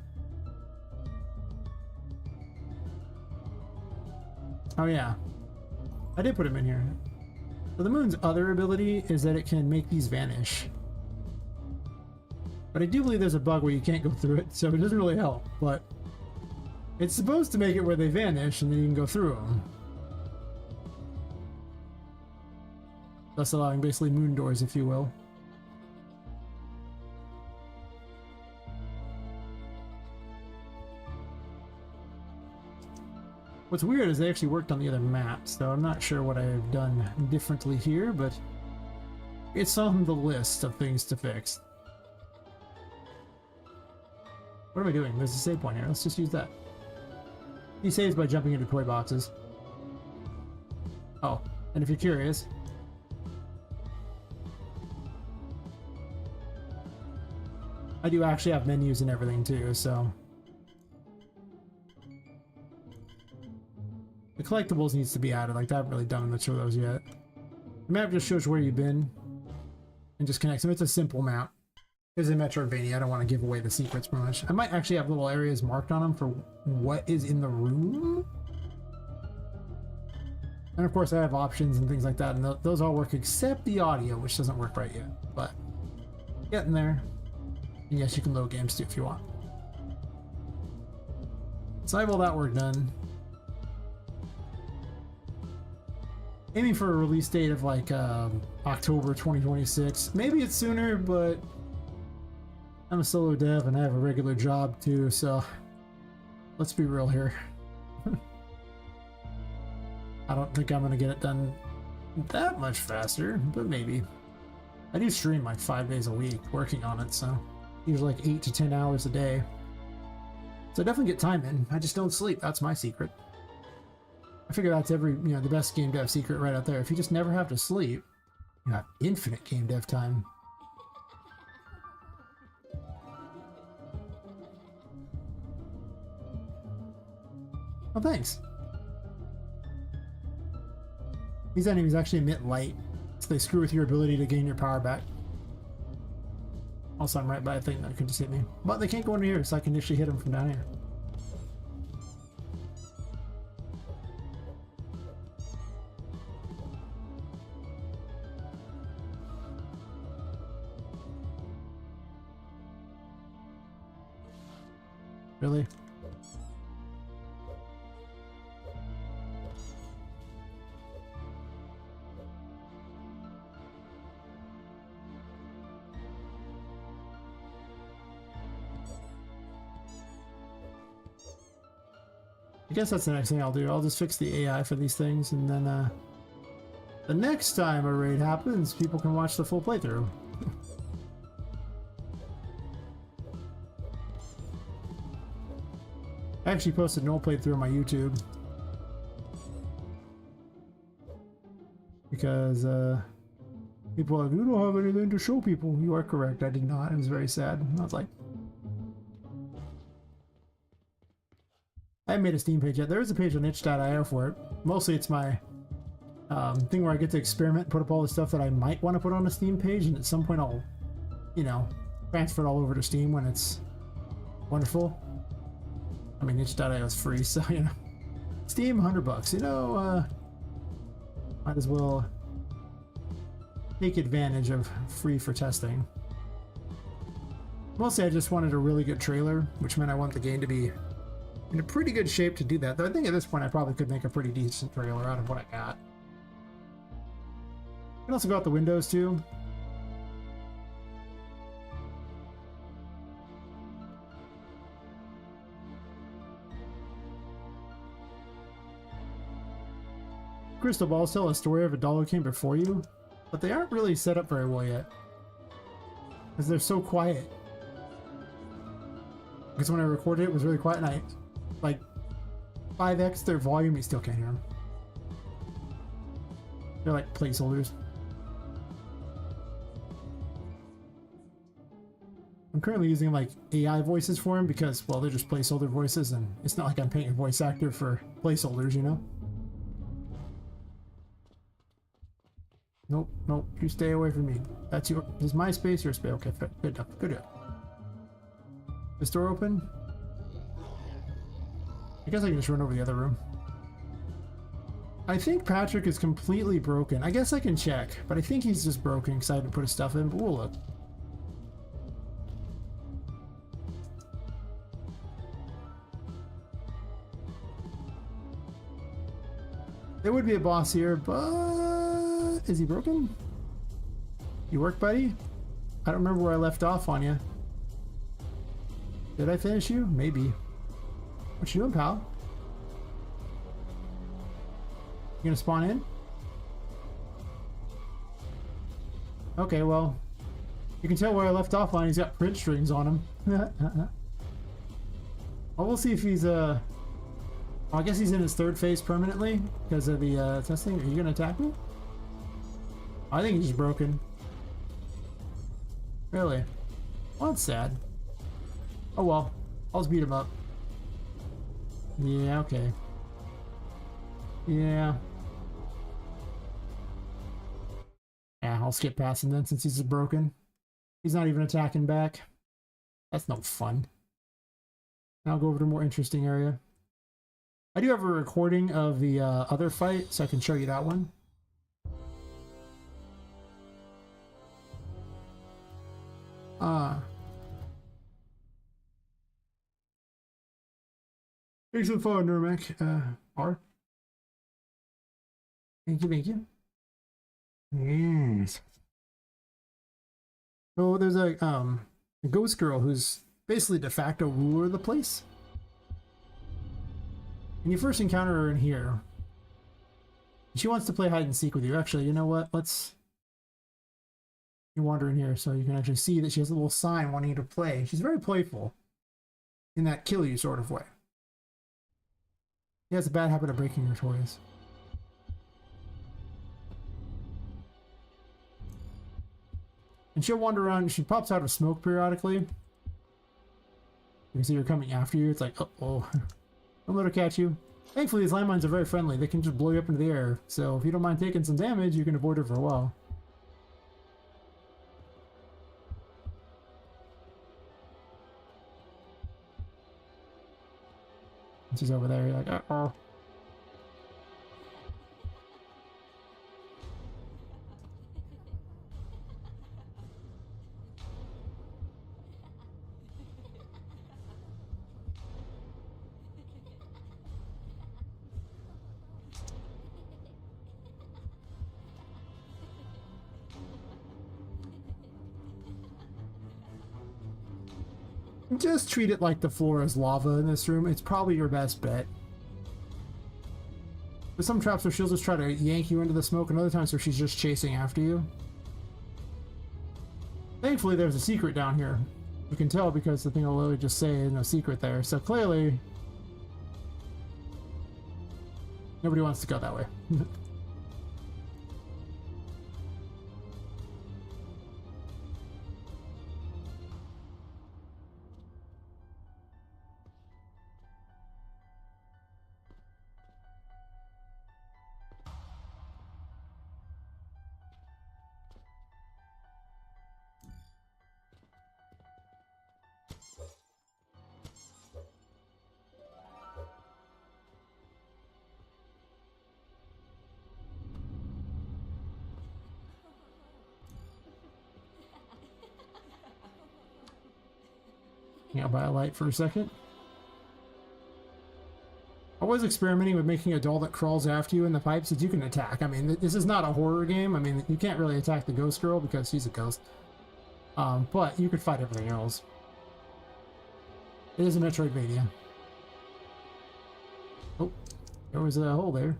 Oh yeah. I did put him in here. So the moon's other ability is that it can make these vanish. But I do believe there's a bug where you can't go through it, so it doesn't really help, but it's supposed to make it where they vanish and then you can go through them. Thus allowing basically moon doors, if you will. What's weird is they actually worked on the other map, so I'm not sure what I've done differently here, but it's on the list of things to fix. What am I doing? There's a save point here. Let's just use that. He saves by jumping into toy boxes. Oh, and if you're curious, I do actually have menus and everything too, so. The collectibles needs to be added. Like, I haven't really done much of those yet. The map just shows where you've been and just connects them. It's a simple map. It's in Metroidvania. I don't want to give away the secrets very much. I might actually have little areas marked on them for what is in the room. And of course I have options and things like that, and those all work except the audio, which doesn't work right yet, but getting there. And yes, you can load games too if you want. So I have all that work done. Aiming for a release date of like October 2026. Maybe it's sooner, but I'm a solo dev and I have a regular job too, so let's be real here. I don't think I'm gonna get it done that much faster, but maybe. I do stream like 5 days a week working on it, so usually like 8 to 10 hours a day. So I definitely get time in. I just don't sleep. That's my secret. I figure that's every, you know, the best game dev secret right out there. If you just never have to sleep, you have infinite game dev time. Oh, thanks. These enemies actually emit light, so they screw with your ability to gain your power back. Also, I'm right by a thing that could just hit me. But they can't go into here, so I can actually hit them from down here. Really? I guess that's the next thing I'll do. I'll just fix the AI for these things, and then the next time a raid happens, people can watch the full playthrough. I actually posted an old playthrough on my YouTube. Because people are like, you don't have anything to show people. You are correct, I did not. It was very sad. I was like, I haven't made a Steam page yet. There is a page on itch.io for it. Mostly it's my thing where I get to experiment, put up all the stuff that I might want to put on a Steam page, and at some point I'll, you know, transfer it all over to Steam when it's wonderful. I mean, itch.io is free, so, you know. Steam, $100. You know, might as well take advantage of free for testing. Mostly I just wanted a really good trailer, which meant I want the game to be in a pretty good shape to do that. Though I think at this point I probably could make a pretty decent trailer out of what I got. You can also go out the windows too. Crystal balls tell a story of a doll who came before you, but they aren't really set up very well yet. Because they're so quiet. Because when I recorded it was really quiet and I like 5x their volume, you still can't hear them. They're like placeholders. I'm currently using like AI voices for them because, well, they're just placeholder voices and it's not like I'm paying a voice actor for placeholders, you know? Nope, nope, you stay away from me. That's your, this is my space, your space. Okay, good enough, good enough. This door open? I guess I can just run over the other room. I think Patrick is completely broken. I guess I can check, but I think he's just broken because I had to put his stuff in, but we'll look. There would be a boss here, but is he broken? You work, buddy? I don't remember where I left off on you. Did I finish you? Maybe. What you doing, pal? You gonna spawn in? Okay, well, you can tell where I left off on. He's got print strings on him. Well, we'll see if he's well, I guess he's in his third phase permanently because of the testing. Are you gonna attack me? I think he's broken. Really? Well, that's sad. Oh well, I'll just beat him up. Yeah, okay. Yeah. Yeah, I'll skip past him then since he's broken. He's not even attacking back. That's no fun. Now I'll go over to a more interesting area. I do have a recording of the other fight, so I can show you that one. Thanks for the phone, Nurmak. R. Thank you, thank you. Yes. So there's a ghost girl who's basically de facto ruler of the place. And you first encounter her in here. She wants to play hide and seek with you. Actually, you know what? Let's... You wander in here so you can actually see that she has a little sign wanting you to play. She's very playful in that kill you sort of way. She has a bad habit of breaking your toys. And she'll wander around. She pops out of smoke periodically. You can see her coming after you. It's like, uh-oh. Don't let her catch you. Thankfully, these landmines are very friendly. They can just blow you up into the air. So if you don't mind taking some damage, you can avoid it for a while. She's over there. You're like, uh-oh. Just treat it like the floor is lava in this room. It's probably your best bet. There's some traps where she'll just try to yank you into the smoke, and other times where she's just chasing after you. Thankfully, there's a secret down here. You can tell because the thing will literally just say there's no secret there. So clearly, nobody wants to go that way. I'll buy a light for a second. I was experimenting with making a doll that crawls after you in the pipes that you can attack. I mean, this is not a horror game. I mean, you can't really attack the ghost girl because she's a ghost. But you could fight everything else. It is a Metroidvania. Oh, there was a hole there.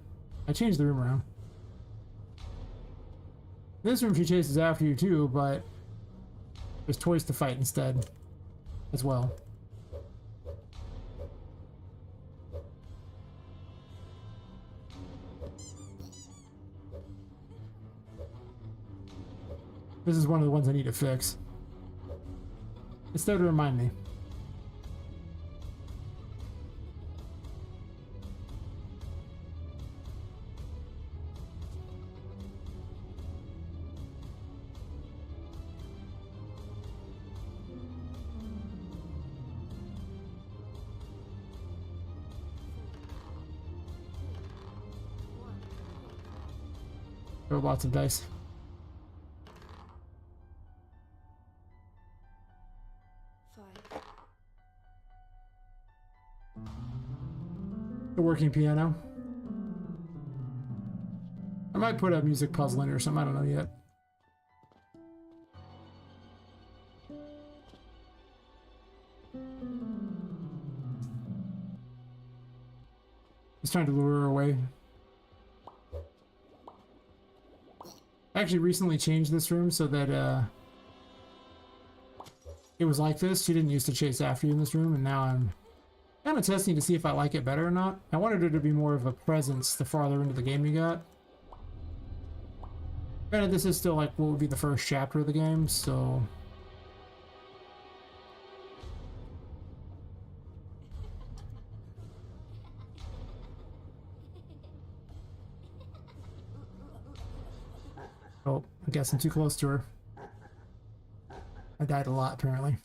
I changed the room around. This room she chases after you too, but there's toys to fight instead as well. This is one of the ones I need to fix. It's there to remind me. Throw lots of dice. The working piano. I might put a music puzzle in or something, I don't know yet. He's trying to lure her away. I actually recently changed this room so that it was like this. She didn't used to chase after you in this room, and now I'm kind of testing to see if I like it better or not. I wanted her to be more of a presence the farther into the game you got. Granted, this is still like what would be the first chapter of the game, so... Oh, I guess I'm too close to her. I died a lot, apparently.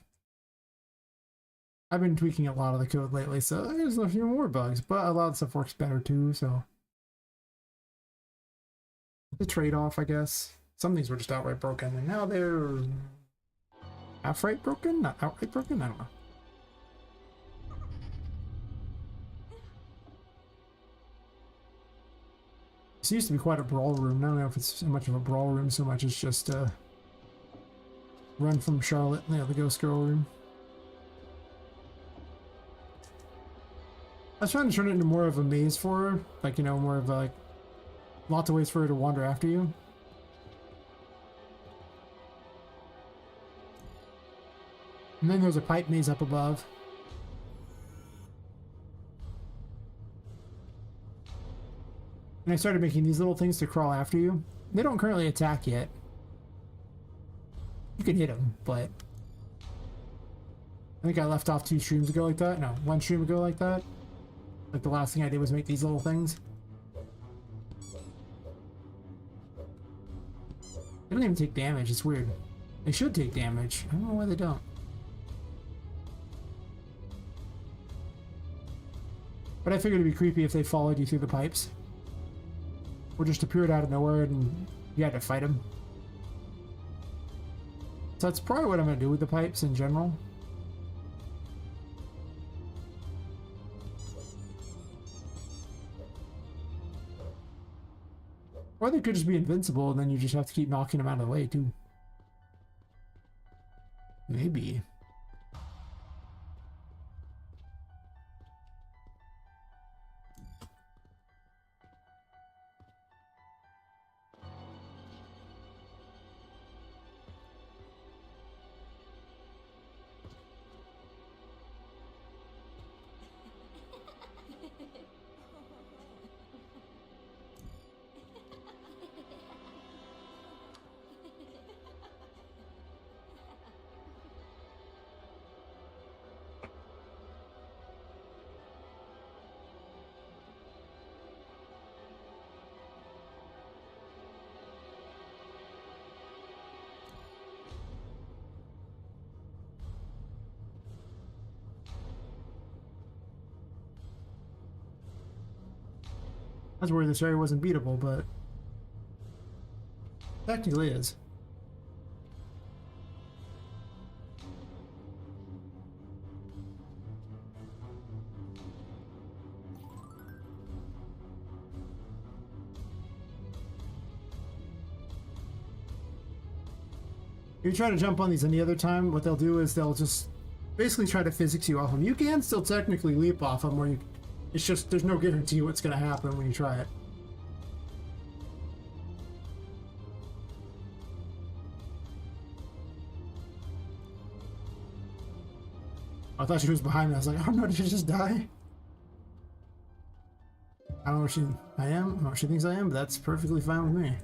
I've been tweaking a lot of the code lately, so there's a few more bugs, but a lot of stuff works better too, so... The trade-off, I guess. Some things were just outright broken, and now they're... outright broken? Not outright broken? I don't know. This used to be quite a brawl room. I don't know if it's so much of a brawl room so much as just run from Charlotte, you know, the ghost girl room. I was trying to turn it into more of a maze for her, like, you know, more of a, like, lots of ways for her to wander after you. And then there's a pipe maze up above. And I started making these little things to crawl after you. They don't currently attack yet. You can hit them, but... I think I left off 2 streams ago like that. No, 1 stream ago like that. Like the last thing I did was make these little things. They don't even take damage, it's weird. They should take damage. I don't know why they don't. But I figured it'd be creepy if they followed you through the pipes. Or just appeared out of nowhere and you had to fight them. So that's probably what I'm going to do with the pipes in general. Or they could just be invincible and then you just have to keep knocking them out of the way too. Maybe. I was worried this area wasn't beatable, but technically is. If you try to jump on these any other time, what they'll do is they'll just basically try to physics you off them. You can still technically leap off them, where you, it's just there's no guarantee what's going to happen when you try it. I thought she was behind me. I was like, oh no, did she just die? I don't know what I am. I don't know what she thinks I am, but that's perfectly fine with me.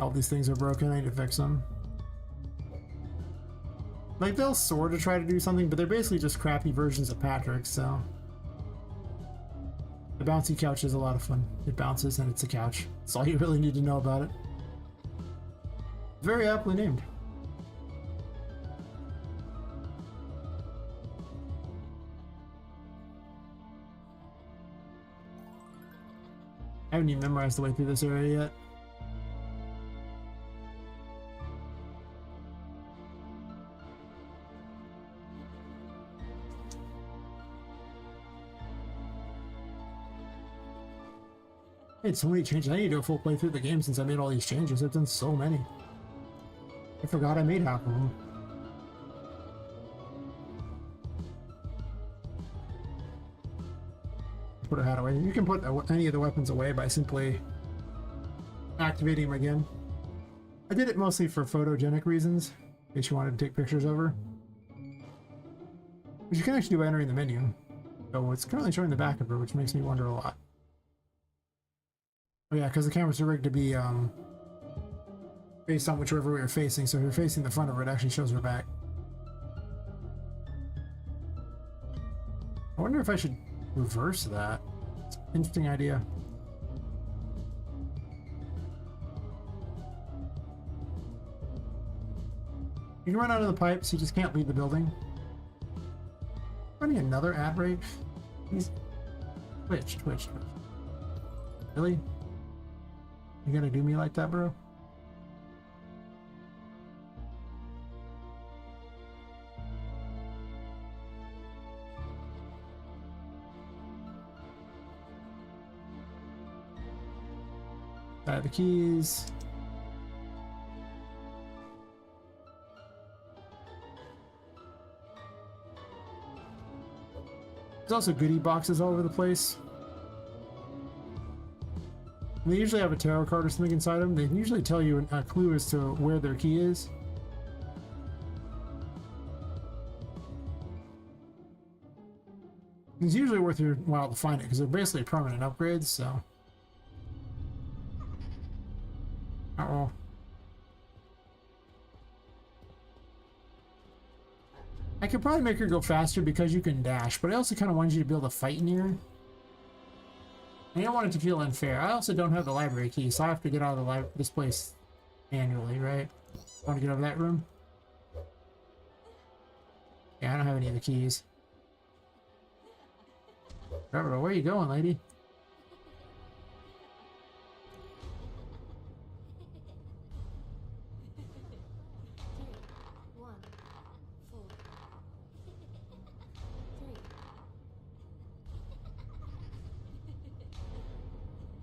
All these things are broken. I need to fix them. Like, they'll sort of try to do something, but they're basically just crappy versions of Patrick, so... The bouncy couch is a lot of fun. It bounces and it's a couch. That's all you really need to know about it. Very aptly named. I haven't even memorized the way through this area yet. I made so many changes. I need to do a full playthrough of the game since I made all these changes. I've done so many. I forgot I made half of them. Put a hat away. You can put any of the weapons away by simply activating them again. I did it mostly for photogenic reasons, in case you wanted to take pictures of her. Which you can actually do by entering the menu. So it's currently showing the back of her, which makes me wonder a lot. Oh yeah, because the cameras are rigged to be based on whichever way you're facing, so if you're facing the front of her, it actually shows her back. I wonder if I should reverse that. It's an interesting idea. You can run out of the pipes, you just can't leave the building. Running another ad break? Twitch. Really? You gonna do me like that, bro? I have the keys. There's also goodie boxes all over the place. And they usually have a tarot card or something inside them. They usually tell you a clue as to where their key is. It's usually worth your while to find it because they're basically permanent upgrades, so... Uh-oh. I could probably make her go faster because you can dash, but I also kind of wanted you to be able to fight in here. I don't want it to feel unfair. I also don't have the library key, so I have to get out of this place manually, right? Want to get over that room? Yeah, I don't have any of the keys. Where are you going, lady?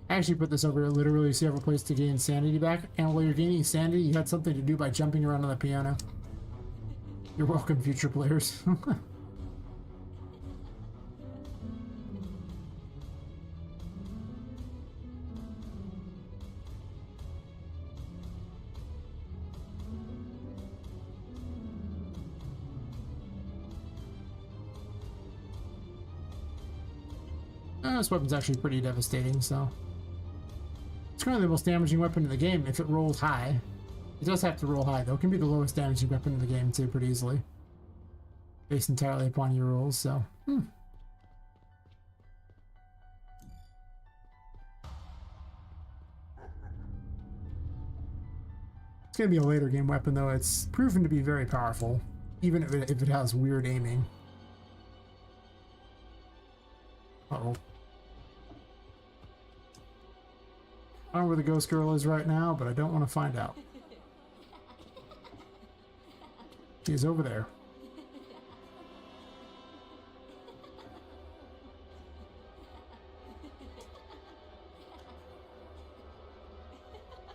I actually put this over here literally so you have a place to gain sanity back, and while you're gaining sanity, you had something to do by jumping around on the piano. You're welcome, future players. This weapon's actually pretty devastating, so... It's currently the most damaging weapon in the game if it rolls high. It does have to roll high, though. It can be the lowest damaging weapon in the game, too, pretty easily. Based entirely upon your rolls, so... It's gonna be a later game weapon, though. It's proven to be very powerful, even if it has weird aiming. Uh-oh. I don't know where the ghost girl is right now, but I don't want to find out. She is over there.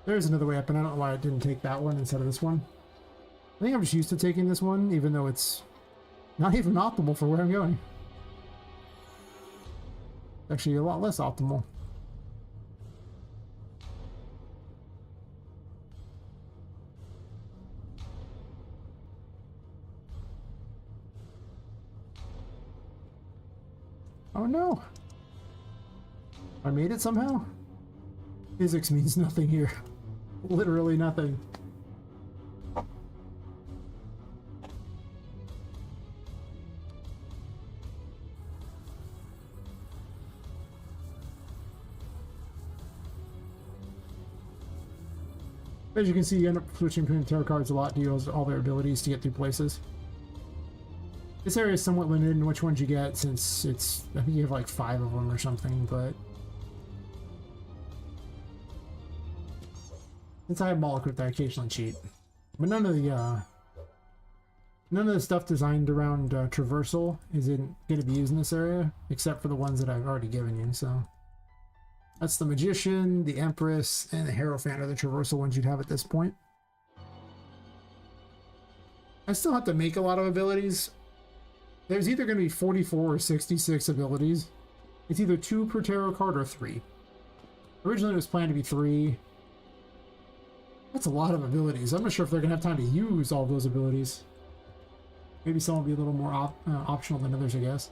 There's another weapon. I don't know why I didn't take that one instead of this one. I think I'm just used to taking this one, even though it's not even optimal for where I'm going. Actually, a lot less optimal. Oh no! I made it somehow? Physics means nothing here. Literally nothing. As you can see, you end up switching between tarot cards a lot to use all their abilities to get through places. This area is somewhat limited in which ones you get, since it's... I think you have like 5 of them or something, but... Since I have Mall equipped, I occasionally cheat. But none of the stuff designed around traversal isn't going to be used in this area, except for the ones that I've already given you, so... That's the Magician, the Empress, and the Hierophant are the traversal ones you'd have at this point. I still have to make a lot of abilities. There's either going to be 44 or 66 abilities. It's either 2 per tarot card or 3. Originally it was planned to be 3. That's a lot of abilities. I'm not sure if they're going to have time to use all those abilities. Maybe some will be a little more optional than others, I guess.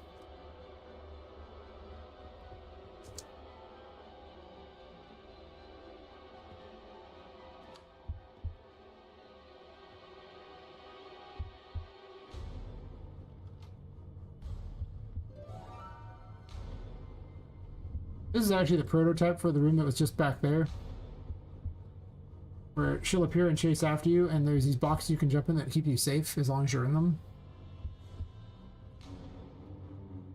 This is actually the prototype for the room that was just back there. Where she'll appear and chase after you, and there's these boxes you can jump in that keep you safe as long as you're in them.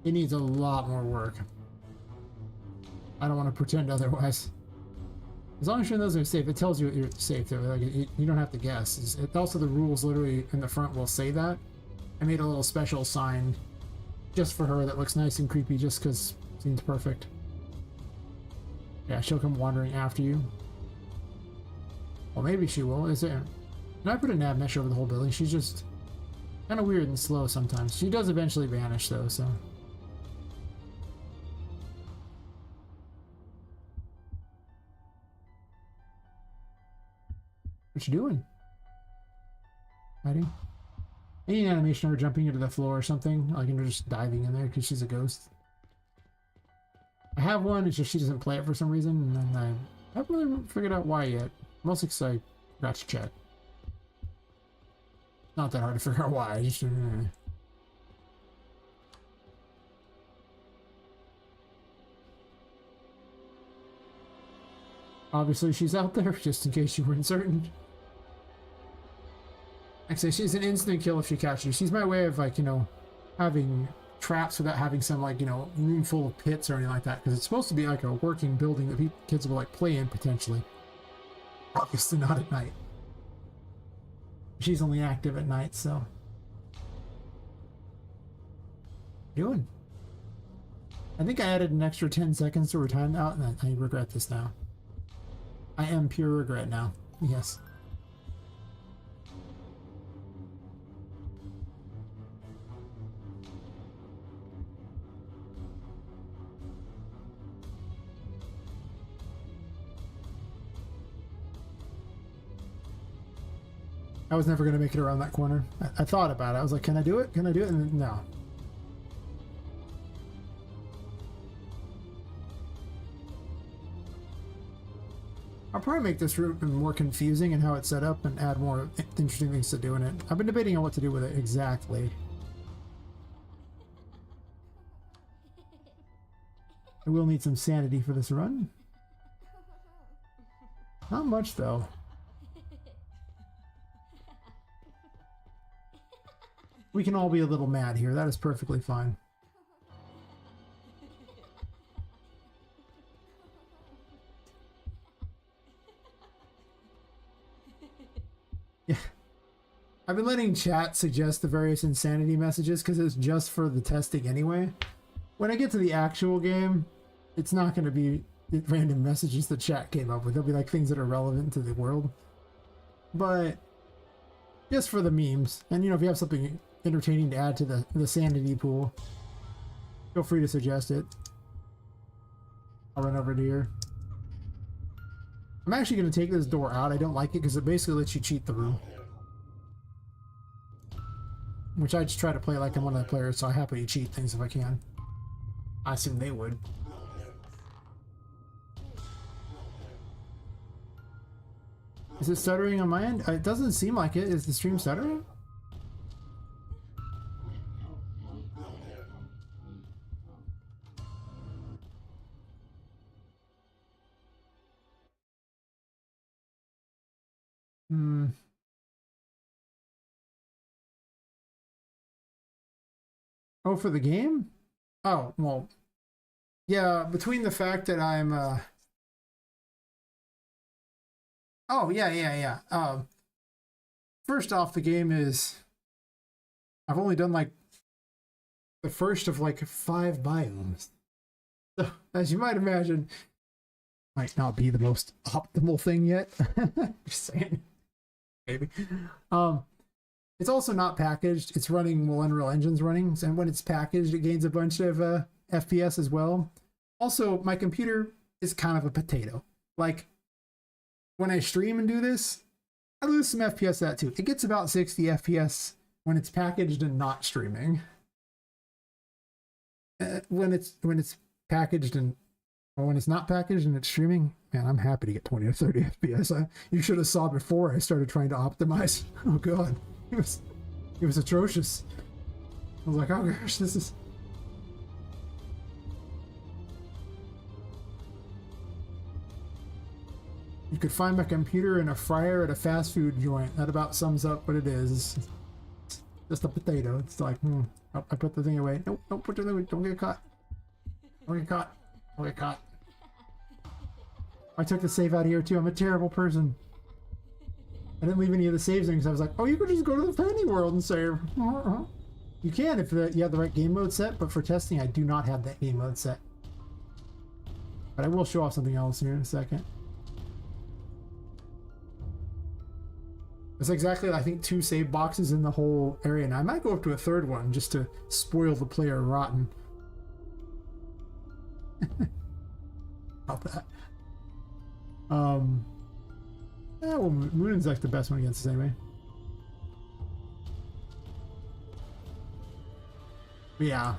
It needs a lot more work. I don't want to pretend otherwise. As long as you're in those that are safe, it tells you you're safe. Like, you don't have to guess. Also, the rules literally in the front will say that. I made a little special sign just for her that looks nice and creepy just because it seems perfect. Yeah, she'll come wandering after you. Well, maybe she will. Is there... And I put a nav mesh over the whole building. She's just kind of weird and slow sometimes. She does eventually vanish, though, so... What you doing? Hiding? Any animation of her jumping into the floor or something? Like, you're just diving in there because she's a ghost. I have one, it's just she doesn't play it for some reason, and then I haven't really figured out why yet. Mostly because I forgot to check. Not that hard to figure out why, I just... Obviously, she's out there, just in case you weren't certain. Actually, she's an instant kill if she catches you. She's my way of, like, you know, having traps without having some, like, you know, room full of pits or anything like that. Because it's supposed to be like a working building that kids will, like, play in, potentially. Obviously not at night. She's only active at night, so... Doing? I think I added an extra 10 seconds to her time out, and I regret this now. I am pure regret now. Yes. I was never going to make it around that corner. I thought about it. I was like, can I do it? Can I do it? And no. I'll probably make this route more confusing in how it's set up and add more interesting things to do in it. I've been debating on what to do with it exactly. I will need some sanity for this run. Not much, though. We can all be a little mad here. That is perfectly fine. Yeah. I've been letting chat suggest the various insanity messages because it's just for the testing anyway. When I get to the actual game, it's not going to be random messages the chat came up with. They'll be like things that are relevant to the world. But just for the memes. And, you know, if you have something entertaining to add to the sanity pool, feel free to suggest it. I'll run over to here. I'm actually going to take this door out. I don't like it because it basically lets you cheat the room. Which I just try to play like I'm one of the players, so I happily cheat things if I can. I assume they would. Is it stuttering on my end? It doesn't seem like it. Is the stream stuttering? Oh, for the game? Oh, well, yeah, between the fact that I'm, oh, yeah. First off, the game is, I've only done, like, the first of, like, 5 biomes. So, as you might imagine, might not be the most optimal thing yet. Just saying. Maybe. It's also not packaged. It's running while Unreal Engine's running, and when it's packaged, it gains a bunch of FPS as well. Also, my computer is kind of a potato. Like, when I stream and do this, I lose some FPS that too. It gets about 60 FPS when it's packaged and not streaming. When it's packaged and or when it's not packaged and it's streaming, man, I'm happy to get 20 or 30 FPS. You should have saw before I started trying to optimize. Oh god. It was atrocious. I was like, oh gosh, this is... You could find my computer in a fryer at a fast food joint. That about sums up what it is. It's just a potato. It's like, oh, I put the thing away. Nope, don't put it away. Don't get caught. Don't get caught. Don't get caught. I took the save out of here too. I'm a terrible person. I didn't leave any of the saves in because I was like, oh, you could just go to the penny world and save. You can if you have the right game mode set, but for testing, I do not have that game mode set. But I will show off something else here in a second. There's exactly, I think, 2 save boxes in the whole area, and I might go up to a 3rd one just to spoil the player rotten. About that. Yeah, well, Moon's like the best one against this anyway. But yeah.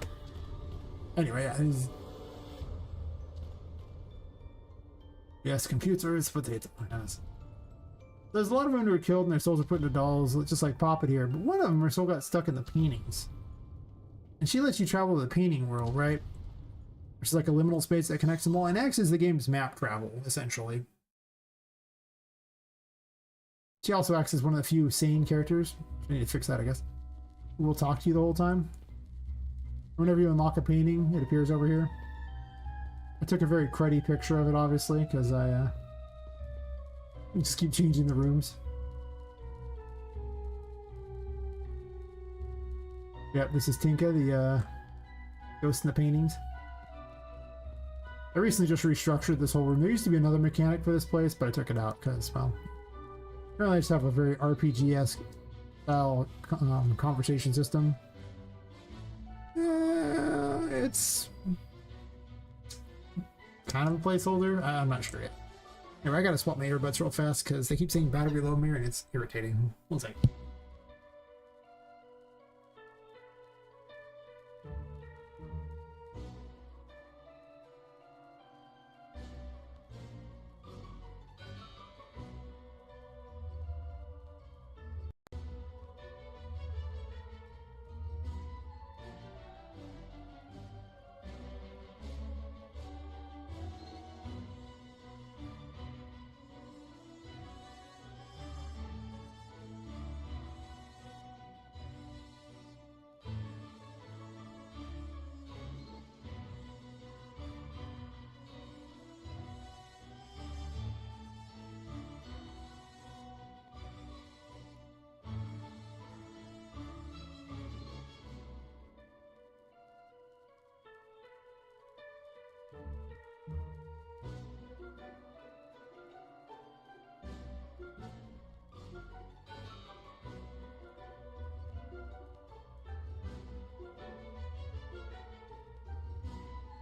Anyway, yeah. Yes, computers, potato. Yes. There's a lot of them who were killed and their souls are put into dolls, just like Poppet here. But one of them, her soul got stuck in the paintings. And she lets you travel to the painting world, right? Which is like a liminal space that connects them all. And X is the game's map travel, essentially. She also acts as one of the few sane characters. I need to fix that, I guess. Who will talk to you the whole time. Whenever you unlock a painting, it appears over here. I took a very cruddy picture of it, obviously, because I just keep changing the rooms. Yep, this is Tinka, the ghost in the paintings. I recently just restructured this whole room. There used to be another mechanic for this place, but I took it out because, well, apparently I just have a very RPG-esque style conversation system. It's kind of a placeholder. I'm not sure yet. Anyway, I gotta swap my earbuds real fast because they keep saying battery low mirror and it's irritating. One second.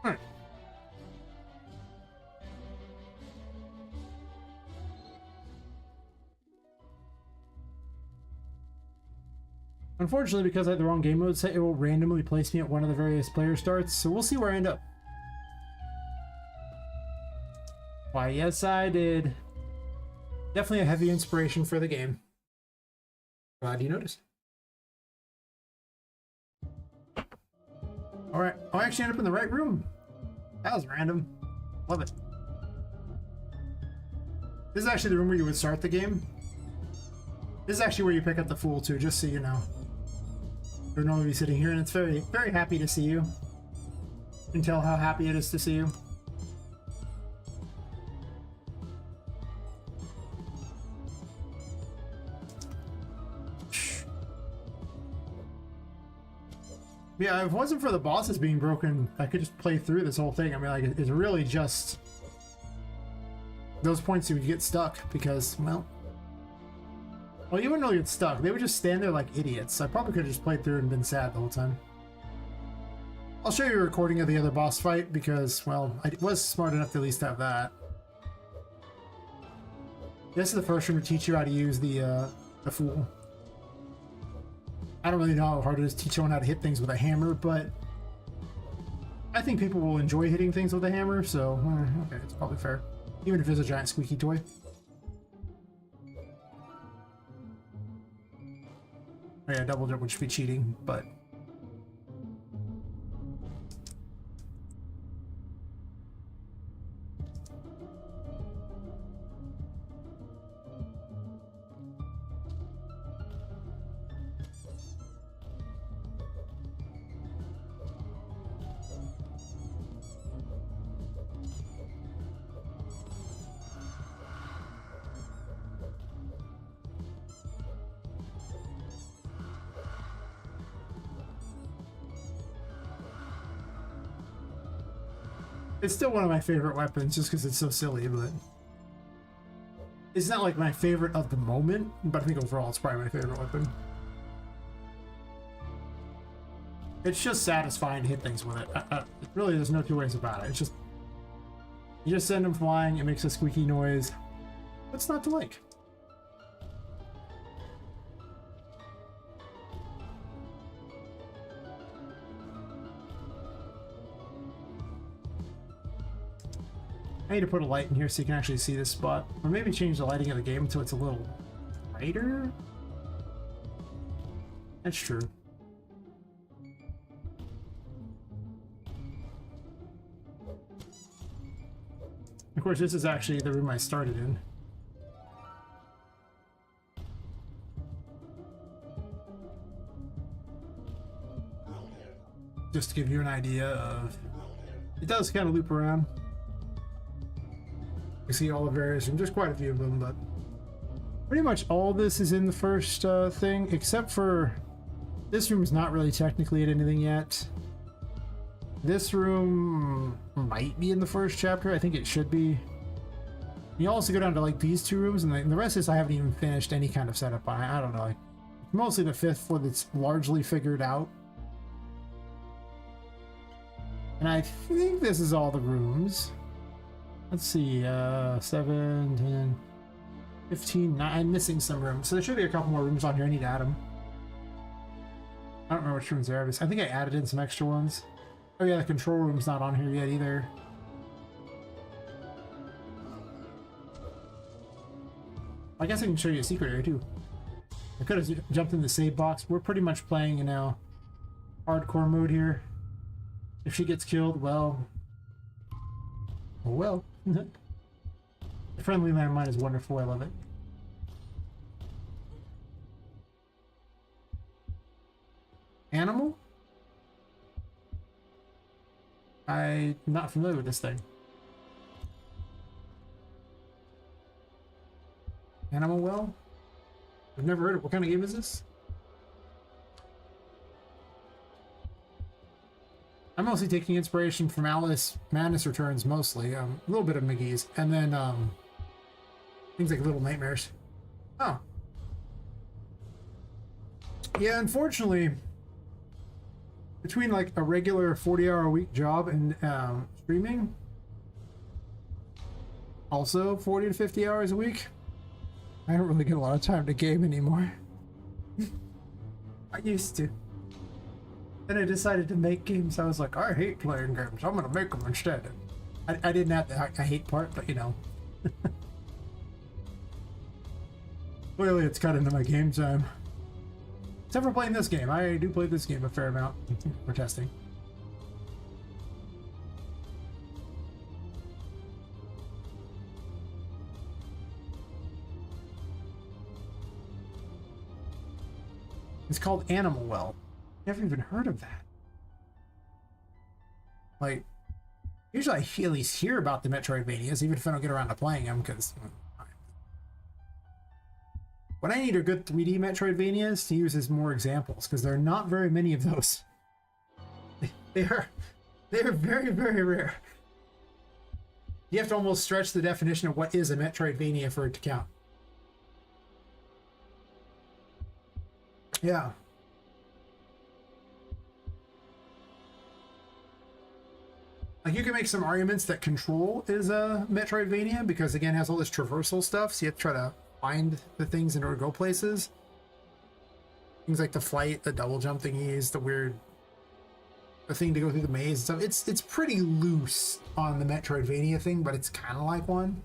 Alright. Unfortunately, because I had the wrong game mode set, it will randomly place me at one of the various player starts, so we'll see where I end up. Why, yes, I did. Definitely a heavy inspiration for the game. Glad you noticed. Alright, I actually ended up in the right room. That was random. Love it. This is actually the room where you would start the game. This is actually where you pick up the Fool too, just so you know. They're normally be sitting here, and it's very, very happy to see you. You can tell how happy it is to see you. Yeah, if it wasn't for the bosses being broken, I could just play through this whole thing. I mean, like, it's really just those points you would get stuck because, well, you wouldn't really get stuck. They would just stand there like idiots. I probably could have just played through and been sad the whole time. I'll show you a recording of the other boss fight because, well, I was smart enough to at least have that. This is the first room to teach you how to use the Fool. I don't really know how hard it is to teach someone how to hit things with a hammer, but I think people will enjoy hitting things with a hammer, so okay, it's probably fair. Even if it's a giant squeaky toy. Oh yeah, double jump would just be cheating, but... It's still one of my favorite weapons, just because it's so silly, but... It's not like my favorite of the moment, but I think overall it's probably my favorite weapon. It's just satisfying to hit things with it. Really, there's no two ways about it. It's just... You just send them flying, it makes a squeaky noise. What's not to like? I need to put a light in here so you can actually see this spot. Or maybe change the lighting of the game until it's a little brighter? That's true. Of course, this is actually the room I started in. just to give you an idea of, it does kind of loop around. You see all the various rooms. There's quite a few of them, but pretty much all this is in the first thing, except for this room is not really technically at anything yet. This room might be in the first chapter. I think it should be. You also go down to like these two rooms, and the rest of this I haven't even finished any kind of setup on. I don't know. Like, mostly the fifth floor that's largely figured out. And I think this is all the rooms. Let's see, 7, 10, 15, 9. I'm missing some rooms. So there should be a couple more rooms on here. I need to add them. I don't remember which rooms there are. I think I added in some extra ones. Oh yeah, the control room's not on here yet either. I guess I can show you a secret area too. I could have jumped in the save box. We're pretty much playing, you know, hardcore mode here. If she gets killed, well... Oh well. The friendly landmine is wonderful. I love it. Animal? I'm not familiar with this thing. Animal Well? I've never heard of it. What kind of game is this? I'm mostly taking inspiration from Alice Madness Returns, mostly. A little bit of McGee's. And then things like Little Nightmares. Oh. Yeah, unfortunately, between like a regular 40-hour-a-week job and streaming, also 40 to 50 hours a week, I don't really get a lot of time to game anymore. I used to. Then I decided to make games. I was like, I hate playing games. I'm gonna make them instead. I didn't have the I hate part, but you know. Clearly it's cut into my game time. Except for playing this game. I do play this game a fair amount for testing. It's called Animal Well. Never even heard of that. Like, usually I at least hear about the Metroidvanias, even if I don't get around to playing them, because what I need are good 3D Metroidvanias to use as more examples, because there are not very many of those. They are very, very rare. You have to almost stretch the definition of what is a Metroidvania for it to count. Yeah. Like, you can make some arguments that Control is a Metroidvania because, again, it has all this traversal stuff, so you have to try to find the things in order to go places. Things like the flight, the double jump thingies, the thing to go through the maze and stuff. It's pretty loose on the Metroidvania thing, but it's kind of like one.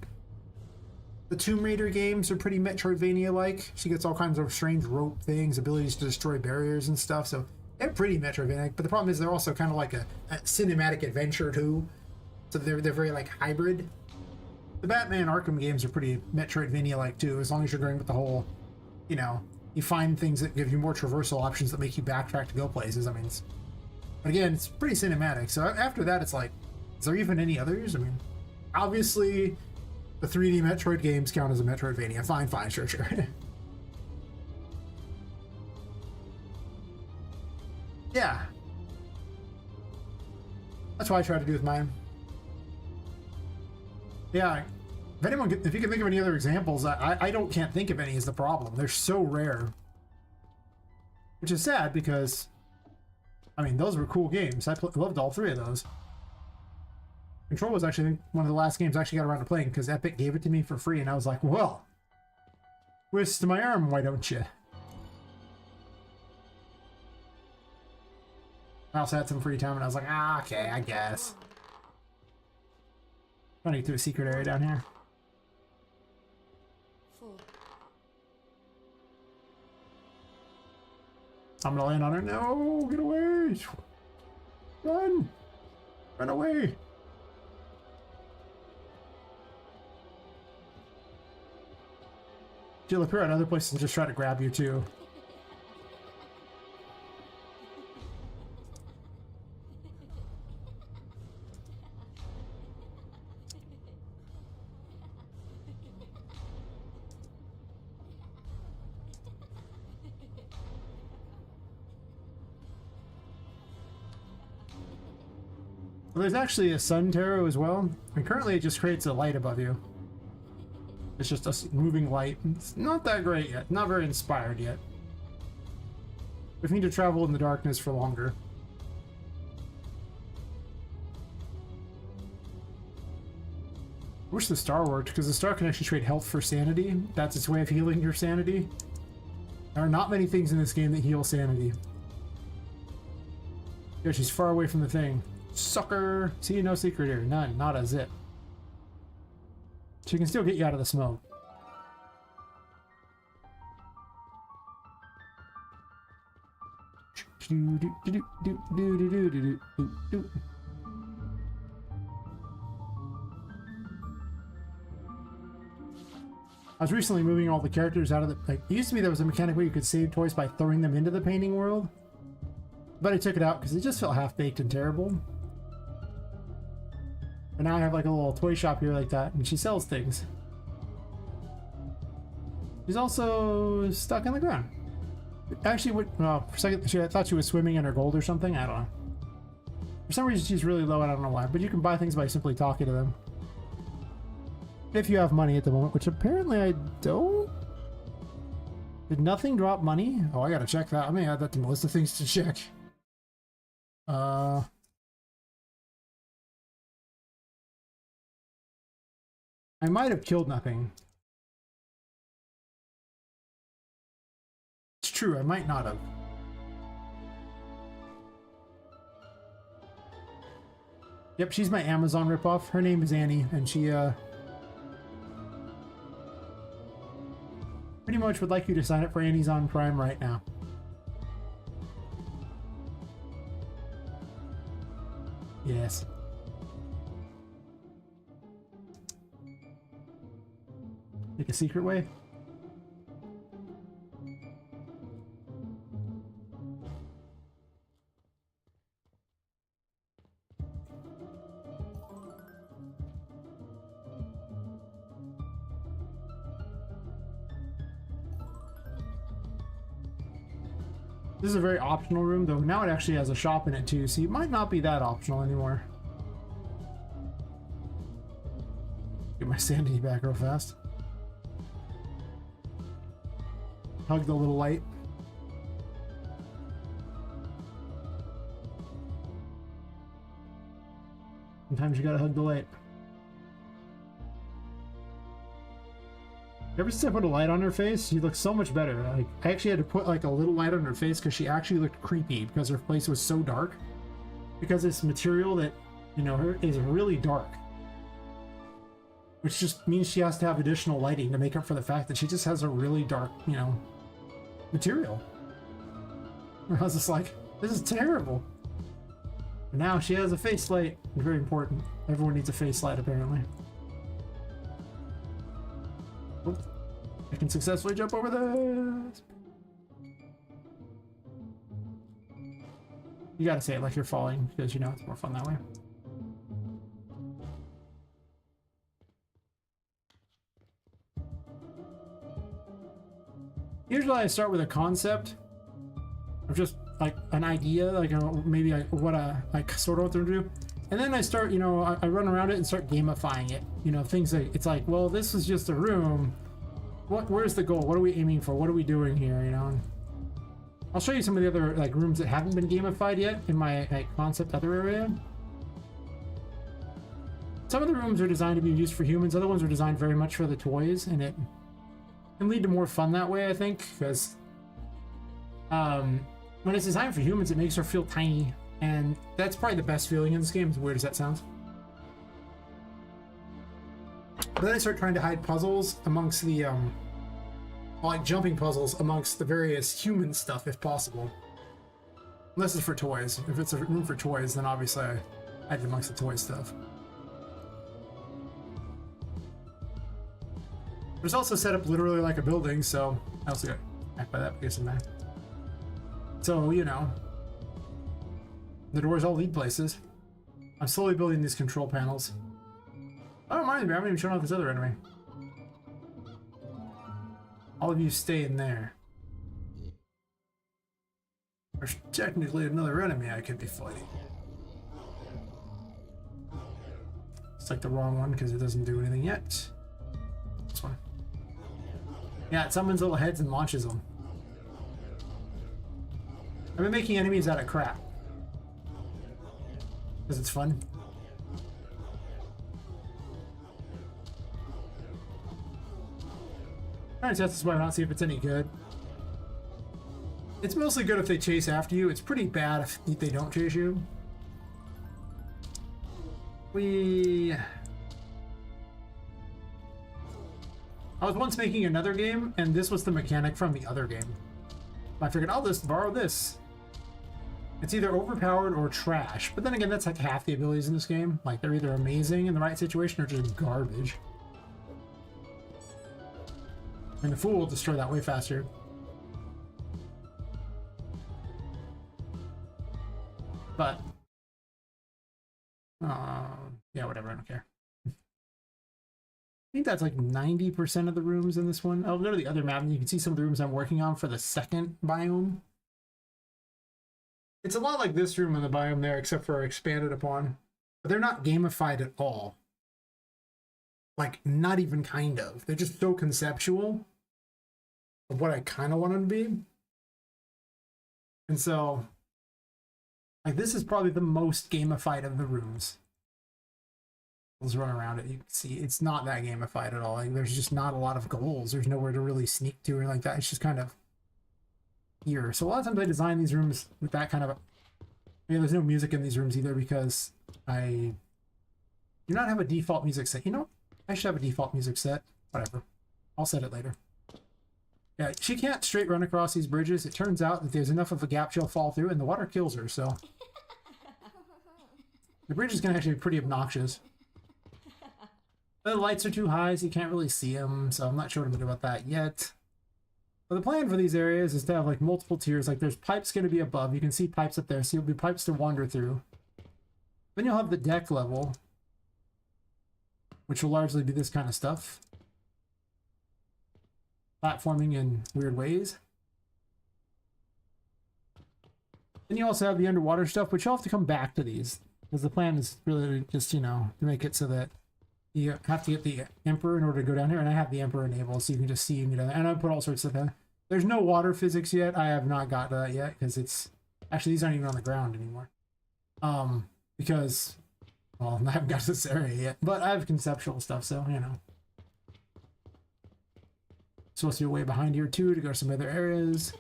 The Tomb Raider games are pretty Metroidvania-like. She gets all kinds of strange rope things, abilities to destroy barriers and stuff, so they're pretty Metroidvania, but the problem is they're also kind of like a cinematic adventure too. So they're very like hybrid. The Batman Arkham games are pretty Metroidvania-like too, as long as you're going with the whole, you know, you find things that give you more traversal options that make you backtrack to go places. I mean, but again, it's pretty cinematic. So after that, it's like, is there even any others? I mean, obviously, the 3D Metroid games count as a Metroidvania. Fine, sure. Yeah. That's what I try to do with mine. Yeah. If you can think of any other examples, can't think of any is the problem. They're so rare. Which is sad because, I mean, those were cool games. I loved all three of those. Control was actually one of the last games I actually got around to playing because Epic gave it to me for free, and I was like, well, twist my arm, why don't you? I also had some free time, and I was like, okay, I guess. Trying to get to a secret area down here. 4. I'm gonna land on her. No, get away! Run! Run away! She'll appear at other places and just try to grab you too. Well, there's actually a sun tarot as well, and currently it just creates a light above you. It's just a moving light. It's not that great yet, not very inspired yet. We need to travel in the darkness for longer. I wish the star worked, because the star can actually trade health for sanity. That's its way of healing your sanity. There are not many things in this game that heal sanity. Yeah, she's far away from the thing. Sucker! See, no secret here. None. Not a zip. She can still get you out of the smoke. I was recently moving all the characters out of the... Like, it used to be there was a mechanic where you could save toys by throwing them into the painting world. But I took it out because it just felt half-baked and terrible. And now I have like a little toy shop here like that, and she sells things. She's also stuck in the ground. Actually, for a second, I thought she was swimming in her gold or something. I don't know. For some reason, she's really low, and I don't know why. But you can buy things by simply talking to them. If you have money at the moment, which apparently I don't. Did nothing drop money? Oh, I gotta check that. I may add that to my list of things to check. I might have killed nothing. It's true, I might not have. Yep, she's my Amazon ripoff. Her name is Annie, and she, pretty much would like you to sign up for Annie's on Prime right now. Yes. Take a secret way? This is a very optional room, though now it actually has a shop in it too, so it might not be that optional anymore. Get my sanity back real fast. Hug the little light. Sometimes you gotta hug the light. Ever since I put a light on her face, she looks so much better. Like, I actually had to put like a little light on her face because she actually looked creepy because her face was so dark. Because this material that, you know, is really dark. Which just means she has to have additional lighting to make up for the fact that she just has a really dark, you know, material. I was just like, this is terrible. But now she has a face light. It's very important. Everyone needs a face light, apparently. Oh, I can successfully jump over this. You gotta say it like you're falling, because you know it's more fun that way. Usually I start with a concept of just like an idea, like maybe what I sort of what they're gonna do, and then I start, you know, I run around it and start gamifying it. You know, things like it's like, well, this is just a room. Where's the goal? What are we aiming for? What are we doing here? You know. I'll show you some of the other like rooms that haven't been gamified yet in my like concept other area. Some of the rooms are designed to be used for humans. Other ones are designed very much for the toys, and it can lead to more fun that way, I think, because when it's designed for humans, it makes her feel tiny, and that's probably the best feeling in this game, as weird as that sounds. But then I start trying to hide puzzles amongst the, like jumping puzzles amongst the various human stuff, if possible. Unless it's for toys. If it's a room for toys, then obviously I hide it amongst the toy stuff. It's also set up literally like a building, so I also got back by that place in there. So, you know, the doors all lead places. I'm slowly building these control panels. Oh, mind me, I haven't even shown off this other enemy. All of you stay in there. There's technically another enemy I could be fighting. It's like the wrong one because it doesn't do anything yet. This one. Yeah, it summons little heads and launches them. I've been making enemies out of crap. Because it's fun. Trying to test this one out, see if it's any good. It's mostly good if they chase after you. It's pretty bad if they don't chase you. I was once making another game, and this was the mechanic from the other game. I figured, I'll just borrow this. It's either overpowered or trash. But then again, that's like half the abilities in this game. Like, they're either amazing in the right situation or just garbage. And the fool will destroy that way faster. But, yeah, whatever, I don't care. I think that's like 90% of the rooms in this one. I'll go to the other map and you can see some of the rooms I'm working on for the second biome. It's a lot like this room and the biome there, except for expanded upon. But they're not gamified at all. Like, not even kind of. They're just so conceptual of what I kind of want them to be. And so, like, this is probably the most gamified of the rooms. Let's run around it. You can see it's not that gamified at all. Like, there's just not a lot of goals. There's nowhere to really sneak to or like that. It's just kind of here. So a lot of times I design these rooms with that kind of there's no music in these rooms either because I do not have a default music set. You know, I should have a default music set. Whatever. I'll set it later. Yeah, she can't straight run across these bridges. It turns out that there's enough of a gap she'll fall through and the water kills her, so the bridge is going to actually be pretty obnoxious. The lights are too high, so you can't really see them, so I'm not sure what I'm going to do about that yet. But the plan for these areas is to have like multiple tiers. Like there's pipes going to be above. You can see pipes up there, so you'll be pipes to wander through. Then you'll have the deck level, which will largely be this kind of stuff. Platforming in weird ways. Then you also have the underwater stuff, which you'll have to come back to these. Because the plan is really just, you know, to make it so that you have to get the Emperor in order to go down here, and I have the Emperor enabled, so you can just see me down there. And I put all sorts of things. There's no water physics yet. I have not got to that yet, because it's... Actually, these aren't even on the ground anymore. Because... Well, I haven't got to this area yet. But I have conceptual stuff, so, you know. Supposed to be way behind here, too, to go to some other areas.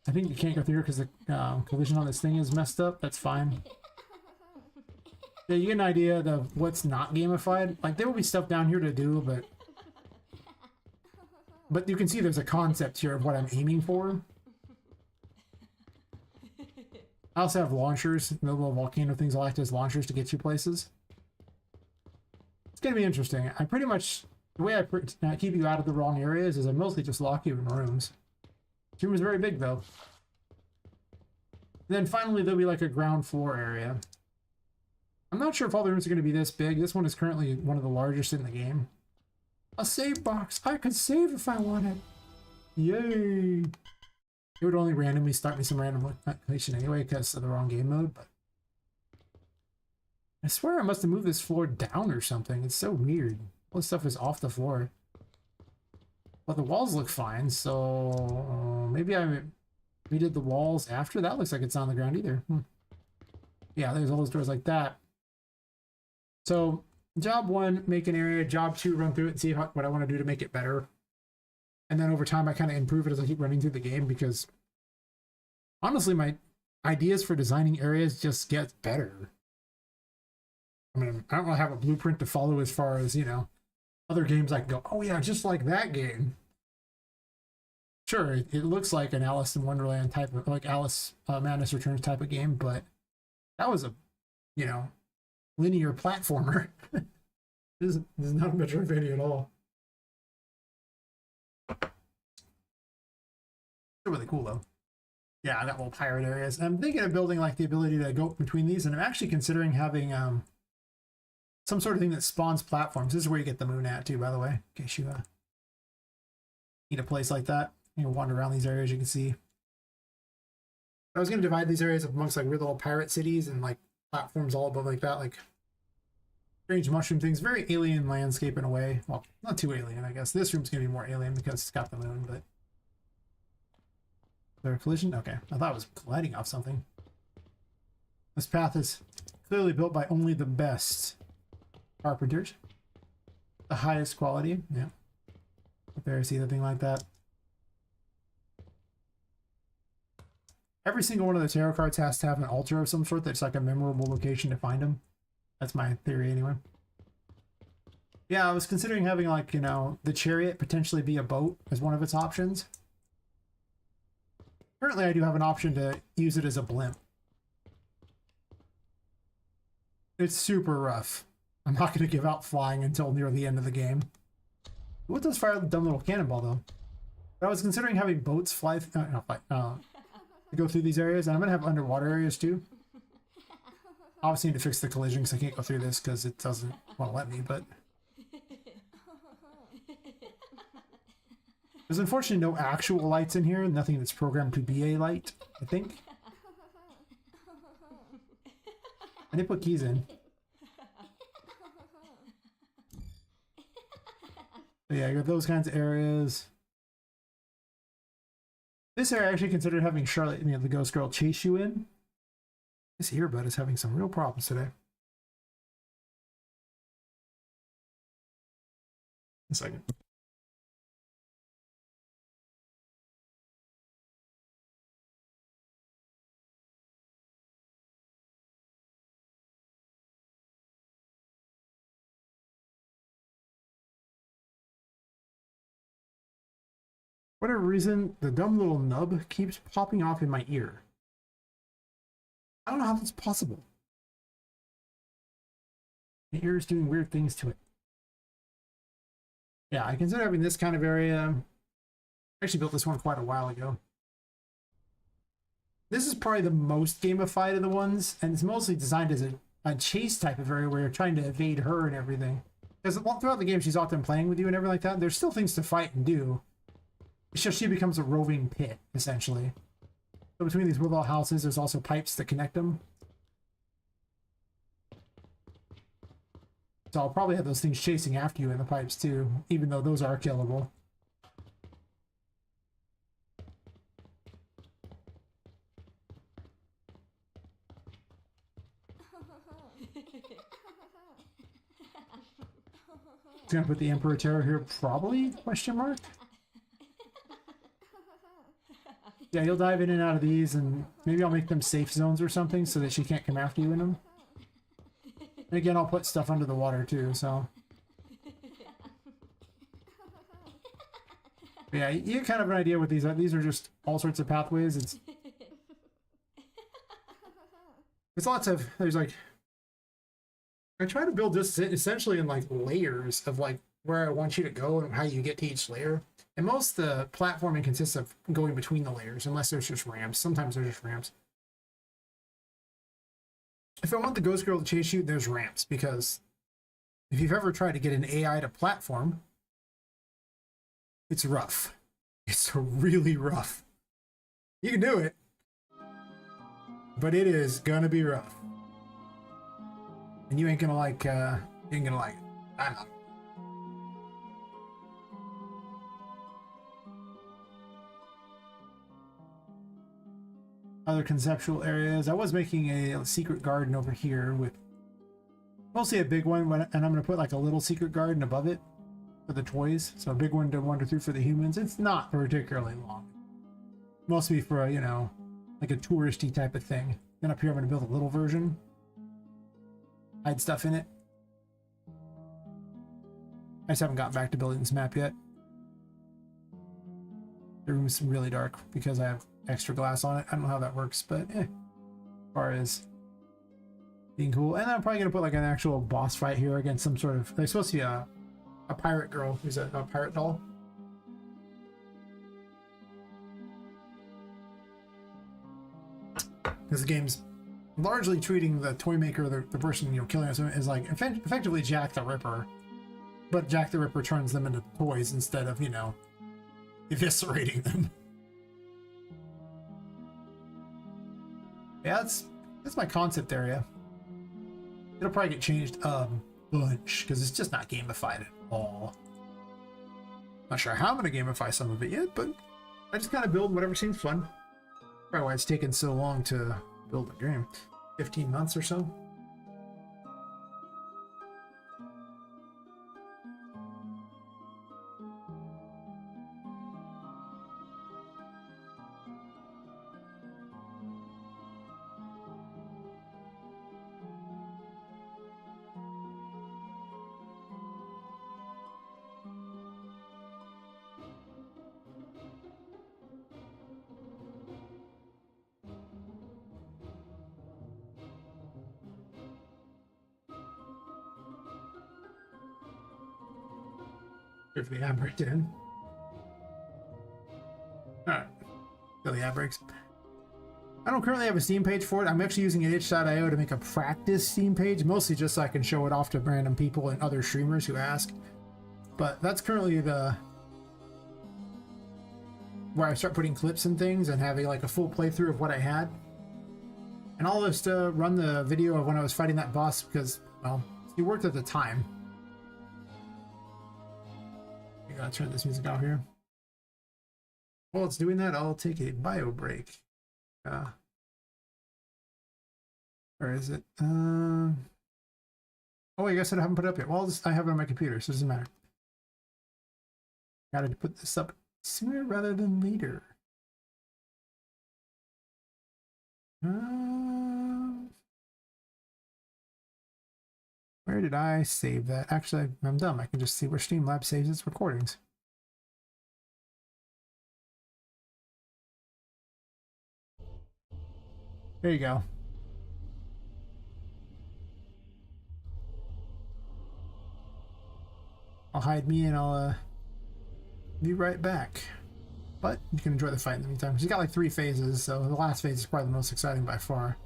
I think you can't go through here because the collision on this thing is messed up. That's fine. Yeah, you get an idea of what's not gamified. Like, there will be stuff down here to do, but you can see there's a concept here of what I'm aiming for. I also have launchers. The little volcano things will act as launchers to get you places. It's going to be interesting. I pretty much... The way I keep you out of the wrong areas is I mostly just lock you in rooms. This room is very big, though. And then finally, there'll be like a ground floor area. I'm not sure if all the rooms are going to be this big. This one is currently one of the largest in the game. A save box. I could save if I wanted. Yay. It would only randomly start me some random location anyway because of the wrong game mode. But I swear I must have moved this floor down or something. It's so weird. All this stuff is off the floor. But the walls look fine, so maybe I redid the walls after. That looks like it's on the ground either. Yeah, there's all those doors like that. So, job 1, make an area. Job 2, run through it and see what I want to do to make it better. And then over time, I kind of improve it as I keep running through the game because, honestly, my ideas for designing areas just get better. I mean, I don't really have a blueprint to follow as far as, you know, other games I can go, oh yeah, just like that game. Sure, it looks like an Alice in Wonderland type of, like Alice Madness Returns type of game, but that was a, you know, linear platformer. This is not a Metroidvania at all. They're really cool though. Yeah, I got little pirate areas. I'm thinking of building like the ability to go between these, and I'm actually considering having some sort of thing that spawns platforms. This is where you get the moon at too, by the way, in case you need a place like that. You can wander around these areas, you can see. I was going to divide these areas up amongst like weird little pirate cities and like platforms all above like that, like strange mushroom things. Very alien landscape in a way. Well, not too alien, I guess. This room's gonna be more alien because it's got the moon, but. Is there a collision? Okay. I thought it was gliding off something. This path is clearly built by only the best carpenters. The highest quality. Yeah. If I ever see anything like that. Every single one of the tarot cards has to have an altar of some sort that's like a memorable location to find them. That's my theory anyway. Yeah, I was considering having like, you know, the chariot potentially be a boat as one of its options. Currently I do have an option to use it as a blimp. It's super rough. I'm not going to give out flying until near the end of the game. What does fire the dumb little cannonball though? But I was considering having boats fly, to go through these areas, and I'm gonna have underwater areas too. Obviously need to fix the collision because I can't go through this because it doesn't want to let me, but there's unfortunately no actual lights in here, nothing that's programmed to be a light, I think. I did put keys in. But yeah, I got those kinds of areas. This area I actually considered having Charlotte, you know, the ghost girl, chase you in. This earbud is having some real problems today. A second. Whatever reason, the dumb little nub keeps popping off in my ear. I don't know how that's possible. My ear is doing weird things to it. Yeah, I consider having this kind of area. I actually built this one quite a while ago. This is probably the most gamified of the ones, and it's mostly designed as a chase type of area where you're trying to evade her and everything. Because throughout the game, she's often playing with you and everything like that. There's still things to fight and do. It's just she becomes a roving pit, essentially. So between these little houses, there's also pipes that connect them. So I'll probably have those things chasing after you in the pipes too, even though those are killable. It's gonna put the Emperor Terror here, probably? Question mark? Yeah, you'll dive in and out of these, and maybe I'll make them safe zones or something so that she can't come after you in them. And again, I'll put stuff under the water too, so. But yeah, you get kind of an idea what these are. These are just all sorts of pathways. It's lots of, there's like, I try to build this essentially in like layers of like where I want you to go and how you get to each layer. And most of the platforming consists of going between the layers, unless there's just ramps. Sometimes there's just ramps. If I want the ghost girl to chase you, there's ramps, because if you've ever tried to get an AI to platform, it's rough. It's really rough. You can do it, but it is gonna be rough. And you ain't gonna like, you ain't gonna like it. I'm not. Other conceptual areas. I was making a secret garden over here with mostly a big one, and I'm going to put like a little secret garden above it for the toys. So a big one to wander through for the humans. It's not particularly long. Mostly for a, you know, like a touristy type of thing. Then up here I'm going to build a little version. Hide stuff in it. I just haven't gotten back to building this map yet. The room is really dark because I have extra glass on it. I don't know how that works, but as far as being cool. And I'm probably gonna put like an actual boss fight here against some sort of, there's supposed to be a pirate girl who's a pirate doll. Because the game's largely treating the toy maker, the person, you know, killing us, as like effectively Jack the Ripper, but Jack the Ripper turns them into toys instead of, you know, eviscerating them. Yeah, that's my concept area. It'll probably get changed a bunch because it's just not gamified at all. Not sure how I'm going to gamify some of it yet, but I just kind of build whatever seems fun. Probably why it's taken so long to build a game. 15 months or so. If the ad break in. Alright. Till the ad breaks. I don't currently have a Steam page for it. I'm actually using itch.io to make a practice Steam page, mostly just so I can show it off to random people and other streamers who ask. But that's currently the where I start putting clips and things and having like a full playthrough of what I had. And all this to run the video of when I was fighting that boss because, well, it worked at the time. I gotta turn this music out here. While it's doing that, I'll take a bio break. Where is it? Oh, I guess I haven't put it up yet. Well, I have it on my computer, so it doesn't matter. Gotta put this up sooner rather than later. Where did I save that? Actually, I'm dumb. I can just see where Streamlabs saves its recordings. There you go. I'll hide me and I'll be right back. But you can enjoy the fight in the meantime. She's got like 3 phases, so the last phase is probably the most exciting by far.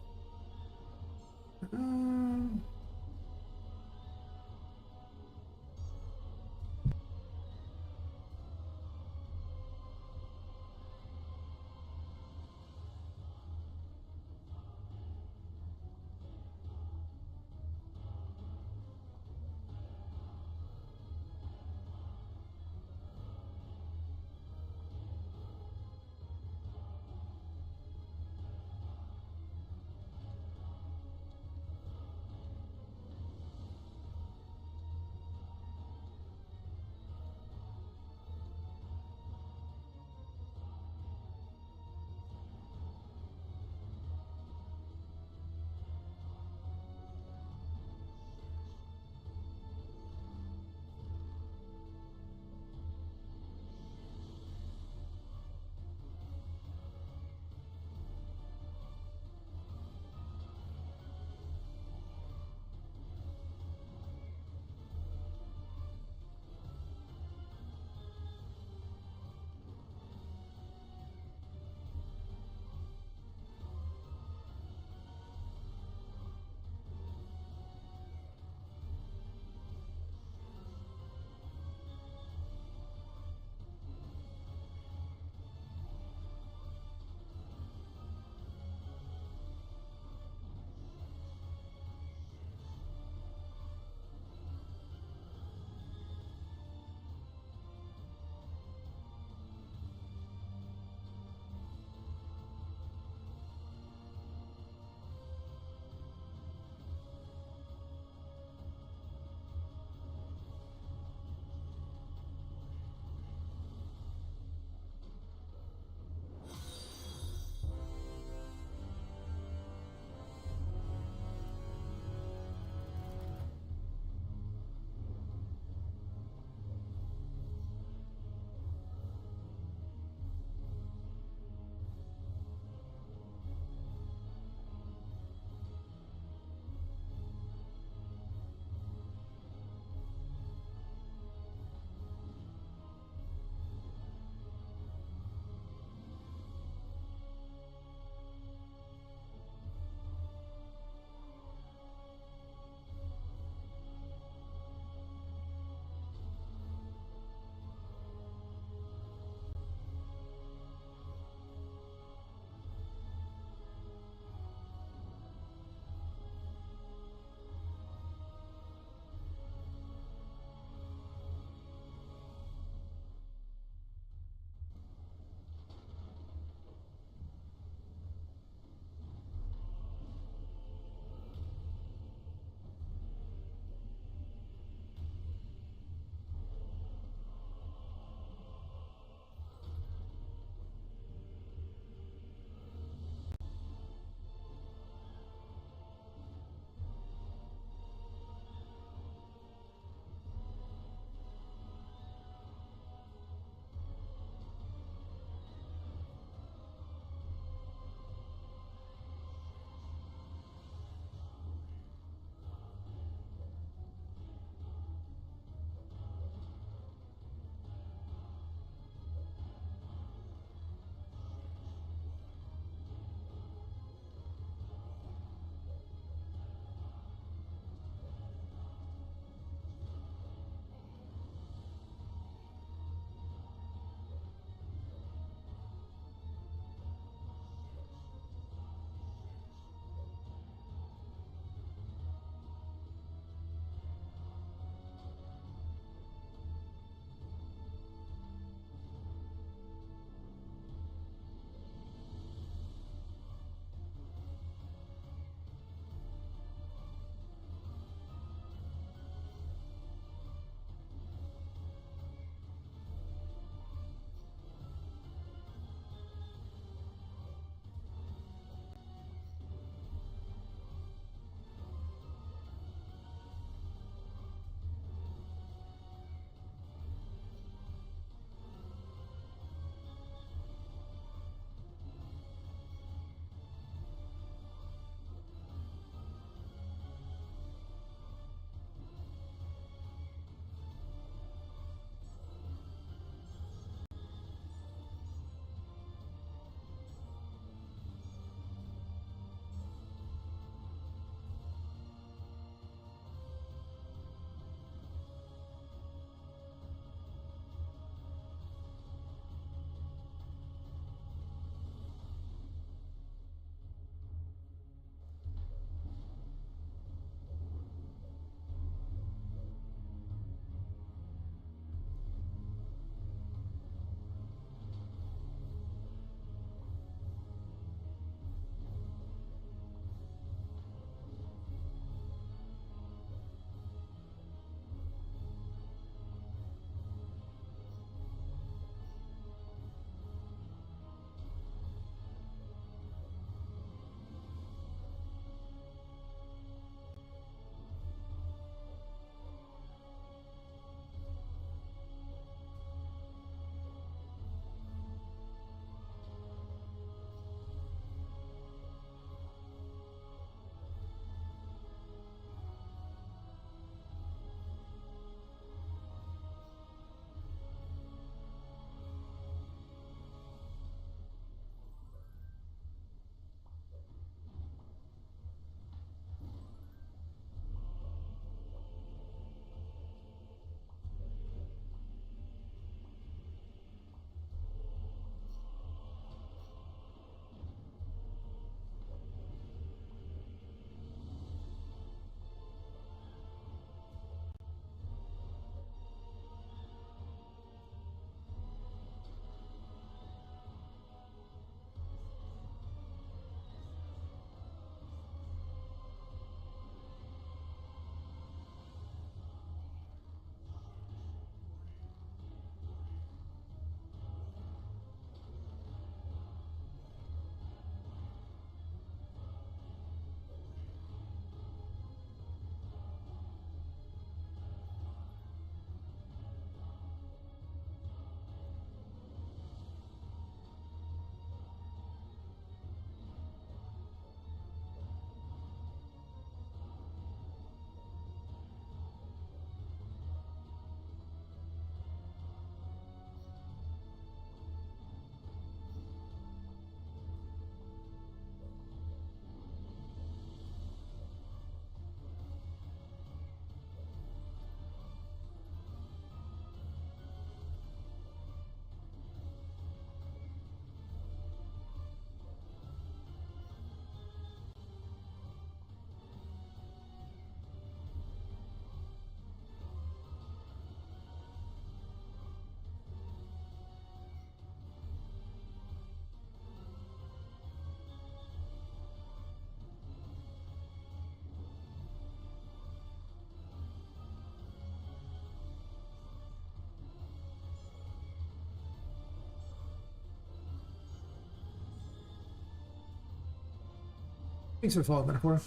Thanks for the follow, Metaphor.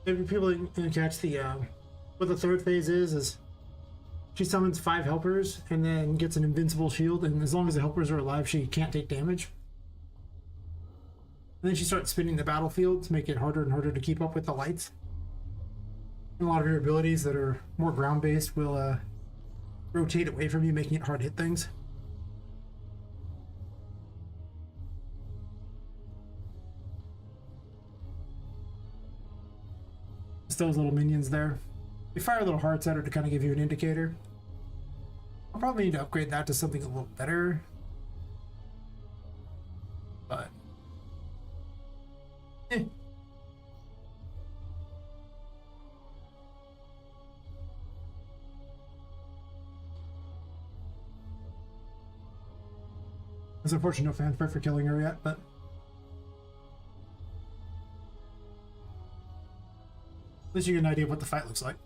Maybe people didn't catch the what the third phase is she summons 5 helpers and then gets an invincible shield, and as long as the helpers are alive, she can't take damage. And then she starts spinning the battlefield to make it harder and harder to keep up with the lights. And a lot of your abilities that are more ground-based will rotate away from you, making it hard to hit things. Just those little minions there. They fire little hearts at her to kind of give you an indicator. I'll probably need to upgrade that to something a little better. But... eh. It's unfortunate no fanfare for killing her yet, but... at least you get an idea of what the fight looks like.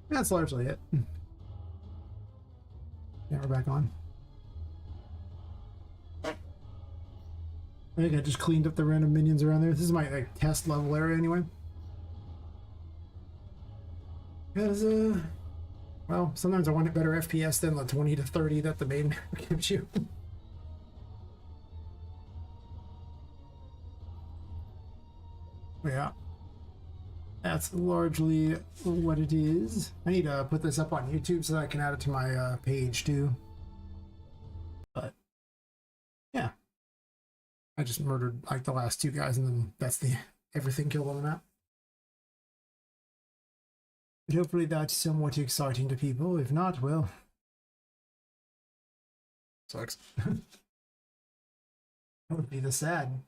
That's largely it. Yeah, we're back on. I think I just cleaned up the random minions around there. This is my test level area anyway. Because, well, sometimes I want it better FPS than the 20 to 30 that the main map gives you. Yeah. That's largely what it is. I need to put this up on YouTube so that I can add it to my page too. But yeah, I just murdered like the last 2 guys, and then that's the everything killed on the map. But hopefully that's somewhat exciting to people. If not, well, sucks. That would be the sad.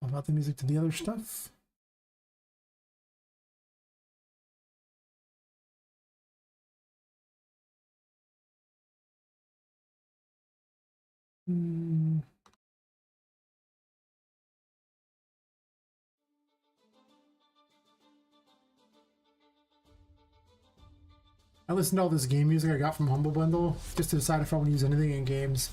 About the music to the other stuff. I listened to all this game music I got from Humble Bundle just to decide if I want to use anything in games.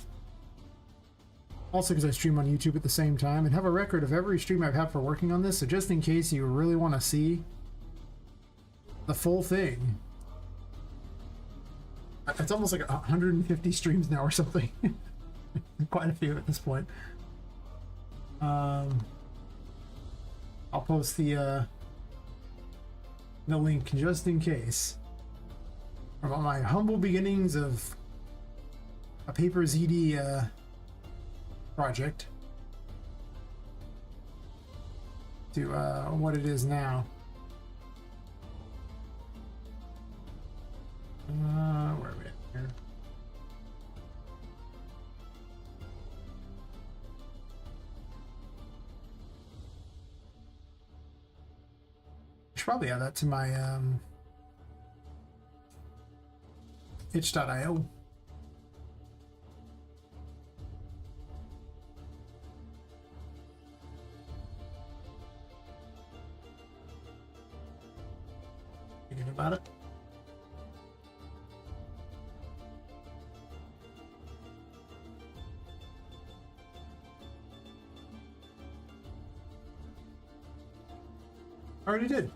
Also because I stream on YouTube at the same time and have a record of every stream I've had for working on this, so just in case you really want to see the full thing. It's almost like 150 streams now or something. Quite a few at this point. I'll post the link just in case. About my humble beginnings of a Paper ZD project to what it is now. Where are we at here? I should probably add that to my itch.io. Thinking about it. Already did.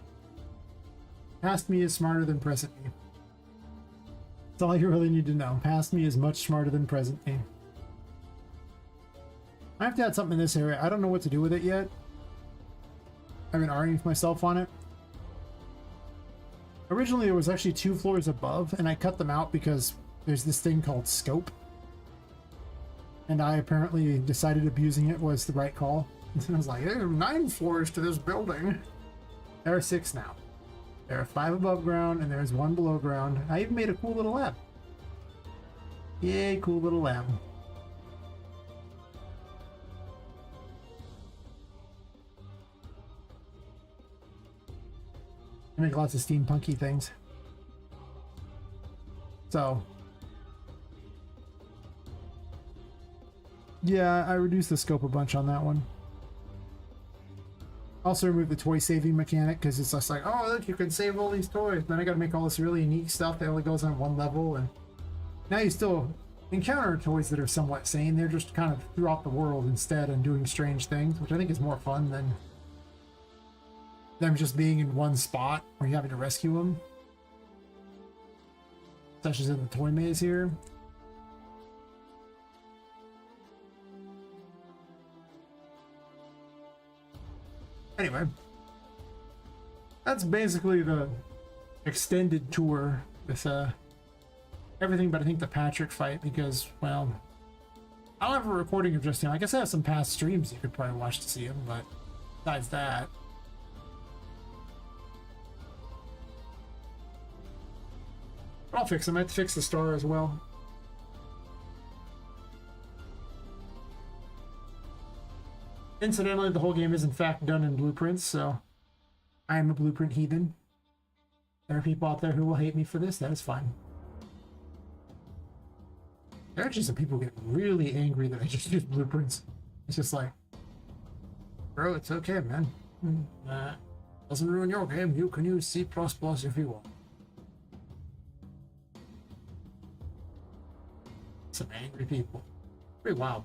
Past me is smarter than present me. That's all you really need to know. Past me is much smarter than present me. I have to add something in this area. I don't know what to do with it yet. I've been arguing with myself on it. Originally, there was actually 2 floors above, and I cut them out because there's this thing called scope. And I apparently decided abusing it was the right call. And I was like, there are 9 floors to this building. There are 6 now. There are 5 above ground, and there's 1 below ground. I even made a cool little lab. Yay, cool little lab. I make lots of steampunky things. So, yeah, I reduced the scope a bunch on that one. Also remove the toy saving mechanic because it's just like, oh look, you can save all these toys. Then I gotta make all this really unique stuff that only goes on 1 level, and now you still encounter toys that are somewhat sane. They're just kind of throughout the world instead and doing strange things, which I think is more fun than them just being in one spot where you're having to rescue them. Such as in the toy maze here. Anyway, that's basically the extended tour with everything but I think the Patrick fight, because, well, I'll have a recording of just him. I guess I have some past streams you could probably watch to see him, but besides that, I'll fix him. I have to fix the star as well. Incidentally, the whole game is in fact done in blueprints, so I am a blueprint heathen. There are people out there who will hate me for this. That is fine. There are actually some people who get really angry that I just use blueprints. It's just like, bro, it's okay, man. Doesn't ruin your game. You can use C++ if you want. Some angry people. Pretty wild.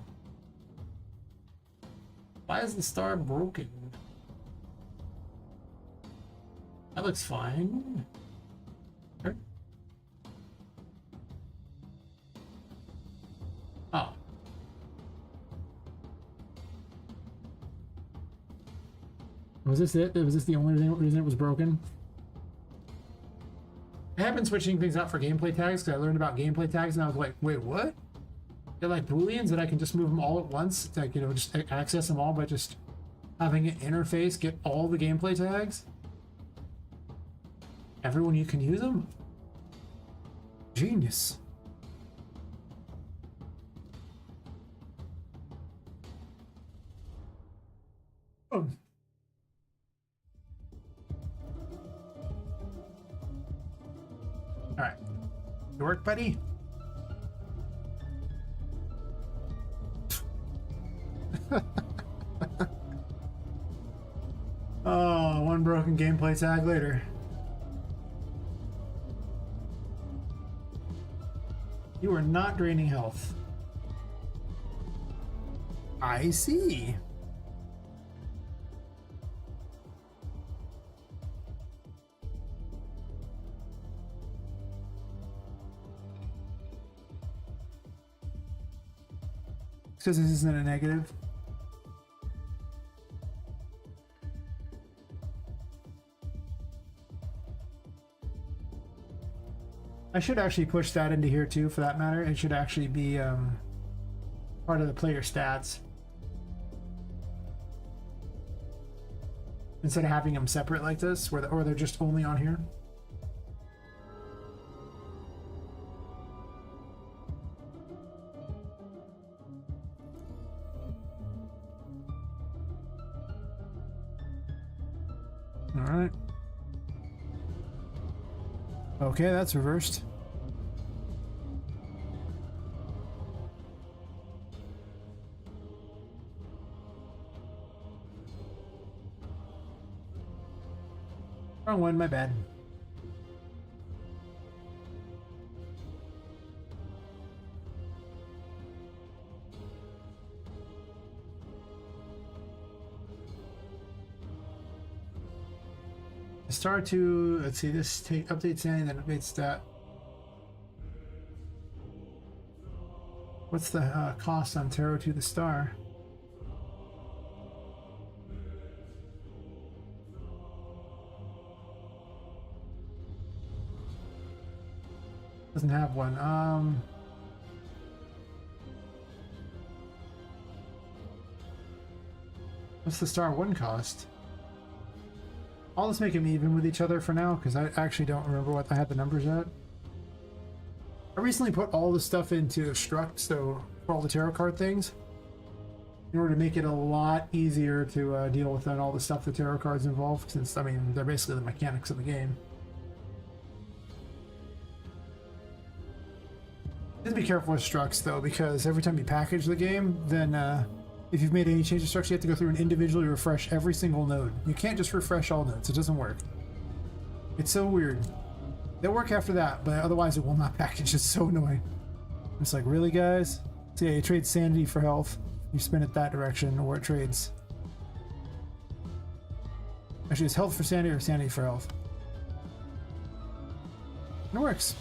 Why is the star broken? That looks fine. Okay. Oh. Was this it? Was this the only reason it was broken? I have been switching things out for gameplay tags because I learned about gameplay tags and I was like, wait, what? They're like booleans that I can just move them all at once, like, you know, just access them all by just having an interface get all the gameplay tags. Everyone, you can use them. Genius. Oh. All right, you work, buddy? Oh, 1 broken gameplay tag later. You are not draining health. I see. Because this isn't a negative. I should actually push that into here too, for that matter. It should actually be part of the player stats instead of having them separate like this, or they're just only on here. All right. Okay, that's reversed. Wrong one, my bad. Star 2, let's see, this updates in, then updates that. What's the cost on Tarot to the star? Doesn't have one. What's the star 1 cost? I'll just make them even with each other for now, because I actually don't remember what I had the numbers at. I recently put all the stuff into Struct, so for all the tarot card things, in order to make it a lot easier to deal with all the stuff the tarot cards involve, since, I mean, they're basically the mechanics of the game. Just be careful with Structs, though, because every time you package the game, then if you've made any changes to Structs, you have to go through and individually refresh every single node. You can't just refresh all nodes. It doesn't work. It's so weird. They'll work after that, but otherwise it will not package. It's so annoying. It's like, really, guys? So yeah, you trade sanity for health. You spin it that direction, or it trades. Actually, it's health for sanity or sanity for health. And it works.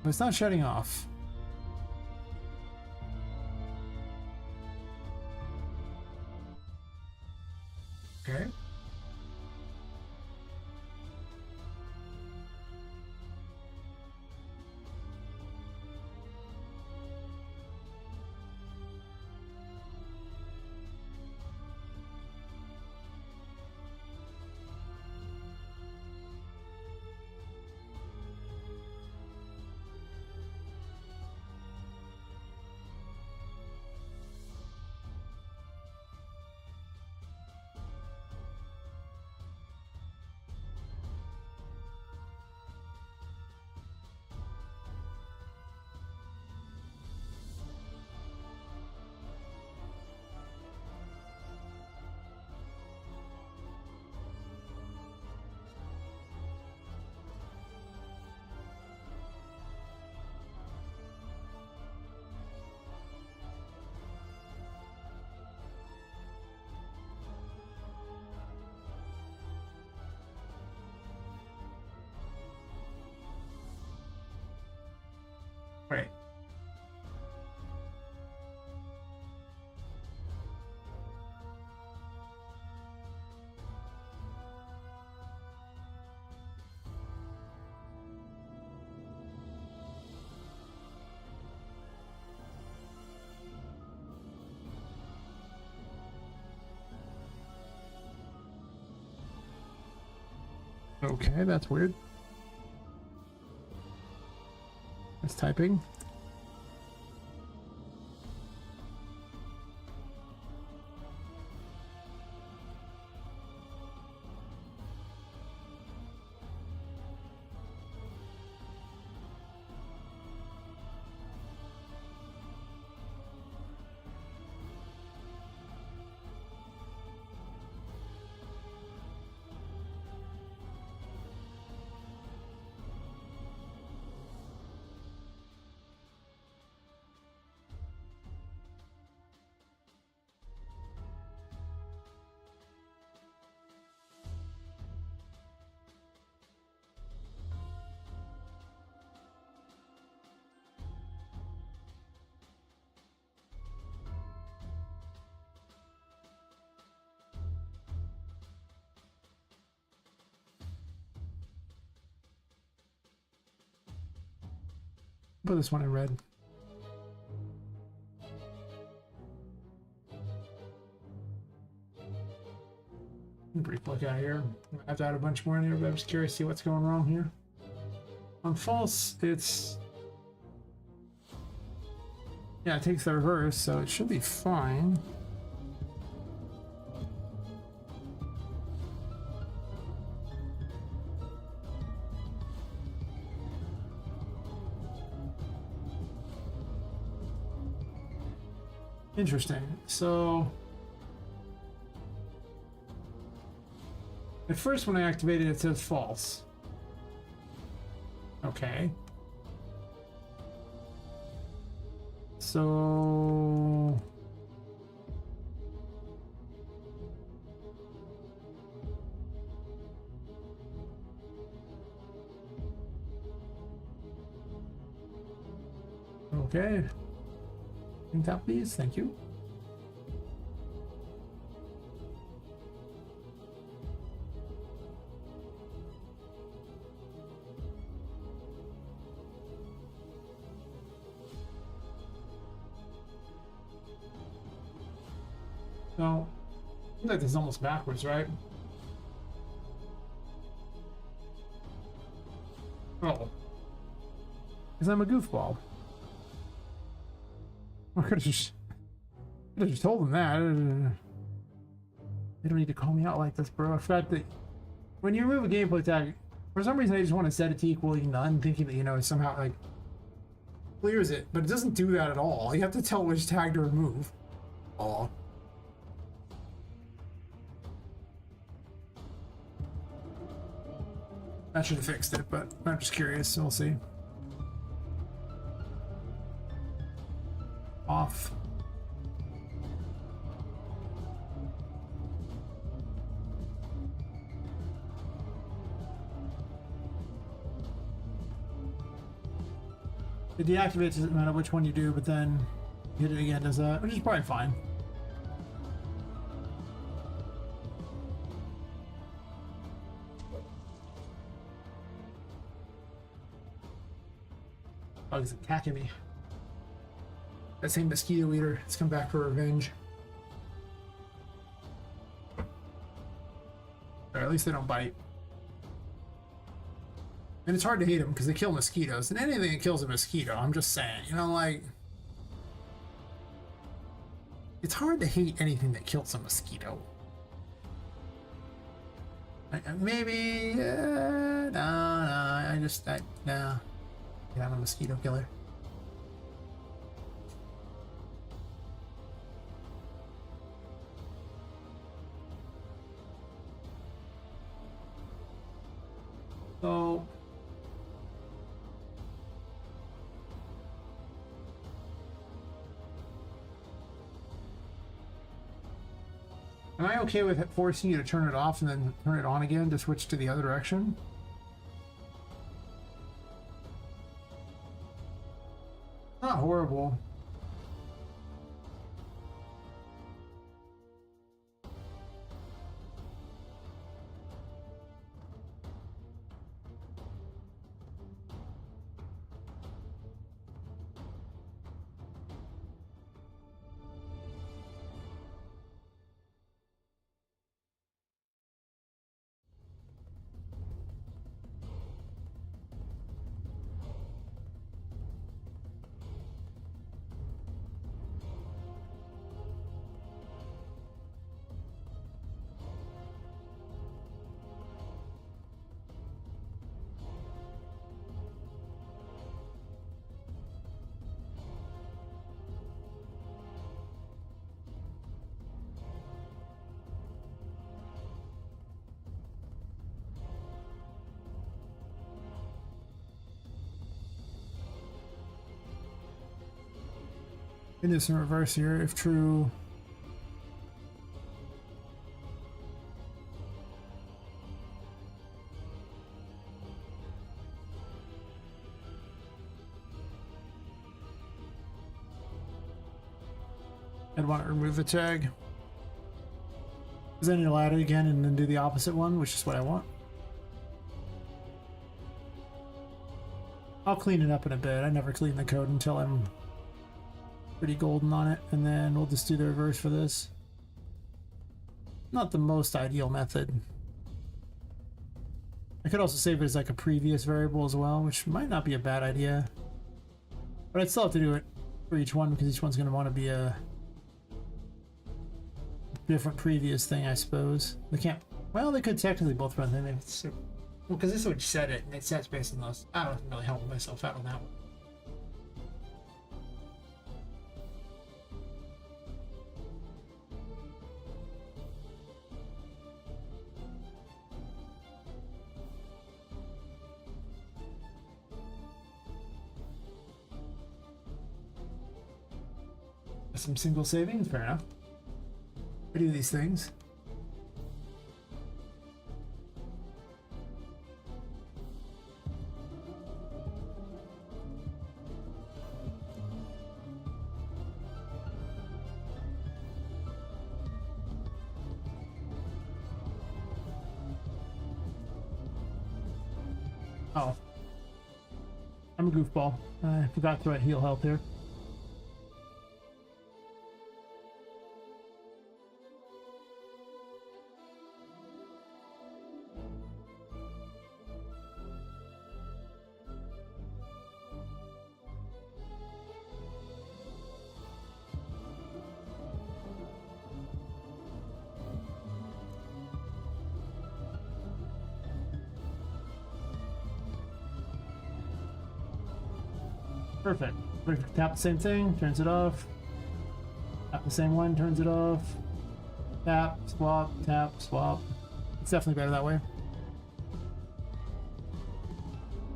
But it's not shutting off. Okay. Right. Okay, that's weird. It's typing. Put this one in red. Brief look out here. I have to add a bunch more in here, but I'm just curious to see what's going wrong here. On false, it's... yeah, it takes the reverse, so it should be fine. Interesting. So at first when I activated it says false. Okay. So okay. That please, thank you. No. I think this is almost backwards, right? Oh. Because I'm a goofball. I could have just told them that. They don't need to call me out like this, bro. I forgot that when you remove a gameplay tag, for some reason I just want to set it to equal none, thinking that, you know, it somehow, like, clears it. But it doesn't do that at all. You have to tell which tag to remove. Aw. That should have fixed it, but I'm just curious, so we'll see. Off. It deactivates, doesn't matter which one you do, but then hit it again, does that, which is probably fine. Bugs attacking me. That same mosquito eater has come back for revenge. Or at least they don't bite. And it's hard to hate them because they kill mosquitoes. And anything that kills a mosquito, I'm just saying, you know, like... It's hard to hate anything that kills a mosquito. Maybe... no, no. Yeah, I'm a mosquito killer. So... Am I okay with forcing you to turn it off and then turn it on again to switch to the other direction? Not horrible. It is in reverse here, if true. I'd want to remove the tag. Because then you'll add it again and then do the opposite one, which is what I want. I'll clean it up in a bit. I never clean the code until I'm pretty golden on it, and then we'll just do the reverse for this. Not the most ideal method. I could also save it as like a previous variable as well, which might not be a bad idea. But I'd still have to do it for each one because each one's going to want to be a different previous thing, I suppose. They can't. Well, they could technically both run them. Well, because this would set it, and it sets based on those. I don't really help myself out on that one. Some single savings, fair enough. I do these things. Oh. I'm a goofball. I forgot to write heal health here. Perfect. Tap the same thing, turns it off. Tap the same one, turns it off. Tap, swap. It's definitely better that way.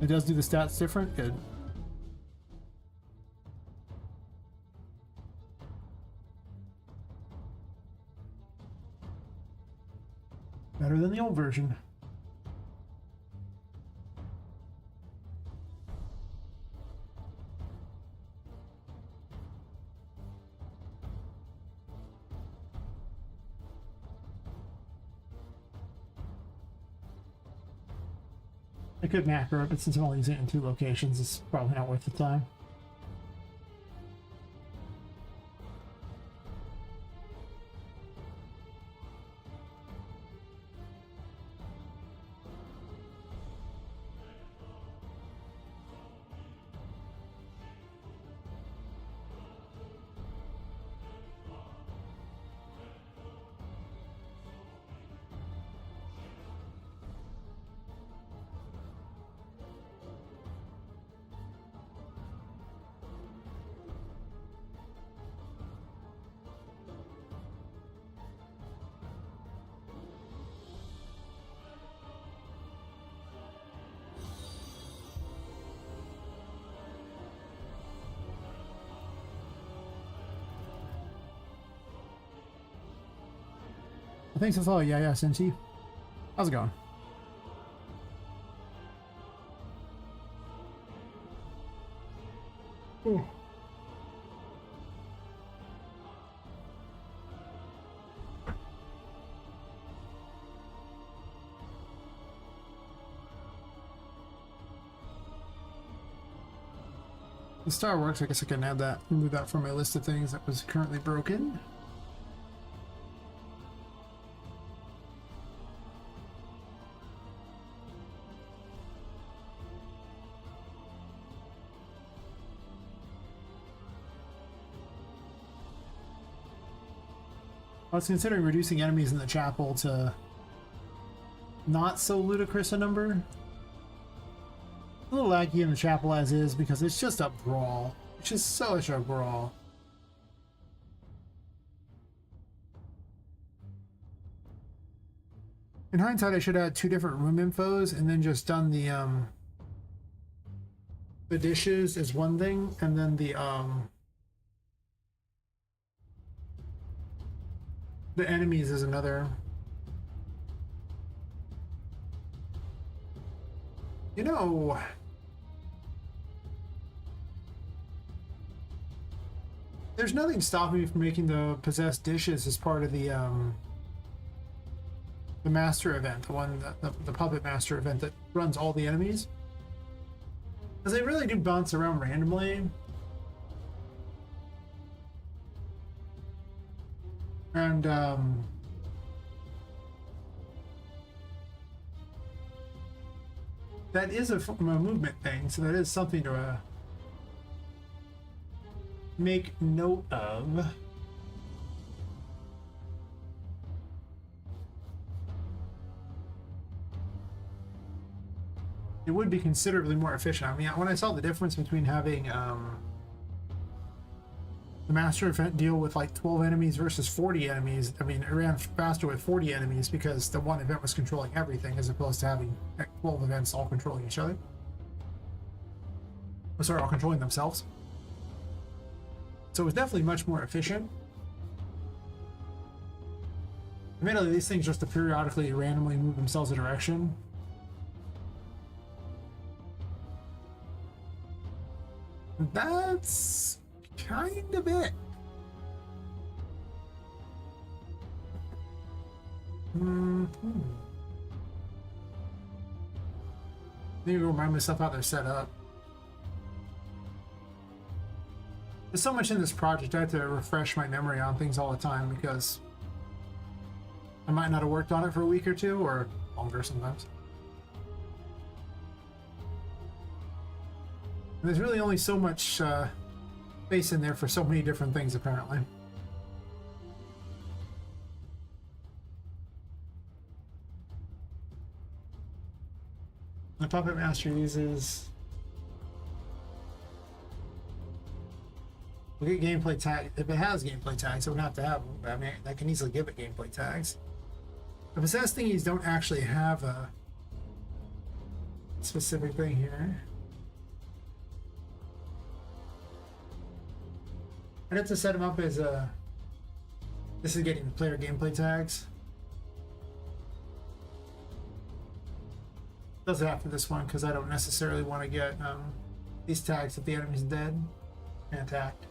It does do the stats different. Good. Better than the old version. I could macro it, but since I'm only using it in 2 locations, it's probably not worth the time. Thanks for the follow. Yeah, Cincy. How's it going? Ooh. The star works. I guess I can add that, remove that from my list of things that was currently broken. I was considering reducing enemies in the chapel to not so ludicrous a number. A little laggy in the chapel as is because it's just a brawl. It's just such a brawl. In hindsight, I should have had 2 different room infos and then just done the dishes as one thing, and then the enemies is another. You know, there's nothing stopping me from making the possessed dishes as part of the master event, the one the puppet master event that runs all the enemies, because they really do bounce around randomly. And that is a movement thing, so that is something to make note of. It would be considerably more efficient. I mean, when I saw the difference between having the master event deal with like 12 enemies versus 40 enemies, I mean, it ran faster with 40 enemies because the one event was controlling everything as opposed to having 12 events all controlling each other. Or sorry, all controlling themselves. So it was definitely much more efficient. Admittedly, these things just to periodically randomly move themselves a direction. That's kind of it. Maybe remind myself how they're set up. There's so much in this project, I have to refresh my memory on things all the time because I might not have worked on it for a week or 2 or longer sometimes. And there's really only so much space in there for so many different things, apparently. The Puppet Master uses We'll get gameplay tag. If it has gameplay tags, it would have to have them. I mean, I can easily give it gameplay tags. The possessed thingies don't actually have a specific thing here. I'd have to set them up as a. This is getting the player gameplay tags. Does it after this one because I don't necessarily want to get these tags if the enemy's dead and attacked.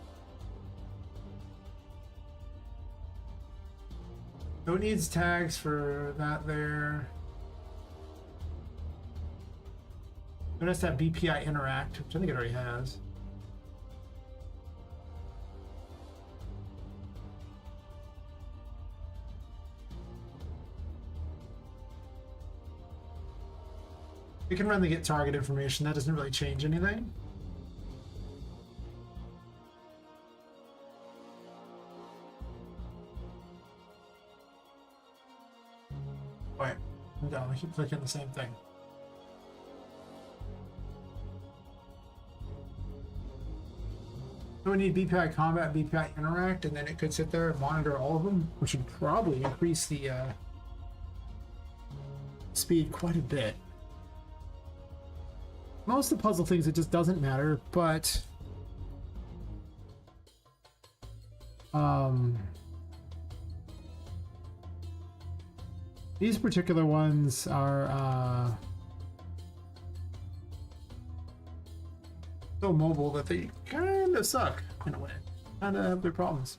So it needs tags for that there. It has to have BPI interact, which I think it already has. We can run the get target information. That doesn't really change anything. Wait, I'm done. I keep clicking the same thing. So we need BPI combat, BPI interact, and then it could sit there and monitor all of them, which would probably increase the speed quite a bit. Most of the puzzle things, it just doesn't matter, but these particular ones are so mobile that they kind of suck in a way. Kind of have their problems.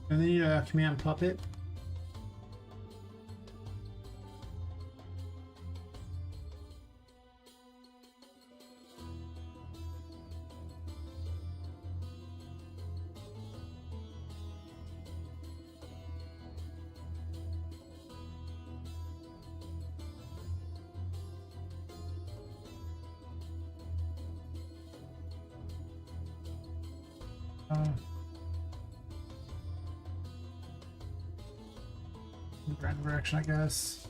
And then you command Puppet. Random direction, I guess.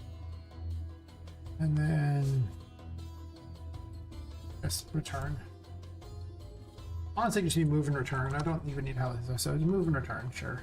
And then just return. Honestly, just need move and return. I don't even need how this is. So move and return, sure.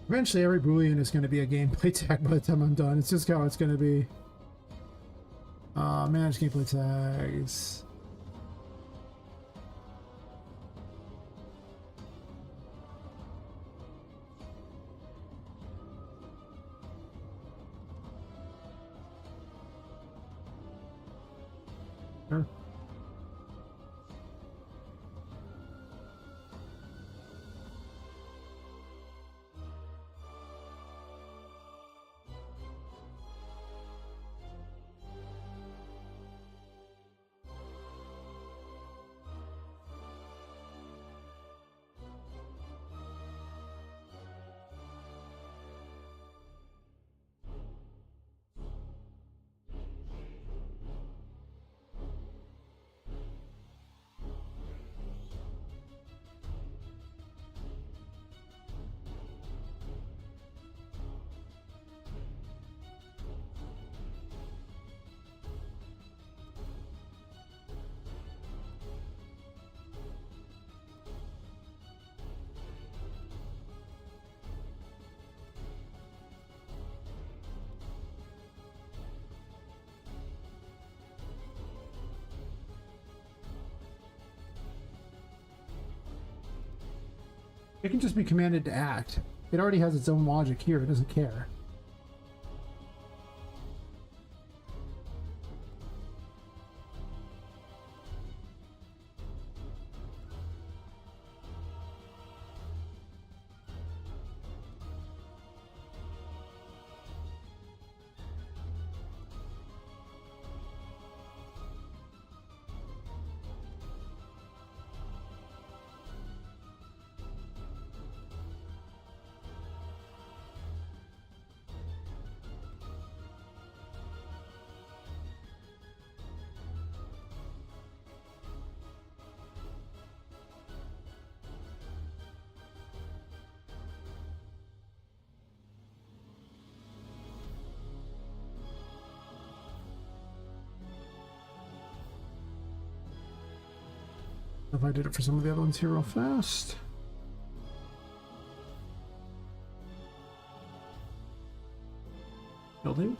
Eventually, every Boolean is going to be a gameplay tag by the time I'm done. It's just how it's going to be. Manage gameplay tags. Sure. It can just be commanded to act. It already has its own logic here. It doesn't care. If I did it for some of the other ones here real fast. Building.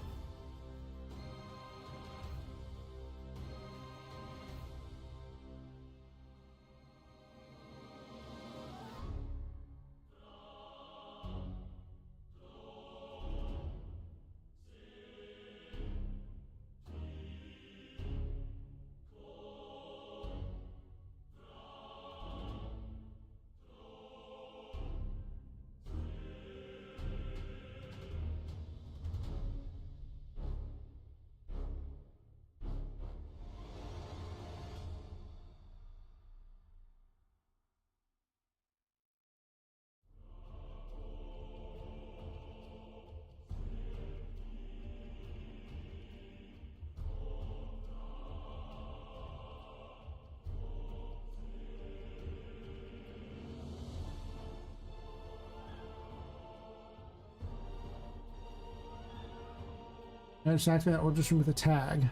I just activate that order stream with a tag.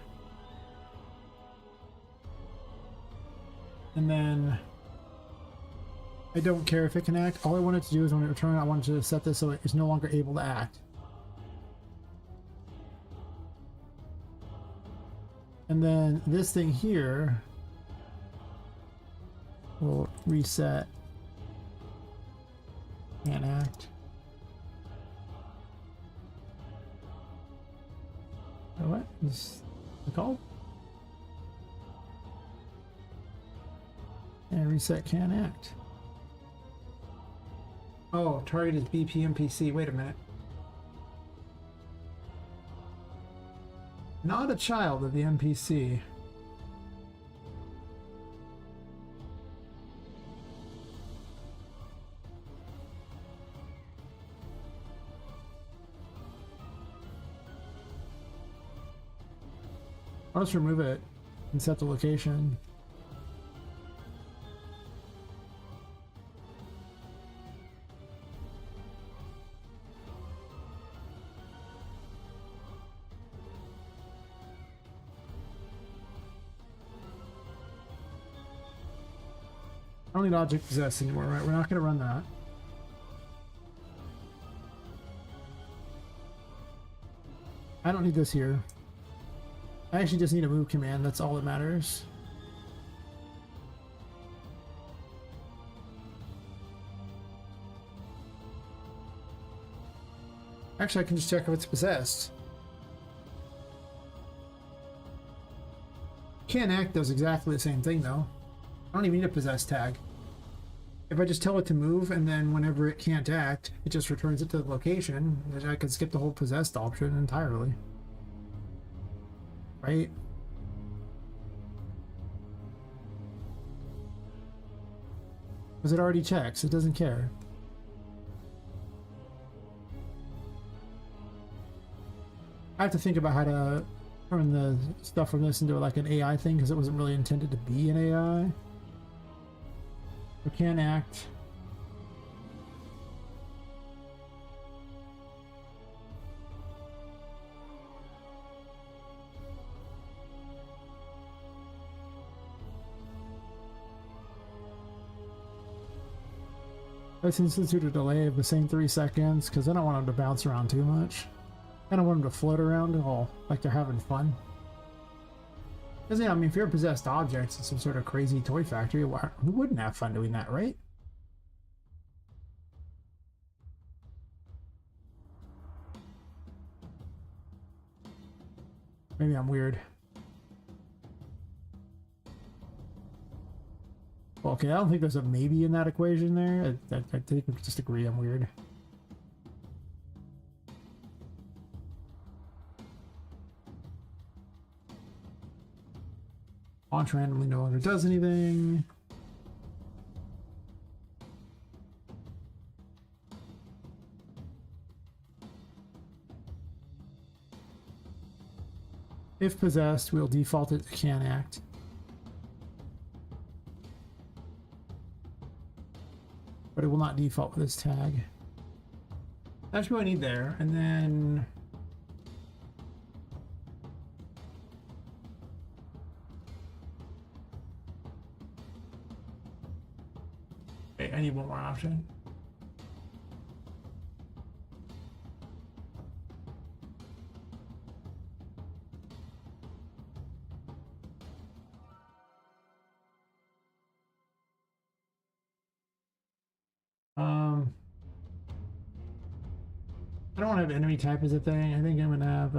And then I don't care if it can act. All I wanted to do is when it returned, I wanted to set this so it is no longer able to act. And then this thing here will reset and act. What is it called? And reset can act. Oh, target is BPMPC. Wait a minute. Not a child of the NPC. I'll just remove it and set the location. I don't need object possess anymore, right? We're not going to run that. I don't need this here. I actually just need a move command, that's all that matters. Actually, I can just check if it's possessed. Can't act does exactly the same thing though. I don't even need a possess tag. If I just tell it to move and then whenever it can't act, it just returns it to the location, I can skip the whole possessed option entirely. Right? Because it already checks, it doesn't care. I have to think about how to turn the stuff from this into like an AI thing because it wasn't really intended to be an AI. It can act. Let's institute a delay of the same 3 seconds because I don't want them to bounce around too much. I don't want them to float around all like they're having fun. Because, yeah, I mean, if you're a possessed object in some sort of crazy toy factory, who wouldn't have fun doing that, right? Maybe I'm weird. Well, okay, I don't think there's a maybe in that equation there. I think we just agree I'm weird. Launch randomly no longer does anything. If possessed, we'll default it to can act. But it will not default with this tag. That's what I need there. And then okay, I need one more option. I don't want to have enemy type as a thing. I think I'm gonna have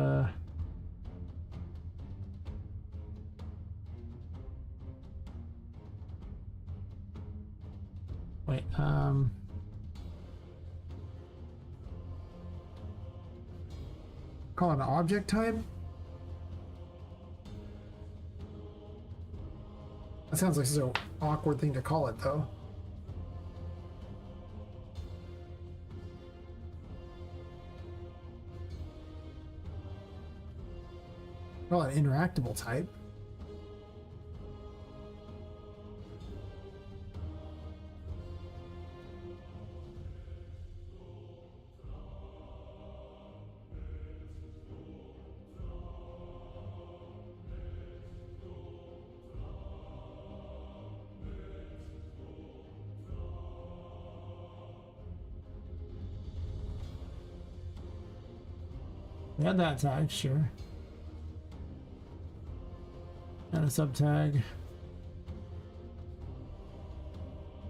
wait, call it an object type. That sounds like such an awkward thing to call it, though. Well, an interactable type. Yeah, that tag, sure. And a subtag.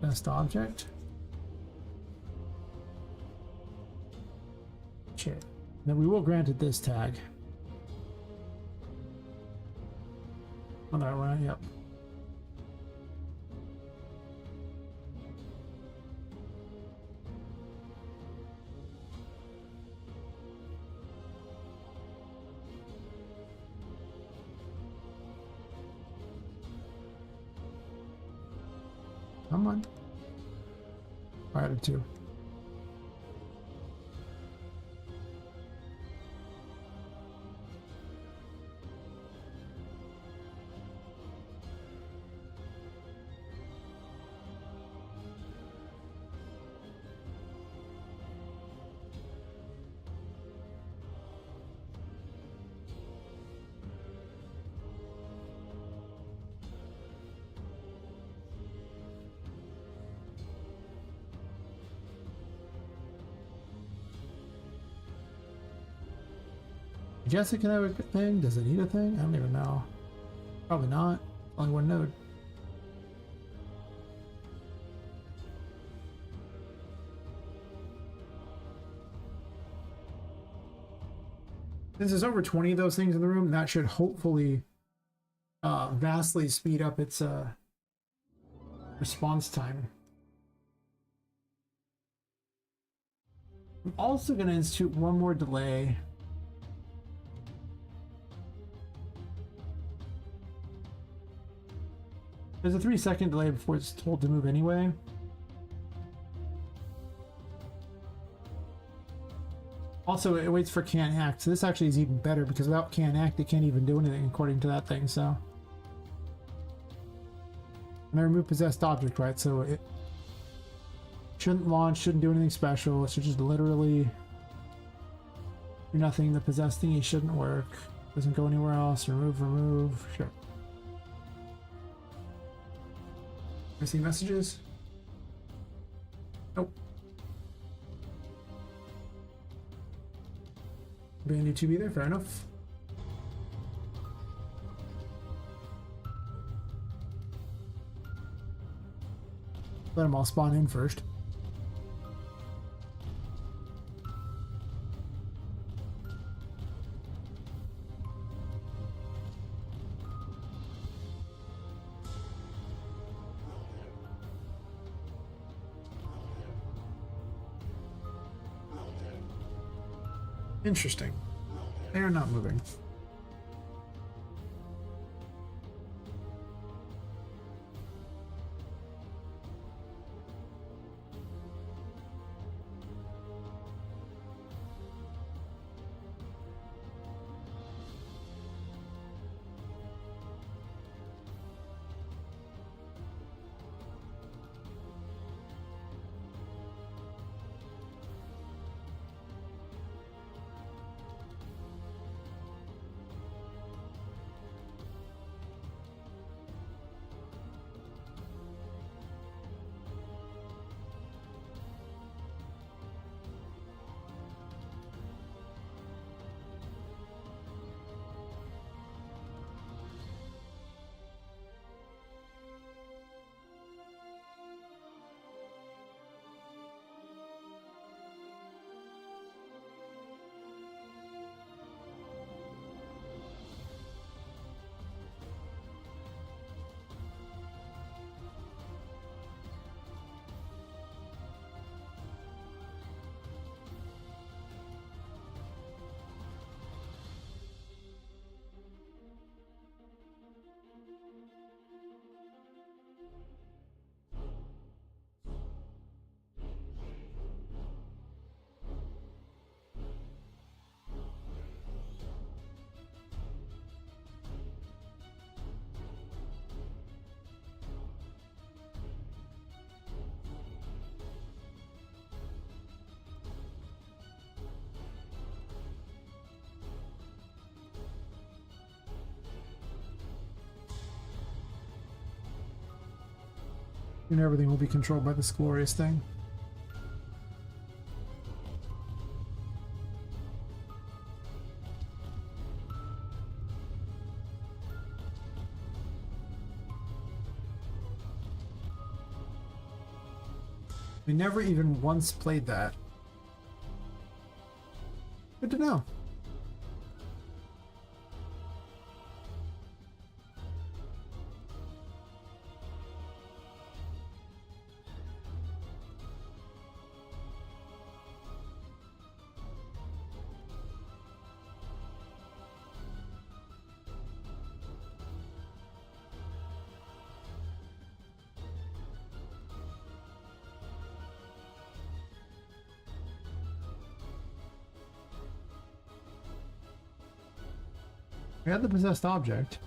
Best object. Shit. Then we will grant it this tag. On that one, yep. Come on. I added two. I guess it can have a thing. Does it need a thing? I don't even know. Probably not. Only one node. Since there's over 20 of those things in the room, that should hopefully vastly speed up its response time. I'm also going to institute one more delay. There's a 3-second delay before it's told to move anyway. Also, it waits for can't act, so this actually is even better because without can't act, it can't even do anything according to that thing, so. And I remove possessed object, right? So it shouldn't launch, shouldn't do anything special. It should just literally do nothing. The possessed thingy shouldn't work. Doesn't go anywhere else. Remove, sure. I see messages? Nope. Bandy to be there, fair enough. Let them all spawn in first. Interesting. They are not moving. And everything will be controlled by this glorious thing. We never even once played that. Good to know. We had the possessed object.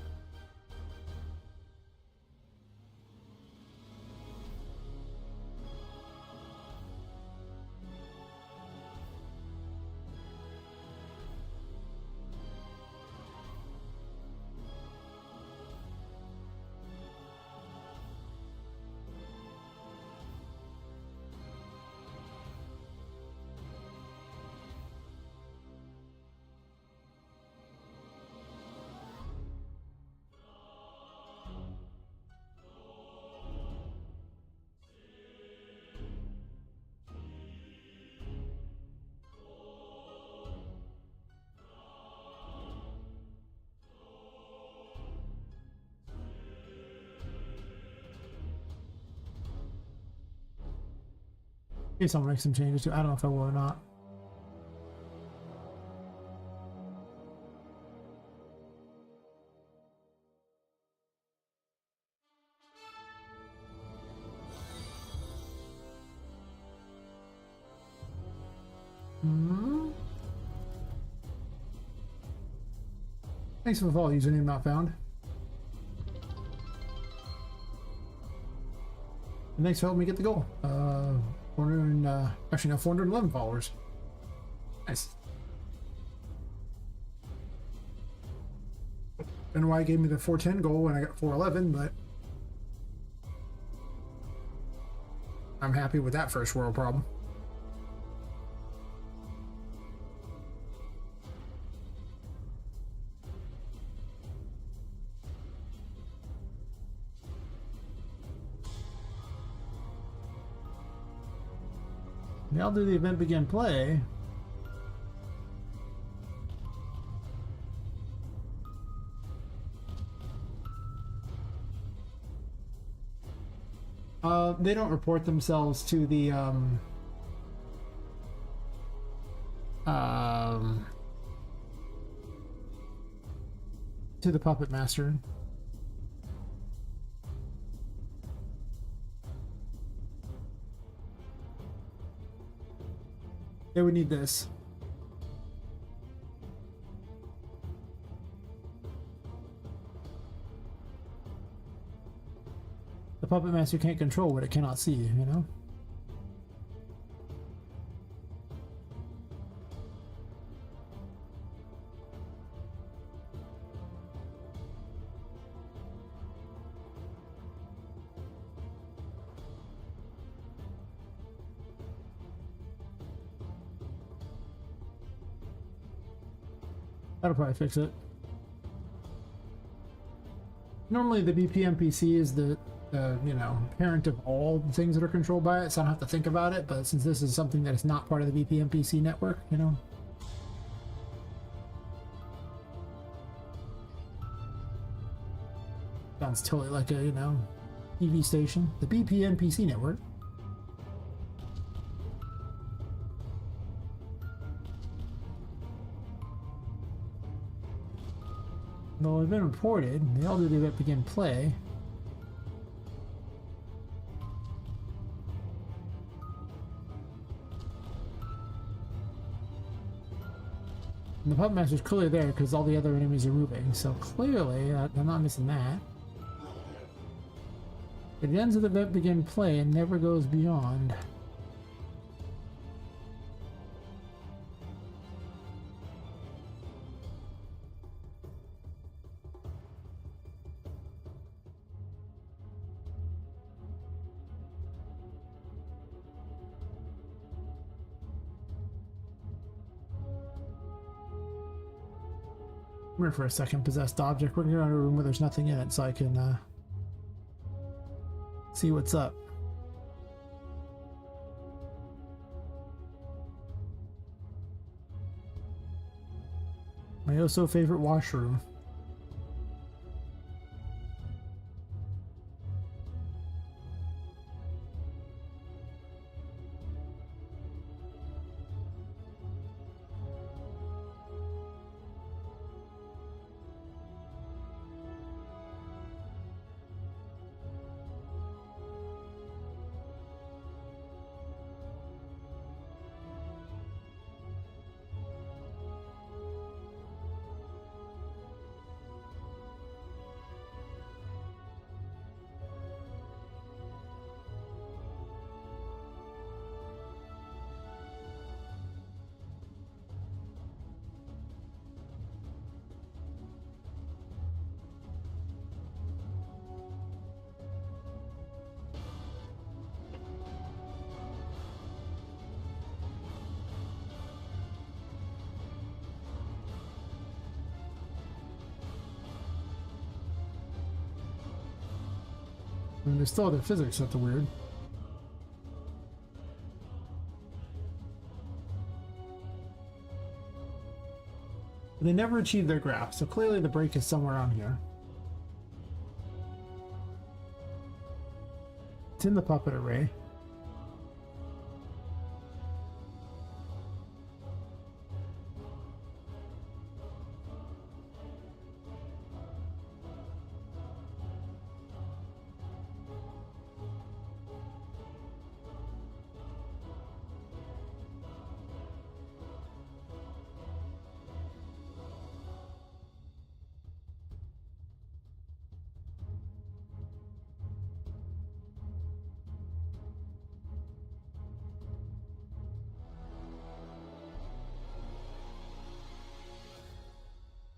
In case I'll make some changes to. I don't know if I will or not. Thanks for the follow, username not found. And thanks for helping me get the goal. 411 followers. Nice. I don't know why it gave me the 410 goal when I got 411, but I'm happy with that first world problem. Now do the event begin play. They don't report themselves to the to the Puppet Master. They would need this. The Puppet Master can't control what it cannot see, you know? That'll probably fix it. Normally the BPMPC is the you know, parent of all the things that are controlled by it, so I don't have to think about it, but since this is something that is not part of the BPMPC network, you know. Sounds totally like a, you know, TV station. The BPMPC network. Though it's been reported, the elder the event begin play. And the Puppet Master's clearly there because all the other enemies are moving, so clearly I'm not missing that. It ends with the event begin play and never goes beyond. Come here for a second, possessed object. We're going to go to a room where there's nothing in it so I can see what's up. My oh so favorite washroom. I mean, there's still other physics that's weird. But they never achieved their graph, so clearly the break is somewhere on here. It's in the puppet array.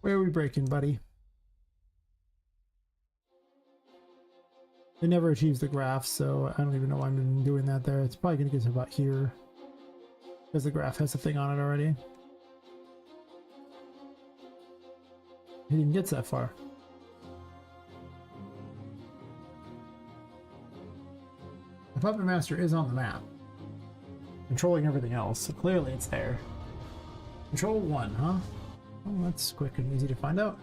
Where are we breaking, buddy? It never achieves the graph, so I don't even know why I'm doing that there. It's probably going to get to about here, because the graph has a thing on it already. It even gets that far. The Puppet Master is on the map, controlling everything else, so clearly it's there. Control 1, huh? Oh, that's quick and easy to find out.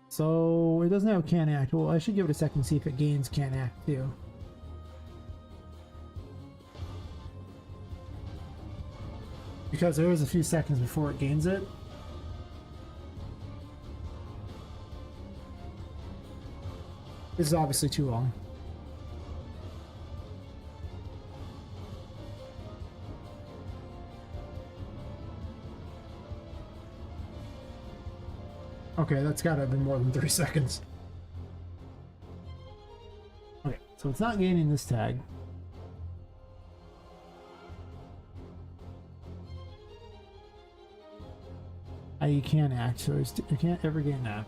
So it doesn't have can act. Well, I should give it a second to see if it gains can act too. because there is a few seconds before it gains it. This is obviously too long. Okay, that's gotta have been more than 3 seconds. Okay, so it's not gaining this tag. You can't act, so you can't ever gain that.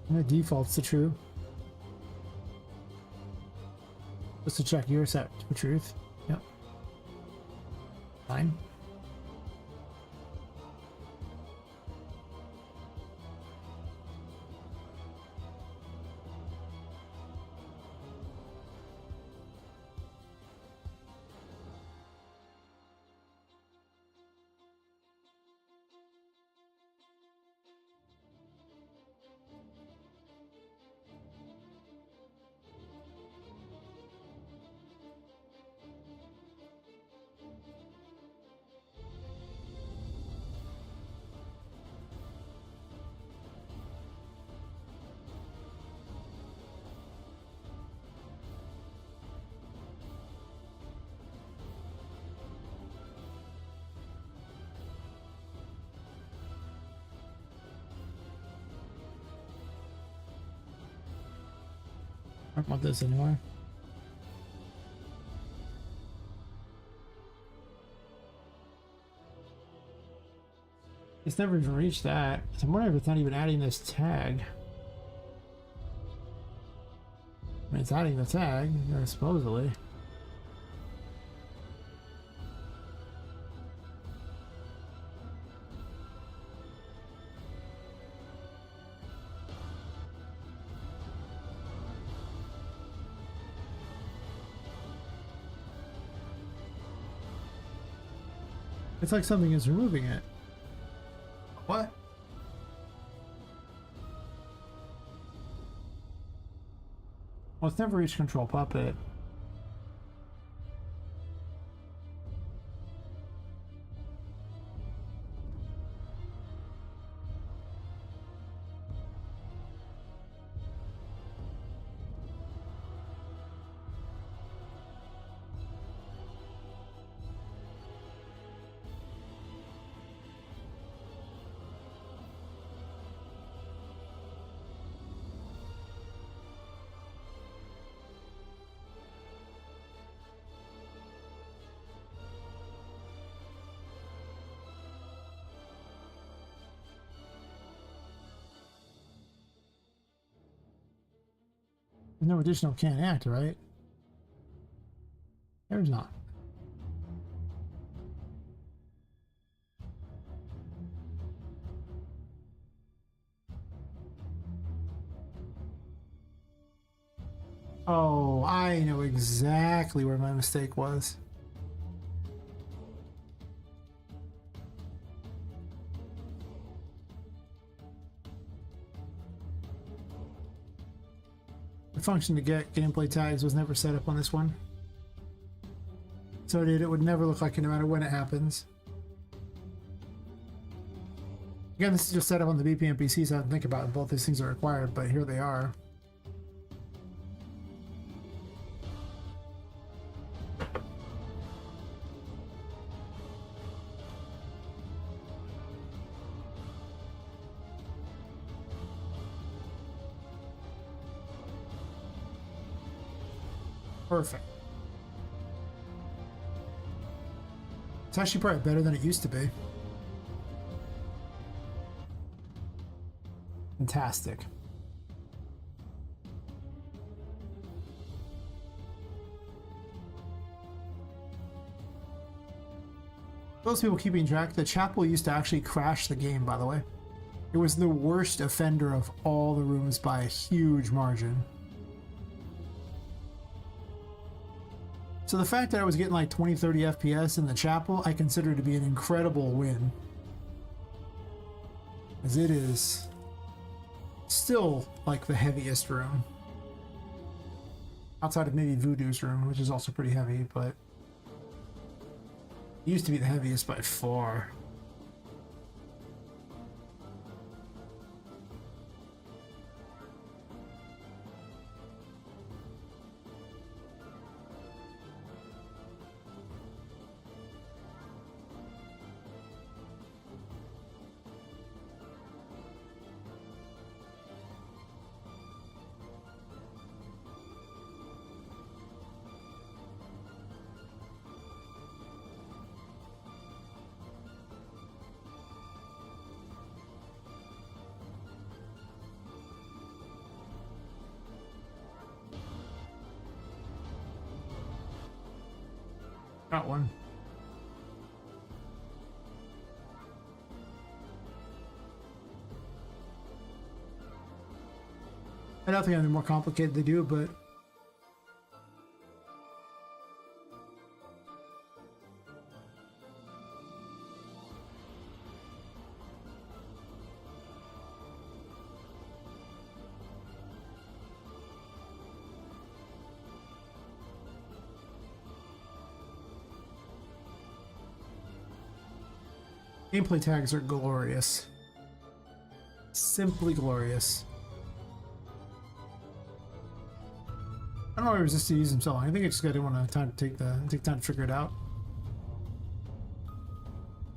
And it defaults to true. Just to check you're set for truth. Yep. Fine. I don't want this anymore. It's never even reached that. So I'm wondering if it's not even adding this tag. I mean, it's adding the tag, supposedly. It's like something is removing it. What? Well, it's never reached control puppet. There's no additional can't act, right? There's not. Oh, I know exactly where my mistake was. The function to get gameplay tags was never set up on this one. So it would never look like it no matter when it happens. Again, this is just set up on the BP NPC, so I have to think about it. Both these things are required, but here they are. Perfect. It's actually probably better than it used to be. Fantastic. Those people keeping track, the chapel used to actually crash the game, by the way. It was the worst offender of all the rooms by a huge margin. So the fact that I was getting like 20-30 FPS in the chapel, I consider to be an incredible win. As it is still like the heaviest room. Outside of maybe Voodoo's room, which is also pretty heavy, but it used to be the heaviest by far. Got one. I don't think anything more complicated to do, but gameplay tags are glorious. Simply glorious. I don't know why I resisted to use them so long. I think I just didn't want time to take time to figure it out.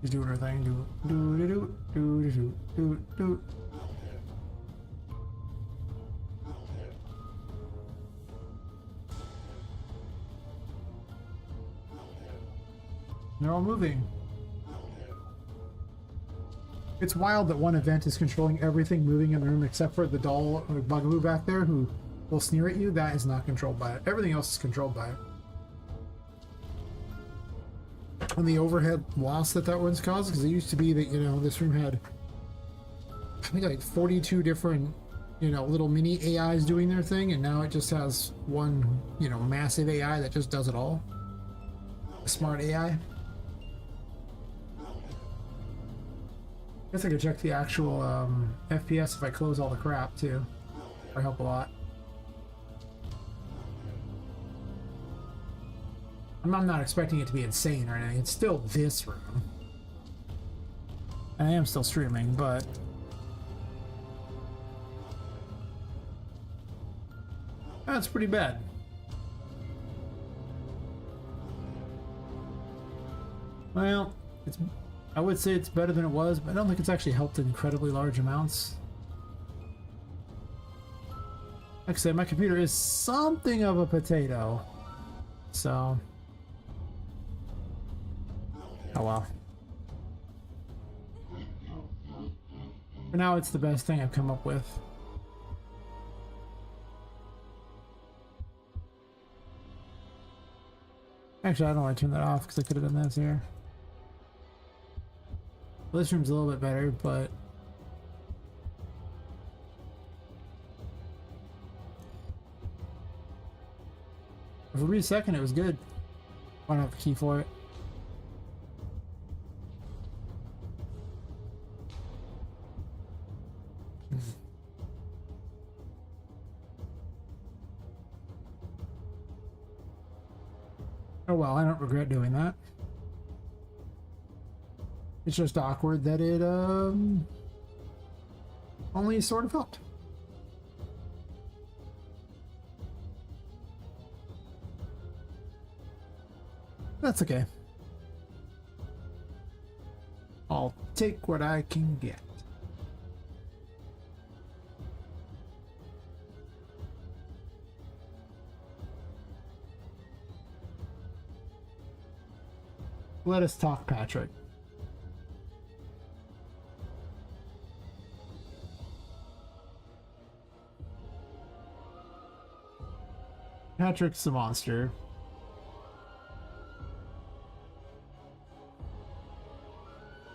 Just doing her thing. Do. They're all moving. It's wild that one event is controlling everything moving in the room except for the doll or bugaboo back there who will sneer at you. That is not controlled by it. Everything else is controlled by it. And the overhead loss that one's caused, because it used to be that, you know, this room had, I think, like 42 different, you know, little mini AIs doing their thing, and now it just has one, you know, massive AI that just does it all. A smart AI. I guess I could check the actual FPS if I close all the crap too. That'd help a lot. I'm not expecting it to be insane or anything. It's still this room. I am still streaming, but that's pretty bad. Well, I would say it's better than it was, but I don't think it's actually helped in incredibly large amounts. Like I said, my computer is something of a potato, so oh well. For now, it's the best thing I've come up with. Actually, I don't want to turn that off because I could have done this here. Well, this room's a little bit better, but for a brief second it was good. I don't have a key for it. Oh well, I don't regret doing that. It's just awkward that it only sort of helped. That's okay. I'll take what I can get. Let us talk, Patrick. Patrick's the monster.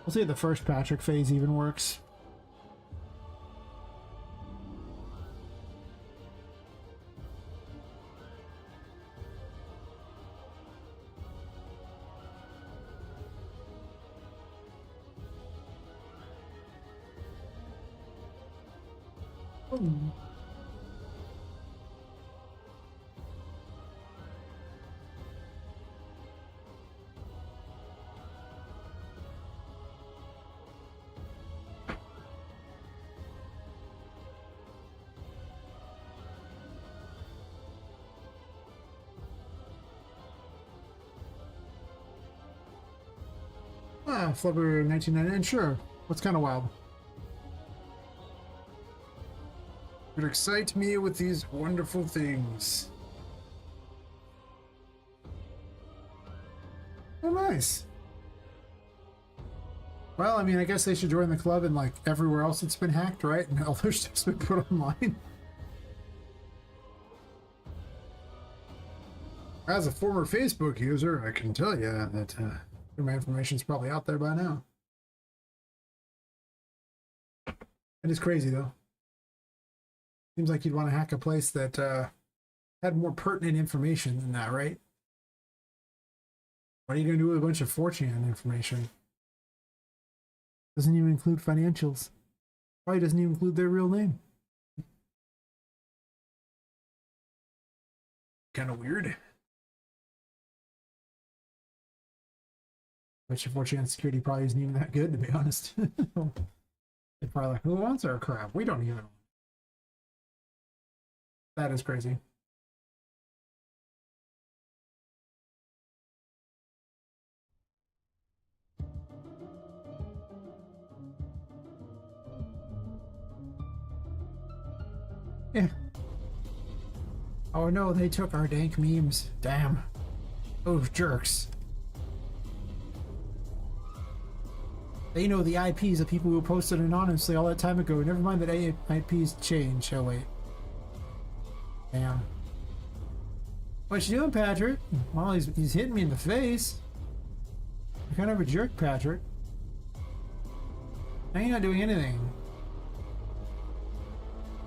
We'll see if the first Patrick phase even works. Ah, Flubber 1999, sure. What's kind of wild? You'd excite me with these wonderful things. Oh, nice. Well, I mean, I guess they should join the club and like everywhere else it's been hacked, right? And all their stuff's been put online. As a former Facebook user, I can tell you that my information's probably out there by now. It is crazy, though. Seems like you'd want to hack a place that had more pertinent information than that, right? What are you going to do with a bunch of 4chan information? Doesn't even include financials. Probably doesn't even include their real name. Kind of weird. Which 4chan security probably isn't even that good, to be honest. They're probably like, who wants our crap? We don't even. That is crazy. Yeah. Oh no, they took our dank memes. Damn. Those jerks. They know the IPs of people who posted anonymously all that time ago. Never mind that IPs change. Oh wait. Damn. What you doing, Patrick? Well, he's hitting me in the face. You're kind of a jerk, Patrick. Now you're not doing anything.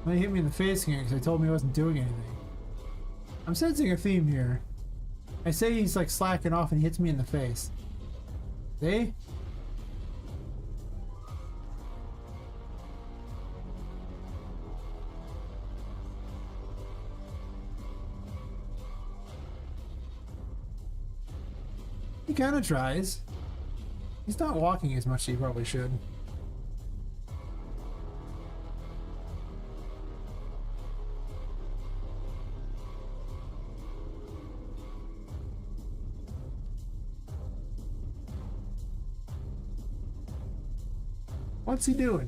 Well, he hit me in the face again because I told him he wasn't doing anything. I'm sensing a theme here. I say he's like slacking off and he hits me in the face. See? He kind of tries. He's not walking as much as he probably should. What's he doing?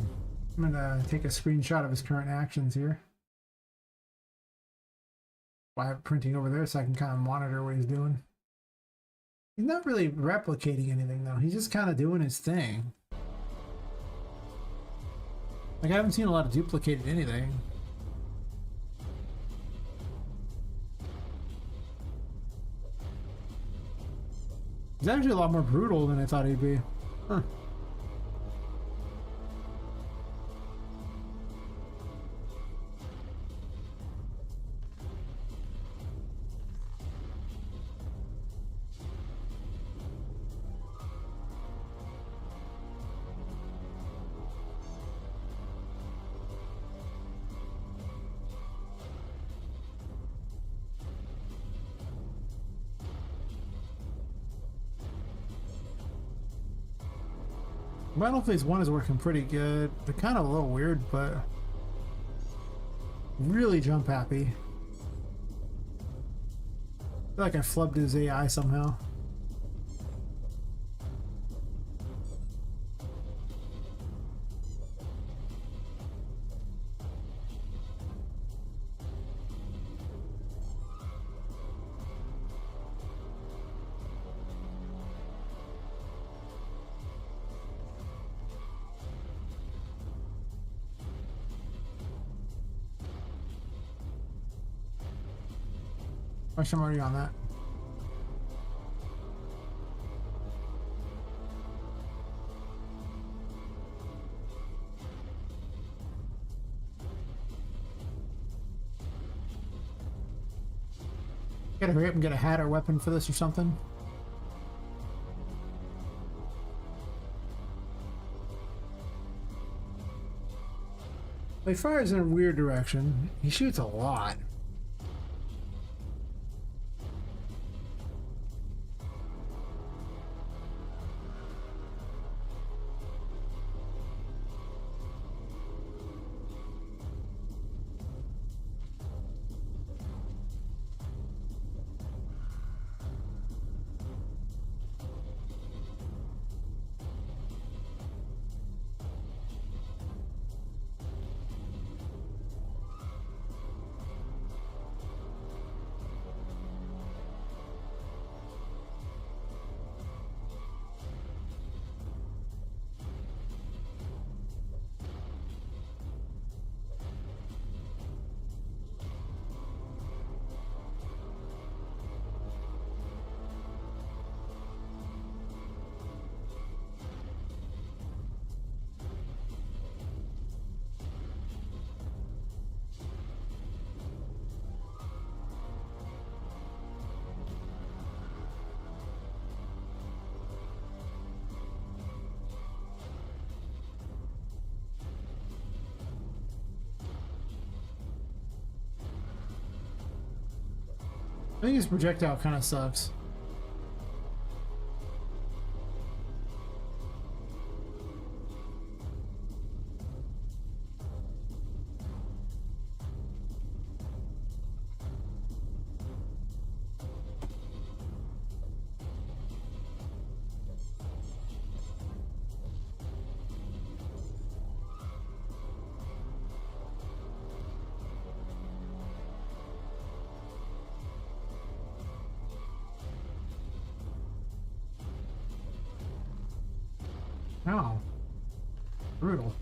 I'm gonna take a screenshot of his current actions here. I have it printing over there so I can kind of monitor what he's doing. He's not really replicating anything though. He's just kind of doing his thing. Like I haven't seen a lot of duplicated anything. He's actually a lot more brutal than I thought he'd be. Huh. Battle Phase 1 is working pretty good. They're kind of a little weird, but really jump happy. I feel like I flubbed his AI somehow. Actually, I'm already on that. Gotta hurry up and get a hat or weapon for this or something. He fires in a weird direction. He shoots a lot. I think his projectile kind of sucks. Oh, brutal.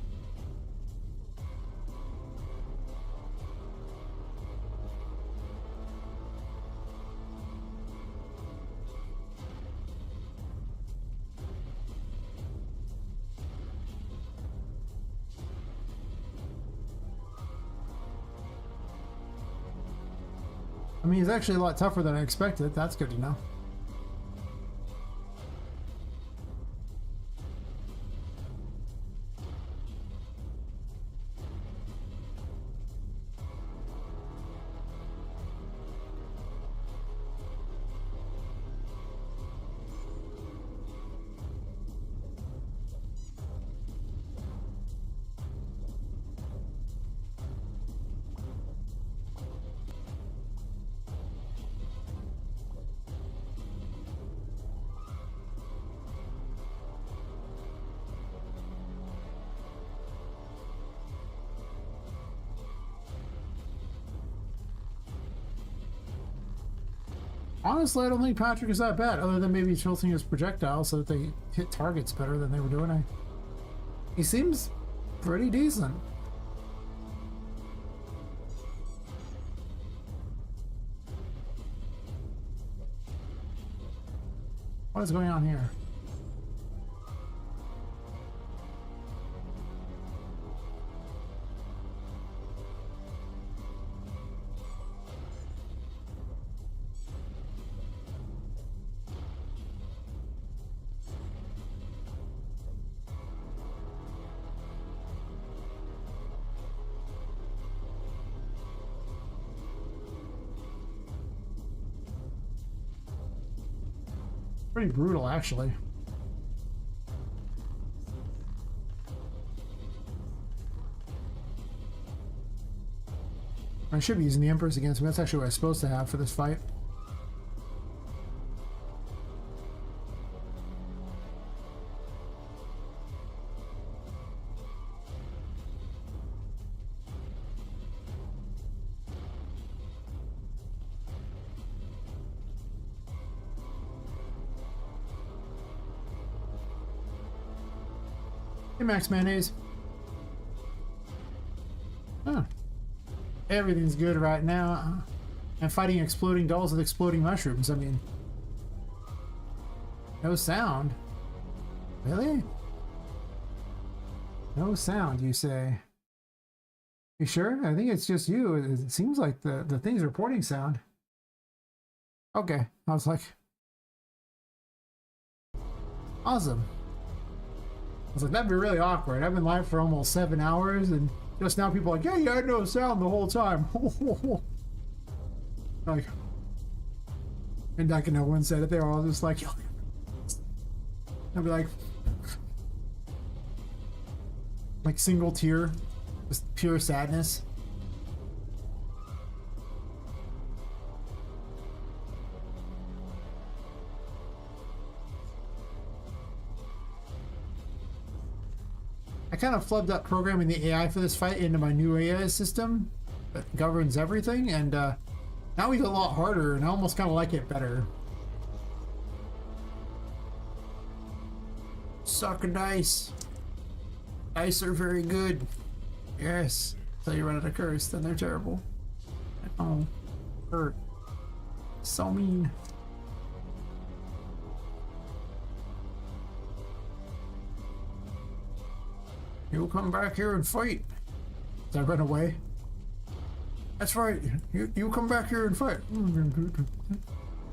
I mean, he's actually a lot tougher than I expected. That's good to know. Honestly, I don't think Patrick is that bad, other than maybe tilting his projectiles so that they hit targets better than they were doing. He seems pretty decent. What is going on here? Pretty brutal, actually. I should be using the Empress against him. That's actually what I'm supposed to have for this fight. Hey, Max Mayonnaise. Huh. Everything's good right now. I'm fighting exploding dolls with exploding mushrooms. I mean, no sound. Really? No sound, you say? You sure? I think it's just you. It seems like the thing's reporting sound. Okay. I was like, awesome. I was like, that'd be really awkward. I've been live for almost 7 hours and Just now people are like, yeah, you had no sound the whole time. Like, and like no one said it. They were all just like, I'd be like single tear, just pure sadness. I kind of flubbed up programming the AI for this fight into my new AI system that governs everything, and now he's a lot harder, and I almost kind of like it better. Suck a dice. Dice are very good. Yes. Until you run out of curse, then they're terrible. Oh, hurt. So mean. You'll come back here and fight. Did I run away? That's right. You come back here and fight.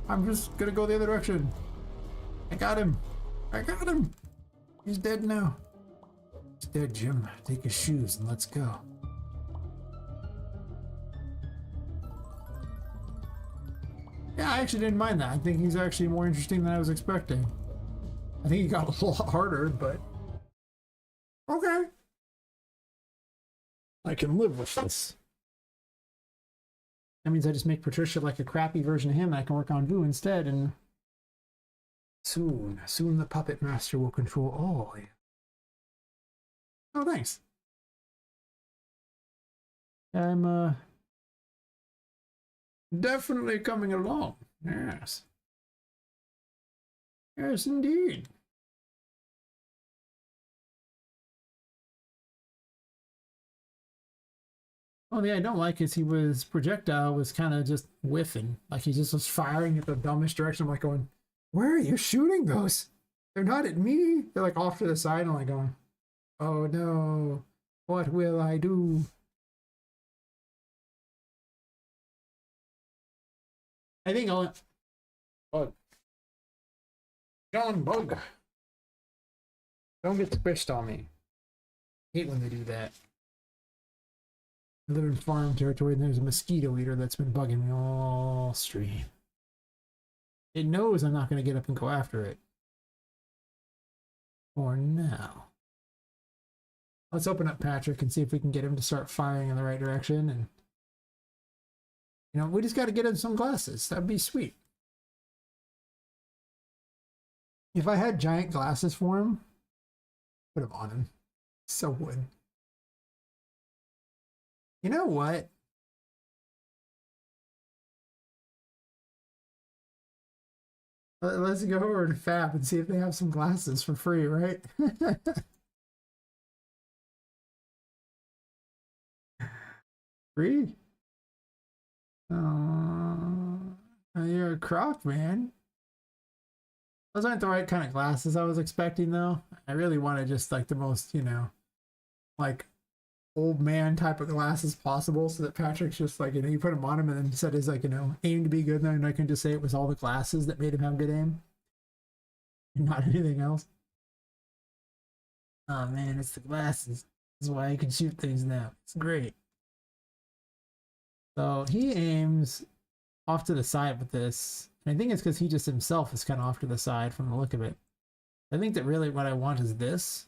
I'm just gonna go the other direction. I got him. I got him. He's dead now. He's dead, Jim. Take his shoes and let's go. Yeah, I actually didn't mind that. I think he's actually more interesting than I was expecting. I think he got a lot harder, but okay. I can live with this. That means I just make Patricia like a crappy version of him and I can work on Vu instead, and soon the puppet master will control all. Oh, thanks. I'm definitely coming along. Yes. Yes, indeed. Oh, yeah, I don't like is his projectile was kind of just whiffing. Like he just was firing at the dumbest direction. I'm like going, where are you shooting those? They're not at me. They're like off to the side. I'm like going, oh no, what will I do? I think I'll... Bug. John Bug. Don't get squished on me. I hate when they do that. I live in farm territory and there's a mosquito eater that's been bugging me all stream. It knows I'm not going to get up and go after it. For now. Let's open up Patrick and see if we can get him to start firing in the right direction. And, you know, we just got to get him some glasses. That'd be sweet. If I had giant glasses for him, put them on him. So would. You know what? Let's go over to Fab and see if they have some glasses for free, right? Free? You're a croc, man. Those aren't the right kind of glasses I was expecting, though. I really wanted just like the most, you know, like old man type of glasses possible, so that Patrick's just like, you know, you put them on him and then set his, like, you know, aim to be good, and then I can just say it was all the glasses that made him have good aim, not anything else. Oh man, it's the glasses. This is why I can shoot things now. It's great. So he aims off to the side with this, and I think it's because he just himself is kind of off to the side from the look of it. I think that really what I want is this.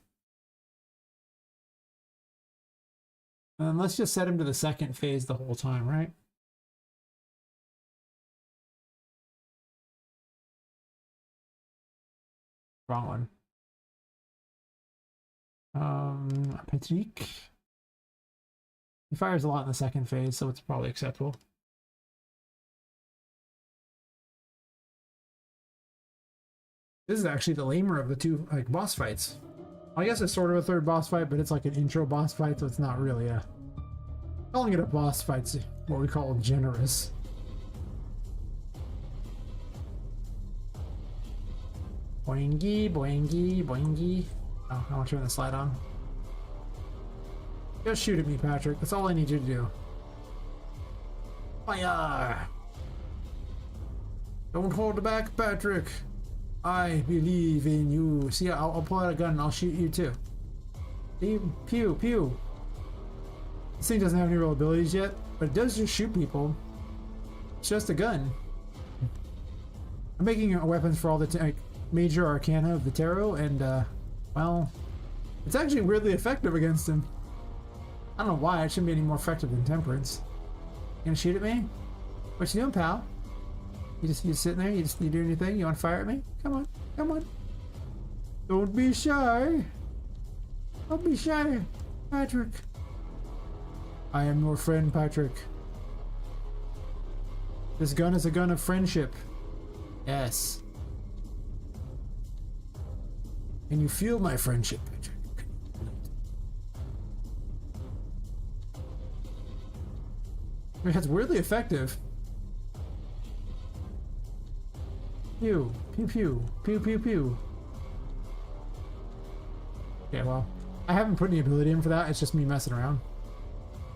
And let's just set him to the second phase the whole time, right? Wrong one. Patrick. He fires a lot in the second phase, so it's probably acceptable. This is actually the lamer of the two, like, boss fights. I guess it's sort of a third boss fight, but it's like an intro boss fight, so it's not really a... Calling it a boss fight's what we call generous. Boingy, boingy, boingy. Oh, I want to turn the slide on. Just shoot at me, Patrick. That's all I need you to do. Fire! Don't hold back, Patrick. I believe in you. See, I'll pull out a gun and I'll shoot you too. Pew, pew, pew. This thing doesn't have any real abilities yet, but it does just shoot people. It's just a gun. I'm making weapons for all the like, major arcana of the tarot, and well, it's actually weirdly effective against him. I don't know why. It shouldn't be any more effective than Temperance. You gonna shoot at me? What you doing, pal? You just sitting there? You do anything? You want to fire at me? Come on, come on. Don't be shy. Don't be shy, Patrick. I am your friend, Patrick. This gun is a gun of friendship. Yes. Can you feel my friendship, Patrick? It's weirdly effective. Pew, pew, pew, pew, pew, pew. Okay, well, I haven't put any ability in for that. It's just me messing around.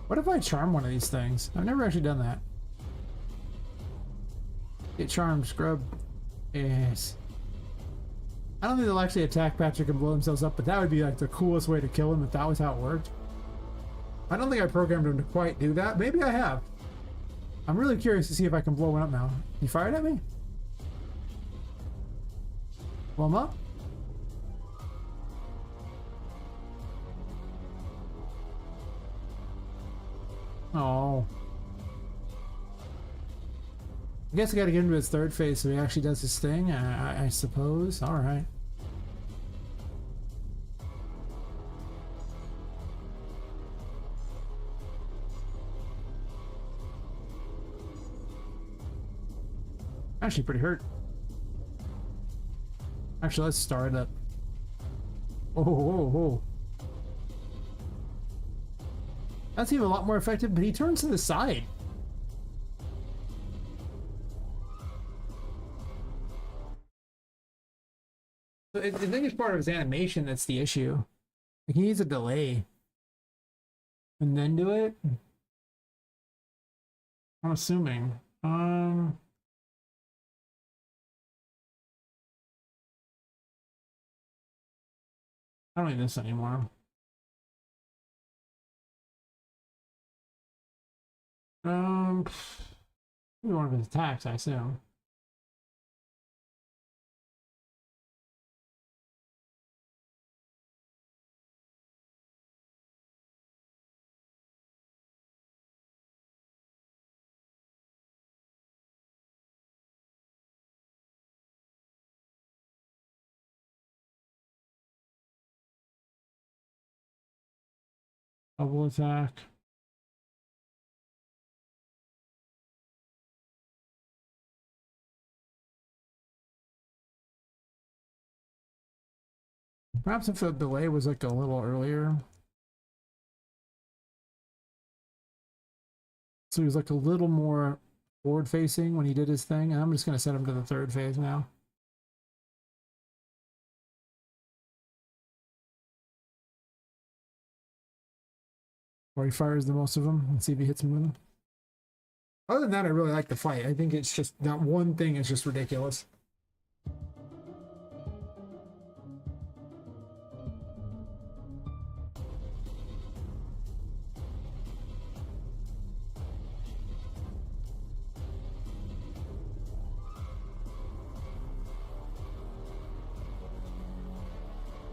What if I charm one of these things? I've never actually done that. Get charmed, scrub. Yes. I don't think they'll actually attack Patrick and blow themselves up, but that would be like the coolest way to kill him if that was how it worked. I don't think I programmed him to quite do that. Maybe I have. I'm really curious to see if I can blow one up now. You fired at me? Blow him up? Oh. I guess I gotta get into his third phase so he actually does his thing, I suppose. Alright. Actually pretty hurt. Actually, let's start it up. Oh, oh, oh. That's even a lot more effective, but he turns to the side. I think it's part of his animation that's the issue. Like, he needs a delay. And then do it? I'm assuming. I don't need this anymore. Maybe one of his attacks, I assume. Double attack. Perhaps if the delay was like a little earlier. So he was like a little more forward facing when he did his thing. And I'm just going to set him to the third phase now. Or he fires the most of them and see if he hits him with them. Other than that, I really like the fight. I think it's just that one thing is just ridiculous.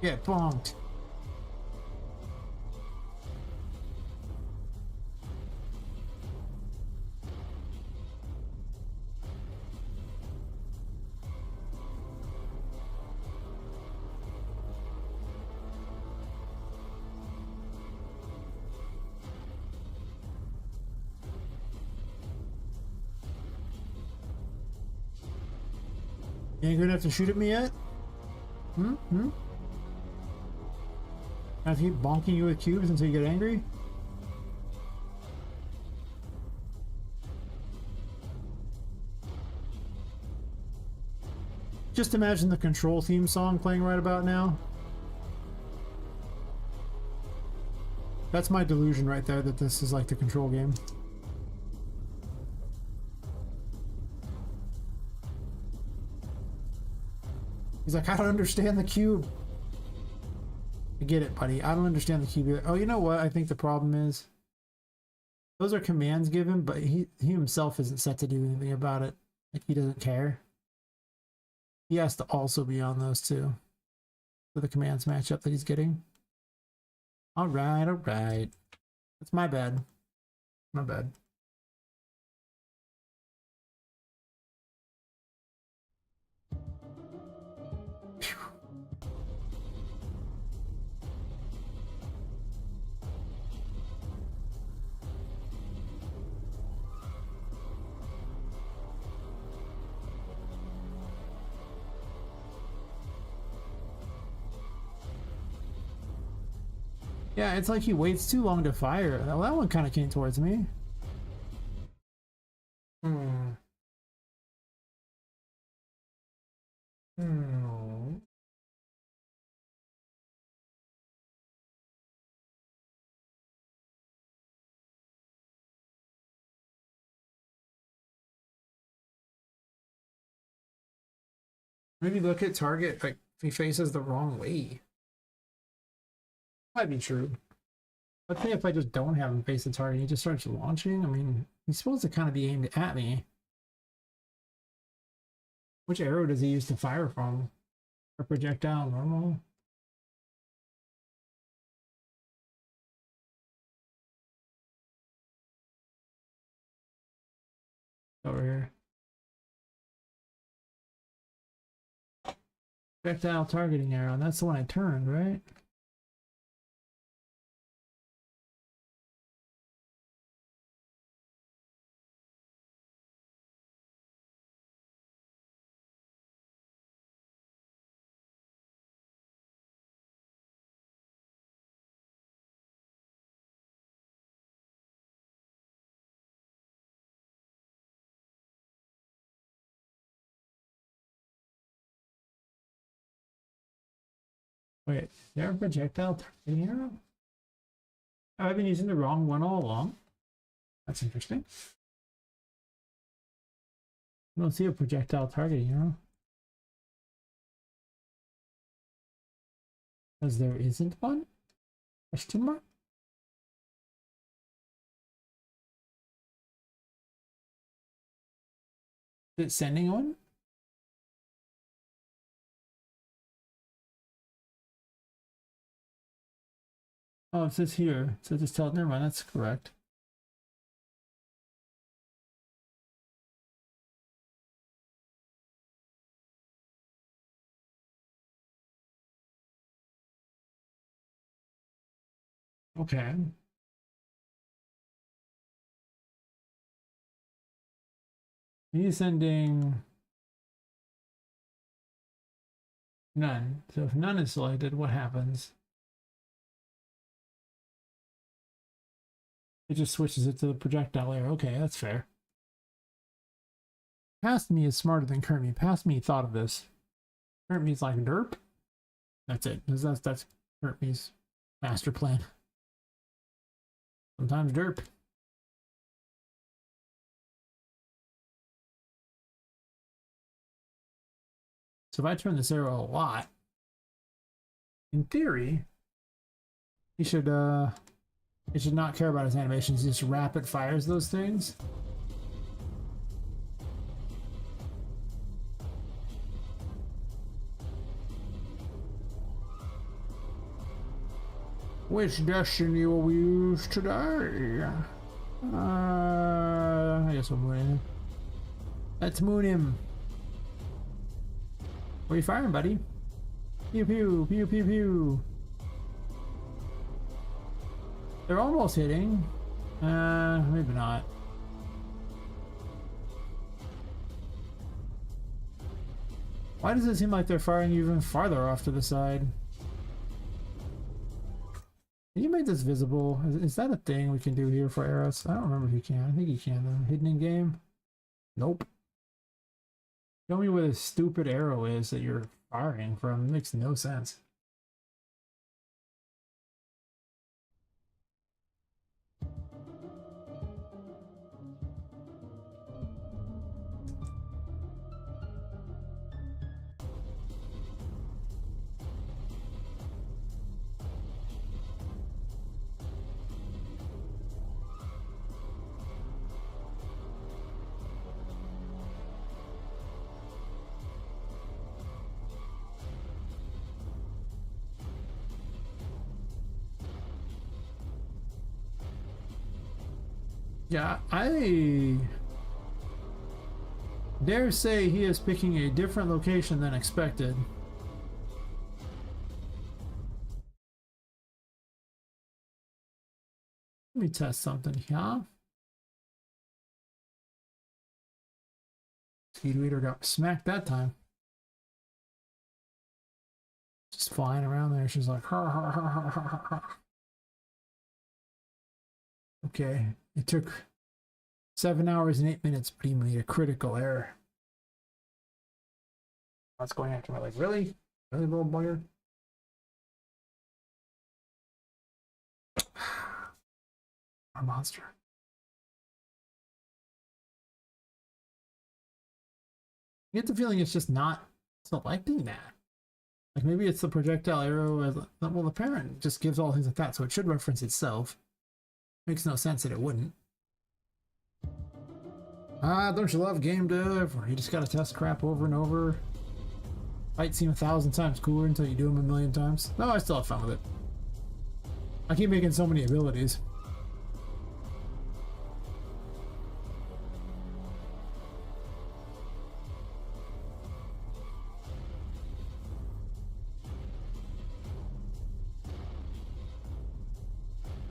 Get bonked. You ain't gonna have to shoot at me yet? I keep bonking you with cubes until you get angry? Just imagine the Control theme song playing right about now. That's my delusion right there, that this is like the Control game. He's like, I don't understand the cube. I get it, buddy. I don't understand the cube either. Oh, you know what I think the problem is? Those are commands given, but he himself isn't set to do anything about it. Like, he doesn't care. He has to also be on those too. For the commands matchup that he's getting. Alright, alright. That's my bad. My bad. Phew. Yeah, it's like he waits too long to fire. Well, that one kind of came towards me. Hmm. Hmm. Maybe look at target, like, if he faces the wrong way. Might be true. Let's say if I just don't have him face the target, he just starts launching. I mean, he's supposed to kind of be aimed at me. Which arrow does he use to fire from? A projectile, normal? Over here. Projectile targeting arrow, and that's the one I turned, right? Wait, is there a projectile targeting arrow? Oh, I've been using the wrong one all along. That's interesting. I don't see a projectile targeting arrow. Because there isn't one? Question mark? Is it sending one? Oh, it says here. So just tell it, never mind, that's correct. Okay. He's sending none. So if none is selected, what happens? It just switches it to the projectile arrow. Okay, that's fair. Past me is smarter than current me. Past me thought of this. Current me's like derp. That's it. That's current me's master plan. Sometimes derp. So if I turn this arrow a lot, in theory, he should not care about his animations. He just rapid fires those things. Which destiny will we use today? I guess we'll moon him. Let's moon him. Where are you firing, buddy? Pew pew pew pew pew. They're almost hitting. Maybe not. Why does it seem like they're firing even farther off to the side? Can you make this visible? Is that a thing we can do here for arrows? I don't remember if you can. I think you can though. Hidden in game? Nope. Show me where the stupid arrow is that you're firing from. It makes no sense. Yeah, I dare say he is picking a different location than expected. Let me test something here. Speed Reader got smacked that time. Just flying around there. She's like, ha, ha, ha, ha, ha, ha. Okay, it took 7 hours and 8 minutes, but he made a critical error. What's going after me? Like, really? Really, little bugger? Our monster. You get the feeling it's just not selecting that. Like, maybe it's the projectile arrow as well, the parent just gives all things like that, so it should reference itself. Makes no sense that it wouldn't. Ah, don't you love game dev? Where you just gotta test crap over and over. Might seem 1,000 times cooler until you do them a million times. No, I still have fun with it. I keep making so many abilities.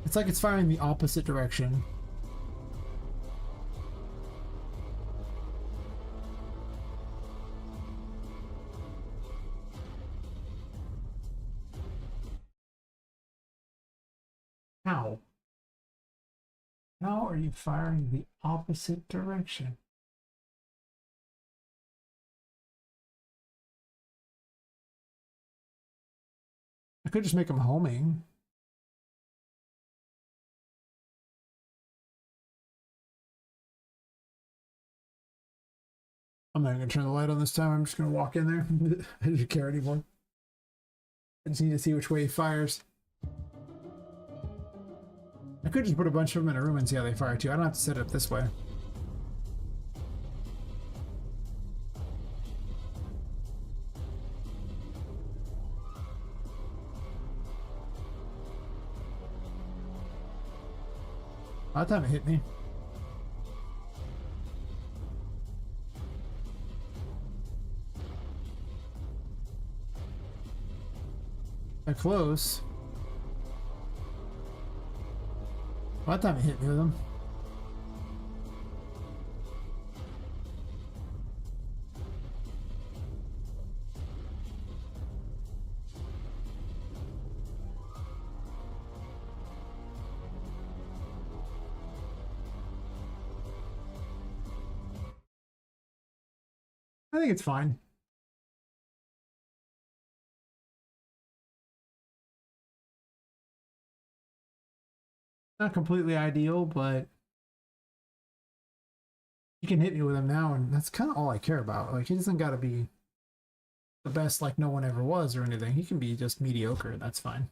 It's like it's firing the opposite direction. How? How are you firing the opposite direction? I could just make them homing. I'm not going to turn the light on this time. I'm just going to walk in there. I didn't care anymore. I just need to see which way he fires. I could just put a bunch of them in a room and see how they fire too. I don't have to set it up this way. By the time it hit me. They're close. By the time it hit me with them. I think it's fine. Not completely ideal, but you can hit me with him now, and that's kind of all I care about. Like, he doesn't got to be the best like no one ever was or anything. He can be just mediocre. That's fine.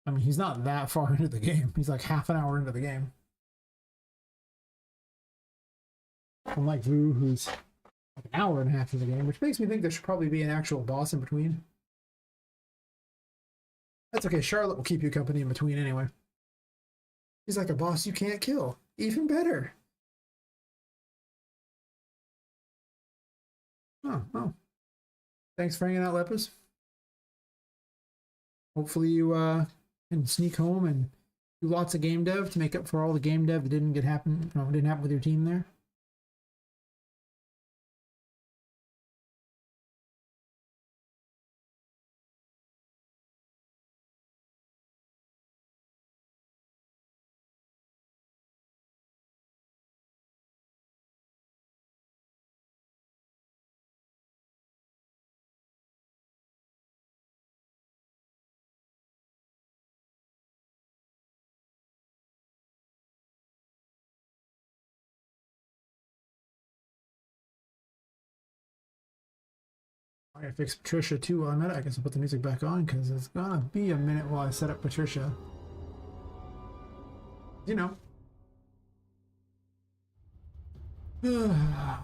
I mean, he's not that far into the game. He's like half an hour into the game. Unlike Vu, who's like an hour and a half into the game, which makes me think there should probably be an actual boss in between. That's okay. Charlotte will keep you company in between anyway. He's like a boss you can't kill. Even better. Oh. Thanks for hanging out, Lepus. Hopefully you can sneak home and do lots of game dev to make up for all the game dev that didn't happen with your team there. I gotta fix Patricia too while I'm at it. I guess I'll put the music back on because it's gonna be a minute while I set up Patricia. You know. I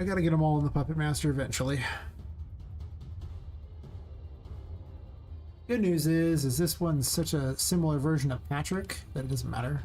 gotta get them all in the Puppet Master eventually. Good news is this one's such a similar version of Patrick that it doesn't matter.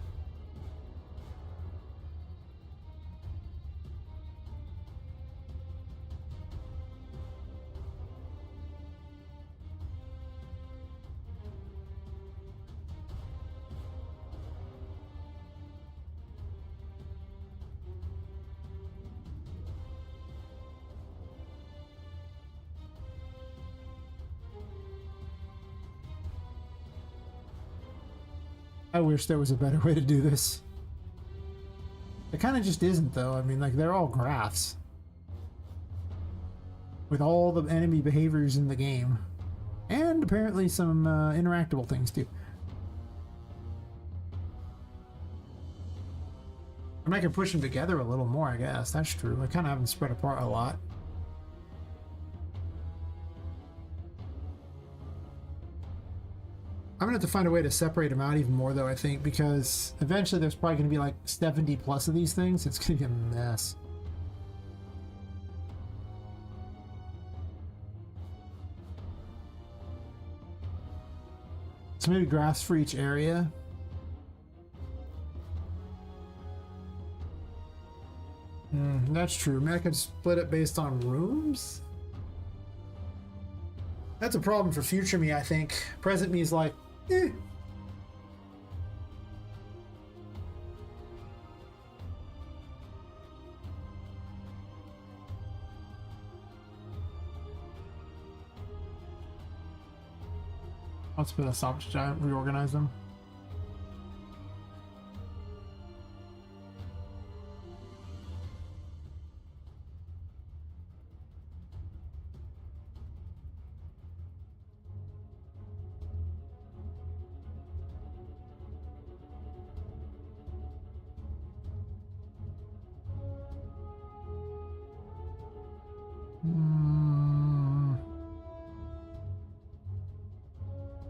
I wish there was a better way to do this. It kind of just isn't, though. I mean, like, they're all graphs. With all the enemy behaviors in the game. And apparently some interactable things, too. I mean, I can push them together a little more, I guess. That's true. I kind of have them spread apart a lot. I'm gonna have to find a way to separate them out even more, though, I think, because eventually there's probably gonna be like 70 plus of these things. It's gonna be a mess. So maybe graphs for each area. That's true. Maybe I could split it based on rooms? That's a problem for future me, I think. Present me is like, eh. Let's put a stop to reorganize them.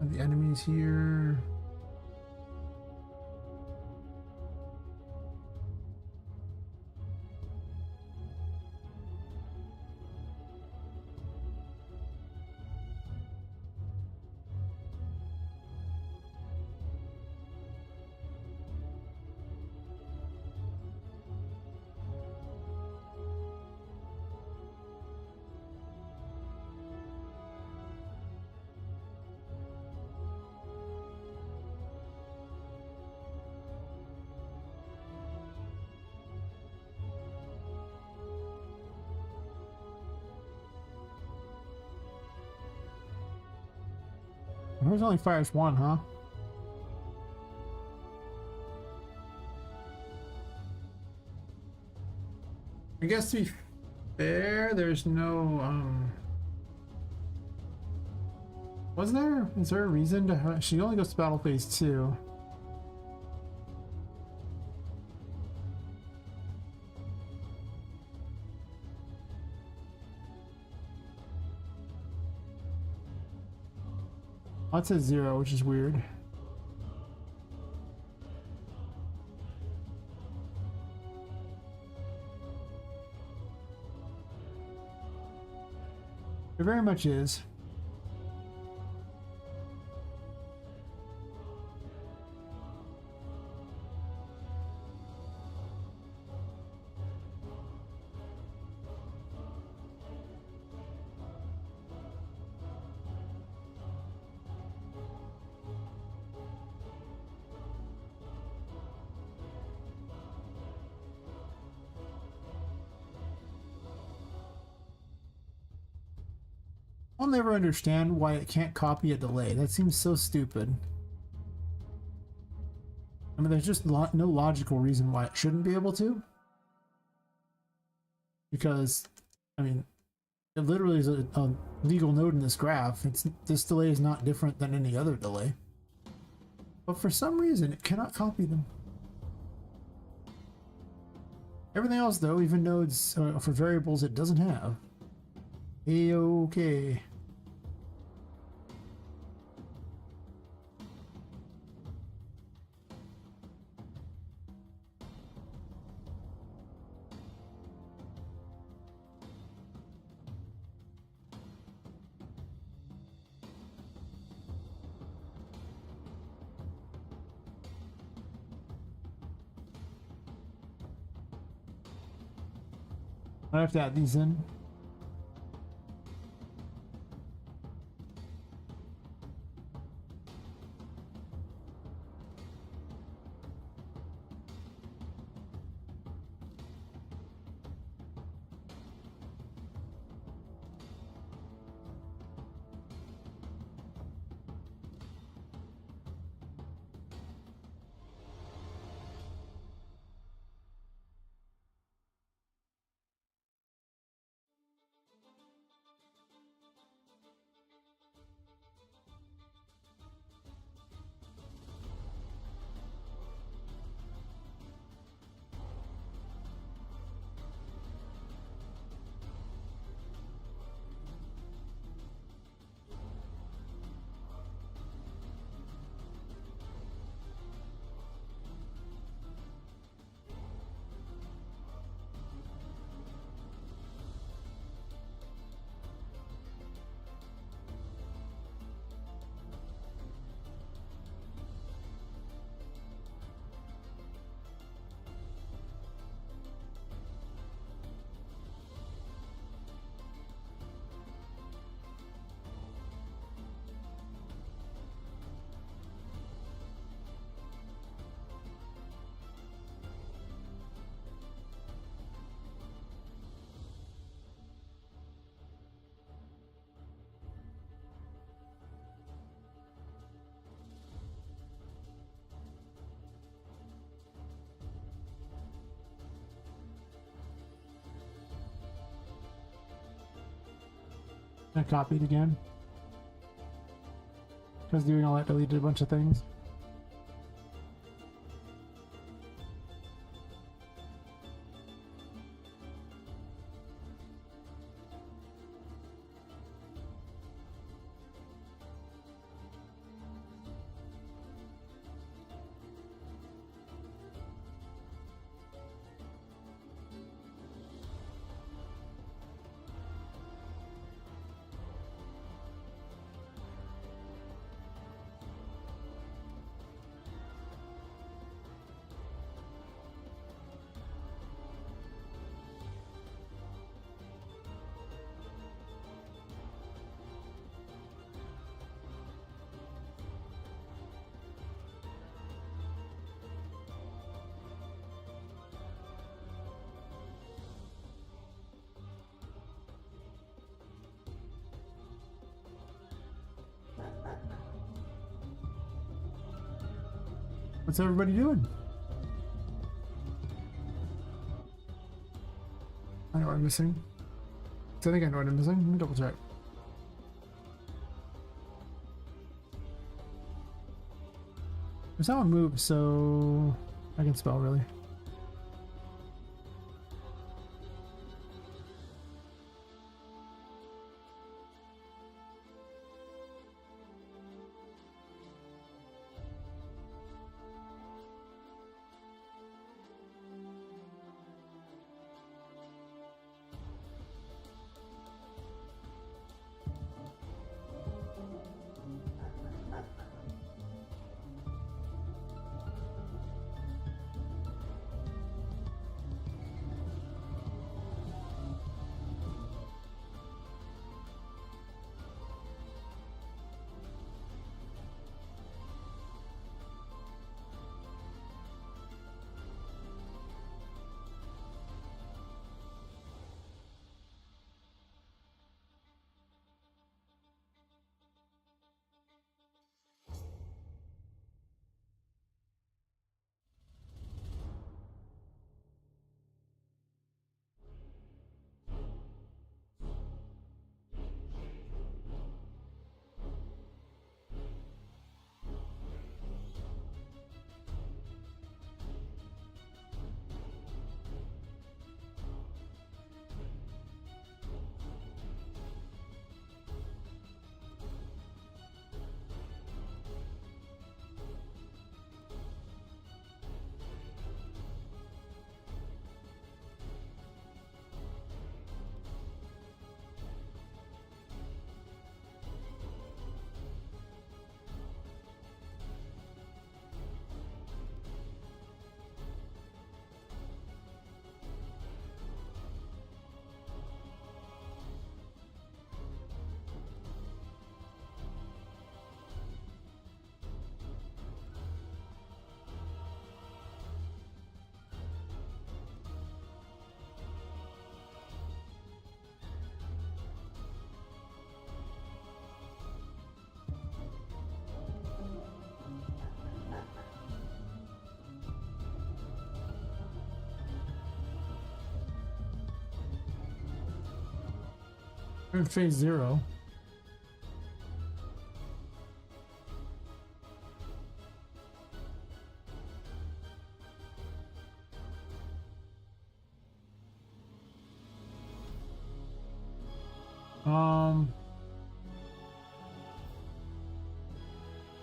The enemies here. Where's only fires one, huh? I guess to be fair, there's no, was there? Is there a reason to have... She only goes to battle phase 2. That says 0, which is weird. It very much is. I'll never understand why it can't copy a delay. That seems so stupid. I mean, there's just no logical reason why it shouldn't be able to. Because, I mean, it literally is a legal node in this graph. This delay is not different than any other delay. But for some reason, it cannot copy them. Everything else, though, even nodes for variables it doesn't have. A-okay. I have to add these in. I copied again. Because doing all that deleted a bunch of things. What's everybody doing? I know what I'm missing. I think I know what I'm missing. Let me double check. There's not one move, so I can spell really. We're in phase 0.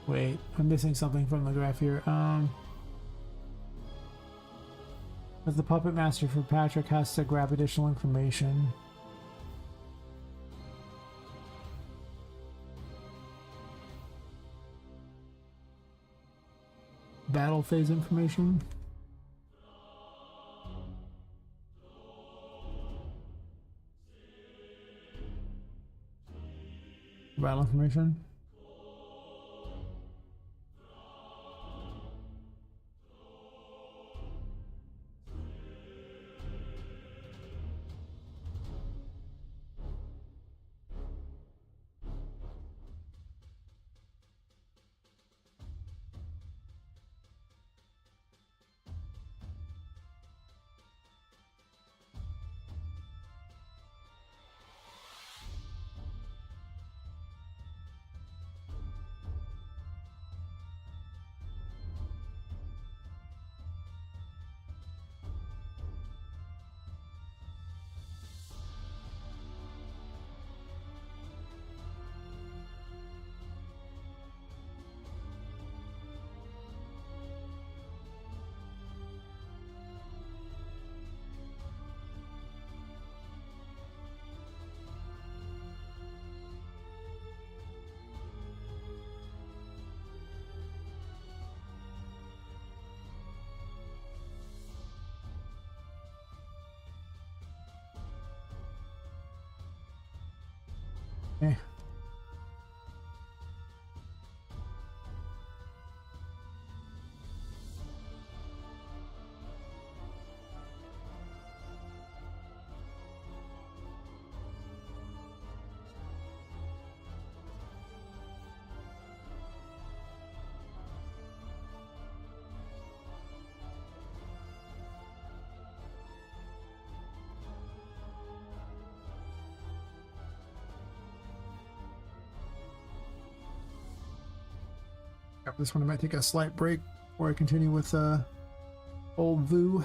Wait, I'm missing something from the graph here. As the puppet master for Patrick has to grab additional information. Battle phase information. Battle information. Okay. After this one, I might take a slight break before I continue with Old Vu.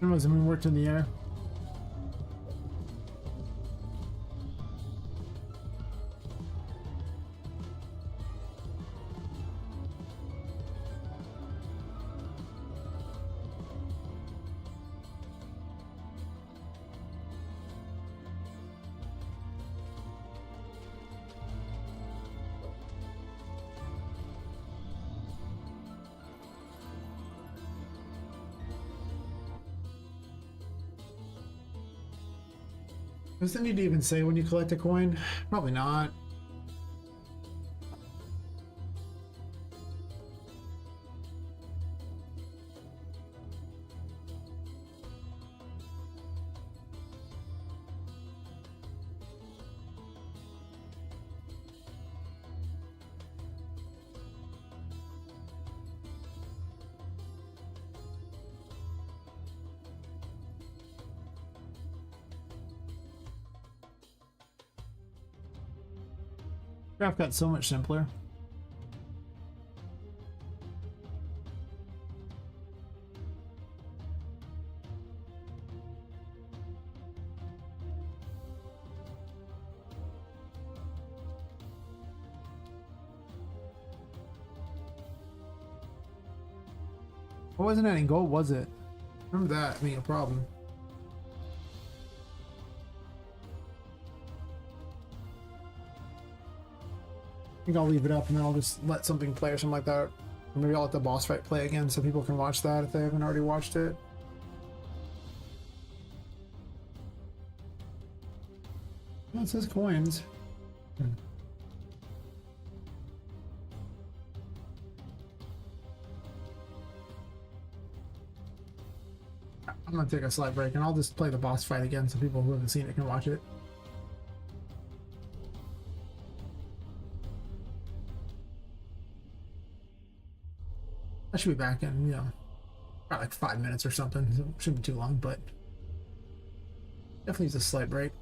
It was, I mean, worked in the air. Does it need to even say when you collect a coin? Probably not. Craft got so much simpler. It wasn't adding gold, was it? Remember that being a problem. I think I'll leave it up and then I'll just let something play or something like that. Or maybe I'll let the boss fight play again so people can watch that if they haven't already watched it. Oh, it says coins. I'm gonna take a slight break and I'll just play the boss fight again so people who haven't seen it can watch it. I should be back in, about like 5 minutes or something. So it shouldn't be too long, but definitely needs a slight break.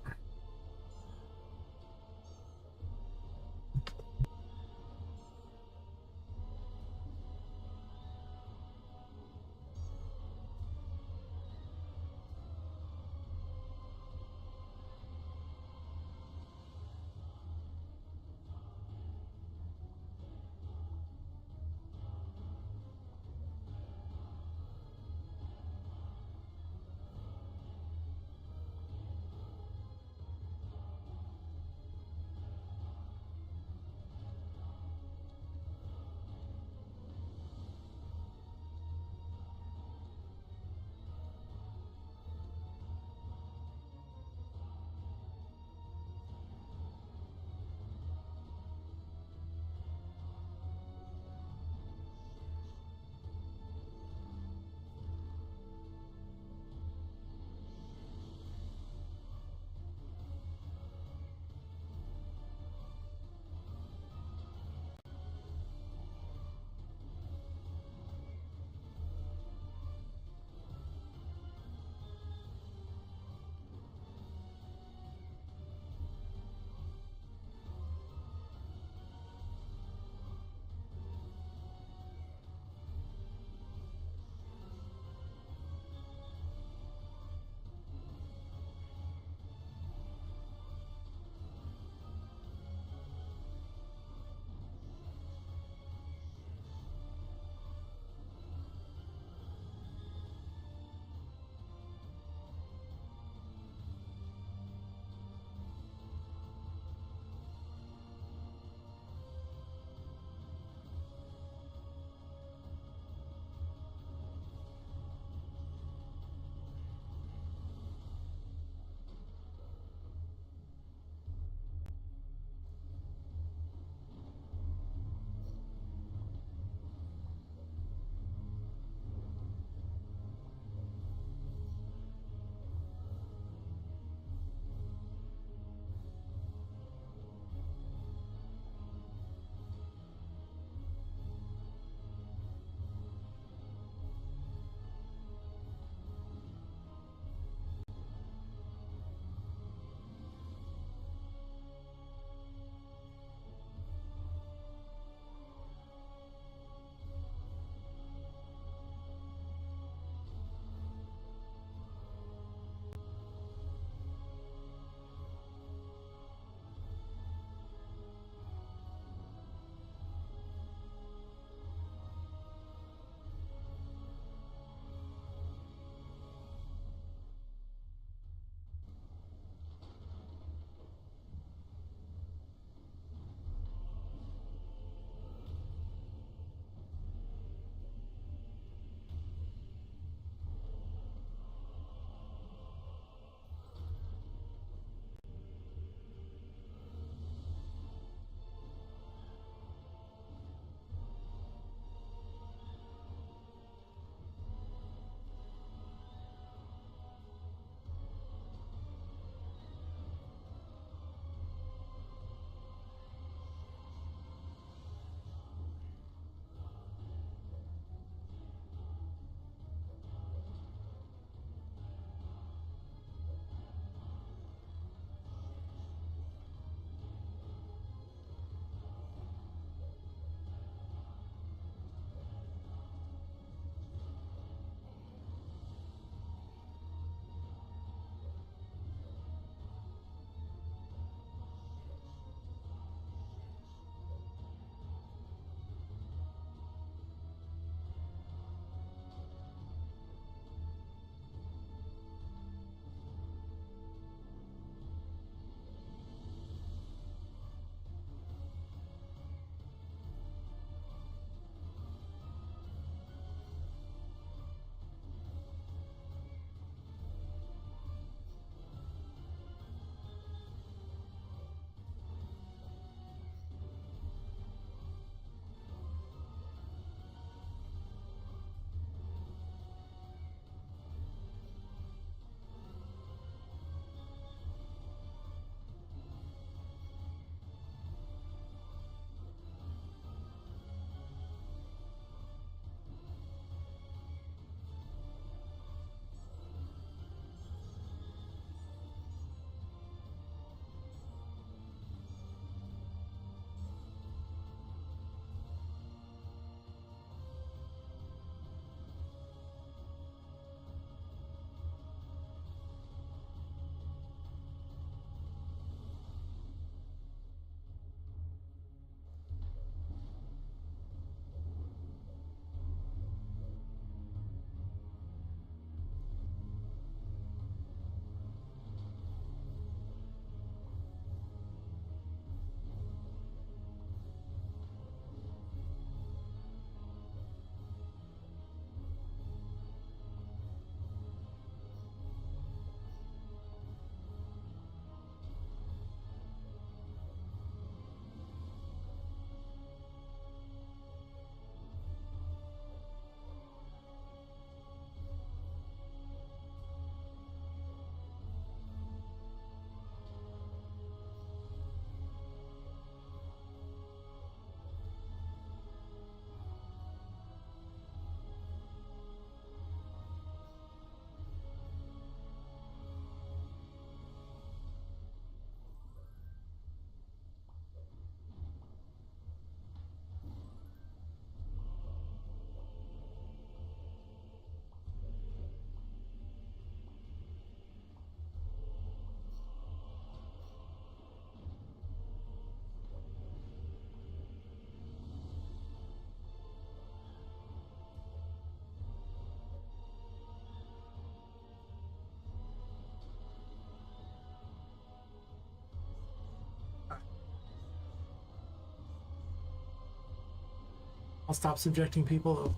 I'll stop subjecting people.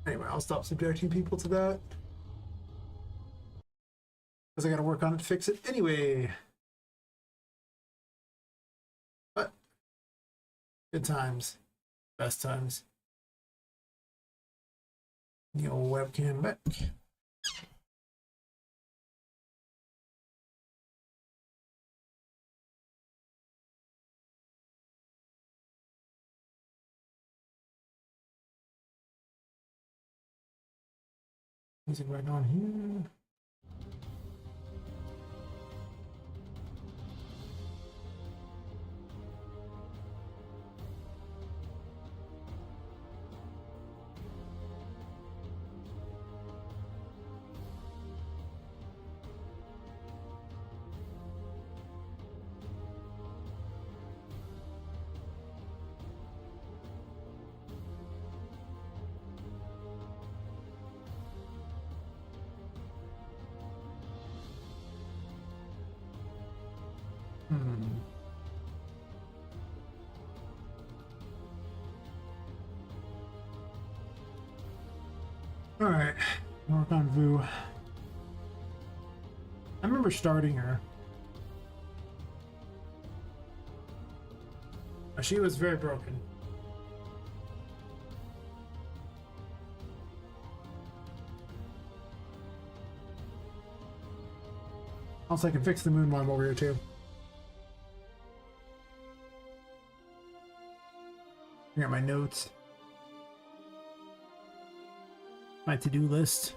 Anyway, I'll stop subjecting people to that. Because I gotta work on it to fix it anyway. But good times. Best times. The old webcam back. Music right on here. All right, work on Vu. I remember starting her. She was very broken. Also, I can fix the moon while I'm over here too. Bring out my notes. My to-do list.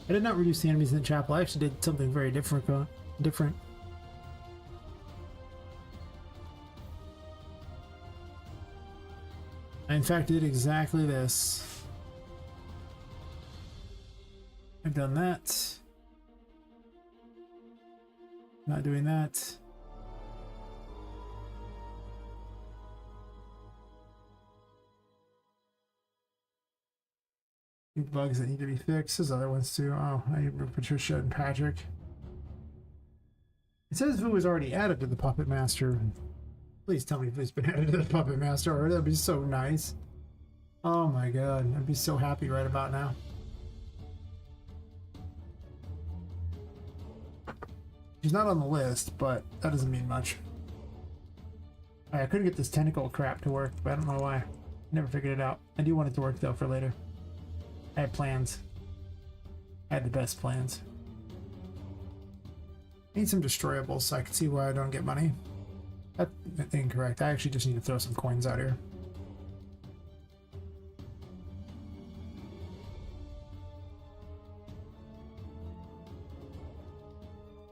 I did not reduce the enemies in the chapel. I actually did something very different. I in fact did exactly this. I've done that. Not doing that. Bugs that need to be fixed. There's other ones too. Oh, I need Patricia and Patrick. It says Vu was already added to the Puppet Master. Please tell me Vu's been added to the Puppet Master, or that'd be so nice. Oh my god, I'd be so happy right about now. She's not on the list, but that doesn't mean much. I couldn't get this tentacle crap to work, but I don't know why. Never figured it out. I do want it to work though for later. I had plans. I had the best plans. I need some destroyables so I can see why I don't get money. That's incorrect. I actually just need to throw some coins out here.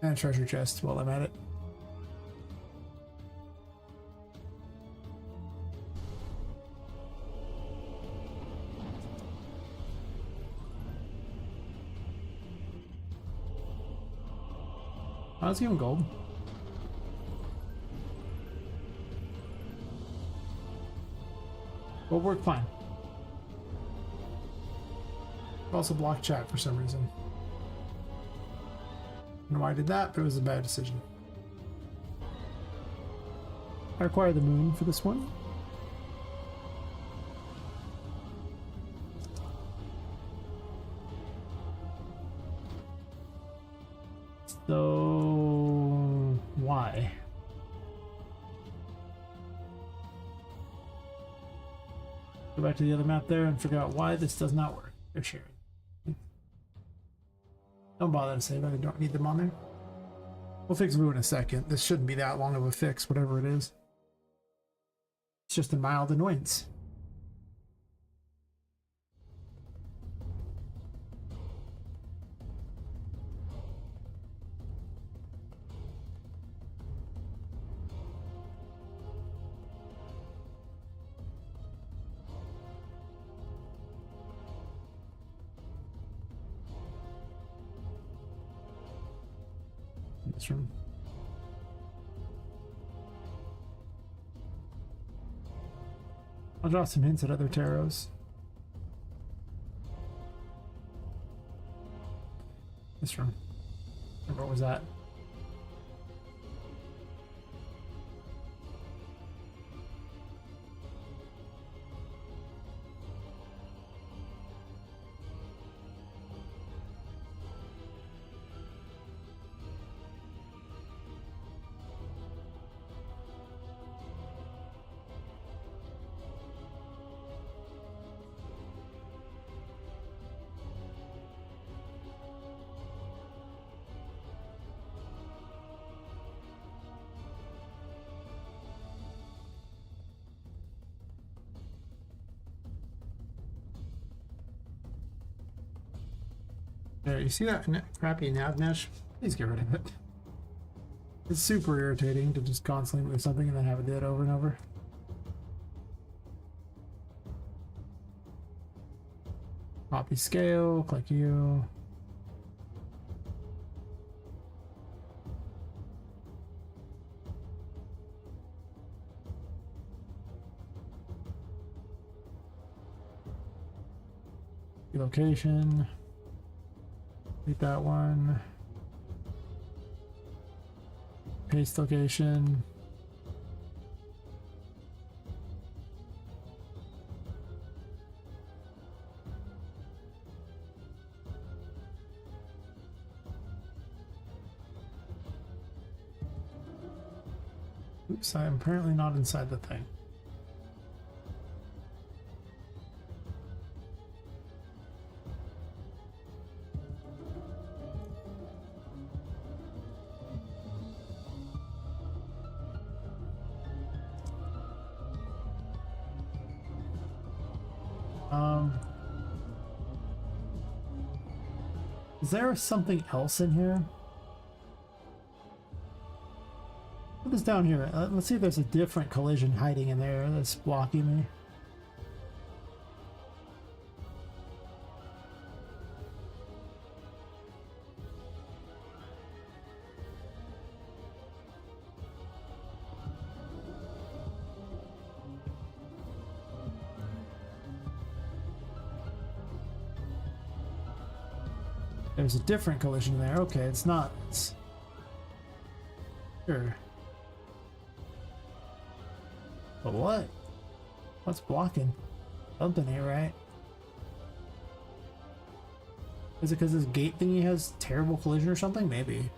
And a treasure chest while I'm at it. Oh, let's give him gold. Will work fine. Also blocked chat for some reason. I don't know why I did that, but it was a bad decision. I require the moon for this one. So why? Go back to the other map there and figure out why this does not work. They're sharing. Don't bother to save it. I don't need them on there. We'll fix Vu in a second. This shouldn't be that long of a fix, whatever it is. It's just a mild annoyance. This room. I'll draw some hints at other tarots. This room. What was that? There, you see that crappy nav mesh? Please get rid of it. It's super irritating to just constantly move something and then have it do it over and over. Copy scale, click you. Location. Delete that one. Paste location. Oops, I am apparently not inside the thing. Is there something else in here? What is down here? Let's see if there's a different collision hiding in there that's blocking me. There's a different collision there. Okay, it's not. Sure. But what? What's blocking? Something ain't right. Is it because this gate thingy has terrible collision or something? Maybe.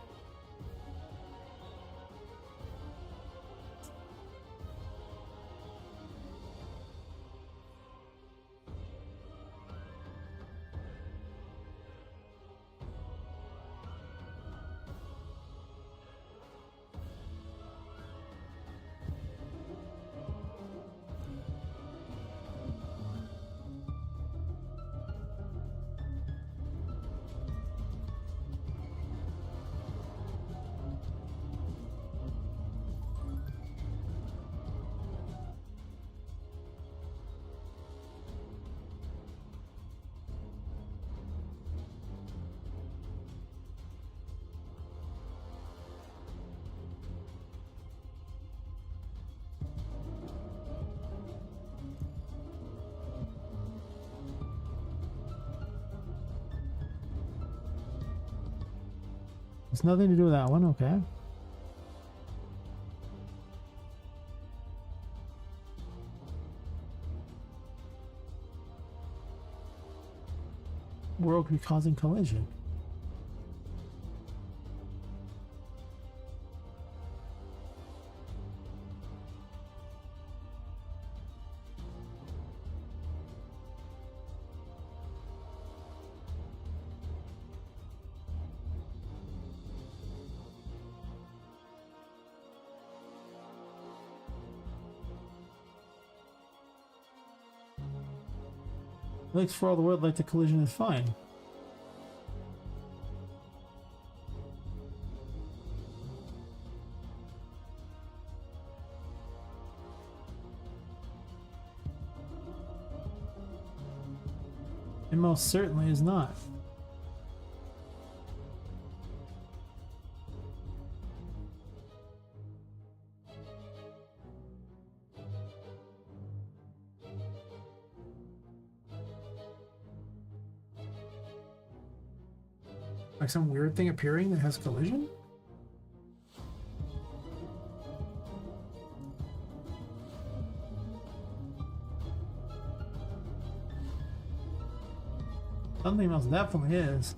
It's nothing to do with that one, okay. World could be causing collision. Looks for all the world like the collision is fine. It most certainly is not. Like some weird thing appearing that has collision? Something else definitely is.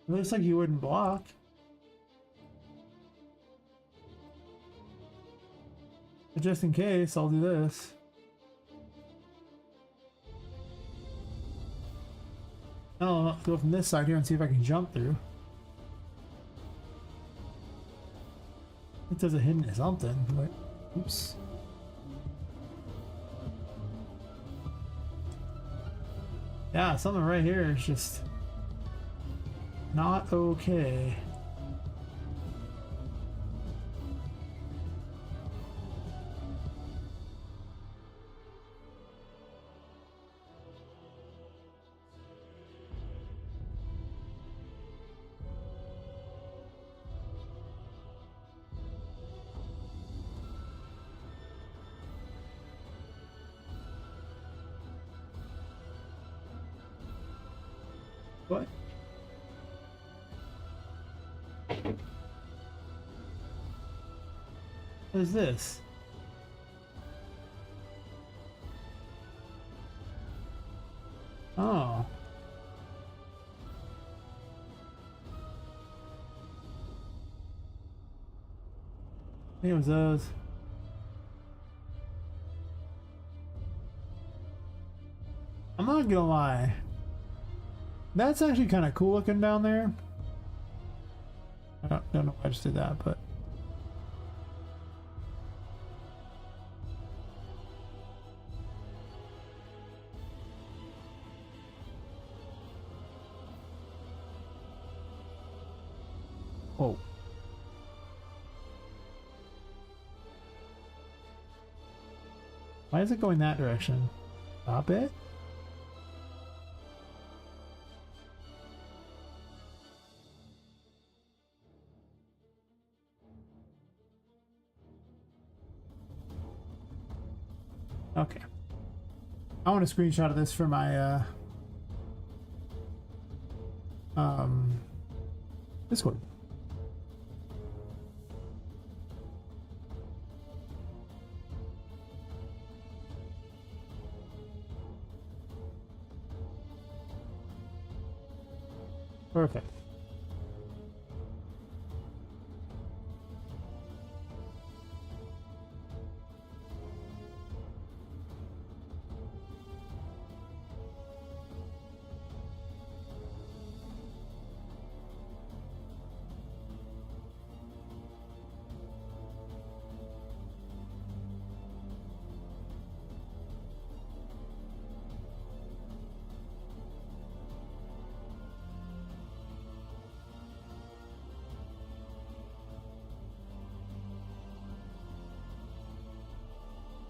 It looks like you wouldn't block. But just in case, I'll do this. I'll go from this side here and see if I can jump through. It does a hidden something, but oops. Yeah, something right here is just not okay. What? What is this? Oh. I think it was those. I'm not gonna lie. That's actually kind of cool looking down there. I don't know why I just did that, but oh. Why is it going that direction? Stop it. Okay. I want a screenshot of this for my Discord. Perfect.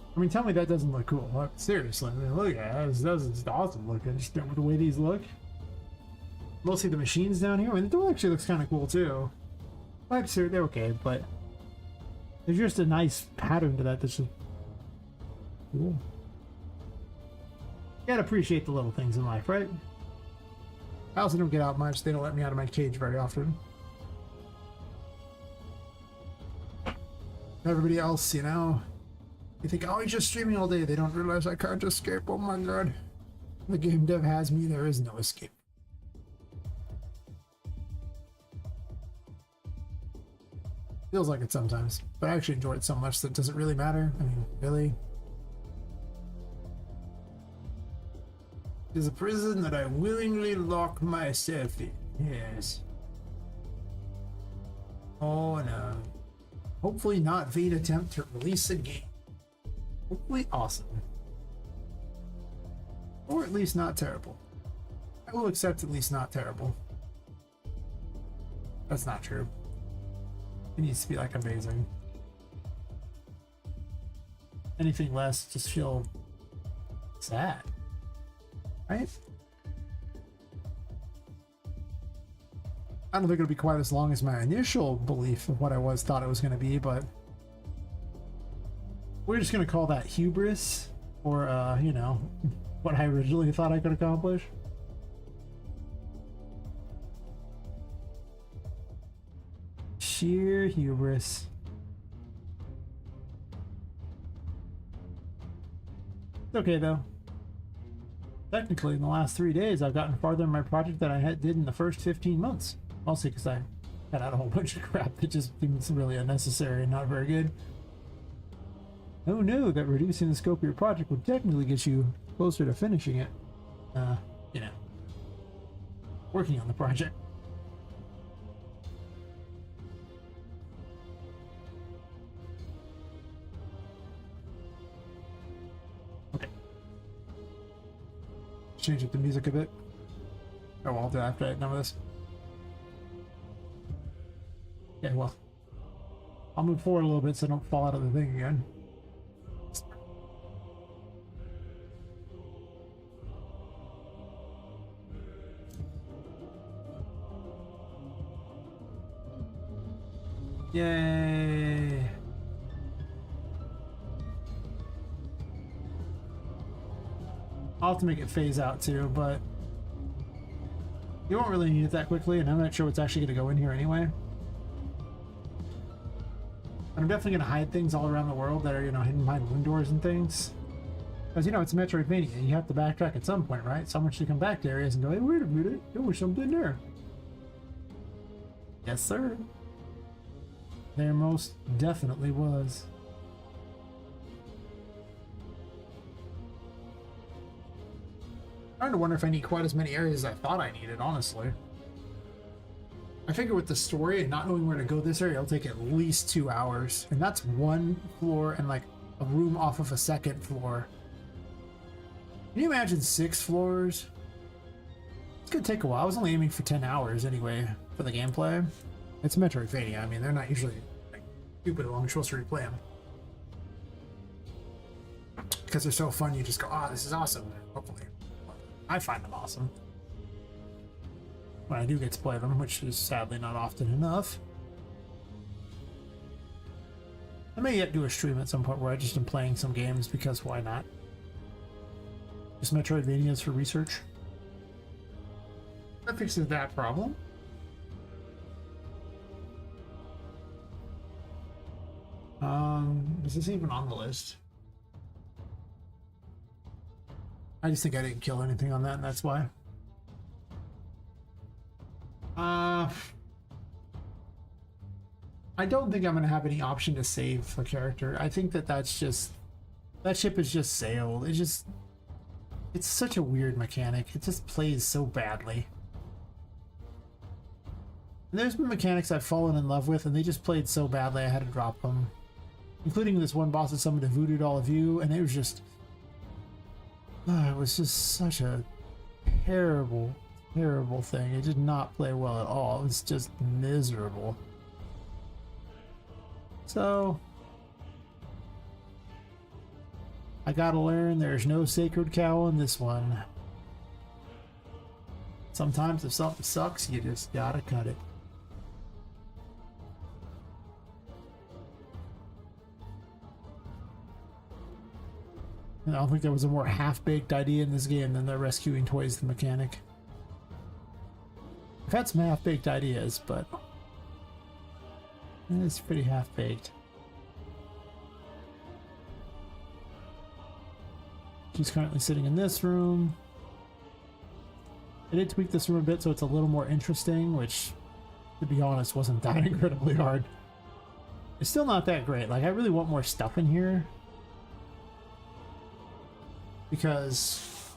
I mean, tell me that doesn't look cool. Like, seriously, I mean, look at it. It's awesome looking. Just with the way these look. Mostly the machines down here. I mean, the door actually looks kind of cool too. Pipes here, they're okay, but there's just a nice pattern to that that's just cool. You gotta appreciate the little things in life, right? I also don't get out much. They don't let me out of my cage very often. Everybody else, you know, you think, oh, he's just streaming all day. They don't realize I can't escape. Oh my god. The game dev has me. There is no escape. Feels like it sometimes, but I actually enjoy it so much that it doesn't really matter. I mean, really. It is a prison that I willingly lock myself in. Yes. Oh no. Hopefully not vain attempt to release a game. Hopefully awesome. Or at least not terrible. I will accept at least not terrible. That's not true. It needs to be like amazing. Anything less just feel sad. Right? I don't think it'll be quite as long as my initial belief of what I thought it was going to be, but we're just going to call that hubris, or you know, what I originally thought I could accomplish. Sheer hubris. It's okay though. Technically, in the last 3 days, I've gotten farther in my project than I did in the first 15 months. Mostly because I cut out a whole bunch of crap that just seems really unnecessary and not very good. Oh no, that reducing the scope of your project would technically get you closer to finishing it. You know, working on the project. Okay. Change up the music a bit. Oh, well, I'll do that after I get done with this. Okay, well, I'll move forward a little bit so I don't fall out of the thing again. Yay! I'll have to make it phase out too, but you won't really need it that quickly, and I'm not sure what's actually going to go in here anyway. I'm definitely going to hide things all around the world that are, you know, hidden behind room doors and things. Because, you know, it's a Metroidvania. You have to backtrack at some point, right? Someone should come back to areas and go, hey, wait a minute, there was something there. Yes, sir. There most definitely was. I'm starting to wonder if I need quite as many areas as I thought I needed, honestly. I figure with the story and not knowing where to go this area, it'll take at least 2 hours. And that's one floor and like a room off of a second floor. Can you imagine 6 floors? It's gonna take a while. I was only aiming for 10 hours anyway for the gameplay. It's Metroidvania. I mean, they're not usually like stupid long. You're supposed to replay them. Because they're so fun, you just go, oh, this is awesome. Hopefully. I find them awesome. When I do get to play them, which is sadly not often enough. I may yet do a stream at some point where I just am playing some games because why not? Just Metroidvanias for research. That fixes that problem. Is this even on the list? I just think I didn't kill anything on that, and that's why. I don't think I'm going to have any option to save the character. I think that that's just... That ship has just sailed. It's such a weird mechanic. It just plays so badly. And there's been mechanics I've fallen in love with, and they just played so badly I had to drop them. Including this one boss that summoned voodooed all of you, and it was just... it was just such a terrible, terrible thing. It did not play well at all. It was just miserable. So... I gotta learn there's no sacred cow in this one. Sometimes if something sucks, you just gotta cut it. I don't think there was a more half-baked idea in this game than the rescuing toys the mechanic. I've had some half-baked ideas, but it's pretty half-baked. She's currently sitting in this room. I did tweak this room a bit so it's a little more interesting, which, to be honest, wasn't that incredibly hard. It's still not that great. Like, I really want more stuff in here. Because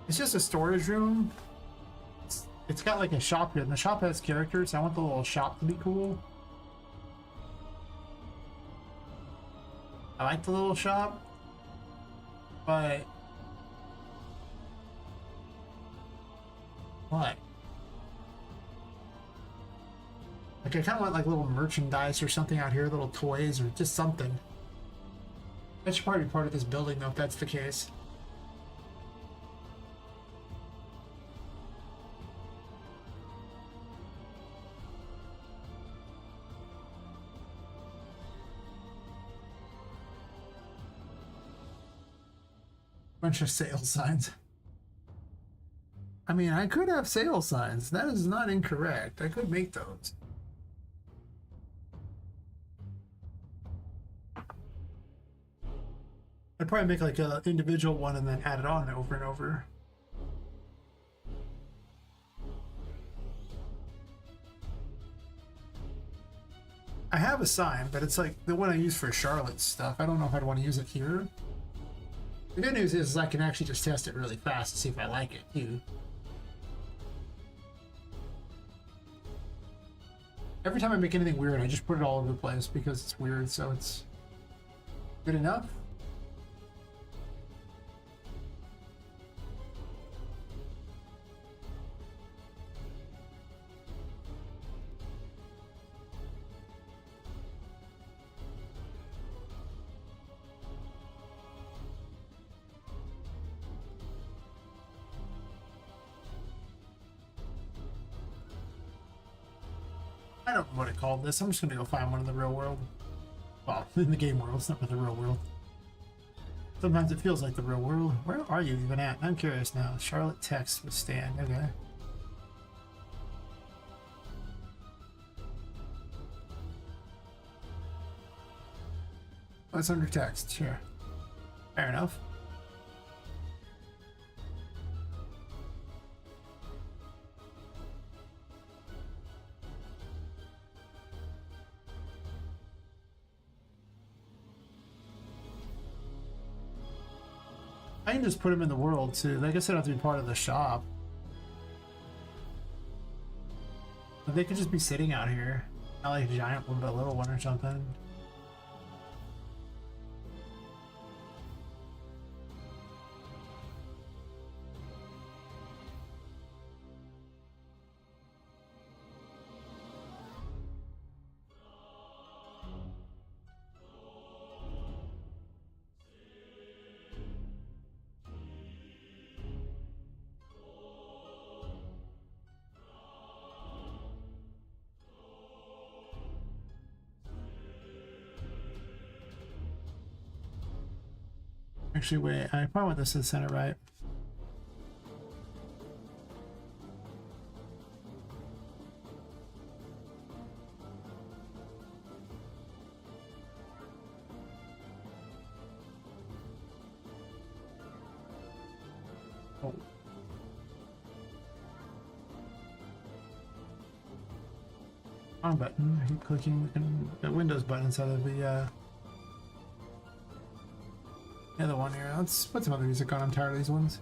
it's just a storage room. It's got like a shop here, and the shop has characters, so I want the little shop to be cool. I like the little shop, but what? Like, I kind of want like little merchandise or something out here, little toys or just something. That should probably be part of this building, though, if that's the case. Bunch of sales signs. I mean, I could have sales signs. That is not incorrect. I could make those. I'd probably make like an individual one and then add it on over and over. I have a sign, but it's like the one I use for Charlotte's stuff. I don't know if I'd want to use it here. The good news is I can actually just test it really fast to see if I like it too. Every time I make anything weird, I just put it all over the place because it's weird, so it's good enough. I don't know what it called this. I'm just gonna go find one in the real world. Well, in the game world, it's not the real world. Sometimes it feels like the real world. Where are you even at? I'm curious now. Charlotte text with Stan. Okay. Oh, it's under text. Sure. Fair enough. I can just put them in the world too. Like I said, I have to be part of the shop. But they could just be sitting out here. Not like a giant one, but a little one or something. Actually, wait, I probably want this to the center, right? Oh. On button, I keep clicking the Windows button instead of the other one here. Let's put some other music on. I'm tired of these ones.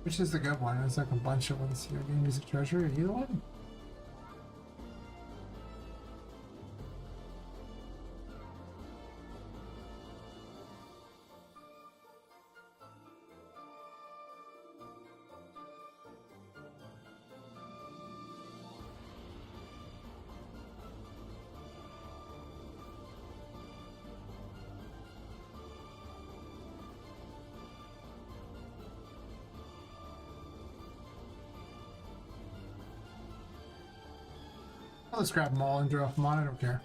Which is the good one? There's like a bunch of ones here. Game Music Treasure, either one? Let's grab them all and drop them on. I don't care.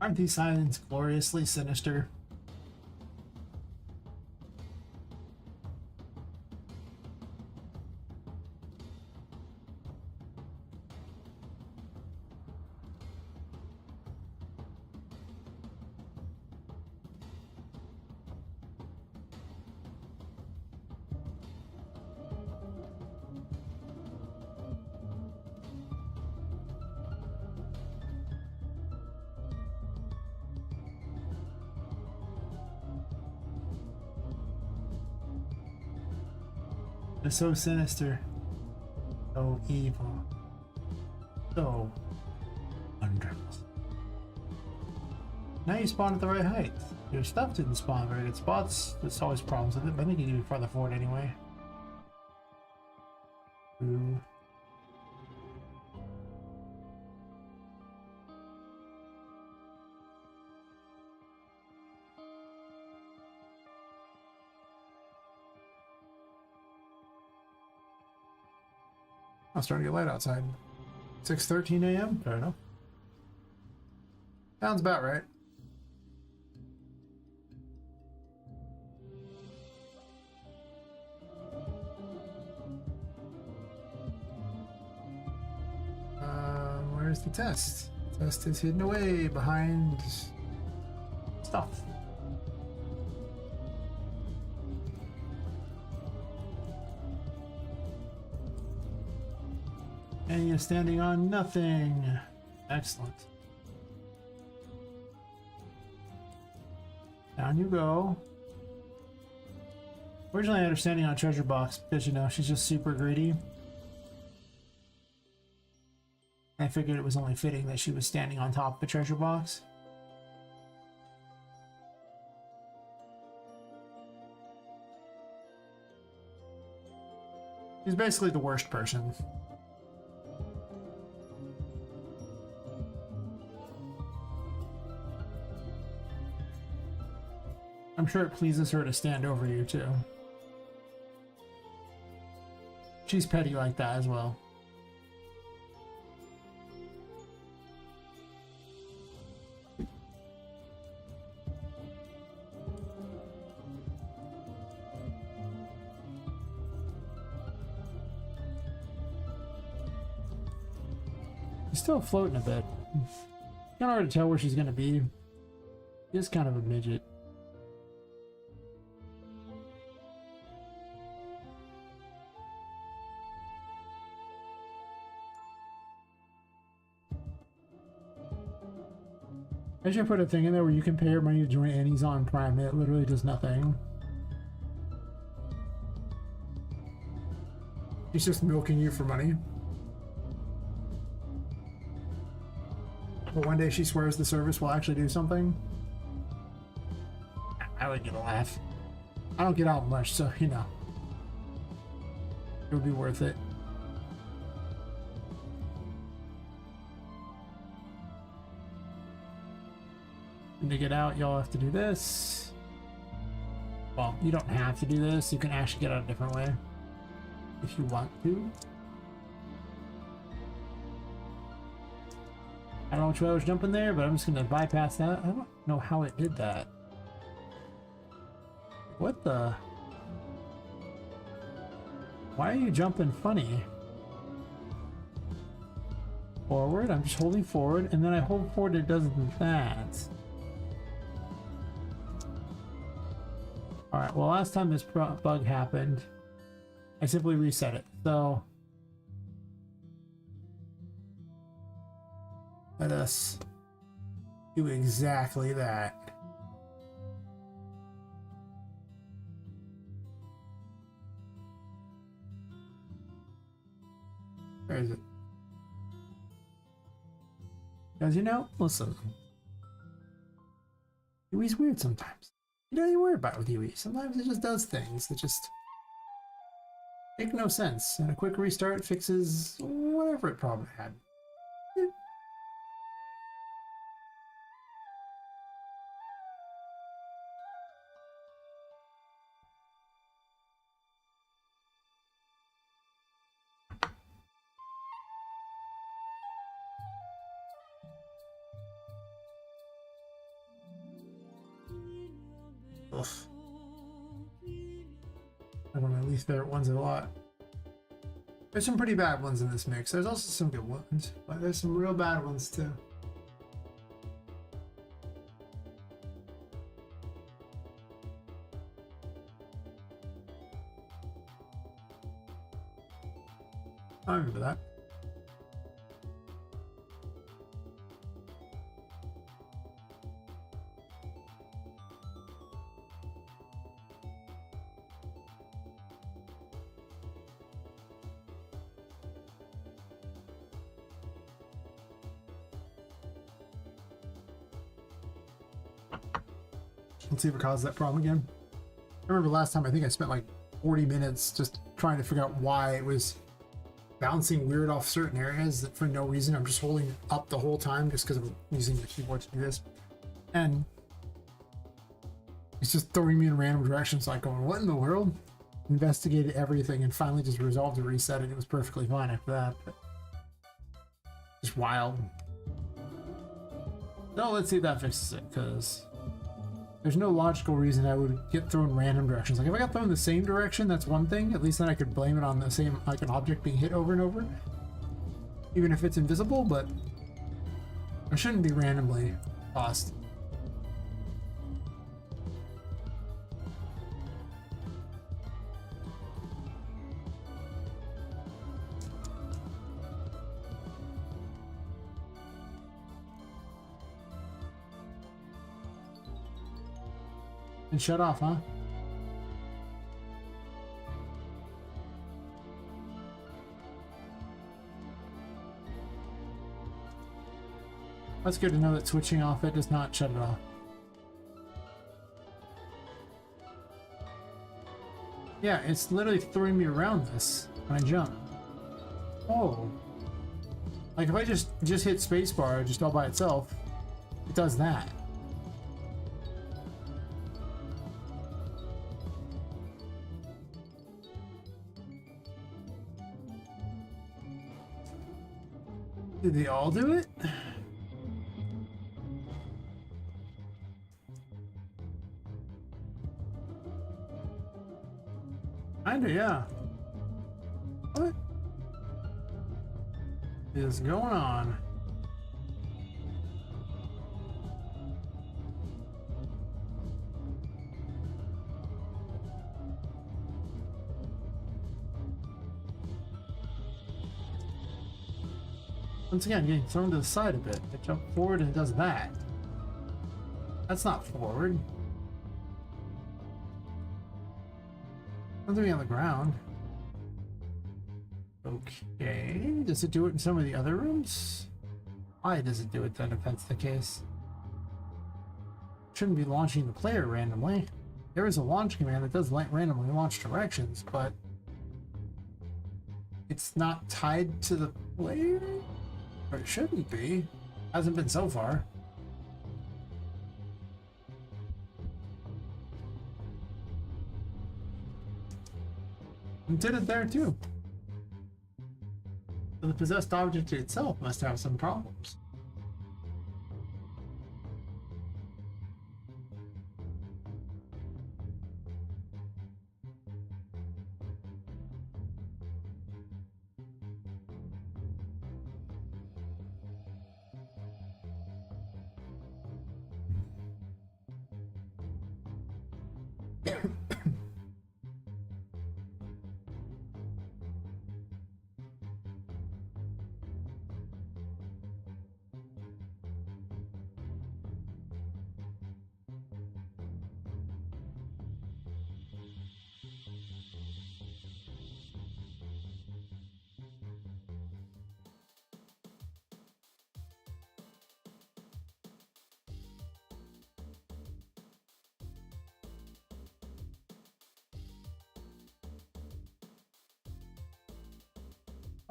Aren't these signs gloriously sinister? They're so sinister, so evil, so wonderful. Now you spawn at the right height. Your stuff didn't spawn at very good spots. There's always problems with it, but I think you need to be farther forward anyway. Ooh. Oh, it's starting to get light outside. 6:13 a.m. Fair enough. Sounds about right. Where's the test? The test is hidden away behind stuff. And you're standing on nothing. Excellent. Down you go. Originally I had her standing on a treasure box because, you know, she's just super greedy. I figured it was only fitting that she was standing on top of a treasure box. She's basically the worst person. I'm sure it pleases her to stand over you, too. She's petty like that as well. She's still floating a bit. Kind of hard to tell where she's going to be. She's kind of a midget. I should put a thing in there where you can pay your money to join Annie's on Prime. It literally does nothing. He's just milking you for money. But one day she swears the service will actually do something. I would get a laugh. I don't get out much, so, you know. It would be worth it. And to get out, y'all have to do this. Well, you don't have to do this. You can actually get out a different way if you want to. I don't know which way I was jumping there, but I'm just going to bypass that. I don't know how it did that. What the? Why are you jumping funny? Forward, I'm just holding forward, and then I hold forward and it does that. Alright, well last time this bug happened, I simply reset it, so let us do exactly that. Where is it? Because, you know, listen. Yui's weird sometimes. You don't even worry about it with Yui. Sometimes it just does things that just make no sense. And a quick restart fixes whatever it probably had. Oof. One of my least favorite ones a lot. There's some pretty bad ones in this mix. There's also some good ones, but there's some real bad ones too. I remember that. Let's see if it caused that problem again. I remember last time I think I spent like 40 minutes just trying to figure out why it was bouncing weird off certain areas that for no reason. I'm just holding up the whole time just because I'm using the keyboard to do this. And it's just throwing me in random directions, like going, what in the world? Investigated everything and finally just resolved to reset it. It was perfectly fine after that. But just wild. No, let's see if that fixes it, because there's no logical reason I would get thrown random directions. Like if I got thrown the same direction, that's one thing. At least then I could blame it on the same, like an object being hit over and over. Even if it's invisible, but it shouldn't be randomly lost. And shut off, huh? That's good to know that switching off it does not shut it off. Yeah, it's literally throwing me around this when I jump. Oh. Like if I just hit spacebar just all by itself, it does that. Did they all do it? Kinda, yeah. What is going on? Once again, getting thrown to the side a bit. I jump forward and it does that. That's not forward. Something on the ground. Okay. Does it do it in some of the other rooms? Why does it do it then if that's the case? Shouldn't be launching the player randomly. There is a launch command that does randomly launch directions, but it's not tied to the player? Or it shouldn't be. Hasn't been so far. And did it there too. So the possessed object itself must have some problems.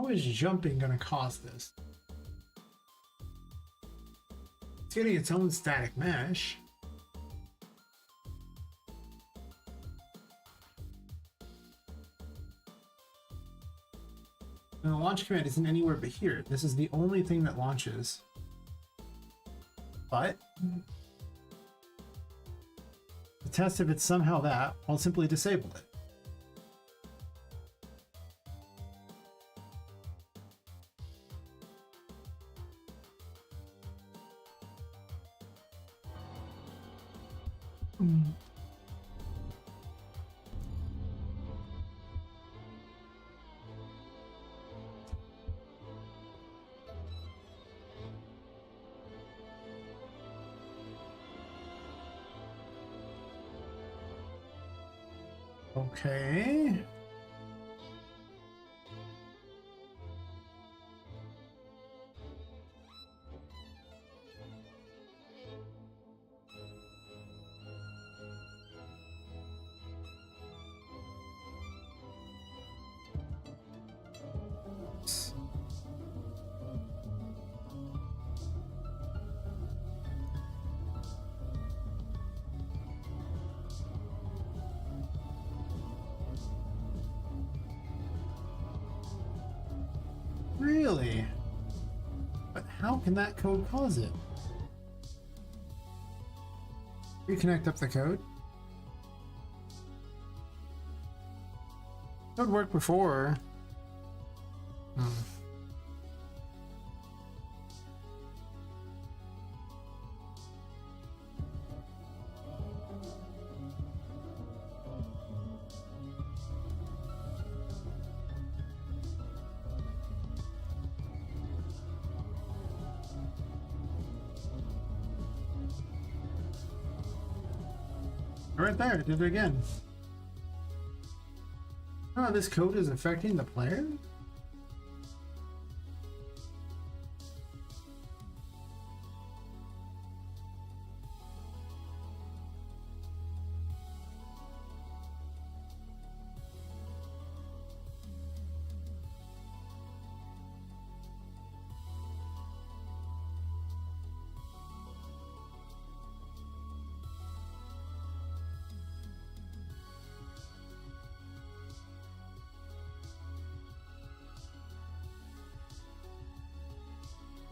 How is jumping going to cause this? It's getting its own static mesh. And the launch command isn't anywhere but here. This is the only thing that launches. But to test if it's somehow that, I'll simply disable it. Okay. Really? But how can that code cause it? Reconnect up the code. Code worked before. Right there, it did it again. Oh, this code is affecting the player?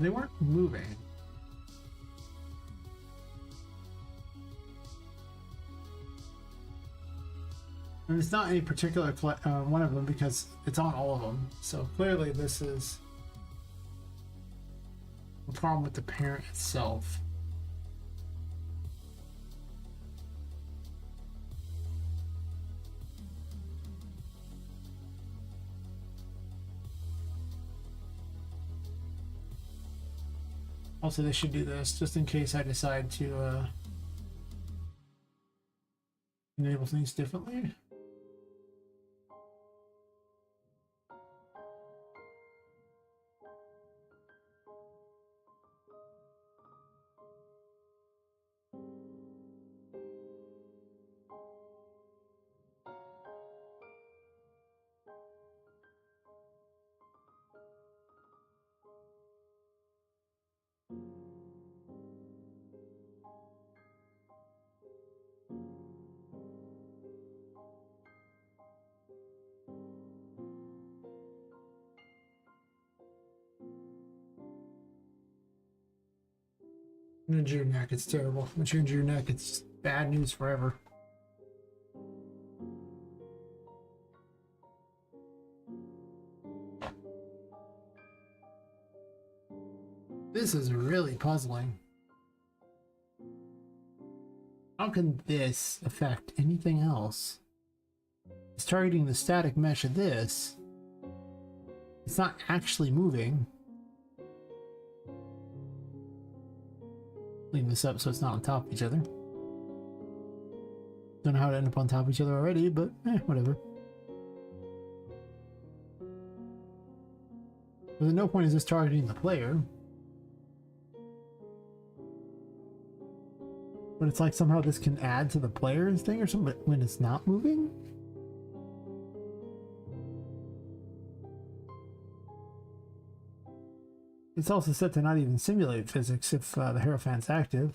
They weren't moving. And it's not any particular one of them because it's on all of them. So clearly this is a problem with the parent itself. Also, they should do this just in case I decide to enable things differently. Injure your neck, it's terrible. Once you injure your neck, it's bad news forever. This is really puzzling. How can this affect anything else? It's targeting the static mesh of this. It's not actually moving. Leave this up so it's not on top of each other. Don't know how to end up on top of each other already, but whatever. But at no point is this targeting the player. But it's like somehow this can add to the player's thing or something when it's not moving? It's also set to not even simulate physics if the Hierophant's active.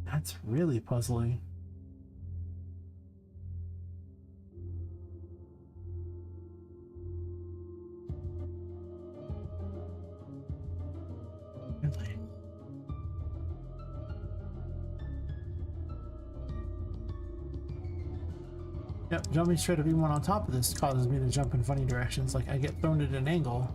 That's really puzzling. Really? Yep, jumping straight up even on top of this causes me to jump in funny directions. Like I get thrown at an angle.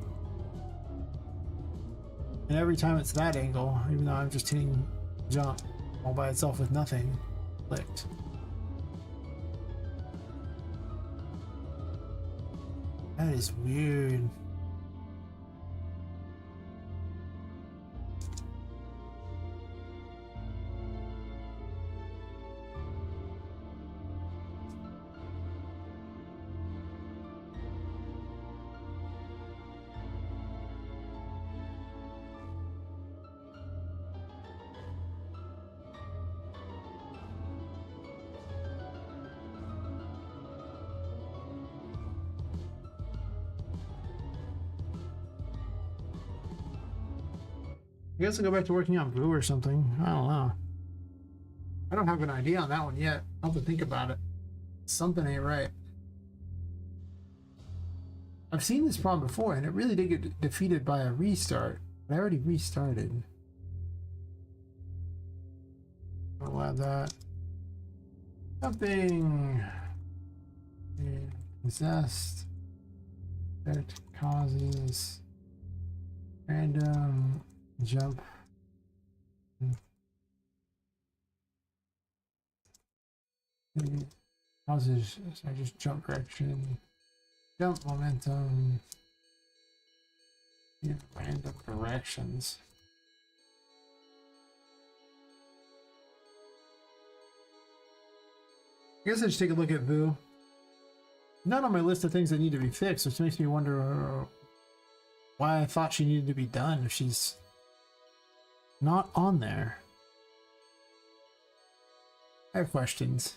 And every time it's that angle, even though I'm just hitting jump all by itself with nothing clicked. That is weird. I guess I'll go back to working on Boo or something. I don't know. I don't have an idea on that one yet. I'll have to think about it. Something ain't right. I've seen this problem before, and it really did get defeated by a restart. But I already restarted. I'll add that. Something possessed that causes random jump. Causes, so just jump direction, jump momentum, in random directions. I guess I should take a look at Vu. Not on my list of things that need to be fixed, which makes me wonder why I thought she needed to be done if she's not on there. I have questions.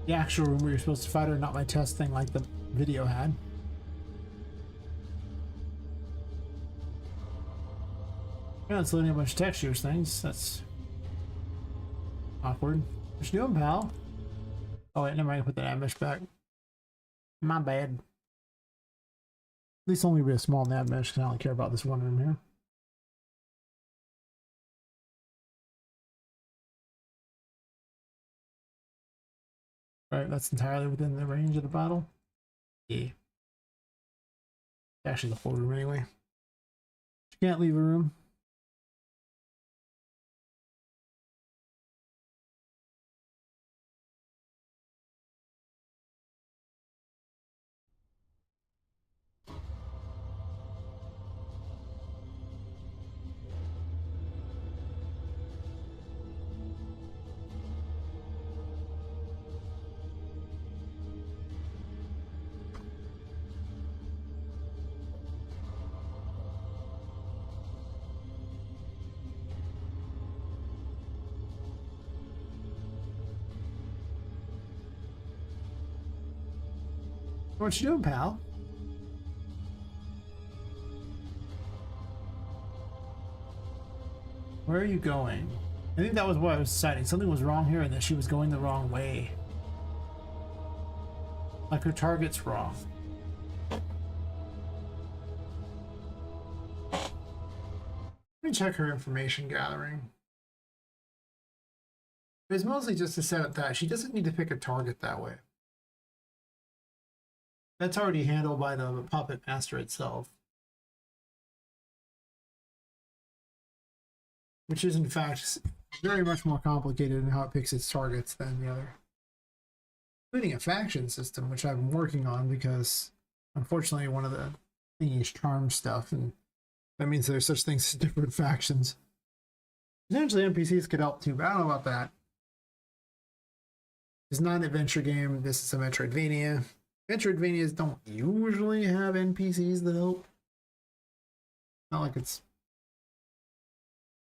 The actual room where you're supposed to fight her, not my test thing like the video had. Yeah, it's loading a bunch of textures things. That's awkward. What you doing, pal? Oh wait, never mind. Put that ambush back. My bad. At least only be a small nav mesh because I only care about this one room here. Right, that's entirely within the range of the battle. Yeah. Actually, the full room anyway. You can't leave a room. What you doing, pal? Where are you going? I think that was what I was deciding. Something was wrong here and that she was going the wrong way. Like her target's wrong. Let me check her information gathering. It's mostly just to set up that she doesn't need to pick a target that way. That's already handled by the Poppet Master itself. Which is in fact very much more complicated in how it picks its targets than the other. Including a faction system, which I've been working on because unfortunately one of the thingy is charm stuff, and That means there's such things as different factions. Potentially NPCs could help too, but I don't know about that. It's not an adventure game. This is a Metroidvania. Metroidvanias don't usually have NPCs that help. Not like it's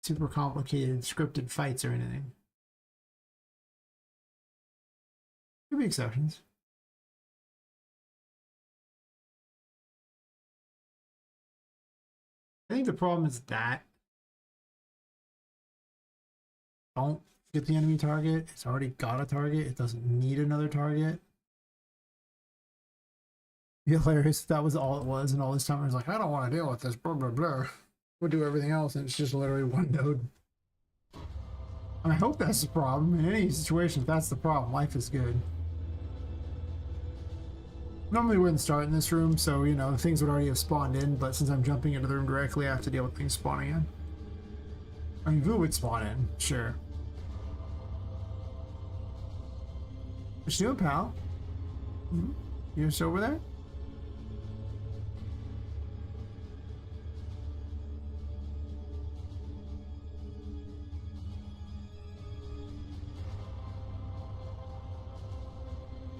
super complicated scripted fights or anything. Could be exceptions. I think the problem is that don't get the enemy target. It's already got a target. It doesn't need another target. It'd be hilarious if that was all it was, and all this time I was like, I don't want to deal with this, blah blah blah. We'll do everything else, and it's just literally one node. I hope that's the problem. In any situation, if that's the problem, life is good. Normally we wouldn't start in this room, so you know things would already have spawned in, but since I'm jumping into the room directly, I have to deal with things spawning in. I mean, Vu would spawn in, sure. What you doing, pal? You're just over there?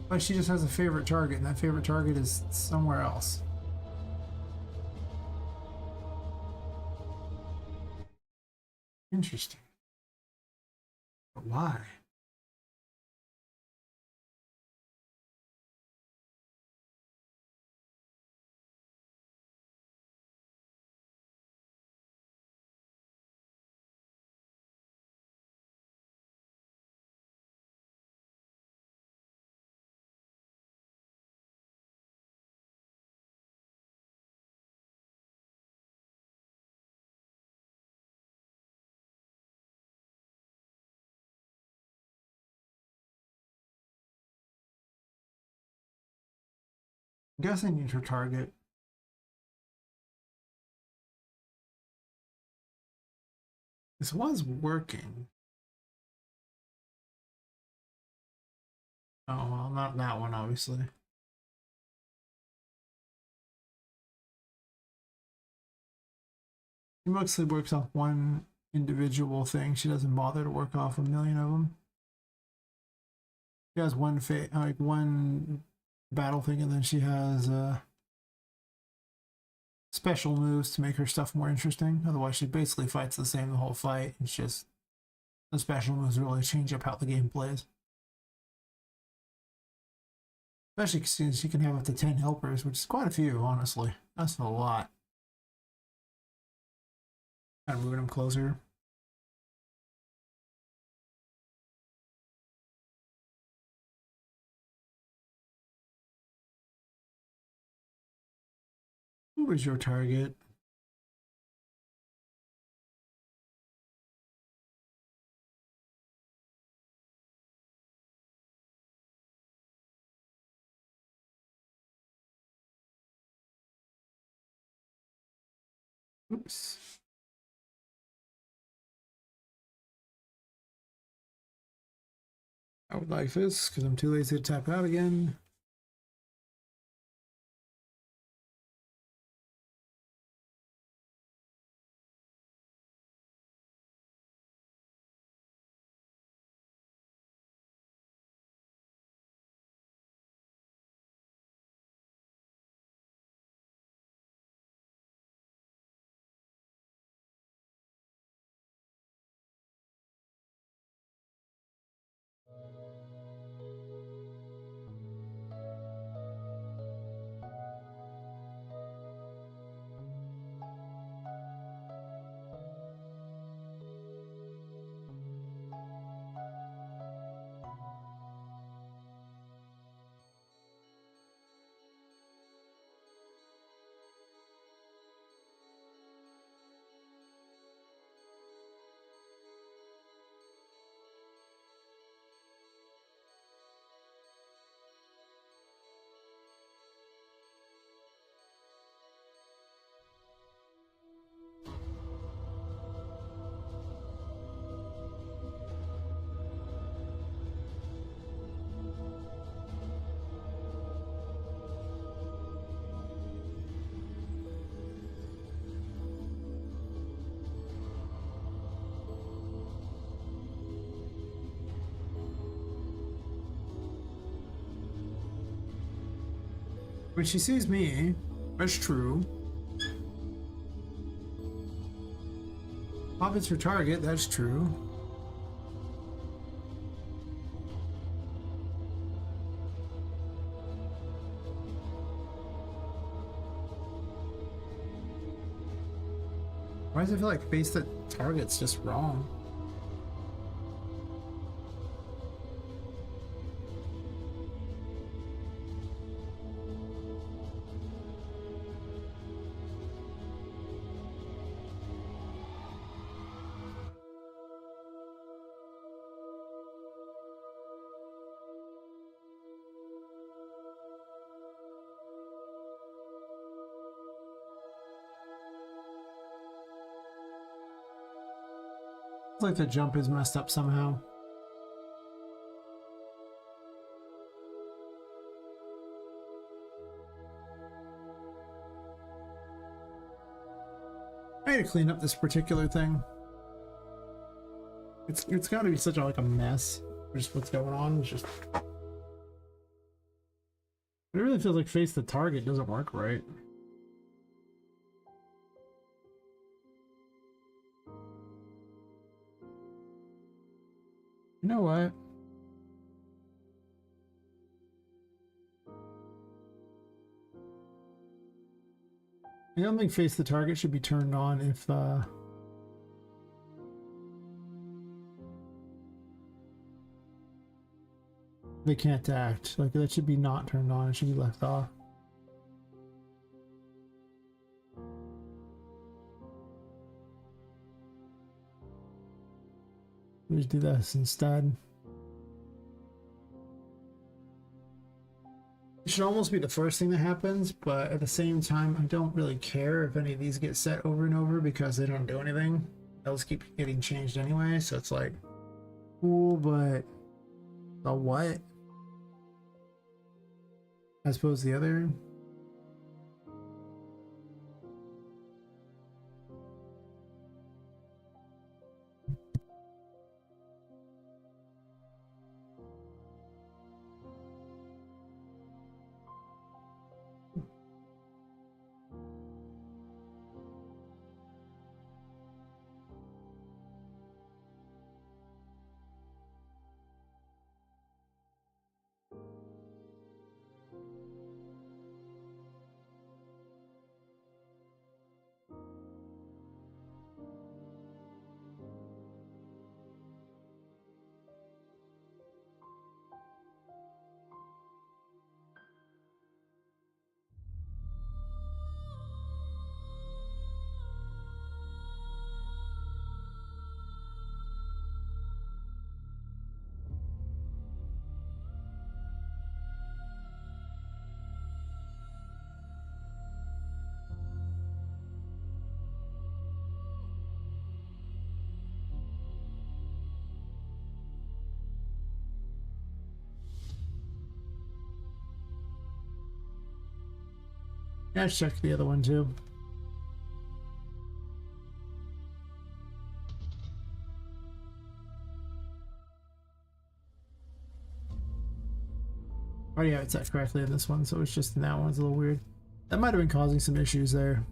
But she just has a favorite target, and that favorite target is somewhere else. Interesting. But why? I'm guessing it's her target. This was working. Oh, well, not that one, obviously. She mostly works off one individual thing. She doesn't bother to work off a million of them. She has one like one battle thing, and then she has special moves to make her stuff more interesting. Otherwise, she basically fights the same the whole fight. It's just the special moves really change up how the game plays. Especially since she can have up to 10 helpers, which is quite a few, honestly. That's a lot. Kind of moving them closer. Who was your target? Oops. I would like this because I'm too lazy to tap out again. When she sees me, that's true. Poppet's her target, that's true. Why does it feel like face the target's just wrong? It's like the jump is messed up somehow. I need to clean up this particular thing. It's got to be such a, like a mess. Just what's going on. It's just. It really feels like face the target doesn't work right. You know what? I don't think face the target should be turned on if they can't act. Like that should be not turned on, it should be left off. Let's do this instead. It should almost be the first thing that happens, but at the same time, I don't really care if any of these get set over and over because they don't do anything. Those keep getting changed anyway, so it's like, cool, but the what? I suppose the other. Yeah, let's check the other one too. Oh yeah, it's set correctly in this one, so it's just in that one. It's a little weird. That might have been causing some issues there.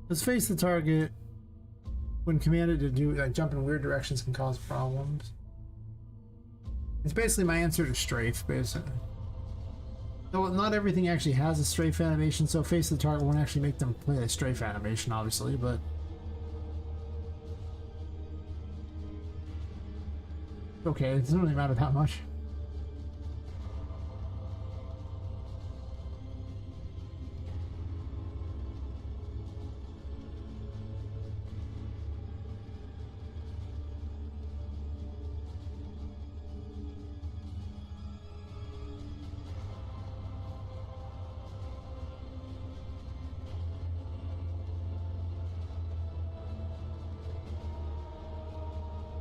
Let's face the target. When commanded to do like jump in weird directions can cause problems. It's basically my answer to strafe, basically. Though not everything actually has a strafe animation, so face the target won't actually make them play a strafe animation, obviously, but okay, it doesn't really matter that much.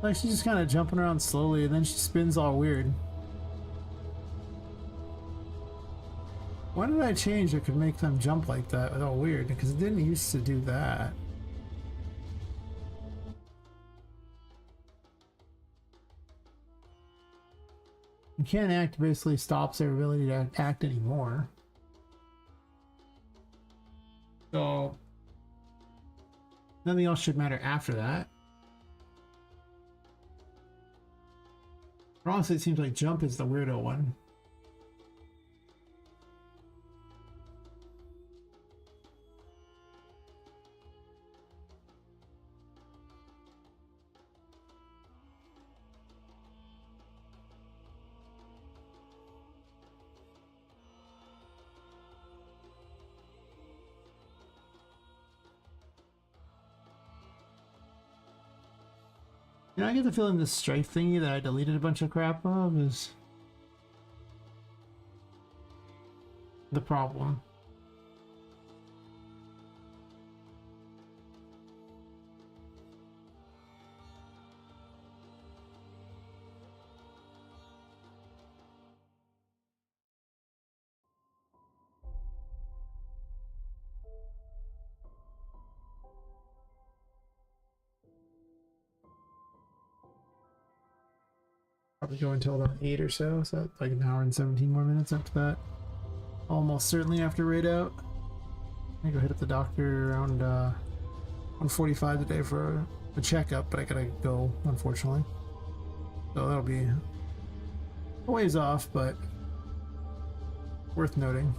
Like she's just kind of jumping around slowly and then she spins all weird. Why did I change that could make them jump like that? It's all weird because it didn't used to do that. You can't act basically stops their ability to act anymore. So nothing else should matter after that. But honestly, it seems like jump is the weirdo one. You know, I get the feeling this strife thingy that I deleted a bunch of crap of is the problem. Probably go until about 8 or so, so like an hour and 17 more minutes after that. Almost certainly after raid out. I go hit up the doctor around 1:45 today for a checkup, but I gotta go, unfortunately. So that'll be a ways off, but worth noting.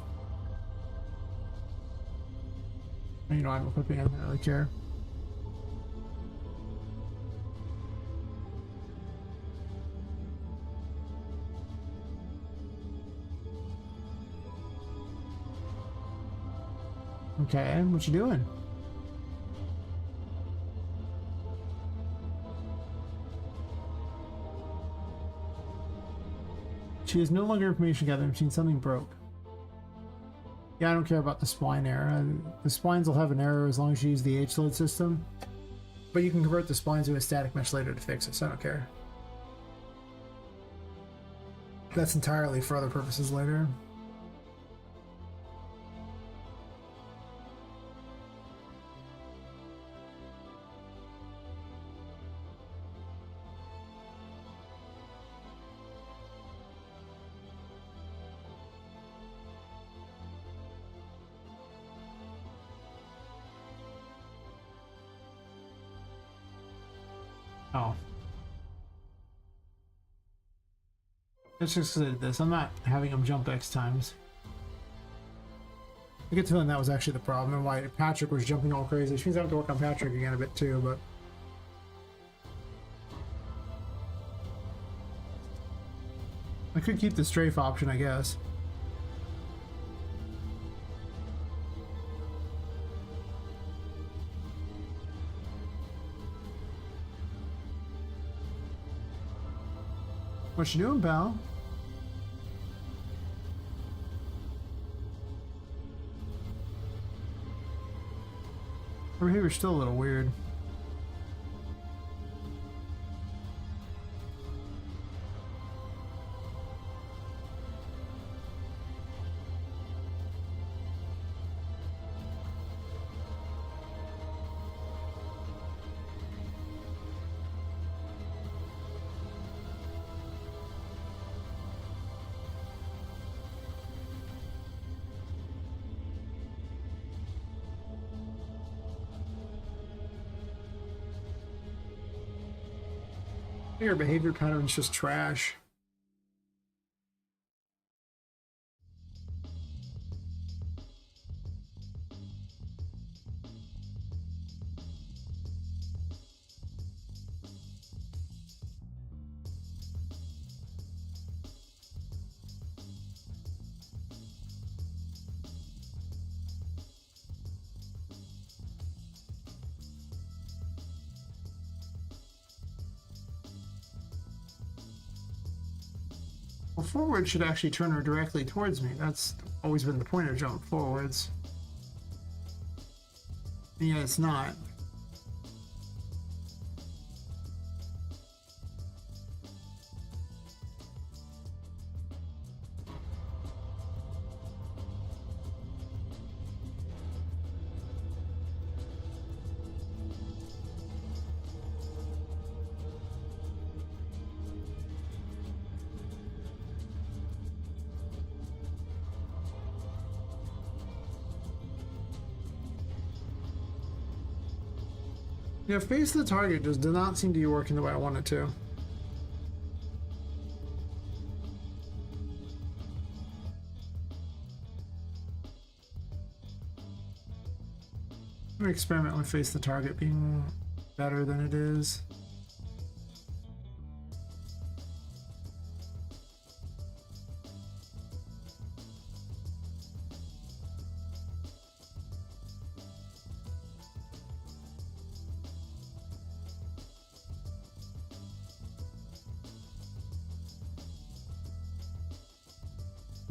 You know, I'm equipping, I don't really care. Okay, what you doing? She is no longer information gathering machine. Something broke. Yeah, I don't care about the spline error. The splines will have an error as long as you use the H-load system. But you can convert the splines to a static mesh later to fix it, so I don't care. That's entirely for other purposes later. Oh. It's just because I did this. I'm not having him jump X times. I get the feeling that was actually the problem and why Patrick was jumping all crazy. Which means I have to work on Patrick again a bit too, but... I could keep the strafe option, I guess. What you doing, pal? Her behavior's still a little weird. Your behavior pattern's just trash. Well, forward should actually turn her directly towards me. That's always been the point of jump forwards. And yet it's not. Yeah, face the target just does not seem to be working the way I want it to. I'm gonna experiment with face the target being better than it is.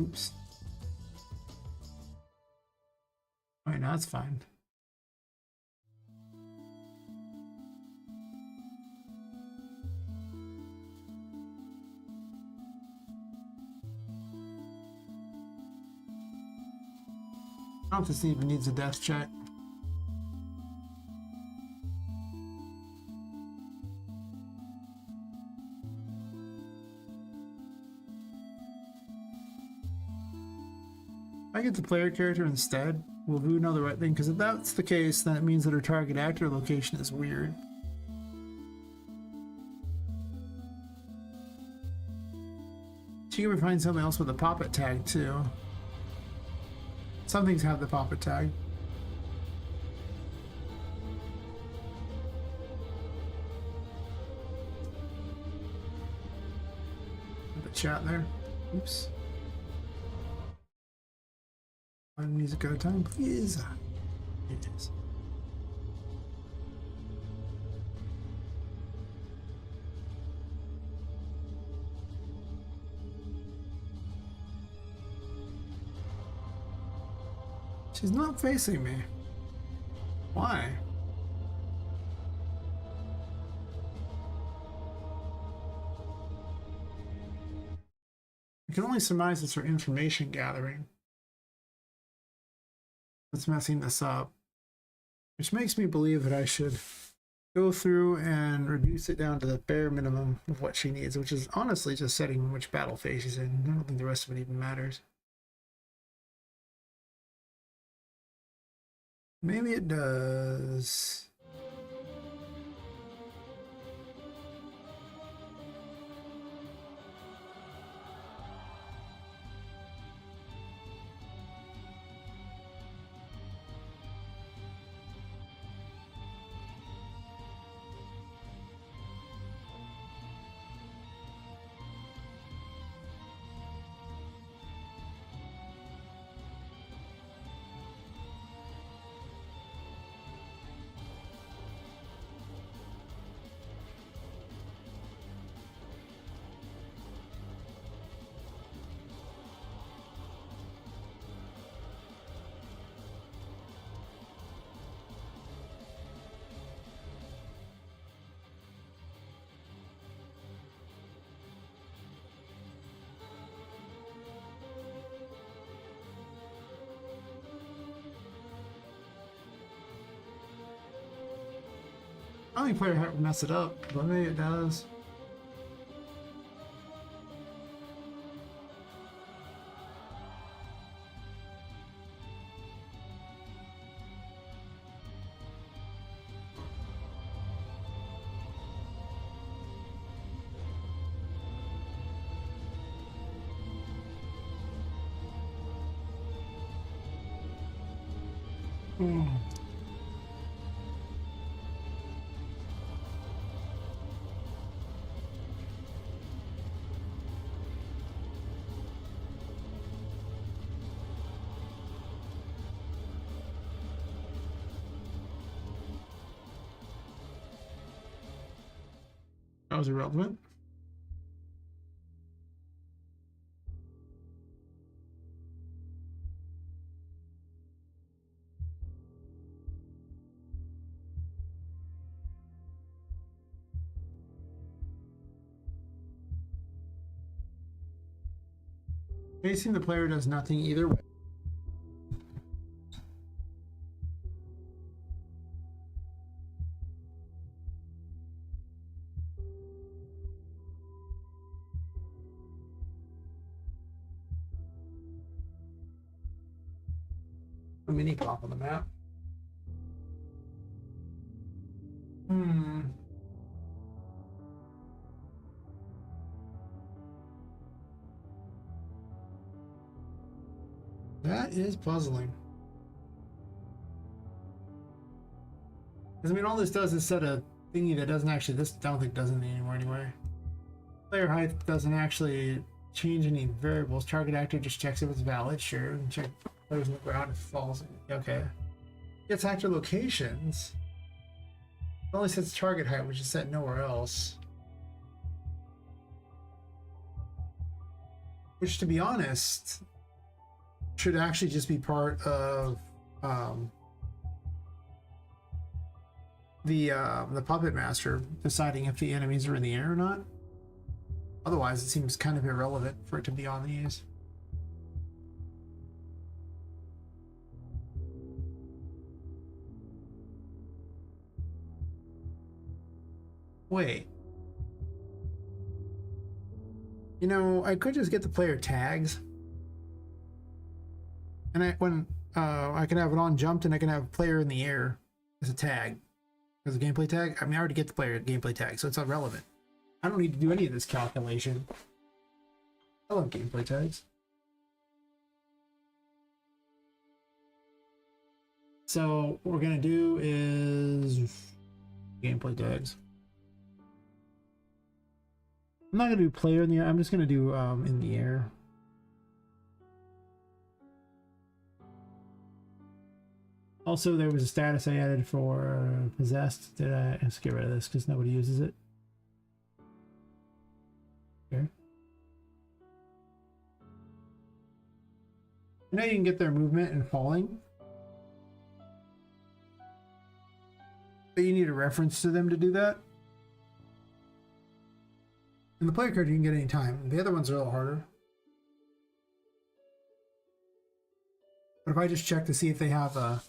Oops. Alright, now it's fine. I don't know if this even needs a death check. If I get the player character instead, will Vu know the right thing? Because if that's the case, then it means that her target actor location is weird. She can find something else with a Poppet tag too. Some things have the Poppet tag. The chat there. Oops. Find music at a time, please. It is. She's not facing me. Why? I can only surmise it's her information gathering that's messing this up, which makes me believe that I should go through and reduce it down to the bare minimum of what she needs, which is honestly just setting which battle phase she's in. I don't think the rest of it even matters. Maybe it does. I don't think player would mess it up, but maybe it does. That was irrelevant. Facing the player does nothing either way. A mini pop on the map. Hmm. That is puzzling. Because, I mean, all this does is set a thingy that doesn't actually, this I don't think does anything anymore anyway. Player height doesn't actually change any variables. Target actor just checks if it's valid, sure. And check players on the ground if it falls. Okay. Gets actor locations. It only sets target height, which is set nowhere else. Which, to be honest, should actually just be part of the puppet master deciding if the enemies are in the air or not. Otherwise, it seems kind of irrelevant for it to be on these. Wait. You know, I could just get the player tags. And I can have it on jumped and I can have player in the air as a tag. As a gameplay tag. I mean, I already get the player gameplay tag, so it's irrelevant. I don't need to do any of this calculation. I love gameplay tags. So what we're gonna do is gameplay tags. I'm not gonna do player in the air. I'm just gonna do in the air. Also, there was a status I added for possessed. Let's get rid of this because nobody uses it. Here. Now you can get their movement and falling. But you need a reference to them to do that. And the player card you can get any time. The other ones are a little harder. But if I just check to see if they have a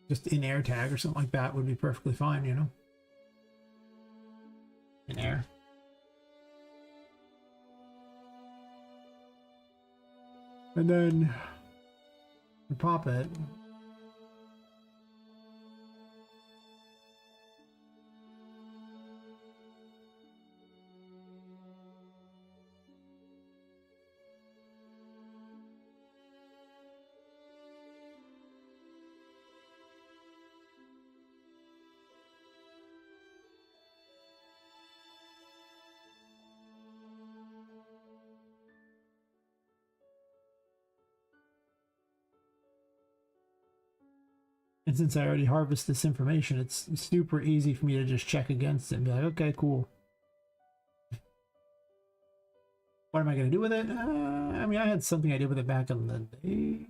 just in air tag or something like that would be perfectly fine, you know. In air. And then the Poppet. And since I already harvest this information, it's super easy for me to just check against it and be like, okay, cool. What am I going to do with it? I mean, I had something I did with it back in the day.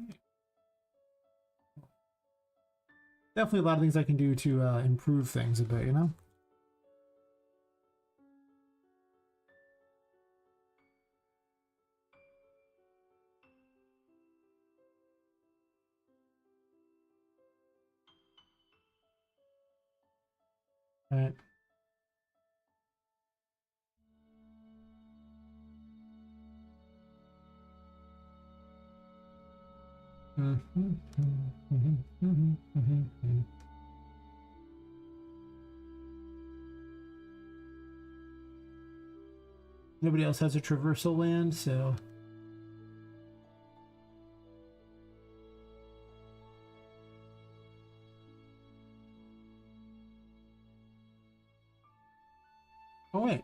Definitely a lot of things I can do to improve things a bit, you know? All right. Nobody else has a traversal land, so oh wait.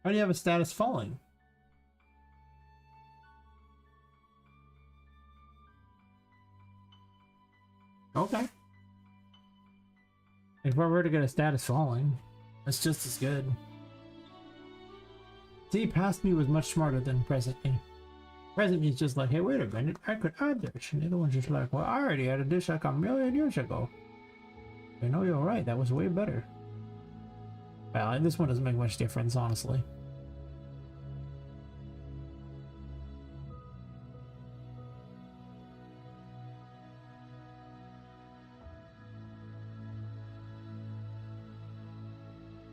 Why do you have a status falling? Okay. If I were to get a status falling, that's just as good. See, past me was much smarter than present me. Present me is just like, hey, wait a minute, I could add this. And the other one's just like, well, I already added this like a million years ago. I know you're right, that was way better. Well, this one doesn't make much difference, honestly.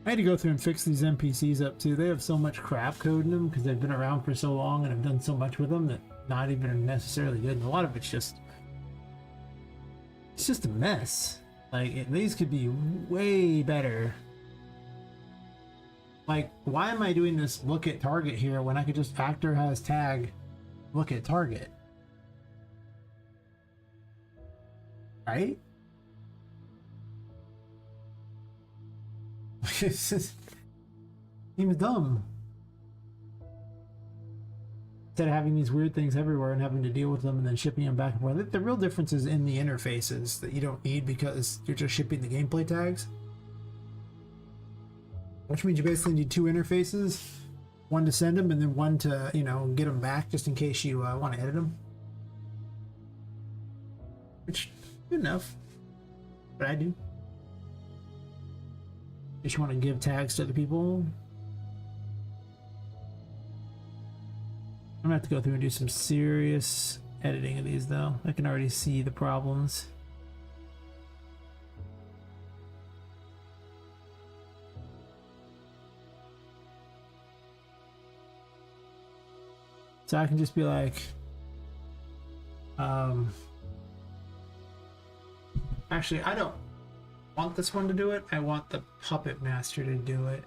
I had to go through and fix these NPCs up too. They have so much crap code in them because they've been around for so long and I've done so much with them that not even necessarily good, and a lot of it's just a mess. Like these could be way better. Like, why am I doing this look at target here when I could just actor has tag look at target? Right? It just seems dumb. Instead of having these weird things everywhere and having to deal with them and then shipping them back and forth. The real difference is in the interfaces that you don't need because you're just shipping the gameplay tags. Which means you basically need two interfaces. One to send them and then one to, you know, get them back just in case you want to edit them. Which, good enough. But I do. Just want to give tags to other people. I'm gonna have to go through and do some serious editing of these though. I can already see the problems. So I can just be like, actually I don't want this one to do it. I want the Puppet Master to do it.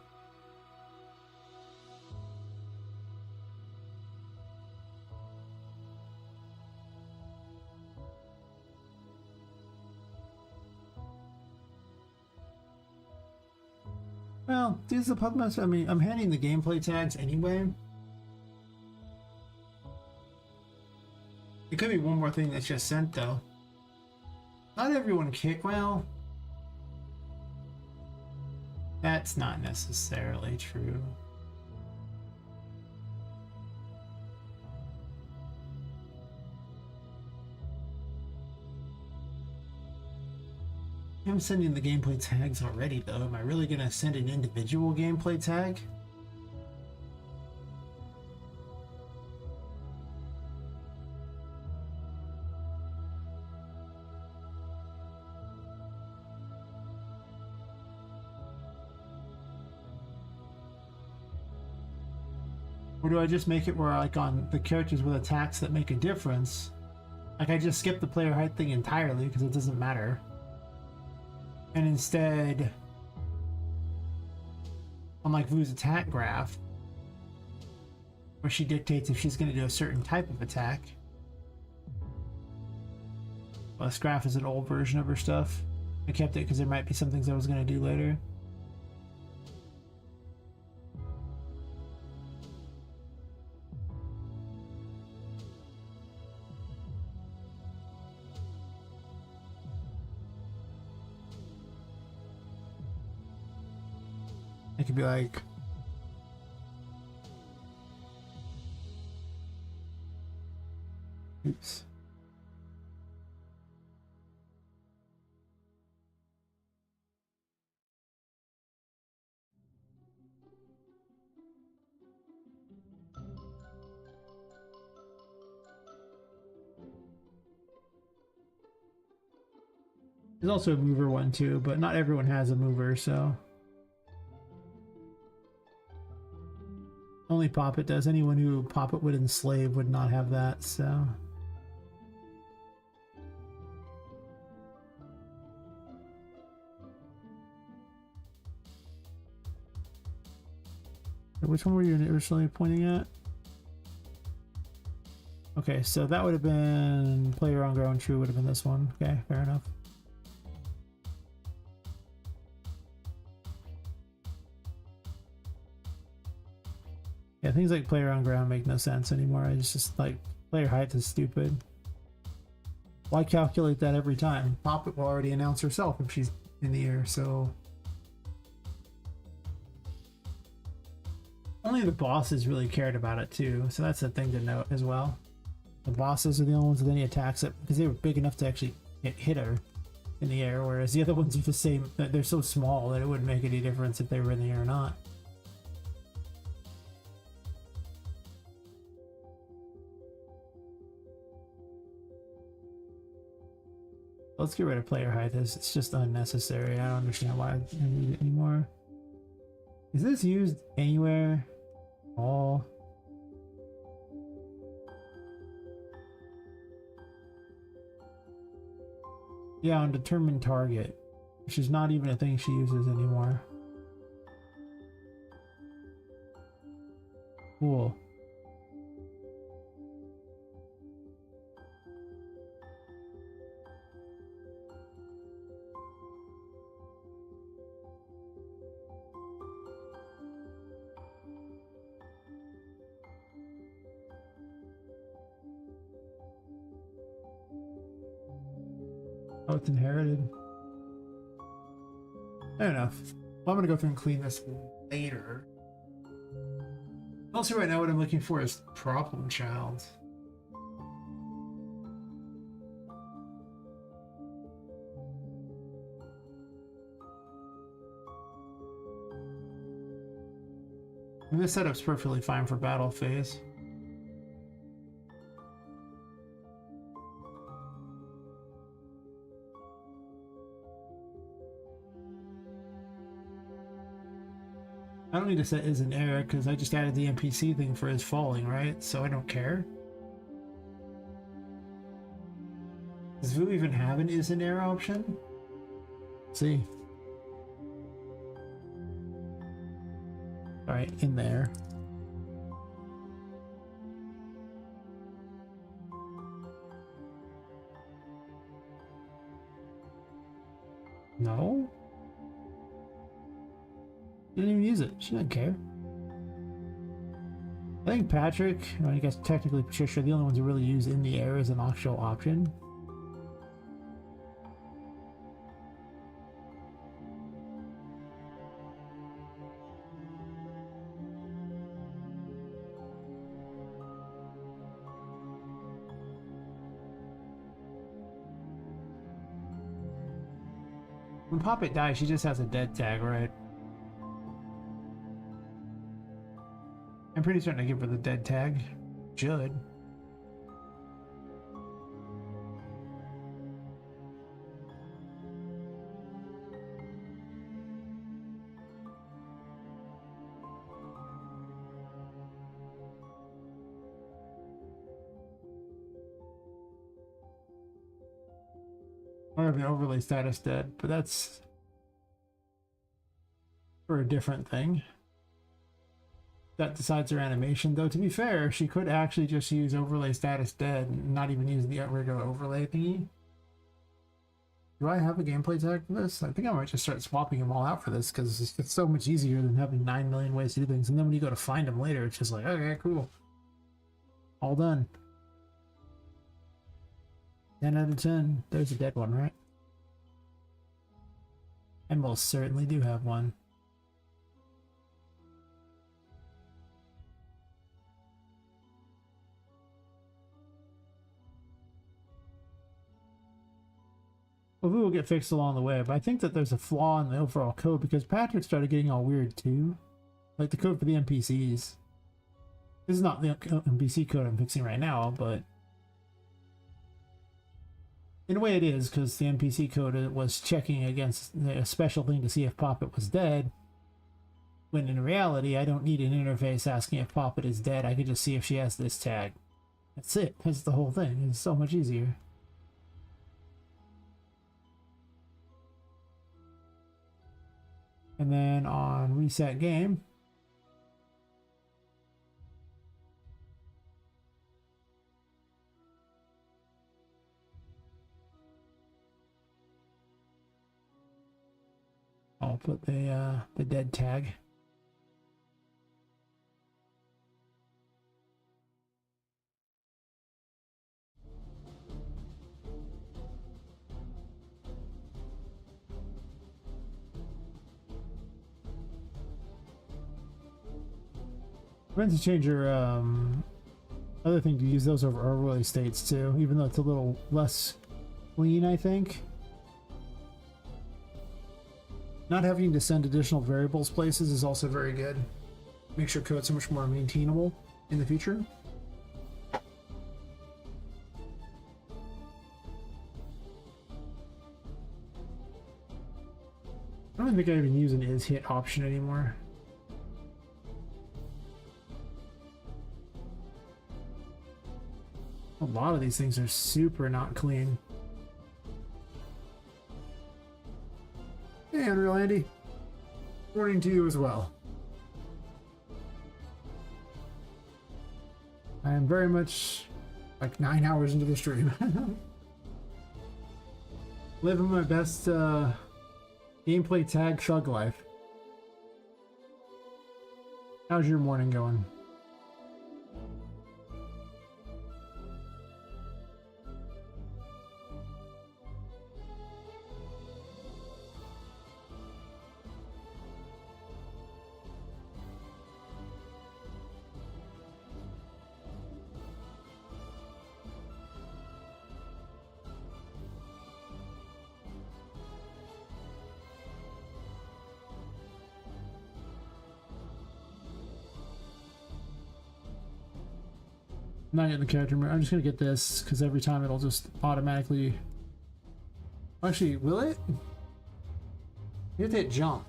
Well, these are the Puppet Master. I mean, I'm handing the gameplay tags anyway. It could be one more thing that's just sent though. Not everyone can. Well, that's not necessarily true. I'm sending the gameplay tags already though. Am I really gonna send an individual gameplay tag? Or do I just make it where, like, on the characters with attacks that make a difference, like I just skip the player height thing entirely because it doesn't matter, and instead on like Vu's attack graph where she dictates if she's going to do a certain type of attack. Well, this graph is an old version of her stuff. I kept it because there might be some things I was going to do later. I could be like, oops. There's also a mover one too, but not everyone has a mover, so only Poppet does. Anyone who Poppet would enslave would not have that, so. Which one were you originally pointing at? Okay, so that would have been player on ground true would have been this one. Okay, fair enough. Yeah, things like player on ground make no sense anymore. It's just like player height is stupid. Why calculate that every time? Poppet will already announce herself if she's in the air, so. Only the bosses really cared about it too, so that's a thing to note as well. The bosses are the only ones with any attacks that, because they were big enough to actually hit her in the air, whereas the other ones are the same. They're so small that it wouldn't make any difference if they were in the air or not. Let's get rid of player height. It's just unnecessary. I don't understand why I need it anymore. Is this used anywhere? All. Yeah, on determined target, which is not even a thing she uses anymore. Cool. Oh, it's inherited. Fair enough. Well, I'm gonna go through and clean this later. Also, right now, what I'm looking for is problem child. And this setup's perfectly fine for battle phase. I don't need to set is an error because I just added the NPC thing for his falling, right? So I don't care. Does Vu even have an is an error option? Let's see. Alright, in there. No? Didn't even use it. She doesn't care. I think Patrick, well, I guess technically Patricia, are the only ones who really use in the air as an actual option. When Poppet dies, she just has a dead tag, right? I'm pretty certain to give her the dead tag. Should. Or have the overlay status dead, but that's for a different thing. That decides her animation, though to be fair, she could actually just use overlay status dead and not even use the regular overlay thingy. Do I have a gameplay tag for this? I think I might just start swapping them all out for this because it's so much easier than having 9 million ways to do things. And then when you go to find them later, it's just like, okay, cool. All done. 10 out of 10. There's a dead one, right? I most certainly do have one. Well, we will get fixed along the way, but I think that there's a flaw in the overall code because Patrick started getting all weird too. Like the code for the NPCs. This is not the NPC code I'm fixing right now, but in a way it is because the NPC code was checking against a special thing to see if Poppet was dead. When in reality, I don't need an interface asking if Poppet is dead. I could just see if she has this tag. That's it. That's the whole thing. It's so much easier. And then on reset game, I'll put the dead tag. Rent changer, other thing to use those over overlay states too, even though it's a little less clean, I think. Not having to send additional variables places is also very good. Makes your code so much more maintainable in the future. I don't think I even use an is hit option anymore. A lot of these things are super not clean. Unreal Andy. Morning to you as well. I am very much like 9 hours into the stream. Living my best gameplay tag thug life. How's your morning going? I'm not getting the character. I'm just gonna get this because every time it'll just automatically. Actually, will it? You have to hit jump.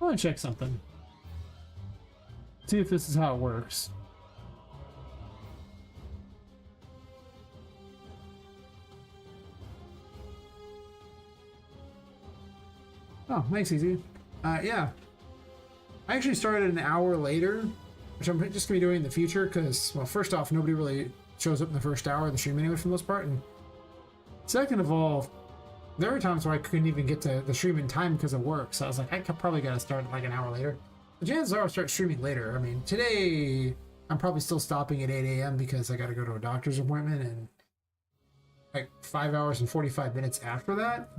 I want to check something. See if this is how it works. Oh, makes easy. Yeah. I actually started an hour later, which I'm just gonna be doing in the future because, well, first off, nobody really shows up in the first hour of the stream anyway for the most part, and second of all, there were times where I couldn't even get to the stream in time because of work, so I was like, I probably gotta start like an hour later. The chances are I'll start streaming later. I mean, today I'm probably still stopping at 8 a.m. because I gotta go to a doctor's appointment, and like 5 hours and 45 minutes after that.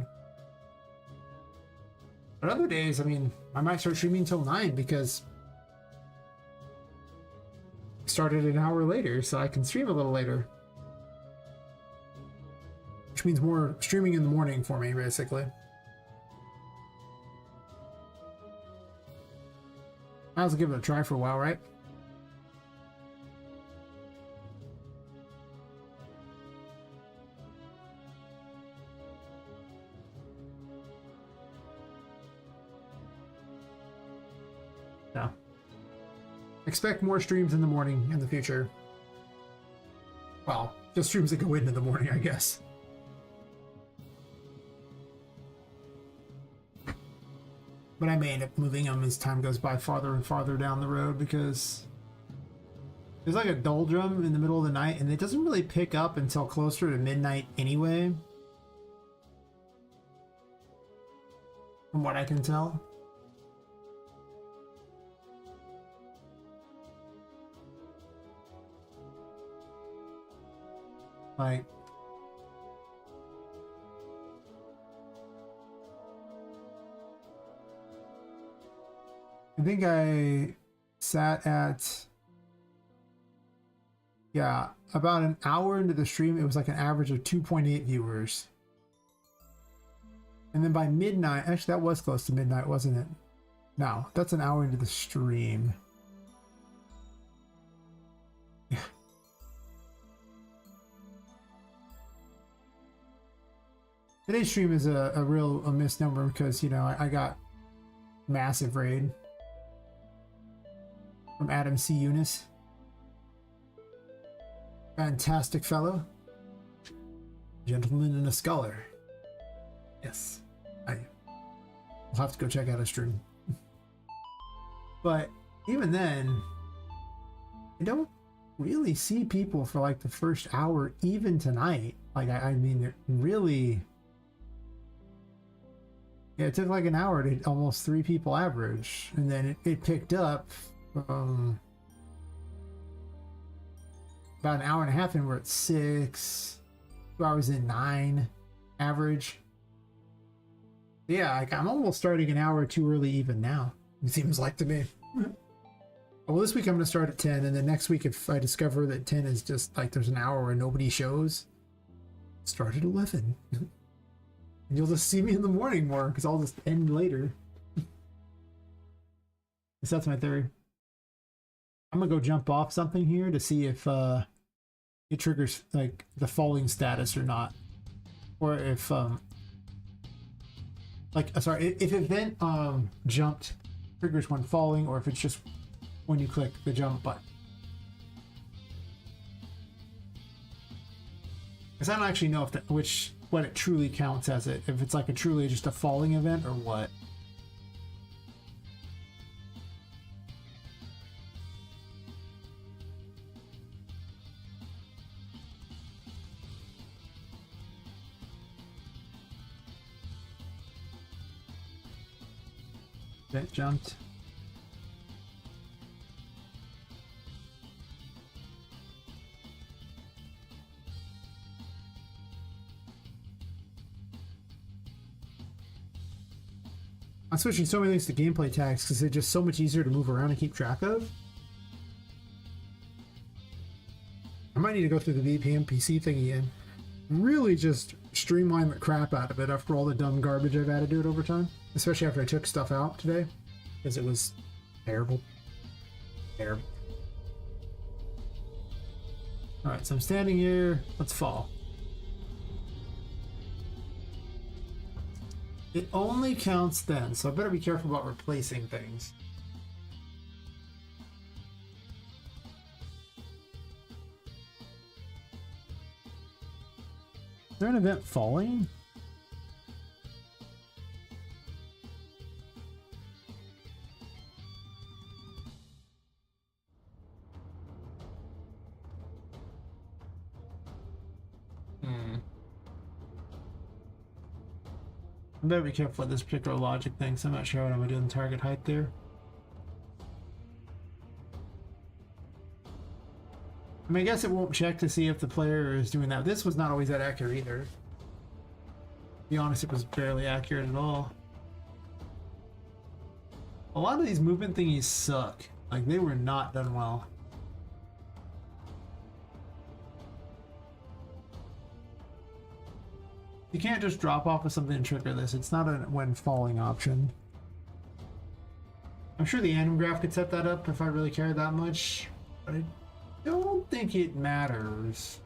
But other days, I mean, I might start streaming until 9 because I started an hour later, so I can stream a little later. Which means more streaming in the morning for me, basically. I'll give it a try for a while, right? Yeah. Expect more streams in the morning in the future. Well, just streams that go into the morning, I guess. But I may end up moving them as time goes by farther and farther down the road because there's like a doldrum in the middle of the night and it doesn't really pick up until closer to midnight anyway. From what I can tell. Like, I think I sat at, yeah, about an hour into the stream. It was like an average of 2.8 viewers. And then by midnight, actually that was close to midnight, wasn't it? No, that's an hour into the stream. Yeah. Today's stream is a real misnomer because, you know, I got massive raid from Adam C. Eunice. Fantastic fellow. Gentleman and a scholar. Yes. I'll have to go check out his stream. But even then, I don't really see people for like the first hour, even tonight. Like, I mean, it really... Yeah, it took like an hour to almost 3 people average. And then it picked up about an hour and a half and we're at 6. 2 hours in 9 average. Yeah, like I'm almost starting an hour too early even now. It seems like to me. Well, this week I'm going to start at 10, and then next week if I discover that 10 is just like there's an hour where nobody shows, start at 11. And you'll just see me in the morning more because I'll just end later. So that's my theory. I'm gonna go jump off something here to see if it triggers like the falling status or not, or if Like, sorry, if event jumped triggers when falling, or if it's just when you click the jump button. Because I don't actually know if that, what it truly counts as it, if it's like a truly just a falling event or what. Event jumped. I'm switching so many things to gameplay tags because they're just so much easier to move around and keep track of. I might need to go through the VPN PC thingy and really just streamline the crap out of it after all the dumb garbage I've added to it over time. Especially after I took stuff out today, because it was terrible. Terrible. Alright, so I'm standing here. Let's fall. It only counts then, so I better be careful about replacing things. Is there an event falling? I better be careful with this particular logic thing, so I'm not sure what I'm going to do in target height there. I mean, I guess it won't check to see if the player is doing that. This was not always that accurate either. To be honest, it was barely accurate at all. A lot of these movement thingies suck. Like, they were not done well. You can't just drop off of something and trigger this. It's not a when falling option. I'm sure the anim graph could set that up if I really cared that much, but I don't think it matters.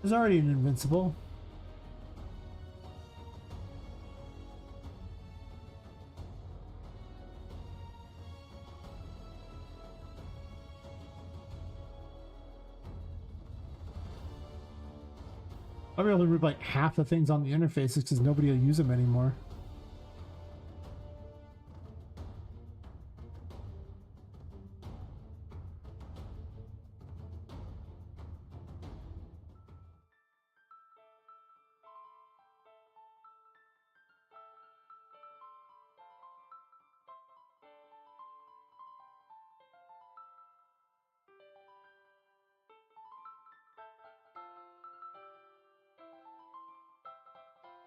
There's already an invincible. I'll be able to remove like half the things on the interfaces because nobody will use them anymore.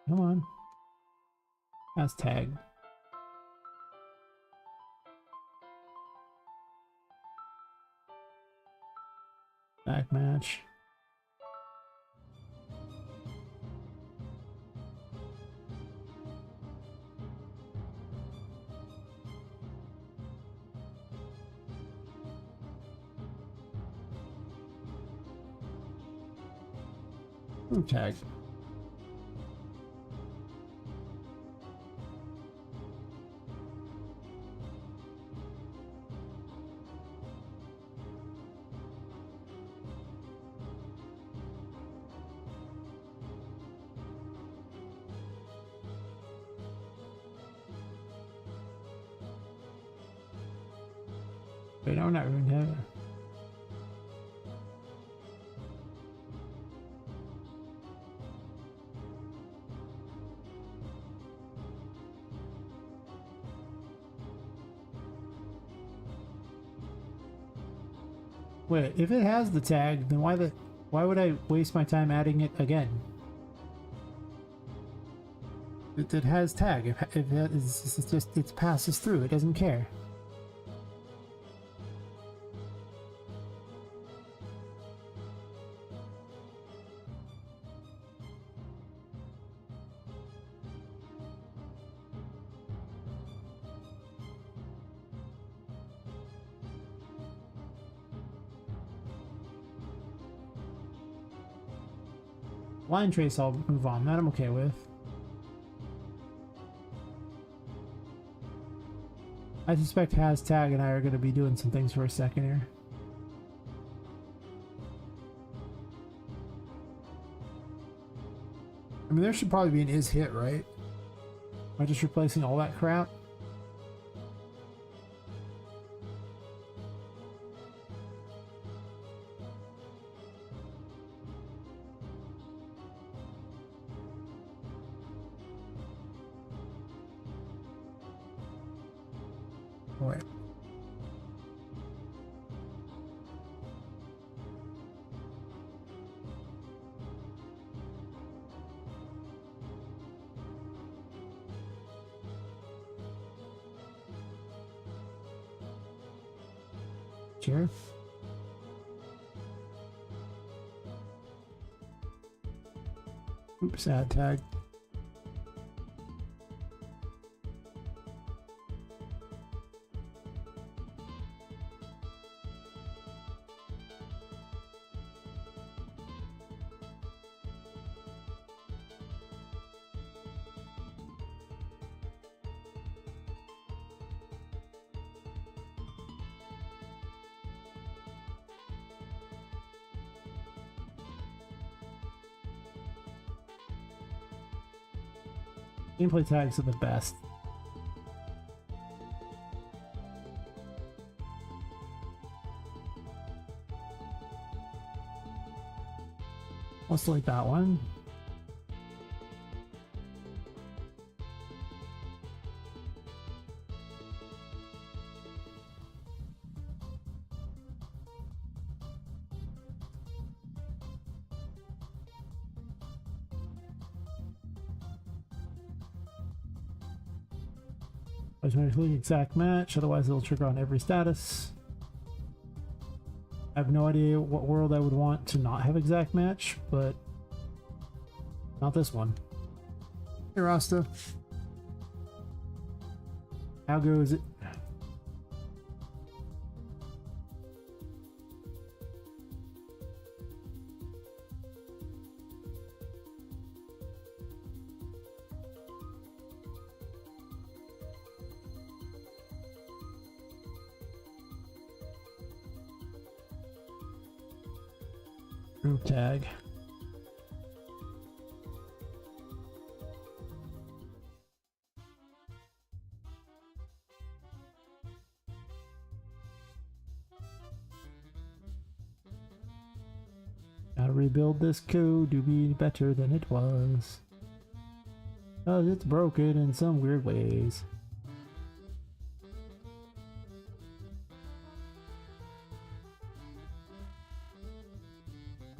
Come on. That's tagged. Back match. Ooh, tag. Wait, no, not ruined heaven. Wait, if it has the tag, then why would I waste my time adding it again? It has tag. If it passes through, it doesn't care. Line trace I'll move on, that I'm okay with. I suspect Tag and I are going to be doing some things for a second here. I mean, there should probably be an is hit, right? Am I just replacing all that crap? Wait. Sure. Oops, add tag. Gameplay tags are the best. Let's delete that one. Automatically exact match, otherwise it'll trigger on every status. I have no idea what world I would want to not have exact match, but not this one. Hey Rasta. How goes it? Group tag. Gotta rebuild this code to be better than it was. Cause it's broken in some weird ways.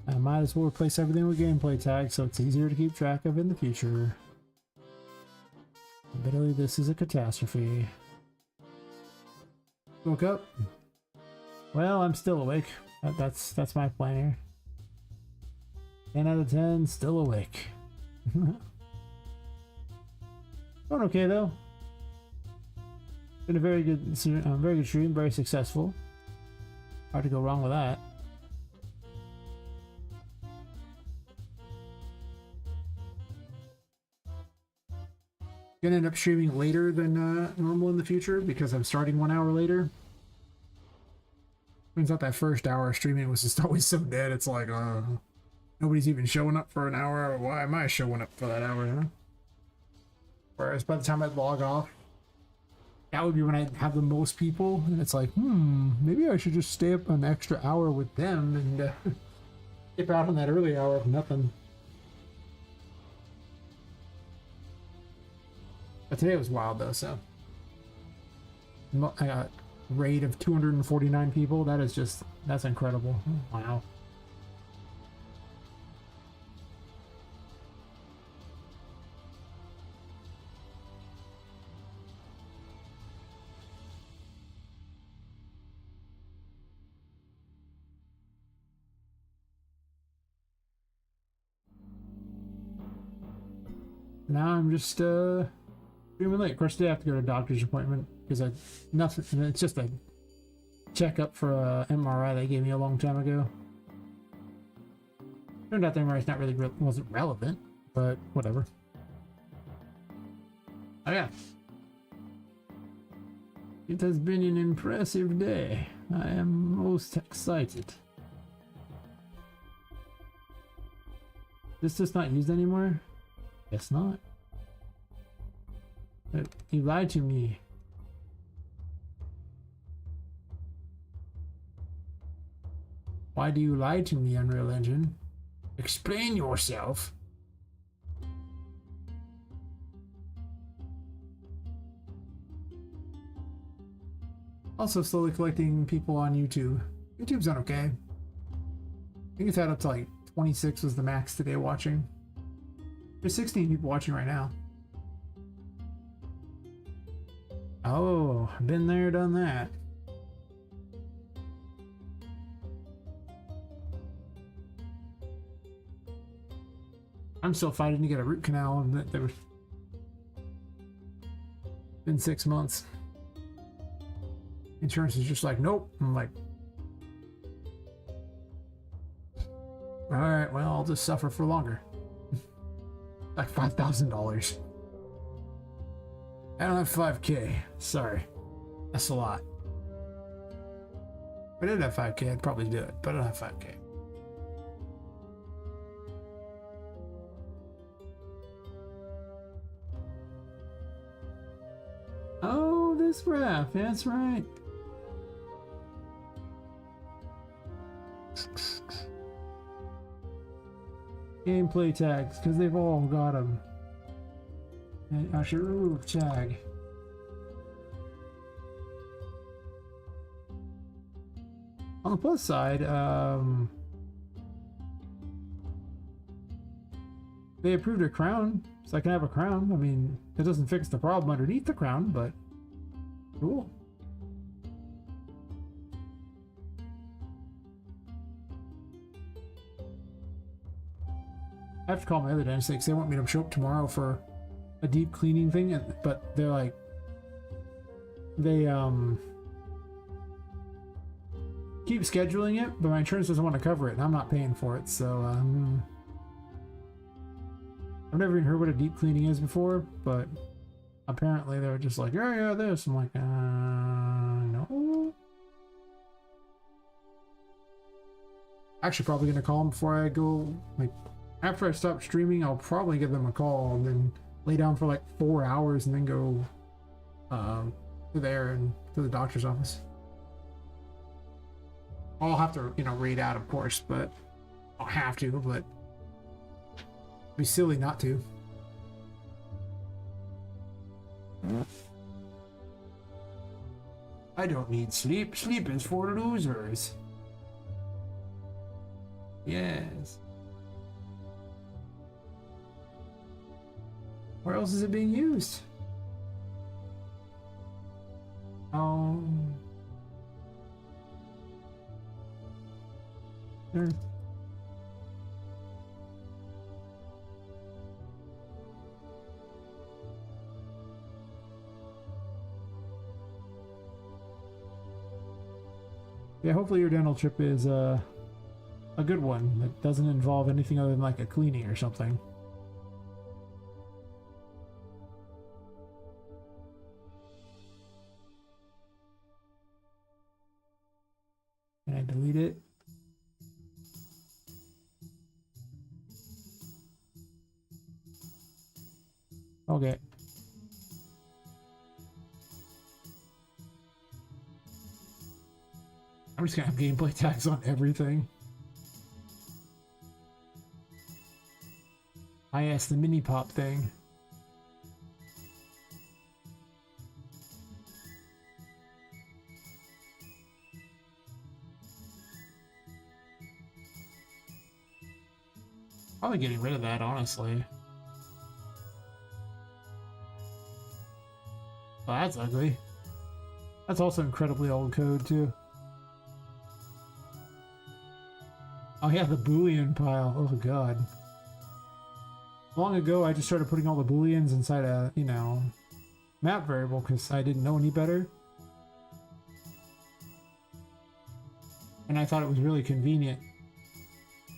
I might as well replace everything with gameplay tags so it's easier to keep track of in the future. Admittedly, this is a catastrophe. Woke up? Well, I'm still awake. That's my plan here. 10 out of 10, still awake. Going okay though. Been a very good stream, very successful. Hard to go wrong with that. Gonna end up streaming later than normal in the future because I'm starting 1 hour later. Turns out that first hour of streaming was just always so dead. It's like nobody's even showing up for an hour. Why am I showing up for that hour? Huh? Whereas by the time I log off, that would be when I have the most people, and it's like, maybe I should just stay up an extra hour with them and skip out on that early hour of nothing. But today was wild though, so I got raid of 249 people. That is just, that's incredible. Wow. Now I'm just feeling late. Of course, today I have to go to a doctor's appointment because nothing. It's just a checkup for a MRI they gave me a long time ago. Turned out the MRI's not really wasn't relevant, but whatever. Oh yeah, it has been an impressive day. I am most excited. This is not used anymore. Guess not. But you lied to me. Why do you lie to me, Unreal Engine? Explain yourself. Also slowly collecting people on YouTube. YouTube's done okay. I think it's had up to like 26 was the max today watching. There's 16 people watching right now. Oh, been there, done that. I'm still fighting to get a root canal, and there was been 6 months. Insurance is just like, nope. I'm like, all right, well, I'll just suffer for longer. Like $5,000. I don't have 5K. Sorry. That's a lot. If I did have 5K, I'd probably do it, but I don't have 5K. Oh, this graph. That's right. Gameplay tags, because they've all got them. And I should remove tag. On the plus side, they approved a crown, so I can have a crown. I mean, it doesn't fix the problem underneath the crown, but cool. I have to call my other dentist because they want me to show up tomorrow for a deep cleaning thing, but they're like, they keep scheduling it, but my insurance doesn't want to cover it, and I'm not paying for it. So I've never even heard what a deep cleaning is before, but apparently they're just like, yeah, this. I'm like, no. Actually, probably gonna call them before I go. Like, after I stop streaming, I'll probably give them a call and then lay down for like 4 hours and then go to there and to the doctor's office. I'll have to, read out, of course, but I'll have to, but it'd be silly not to. I don't need sleep. Sleep is for losers. Yes. Where else is it being used? There. Yeah, hopefully your dental trip is a good one that doesn't involve anything other than like a cleaning or something. Can I delete it? Okay. I'm just gonna have gameplay tags on everything. I asked the mini pop thing. Probably getting rid of that, honestly. Oh, that's ugly. That's also incredibly old code, too. Oh yeah, the Boolean pile. Oh god. Long ago, I just started putting all the Booleans inside a, you know, map variable because I didn't know any better. And I thought it was really convenient.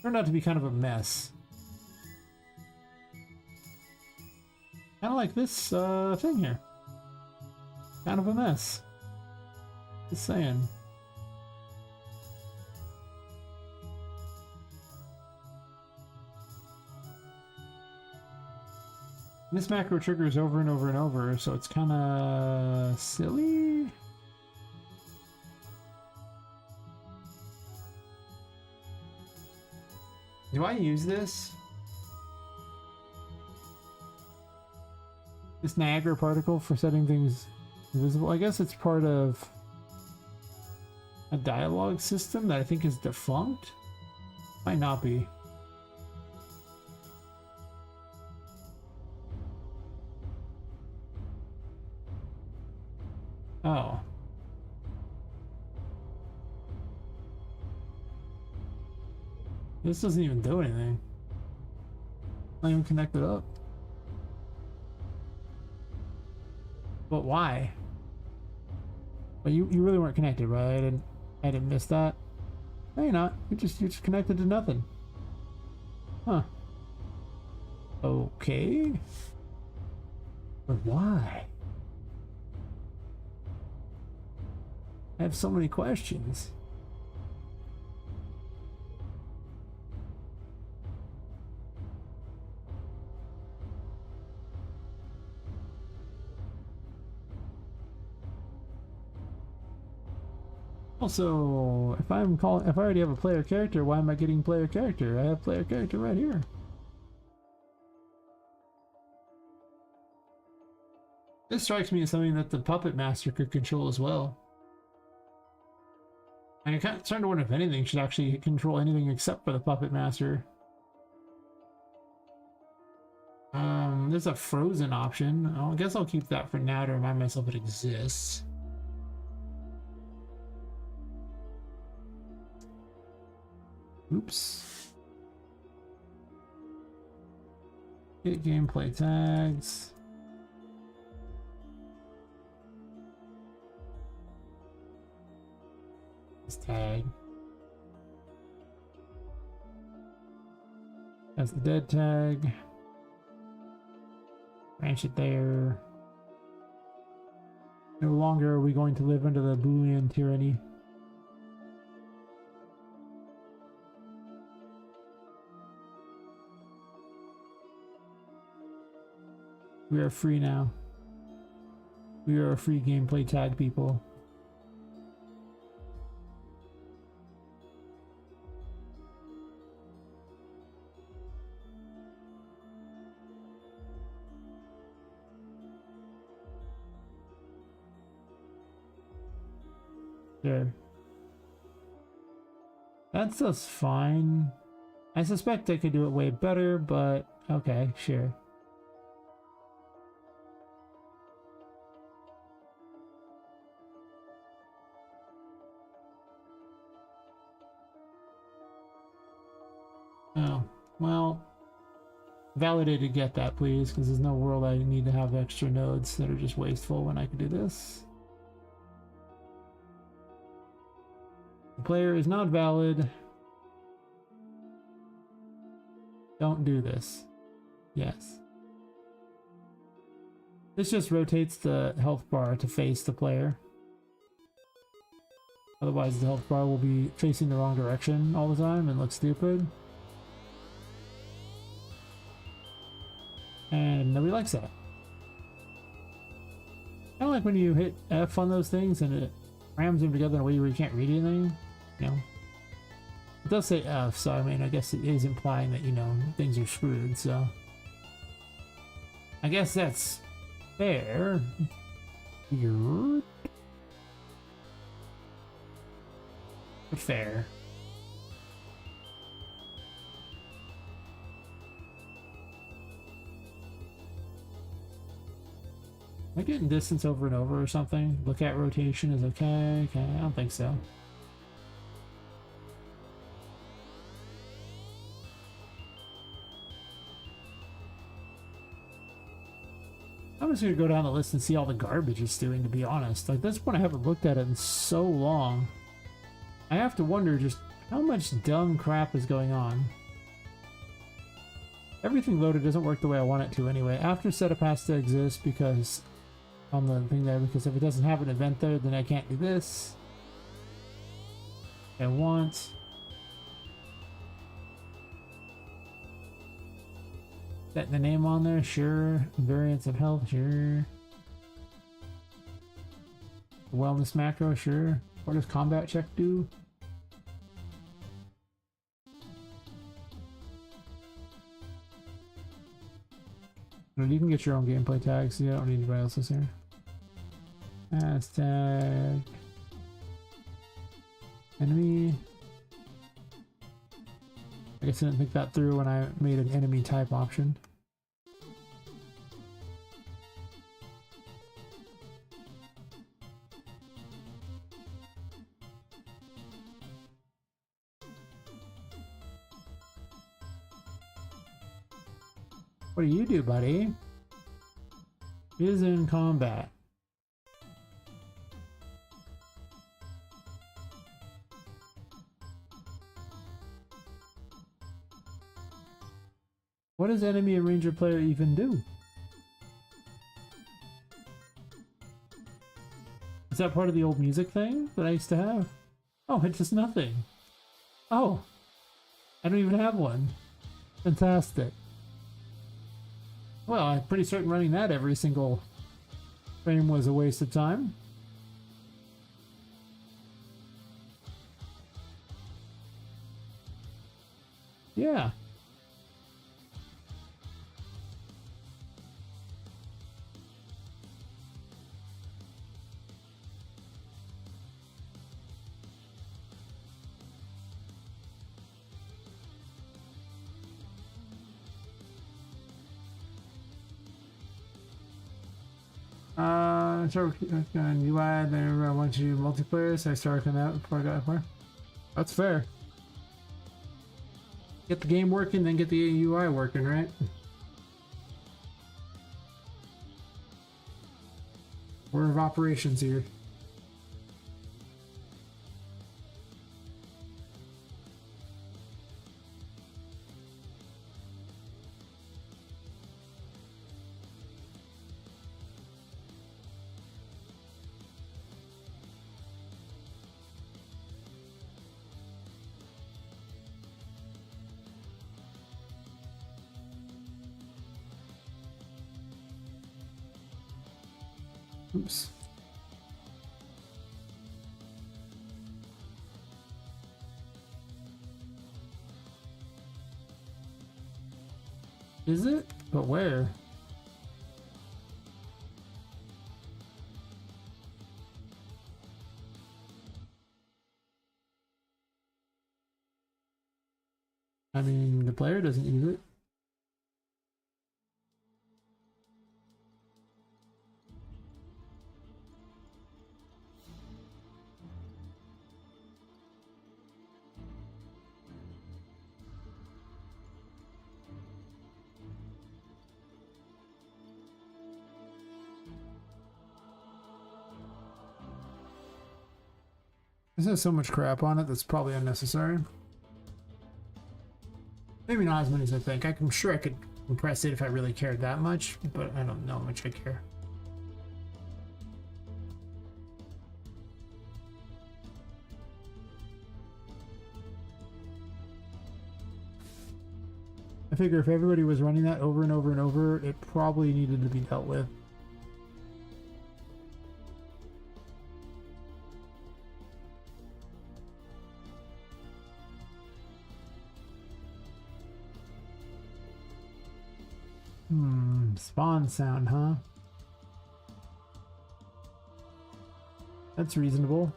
Turned out to be kind of a mess. Kind of like this thing here. Kind of a mess. Just saying. This macro triggers over and over and over, so it's kind of silly. Do I use this? This Niagara particle for setting things invisible? I guess it's part of a dialogue system that I think is defunct? Might not be. Oh. This doesn't even do anything. Not even connected up. But why? Well, you really weren't connected, right? I didn't miss that. No, you're not. You're just connected to nothing. Huh. Okay. But why? I have so many questions. Also, if I already have a player character, why am I getting player character? I have player character right here. This strikes me as something that the Puppet Master could control as well. I'm kind of starting to wonder if anything should actually control anything except for the Puppet Master. There's a frozen option. I guess I'll keep that for now to remind myself it exists. Oops. Get gameplay tags. This tag. That's the dead tag. Branch it there. No longer are we going to live under the Boolean tyranny. We are free now. We are a free gameplay tag people. There. That's just fine. I suspect I could do it way better, but okay, sure. Oh, well, validated, get that please, because there's no world I need to have extra nodes that are just wasteful when I could do this. The player is not valid. Don't do this. Yes. This just rotates the health bar to face the player. Otherwise the health bar will be facing the wrong direction all the time and look stupid. And nobody likes that. Kind of like when you hit F on those things and it rams them together in a way where you can't read anything. You know? It does say F, so I mean, I guess it is implying that, you know, things are screwed, so. I guess that's fair. Weird. But fair. Am I getting distance over and over or something? Look at rotation is okay. Okay, I don't think so. I'm just gonna go down the list and see all the garbage it's doing, to be honest. Like, this one I haven't looked at it in so long. I have to wonder just how much dumb crap is going on. Everything loaded doesn't work the way I want it to anyway. After setup has to exist because on the thing there, because if it doesn't have an event there, then I can't do this. I want. Setting the name on there, sure. Variance of health, sure. Wellness macro, sure. What does combat check do? You can get your own gameplay tags. You don't need anybody else's here. Hashtag enemy. I guess I didn't think that through when I made an enemy type option. What do you do, buddy? Is in combat. What does enemy and ranger player even do? Is that part of the old music thing that I used to have? Oh, it's just nothing. Oh, I don't even have one. Fantastic. Well, I'm pretty certain running that every single frame was a waste of time. Yeah. Start on UI, then I want to do multiplayer, so I started on that before I got far. That's fair. Get the game working, then get the UI working, right? Order of operations here. Oops. Is it? But where? I mean, the player doesn't use it. This has so much crap on it that's probably unnecessary. Maybe not as many as I think. I'm sure I could compress it if I really cared that much, but I don't know how much I care. I figure if everybody was running that over and over and over, it probably needed to be dealt with. Spawn sound, huh? That's reasonable.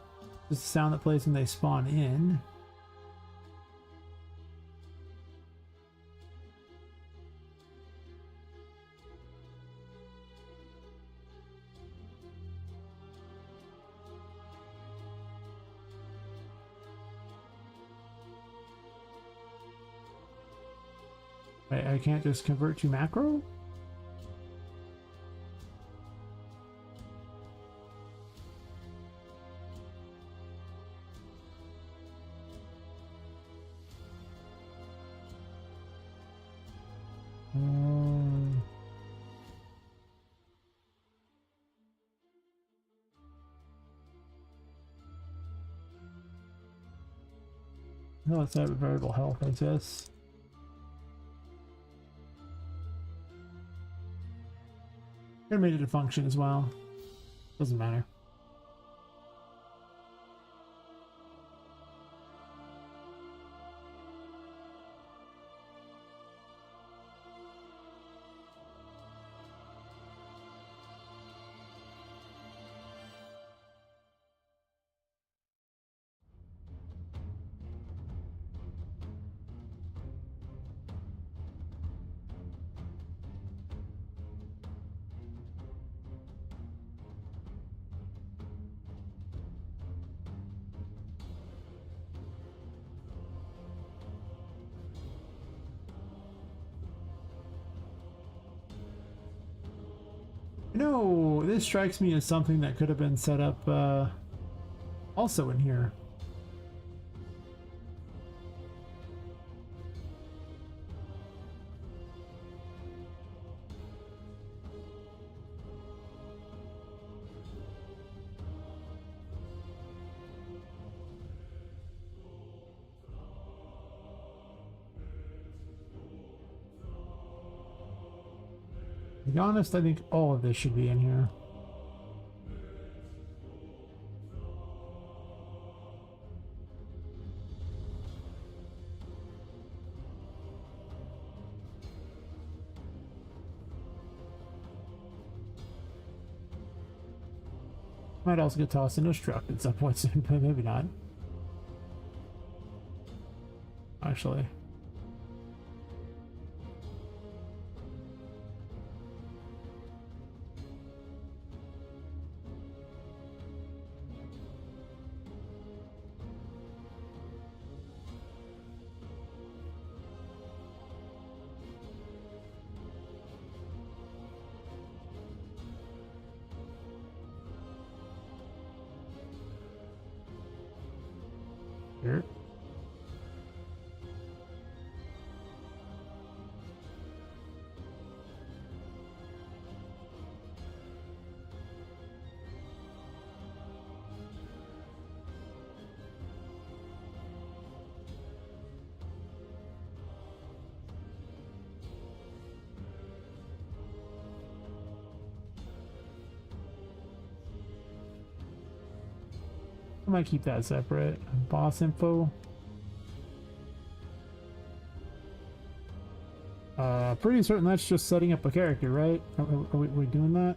Just the sound that plays when they spawn in. I can't just convert to macro? Um, no, let's have a variable health, I guess. Could have made it a function as well. Doesn't matter. No, this strikes me as something that could have been set up also in here. To be honest, I think all of this should be in here. Might also get tossed into a truck at some point soon, but maybe not. Actually. Here. I might keep that separate. Boss info. Pretty certain that's just setting up a character, right? Are we doing that?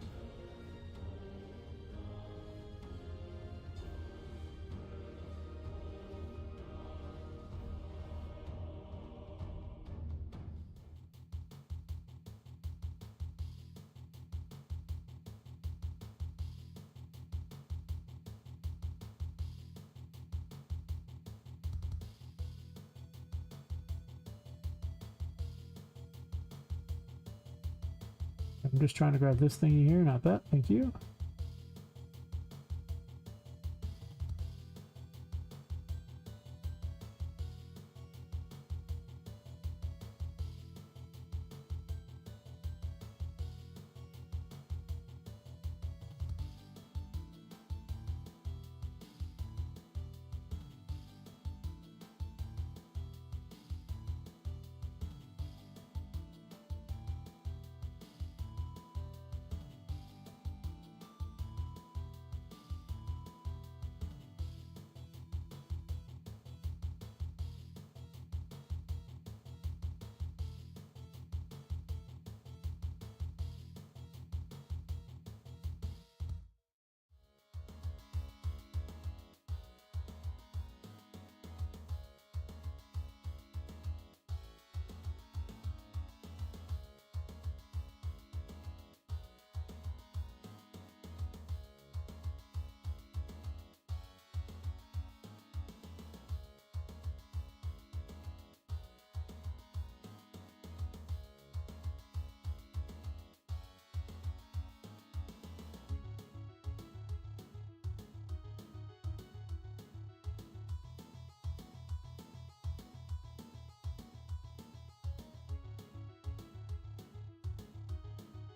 I'm just trying to grab this thingy here, not that. Thank you.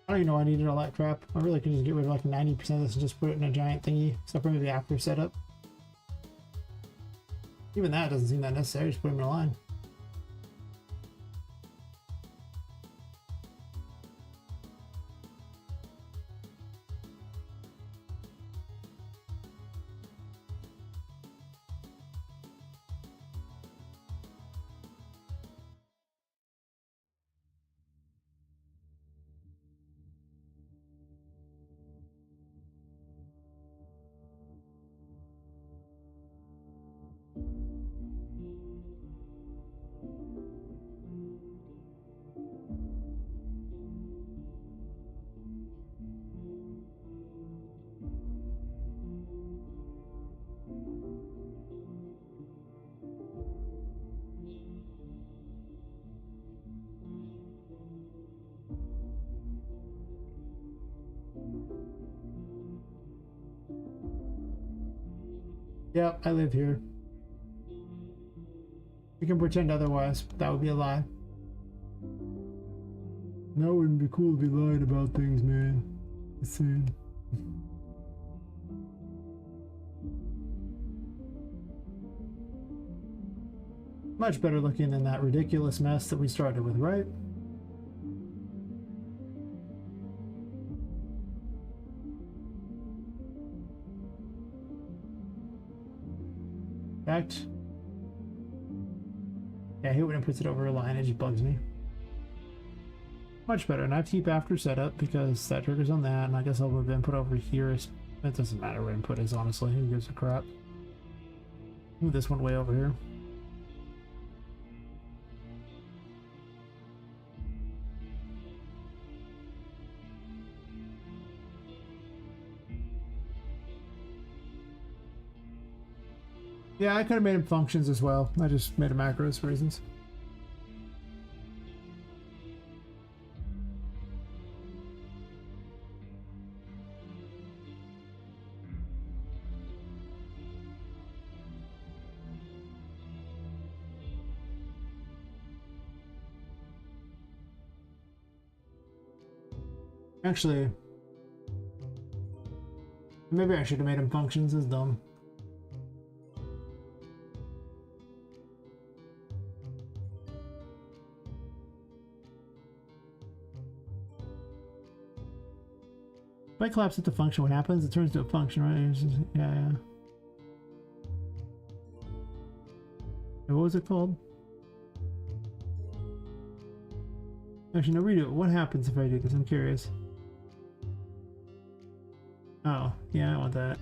I don't even know I needed all that crap. I really could just get rid of like 90% of this and just put it in a giant thingy. Except for maybe after setup. Even that doesn't seem that necessary. Just put them in a line. Yep, I live here. We can pretend otherwise, but that would be a lie. No, it wouldn't be cool to be lying about things, man. It's sad. Much better looking than that ridiculous mess that we started with, right? Fact. Yeah, I hate when it puts it over a line, it just bugs me. Much better, and I have to keep after setup because that triggers on that, and I guess I'll move input over here. It doesn't matter what input is, honestly. Who gives a crap? Move this one way over here. Yeah, I could have made them functions as well. I just made them macros for reasons. Actually, maybe I should have made them functions. It's dumb. If I collapse it to function, what happens? It turns to a function, right? Yeah. What was it called? Actually, no, redo it. What happens if I do this? I'm curious. Oh, yeah, I want that.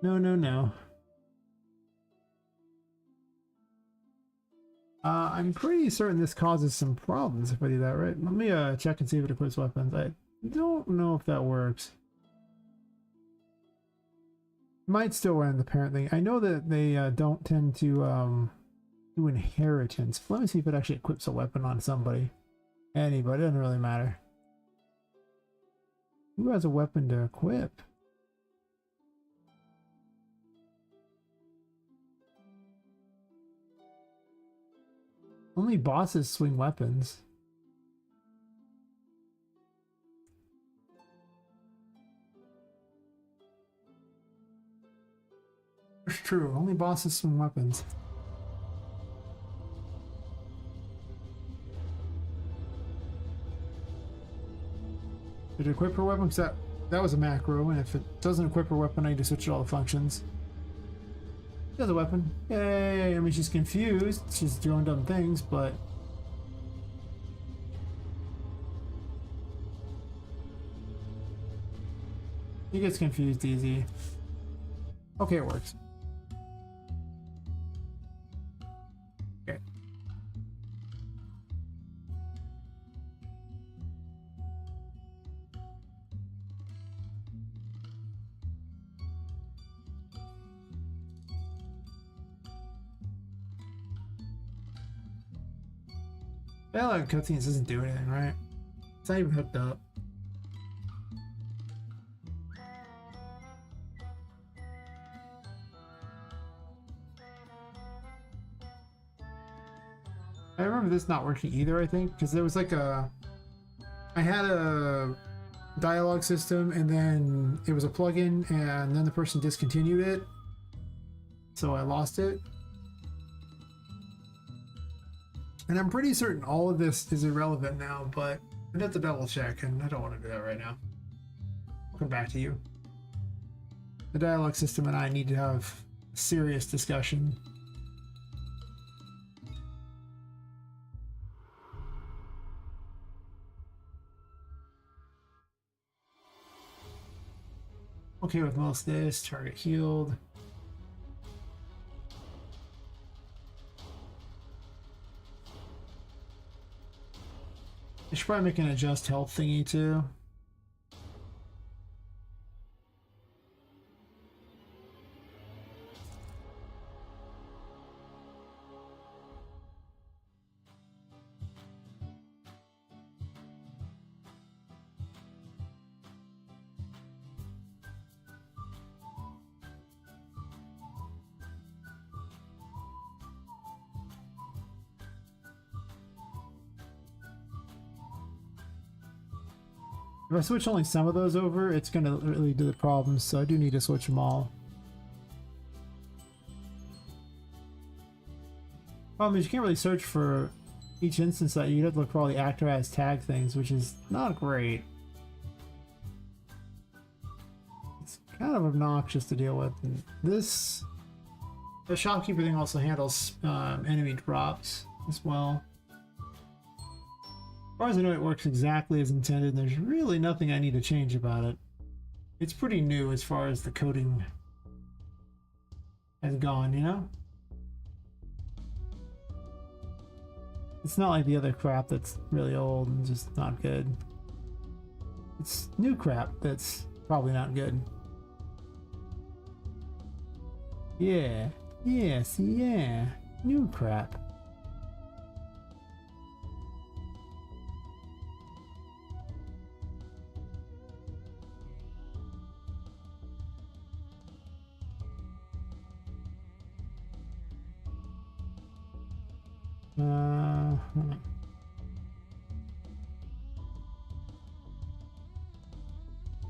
No. I'm pretty certain this causes some problems if I do that, right? Let me check and see if it equips weapons. I don't know if that works. Might still run the parent thing. I know that they don't tend to do inheritance. Let me see if it actually equips a weapon on somebody. Anybody, doesn't really matter. Who has a weapon to equip? Only bosses swing weapons. It's true, only bosses swing weapons. Did it equip her weapon? Because that was a macro, and if it doesn't equip her weapon, I need to switch to all the functions. She has a weapon. Yay! I mean, she's confused. She's doing dumb things, but... He gets confused easy. Okay, it works. Okay. Well, cutscenes doesn't do anything, right? It's not even hooked up. I remember this not working either, I think, because there was like a I had a dialogue system and then it was a plugin and then the person discontinued it. So I lost it. And I'm pretty certain all of this is irrelevant now, but I'd have to double check and I don't want to do that right now. I'll come back to you. The dialogue system and I need to have a serious discussion. Okay with most of this. Target healed. I should probably make an adjust health thingy too. If I switch only some of those over, it's going to really do the problems, so I do need to switch them all. Problem is you can't really search for each instance that you'd have to look for all the actor as tag things, which is not great. It's kind of obnoxious to deal with. And this, the shopkeeper thing also handles enemy drops as well. As far as I know, it works exactly as intended, and there's really nothing I need to change about it. It's pretty new as far as the coding has gone, you know? It's not like the other crap that's really old and just not good. It's new crap that's probably not good. Yeah, yes, yeah, new crap.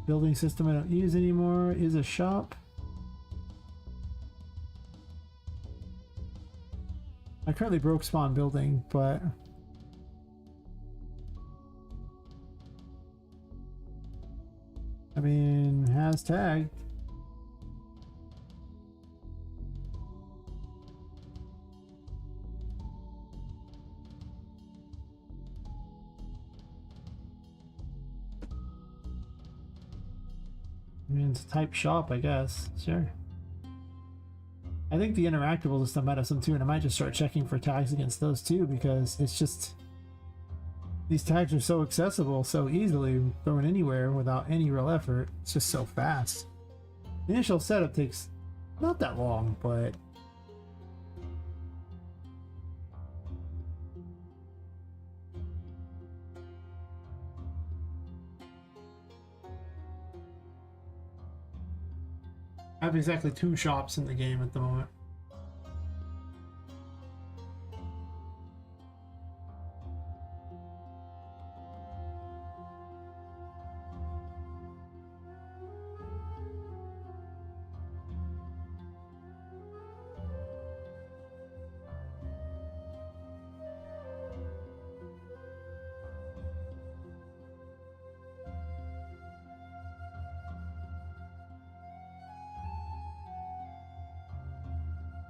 Building system I don't use anymore is a shop. I currently broke spawn building, but I mean, has tagged. I mean, it's a type shop, I guess. Sure. I think the interactable system might have some too, and I might just start checking for tags against those too, because it's just... these tags are so accessible, so easily thrown anywhere without any real effort. It's just so fast. The initial setup takes not that long, but... I have exactly 2 shops in the game at the moment.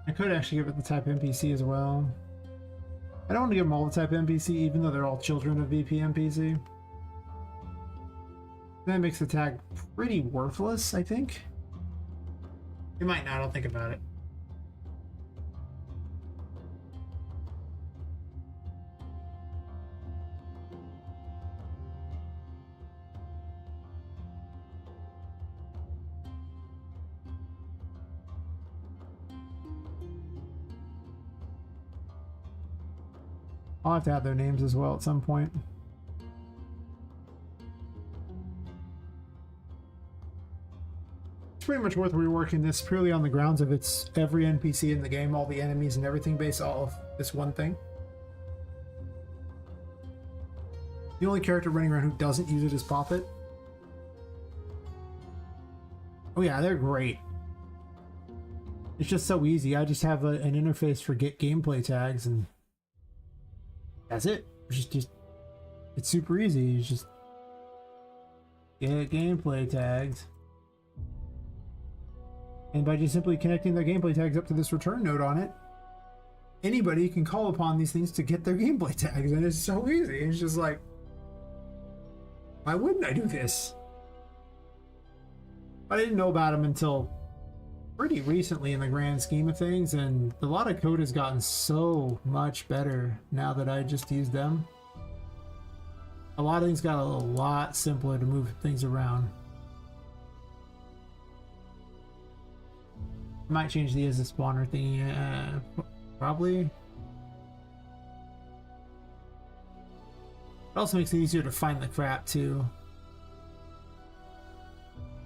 I could actually give it the type NPC as well. I don't want to give them all the type NPC, even though they're all children of VP NPC. That makes the tag pretty worthless, I think. It might not, I'll think about it. I'll have to add their names as well at some point. It's pretty much worth reworking this purely on the grounds of it's every NPC in the game, all the enemies and everything based off of this one thing. The only character running around who doesn't use it is Poppet. Oh yeah, they're great. It's just so easy. I just have an interface for get gameplay tags, and that's it. It's super easy. It's just get gameplay tags. And by just simply connecting their gameplay tags up to this return node on it, anybody can call upon these things to get their gameplay tags, and it's so easy. It's just like, why wouldn't I do this? I didn't know about them until pretty recently in the grand scheme of things, and a lot of code has gotten so much better now that I just use them. A lot of things got a lot simpler to move things around. Might change the as a spawner thing, probably. It also makes it easier to find the crap too.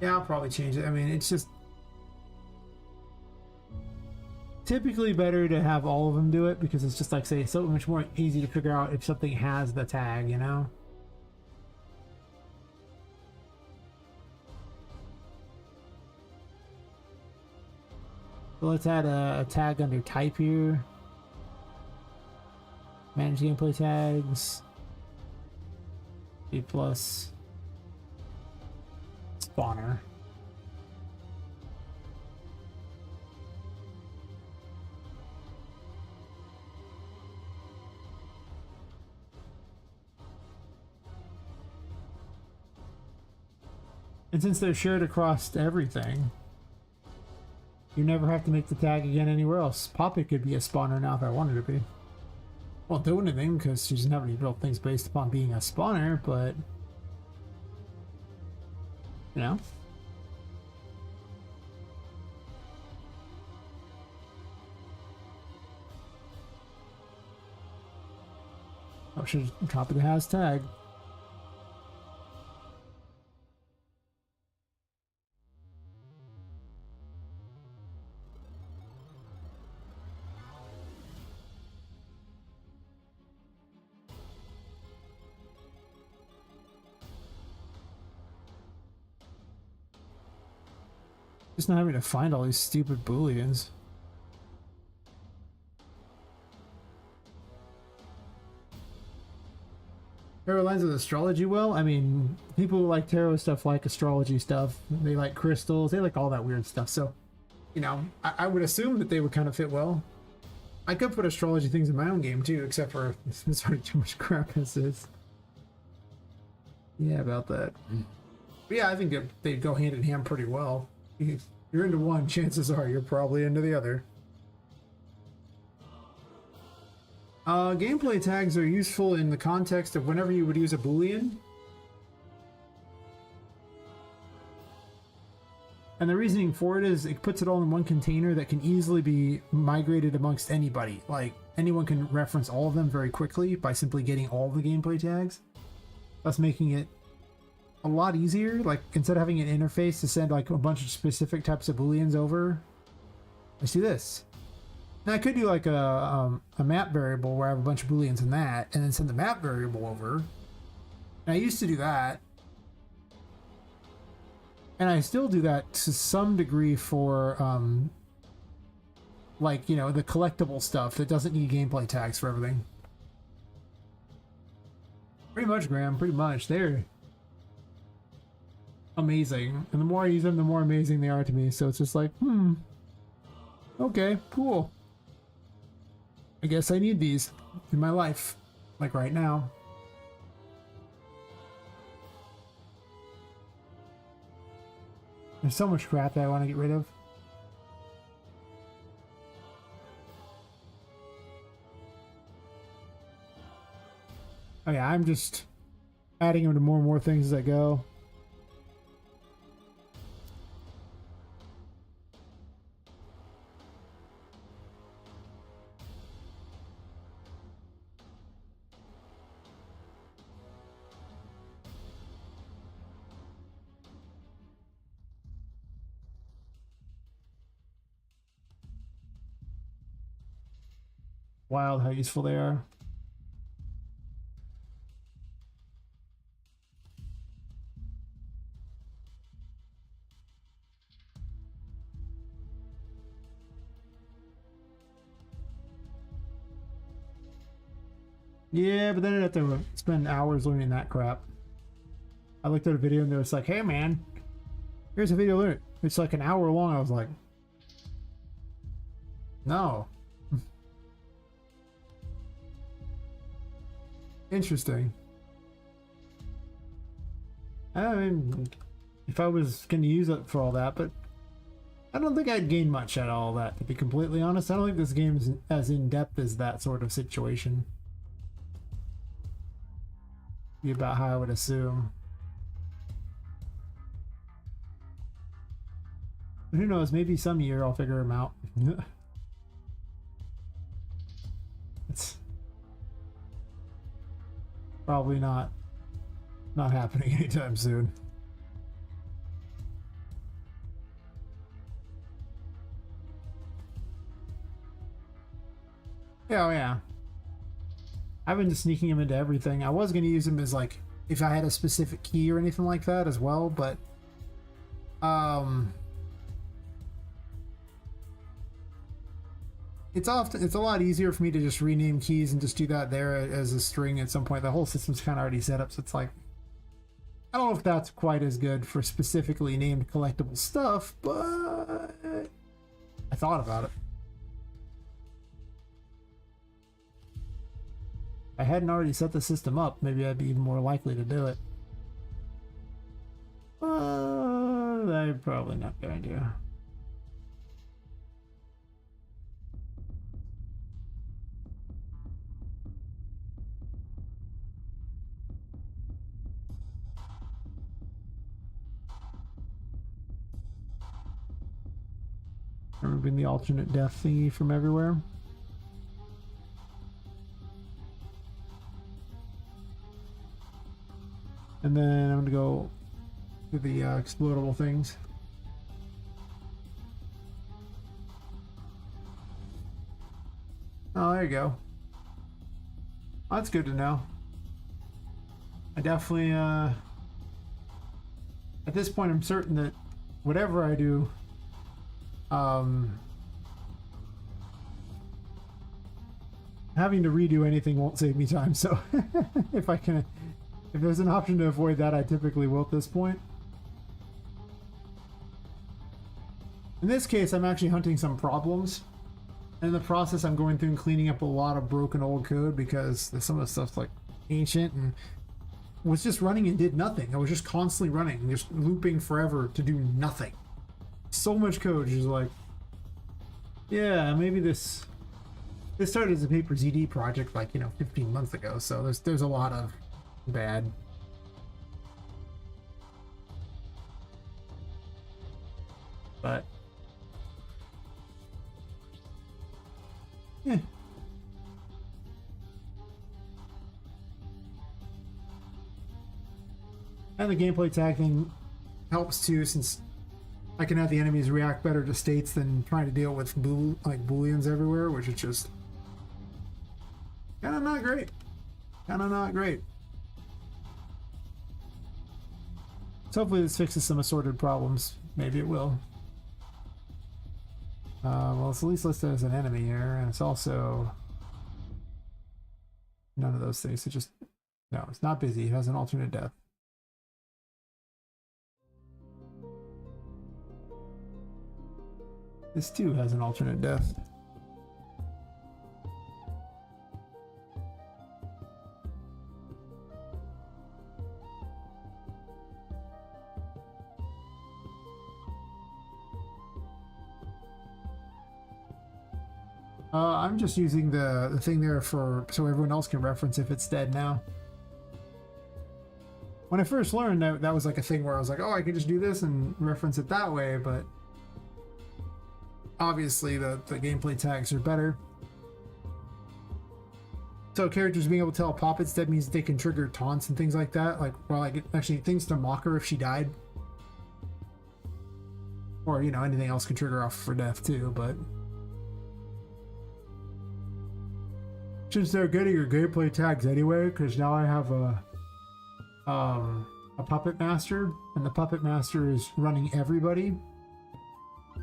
Yeah, I'll probably change it. I mean, it's just typically better to have all of them do it, because it's just like, say, so much more easy to figure out if something has the tag, you know? So let's add a tag under type here. Manage gameplay tags. B plus spawner. And since they're shared across everything, you never have to make the tag again anywhere else. Poppet could be a spawner now if I wanted to be. Won't do anything because she doesn't have any real things based upon being a spawner, but you know. Oh, should copy the has tag. Just not having to find all these stupid booleans. Tarot aligns with astrology well. I mean, people who like tarot stuff like astrology stuff. They like crystals. They like all that weird stuff. So, you know, I would assume that they would kind of fit well. I could put astrology things in my own game too, except for it's already too much crap as is. Yeah, about that. But yeah, I think they'd go hand in hand pretty well. If you're into one, chances are you're probably into the other. Gameplay tags are useful in the context of whenever you would use a boolean. And the reasoning for it is it puts it all in one container that can easily be migrated amongst anybody. Like, anyone can reference all of them very quickly by simply getting all the gameplay tags, thus making it a lot easier. Like, instead of having an interface to send like a bunch of specific types of booleans over, let's do this. Now I could do like a map variable where I have a bunch of booleans in that, and then send the map variable over. And I used to do that, and I still do that to some degree for like, you know, the collectible stuff that doesn't need gameplay tags for everything. Pretty much, Graham. Pretty much. They're amazing, and the more I use them, the more amazing they are to me. So it's just like, okay, cool. I guess I need these in my life, like right now. There's so much crap that I want to get rid of. Oh yeah, I'm just adding them to more and more things as I go. Wild how useful they are. Yeah, but then I'd have to spend hours learning that crap. I looked at a video and they was like, hey man, here's a video learn. It's like an hour long. I was like, no. Interesting. I mean, if I was going to use it for all that, but I don't think I'd gain much out of all that, to be completely honest. I don't think this game is as in-depth as that sort of situation. Be about how I would assume. But who knows, maybe some year I'll figure them out. It's probably not happening anytime soon. Yeah, oh yeah. I've been just sneaking him into everything. I was going to use him as like if I had a specific key or anything like that as well, but it's a lot easier for me to just rename keys and just do that there as a string at some point. The whole system's kind of already set up, so it's like I don't know if that's quite as good for specifically named collectible stuff, but I thought about it. If I hadn't already set the system up, maybe I'd be even more likely to do it. But I'm probably not going to. Removing the alternate death thingy from everywhere. And then I'm going to go to the explodable things. Oh, there you go. Well, that's good to know. I definitely, at this point, I'm certain that whatever I do, having to redo anything won't save me time. So if there's an option to avoid that, I typically will at this point. In this case, I'm actually hunting some problems. And in the process, I'm going through and cleaning up a lot of broken old code because some of the stuff's like ancient and was just running and did nothing. I was just constantly running, just looping forever to do nothing. So much code, just like, yeah, maybe this started as a Paper ZD project like 15 months ago. So there's a lot of bad. But yeah. And the gameplay tag thing helps too, since I can have the enemies react better to states than trying to deal with booleans everywhere, which is just kind of not great. So hopefully this fixes some assorted problems. Maybe it will. Well, it's at least listed as an enemy here, and it's also none of those things. No, it's not busy. It has an alternate death. This too has an alternate death. I'm just using the thing there so everyone else can reference if it's dead now. When I first learned that was like a thing where I was like, oh, I can just do this and reference it that way, but obviously the gameplay tags are better. So characters being able to tell Poppet's dead means they can trigger taunts and things like that, actually things to mock her if she died. Or, anything else can trigger off for death too, but since they're getting your gameplay tags anyway, because now I have a Puppet Master, and the Puppet Master is running everybody.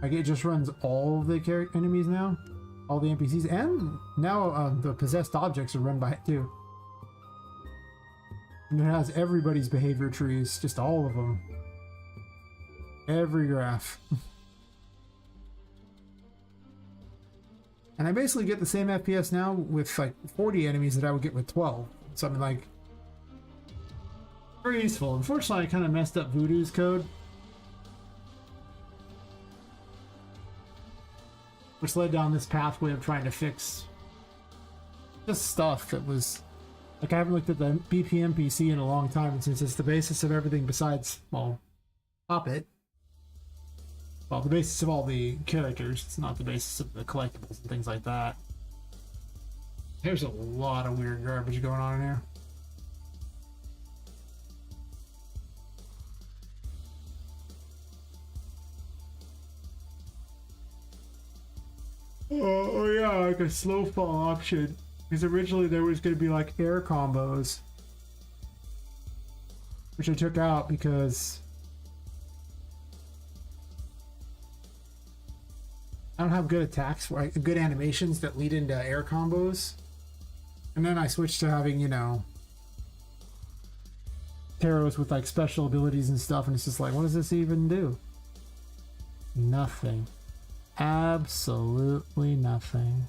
Like, it just runs all of the enemies now, all the NPCs, and now the possessed objects are run by it too. And it has everybody's behavior trees, just all of them. Every graph. And I basically get the same FPS now with like 40 enemies that I would get with 12. So I'm like, very useful. Unfortunately, I kind of messed up Voodoo's code, which led down this pathway of trying to fix just stuff that was like, I haven't looked at the BPM PC in a long time, and since it's the basis of everything besides, well, Poppet, well, the basis of all the characters, it's not the basis of the collectibles and things like that. There's a lot of weird garbage going on in here. Oh yeah, like a slow fall option. Because originally there was going to be like air combos, which I took out because I don't have good attacks, like good animations that lead into air combos. And then I switched to having, you know, Taros with like special abilities and stuff, and it's just like, what does this even do? Nothing. Absolutely nothing.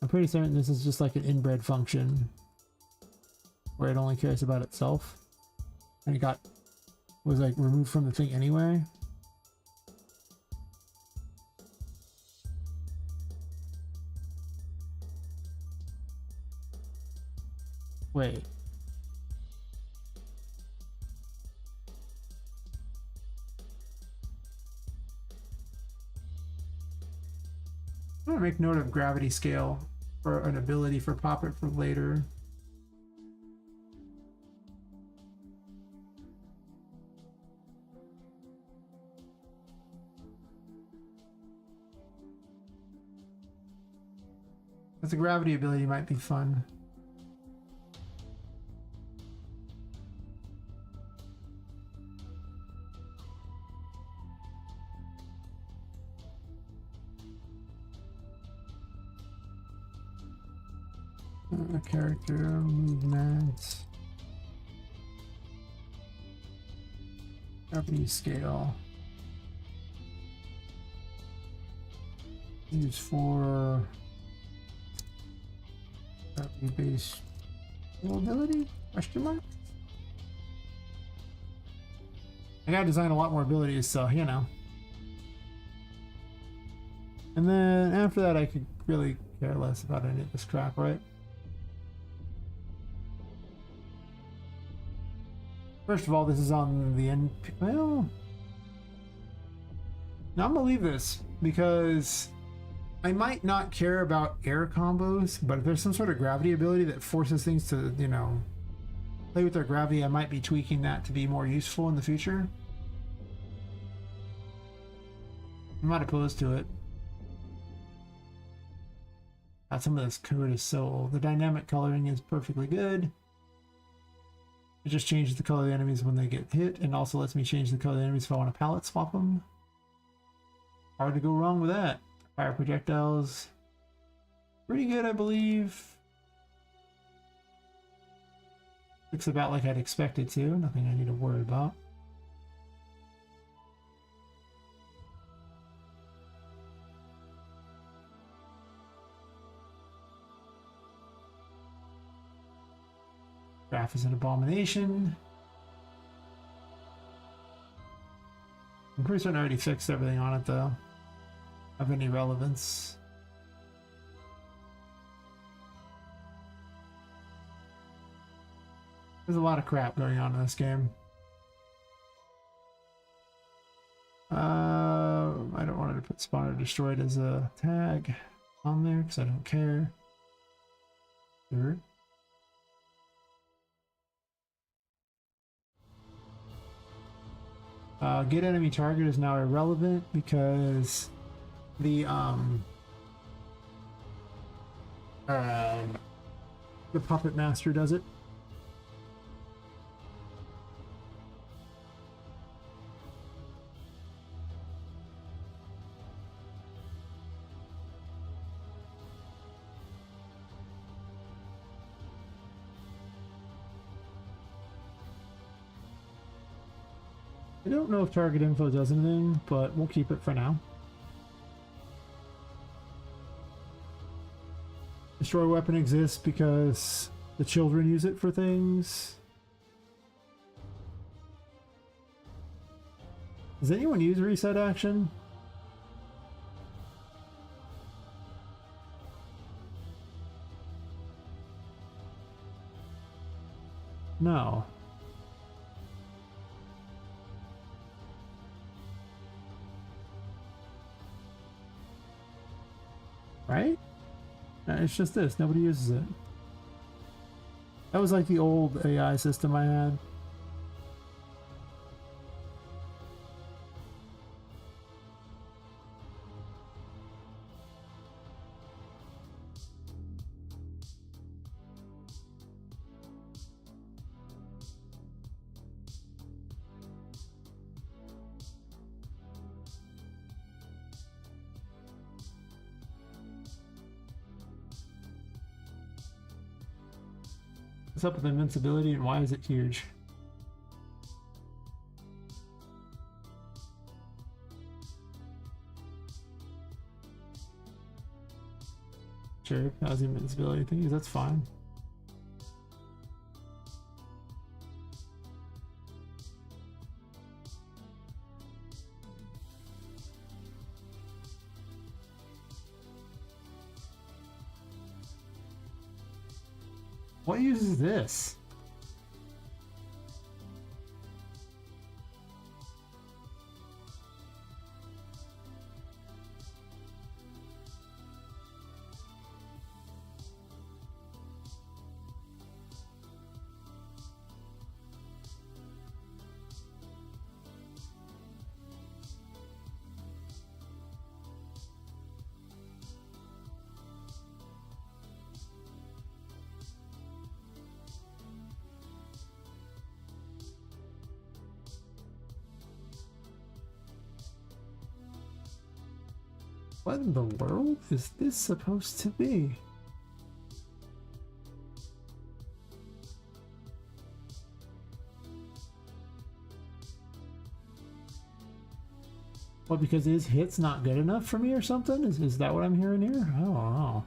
I'm pretty certain this is just like an inbred function where it only cares about itself, and it was like removed from the thing anyway. Wait. I'm gonna make note of gravity scale for an ability for Poppet for later. Because the gravity ability might be fun. Character movement, gravity scale, use for gravity based ability? Question mark. I gotta design a lot more abilities, so you know. And then after that, I could really care less about any of this crap, right? First of all, this is on the end. Well, now I'm gonna leave this because I might not care about air combos, but if there's some sort of gravity ability that forces things to, you know, play with their gravity, I might be tweaking that to be more useful in the future. I'm not opposed to it. God, some of this code is so old. The dynamic coloring is perfectly good. It just changes the color of the enemies when they get hit, and also lets me change the color of the enemies if I want to palette swap them. Hard to go wrong with that. Fire projectiles. Pretty good, I believe. Looks about like I'd expect it to. Nothing I need to worry about. Graph is an abomination. I'm pretty certain I already fixed everything on it though. Of any relevance. There's a lot of crap going on in this game. I don't want to put spawned or destroyed as a tag on there because I don't care. Sure. Get enemy target is now irrelevant because the Puppet Master does it. I don't know if target info does anything, but we'll keep it for now. Destroy weapon exists because the children use it for things. Does anyone use reset action? No. Right? It's just this. Nobody uses it. That was like the old AI system I had. What's up with invincibility and why is it huge? Sure, that was the invincibility thing. That's fine. What uses this? What in the world is this supposed to be? What, because his hit's not good enough for me or something? Is that what I'm hearing here? I don't know.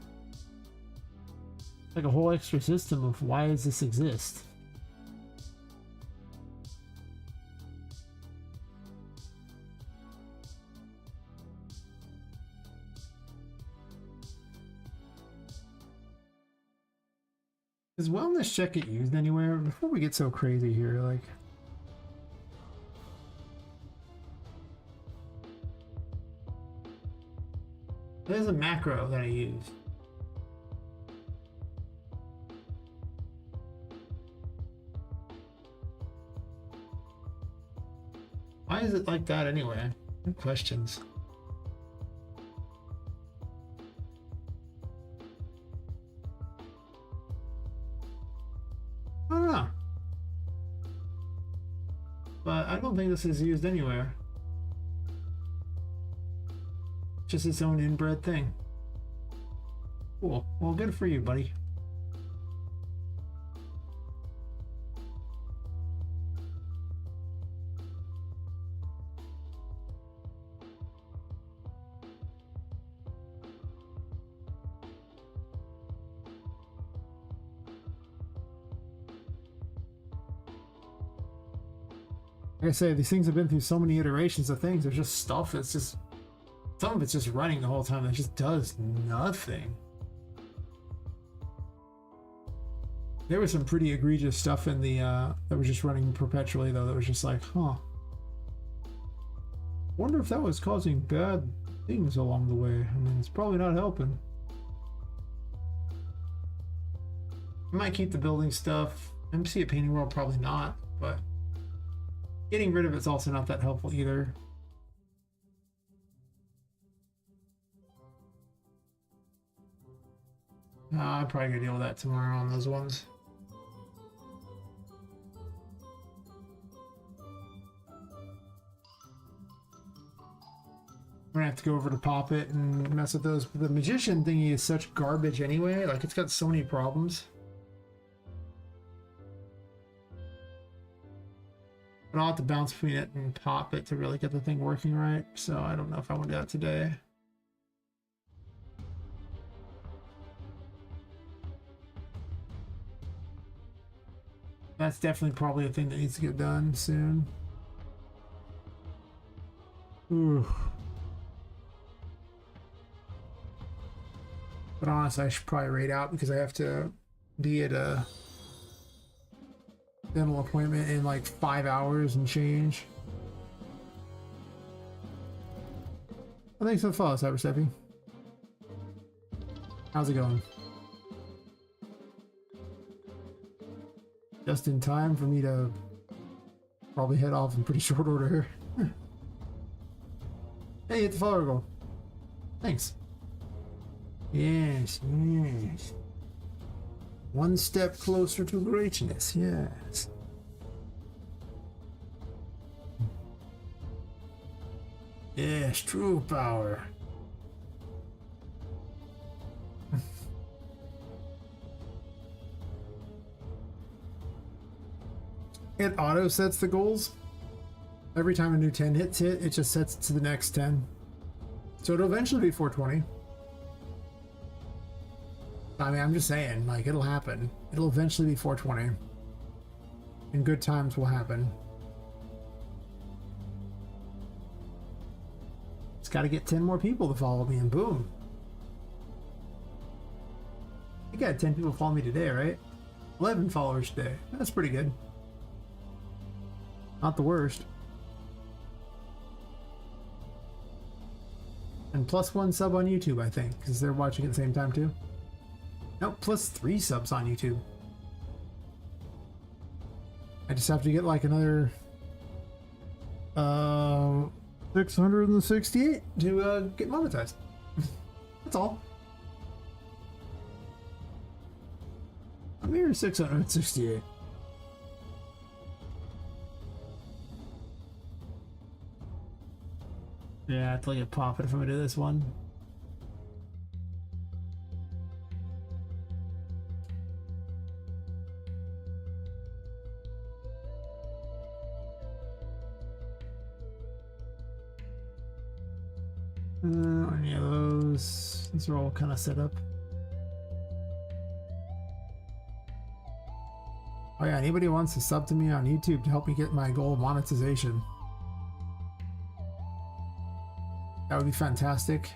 Like a whole extra system of why does this exist? Is wellness check get used anywhere? Before we get so crazy here, like... There's a macro that I use. Why is it like that anyway? Good questions. I don't know. But I don't think this is used anywhere. Just its own inbred thing. Cool. Well, good for you, buddy. Like I say, these things have been through so many iterations of things. There's just stuff that's just... Some of it's just running the whole time that just does nothing. There was some pretty egregious stuff in the that was just running perpetually though, that was just like, huh. Wonder if that was causing bad things along the way. I mean, it's probably not helping. I might keep the building stuff. MC at Painting World, probably not, but getting rid of it's also not that helpful either. I'm probably gonna deal with that tomorrow on those ones. I'm gonna have to go over to Poppet and mess with those. But the magician thingy is such garbage anyway. Like, it's got so many problems. But I'll have to bounce between it and Poppet to really get the thing working right. So I don't know if I want to do that today. That's definitely probably a thing that needs to get done soon. Ooh. But honestly, I should probably raid out because I have to be at a dental appointment in like 5 hours and change. Well, thanks for the follow, Cybersteppy. How's it going? Just in time for me to probably head off in pretty short order. Hey, hit the follower goal. Thanks. Yes, yes. One step closer to greatness, yes. Yes, true power. It auto sets the goals. Every time a new 10 hits it just sets it to the next 10. So it'll eventually be 420. I mean, I'm just saying, like, it'll happen. It'll eventually be 420. And good times will happen. Just gotta get 10 more people to follow me and boom. I got 10 people follow me today, right? 11 followers today. That's pretty good. Not the worst. And +1 sub on YouTube, I think, because they're watching at the same time too. No, +3 subs on YouTube. I just have to get like another 668 to get monetized. That's all. I'm here 668. Yeah, I have to look at Poppet if I'm gonna do this one. Any of those? These are all kind of set up. Oh yeah, anybody wants to sub to me on YouTube to help me get my goal of monetization? That would be fantastic.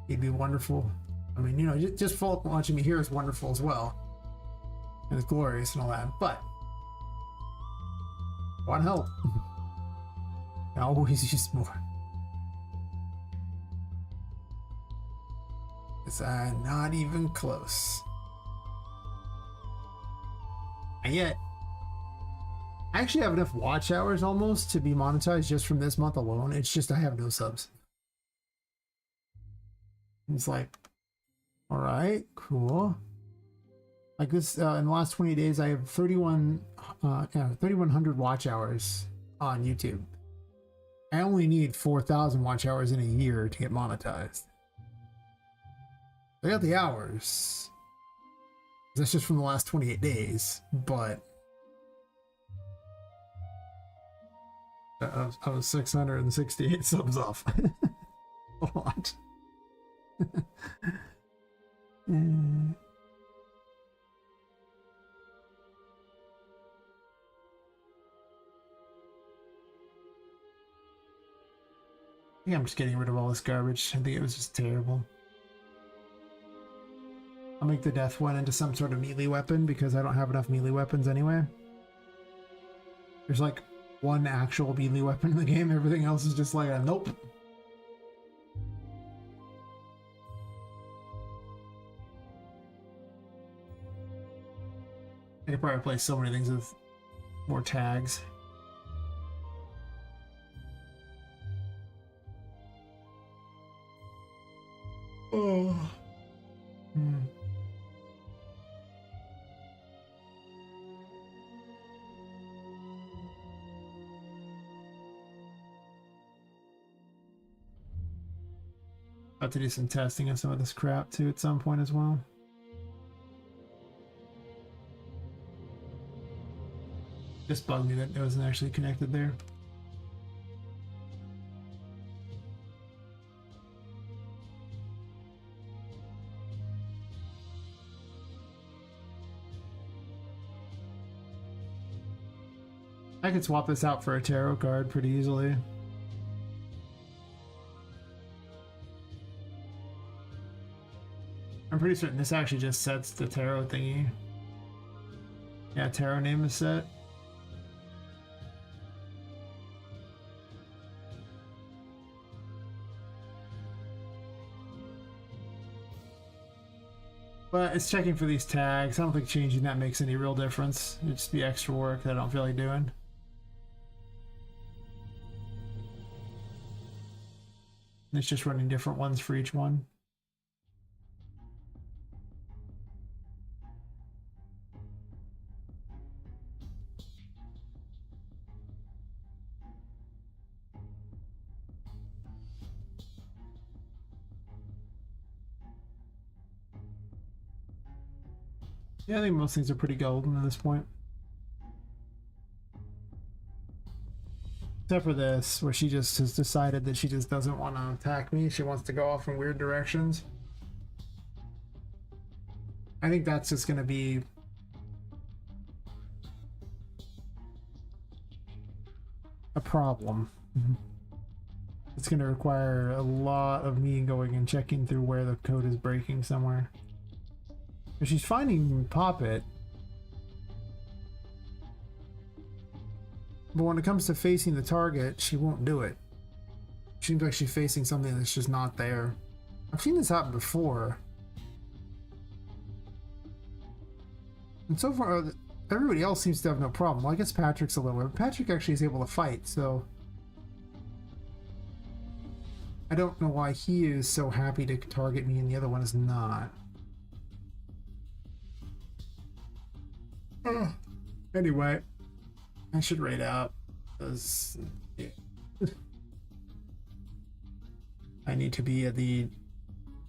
It'd be wonderful. I mean, you know, just watching me here is wonderful as well. And it's glorious and all that, but I want help. I always use more. It's not even close. And yet, I actually have enough watch hours almost to be monetized just from this month alone. It's just I have no subs. It's like, all right, cool. Like this, in the last 20 days, I have 3,100 watch hours on YouTube. I only need 4,000 watch hours in a year to get monetized. I got the hours. That's just from the last 28 days, but I was 668 subs off. A lot. Yeah, I'm just getting rid of all this garbage. I think it was just terrible. I'll make the death one into some sort of melee weapon because I don't have enough melee weapons anyway. There's like one actual melee weapon in the game. Everything else is just like a nope. I could probably play so many things with more tags. Oh. About to do some testing of some of this crap too at some point as well. Just bugged me that it wasn't actually connected there. I could swap this out for a tarot card pretty easily. I'm pretty certain this actually just sets the tarot thingy. Yeah, tarot name is set. But it's checking for these tags. I don't think changing that makes any real difference. It'd just be extra work that I don't feel like doing. It's just running different ones for each one. Yeah, I think most things are pretty golden at this point. Except for this, where she just has decided that she just doesn't want to attack me. She wants to go off in weird directions. I think that's just going to be a problem. It's going to require a lot of me going and checking through where the code is breaking somewhere. If she's finding Poppet, but when it comes to facing the target, she won't do it. Seems like she's facing something that's just not there. I've seen this happen before. And so far, everybody else seems to have no problem. Well, I guess Patrick's a little bit. Patrick actually is able to fight, so I don't know why he is so happy to target me and the other one is not. Anyway, I should rate out because yeah. I need to be at the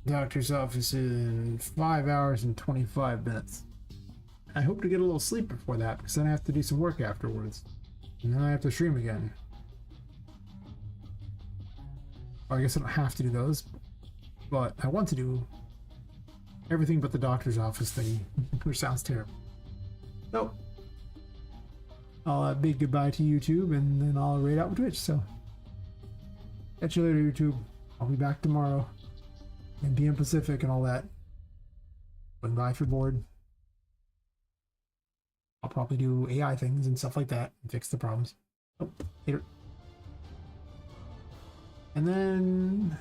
doctor's office in 5 hours and 25 minutes. I hope to get a little sleep before that because then I have to do some work afterwards. And then I have to stream again. Or I guess I don't have to do those, but I want to do everything but the doctor's office thing, which sounds terrible. So, I'll bid goodbye to YouTube and then I'll raid out with Twitch. So, catch you later, YouTube. I'll be back tomorrow. And PM Pacific and all that. But bye if you're bored. I'll probably do AI things and stuff like that and fix the problems. Oh, later. And then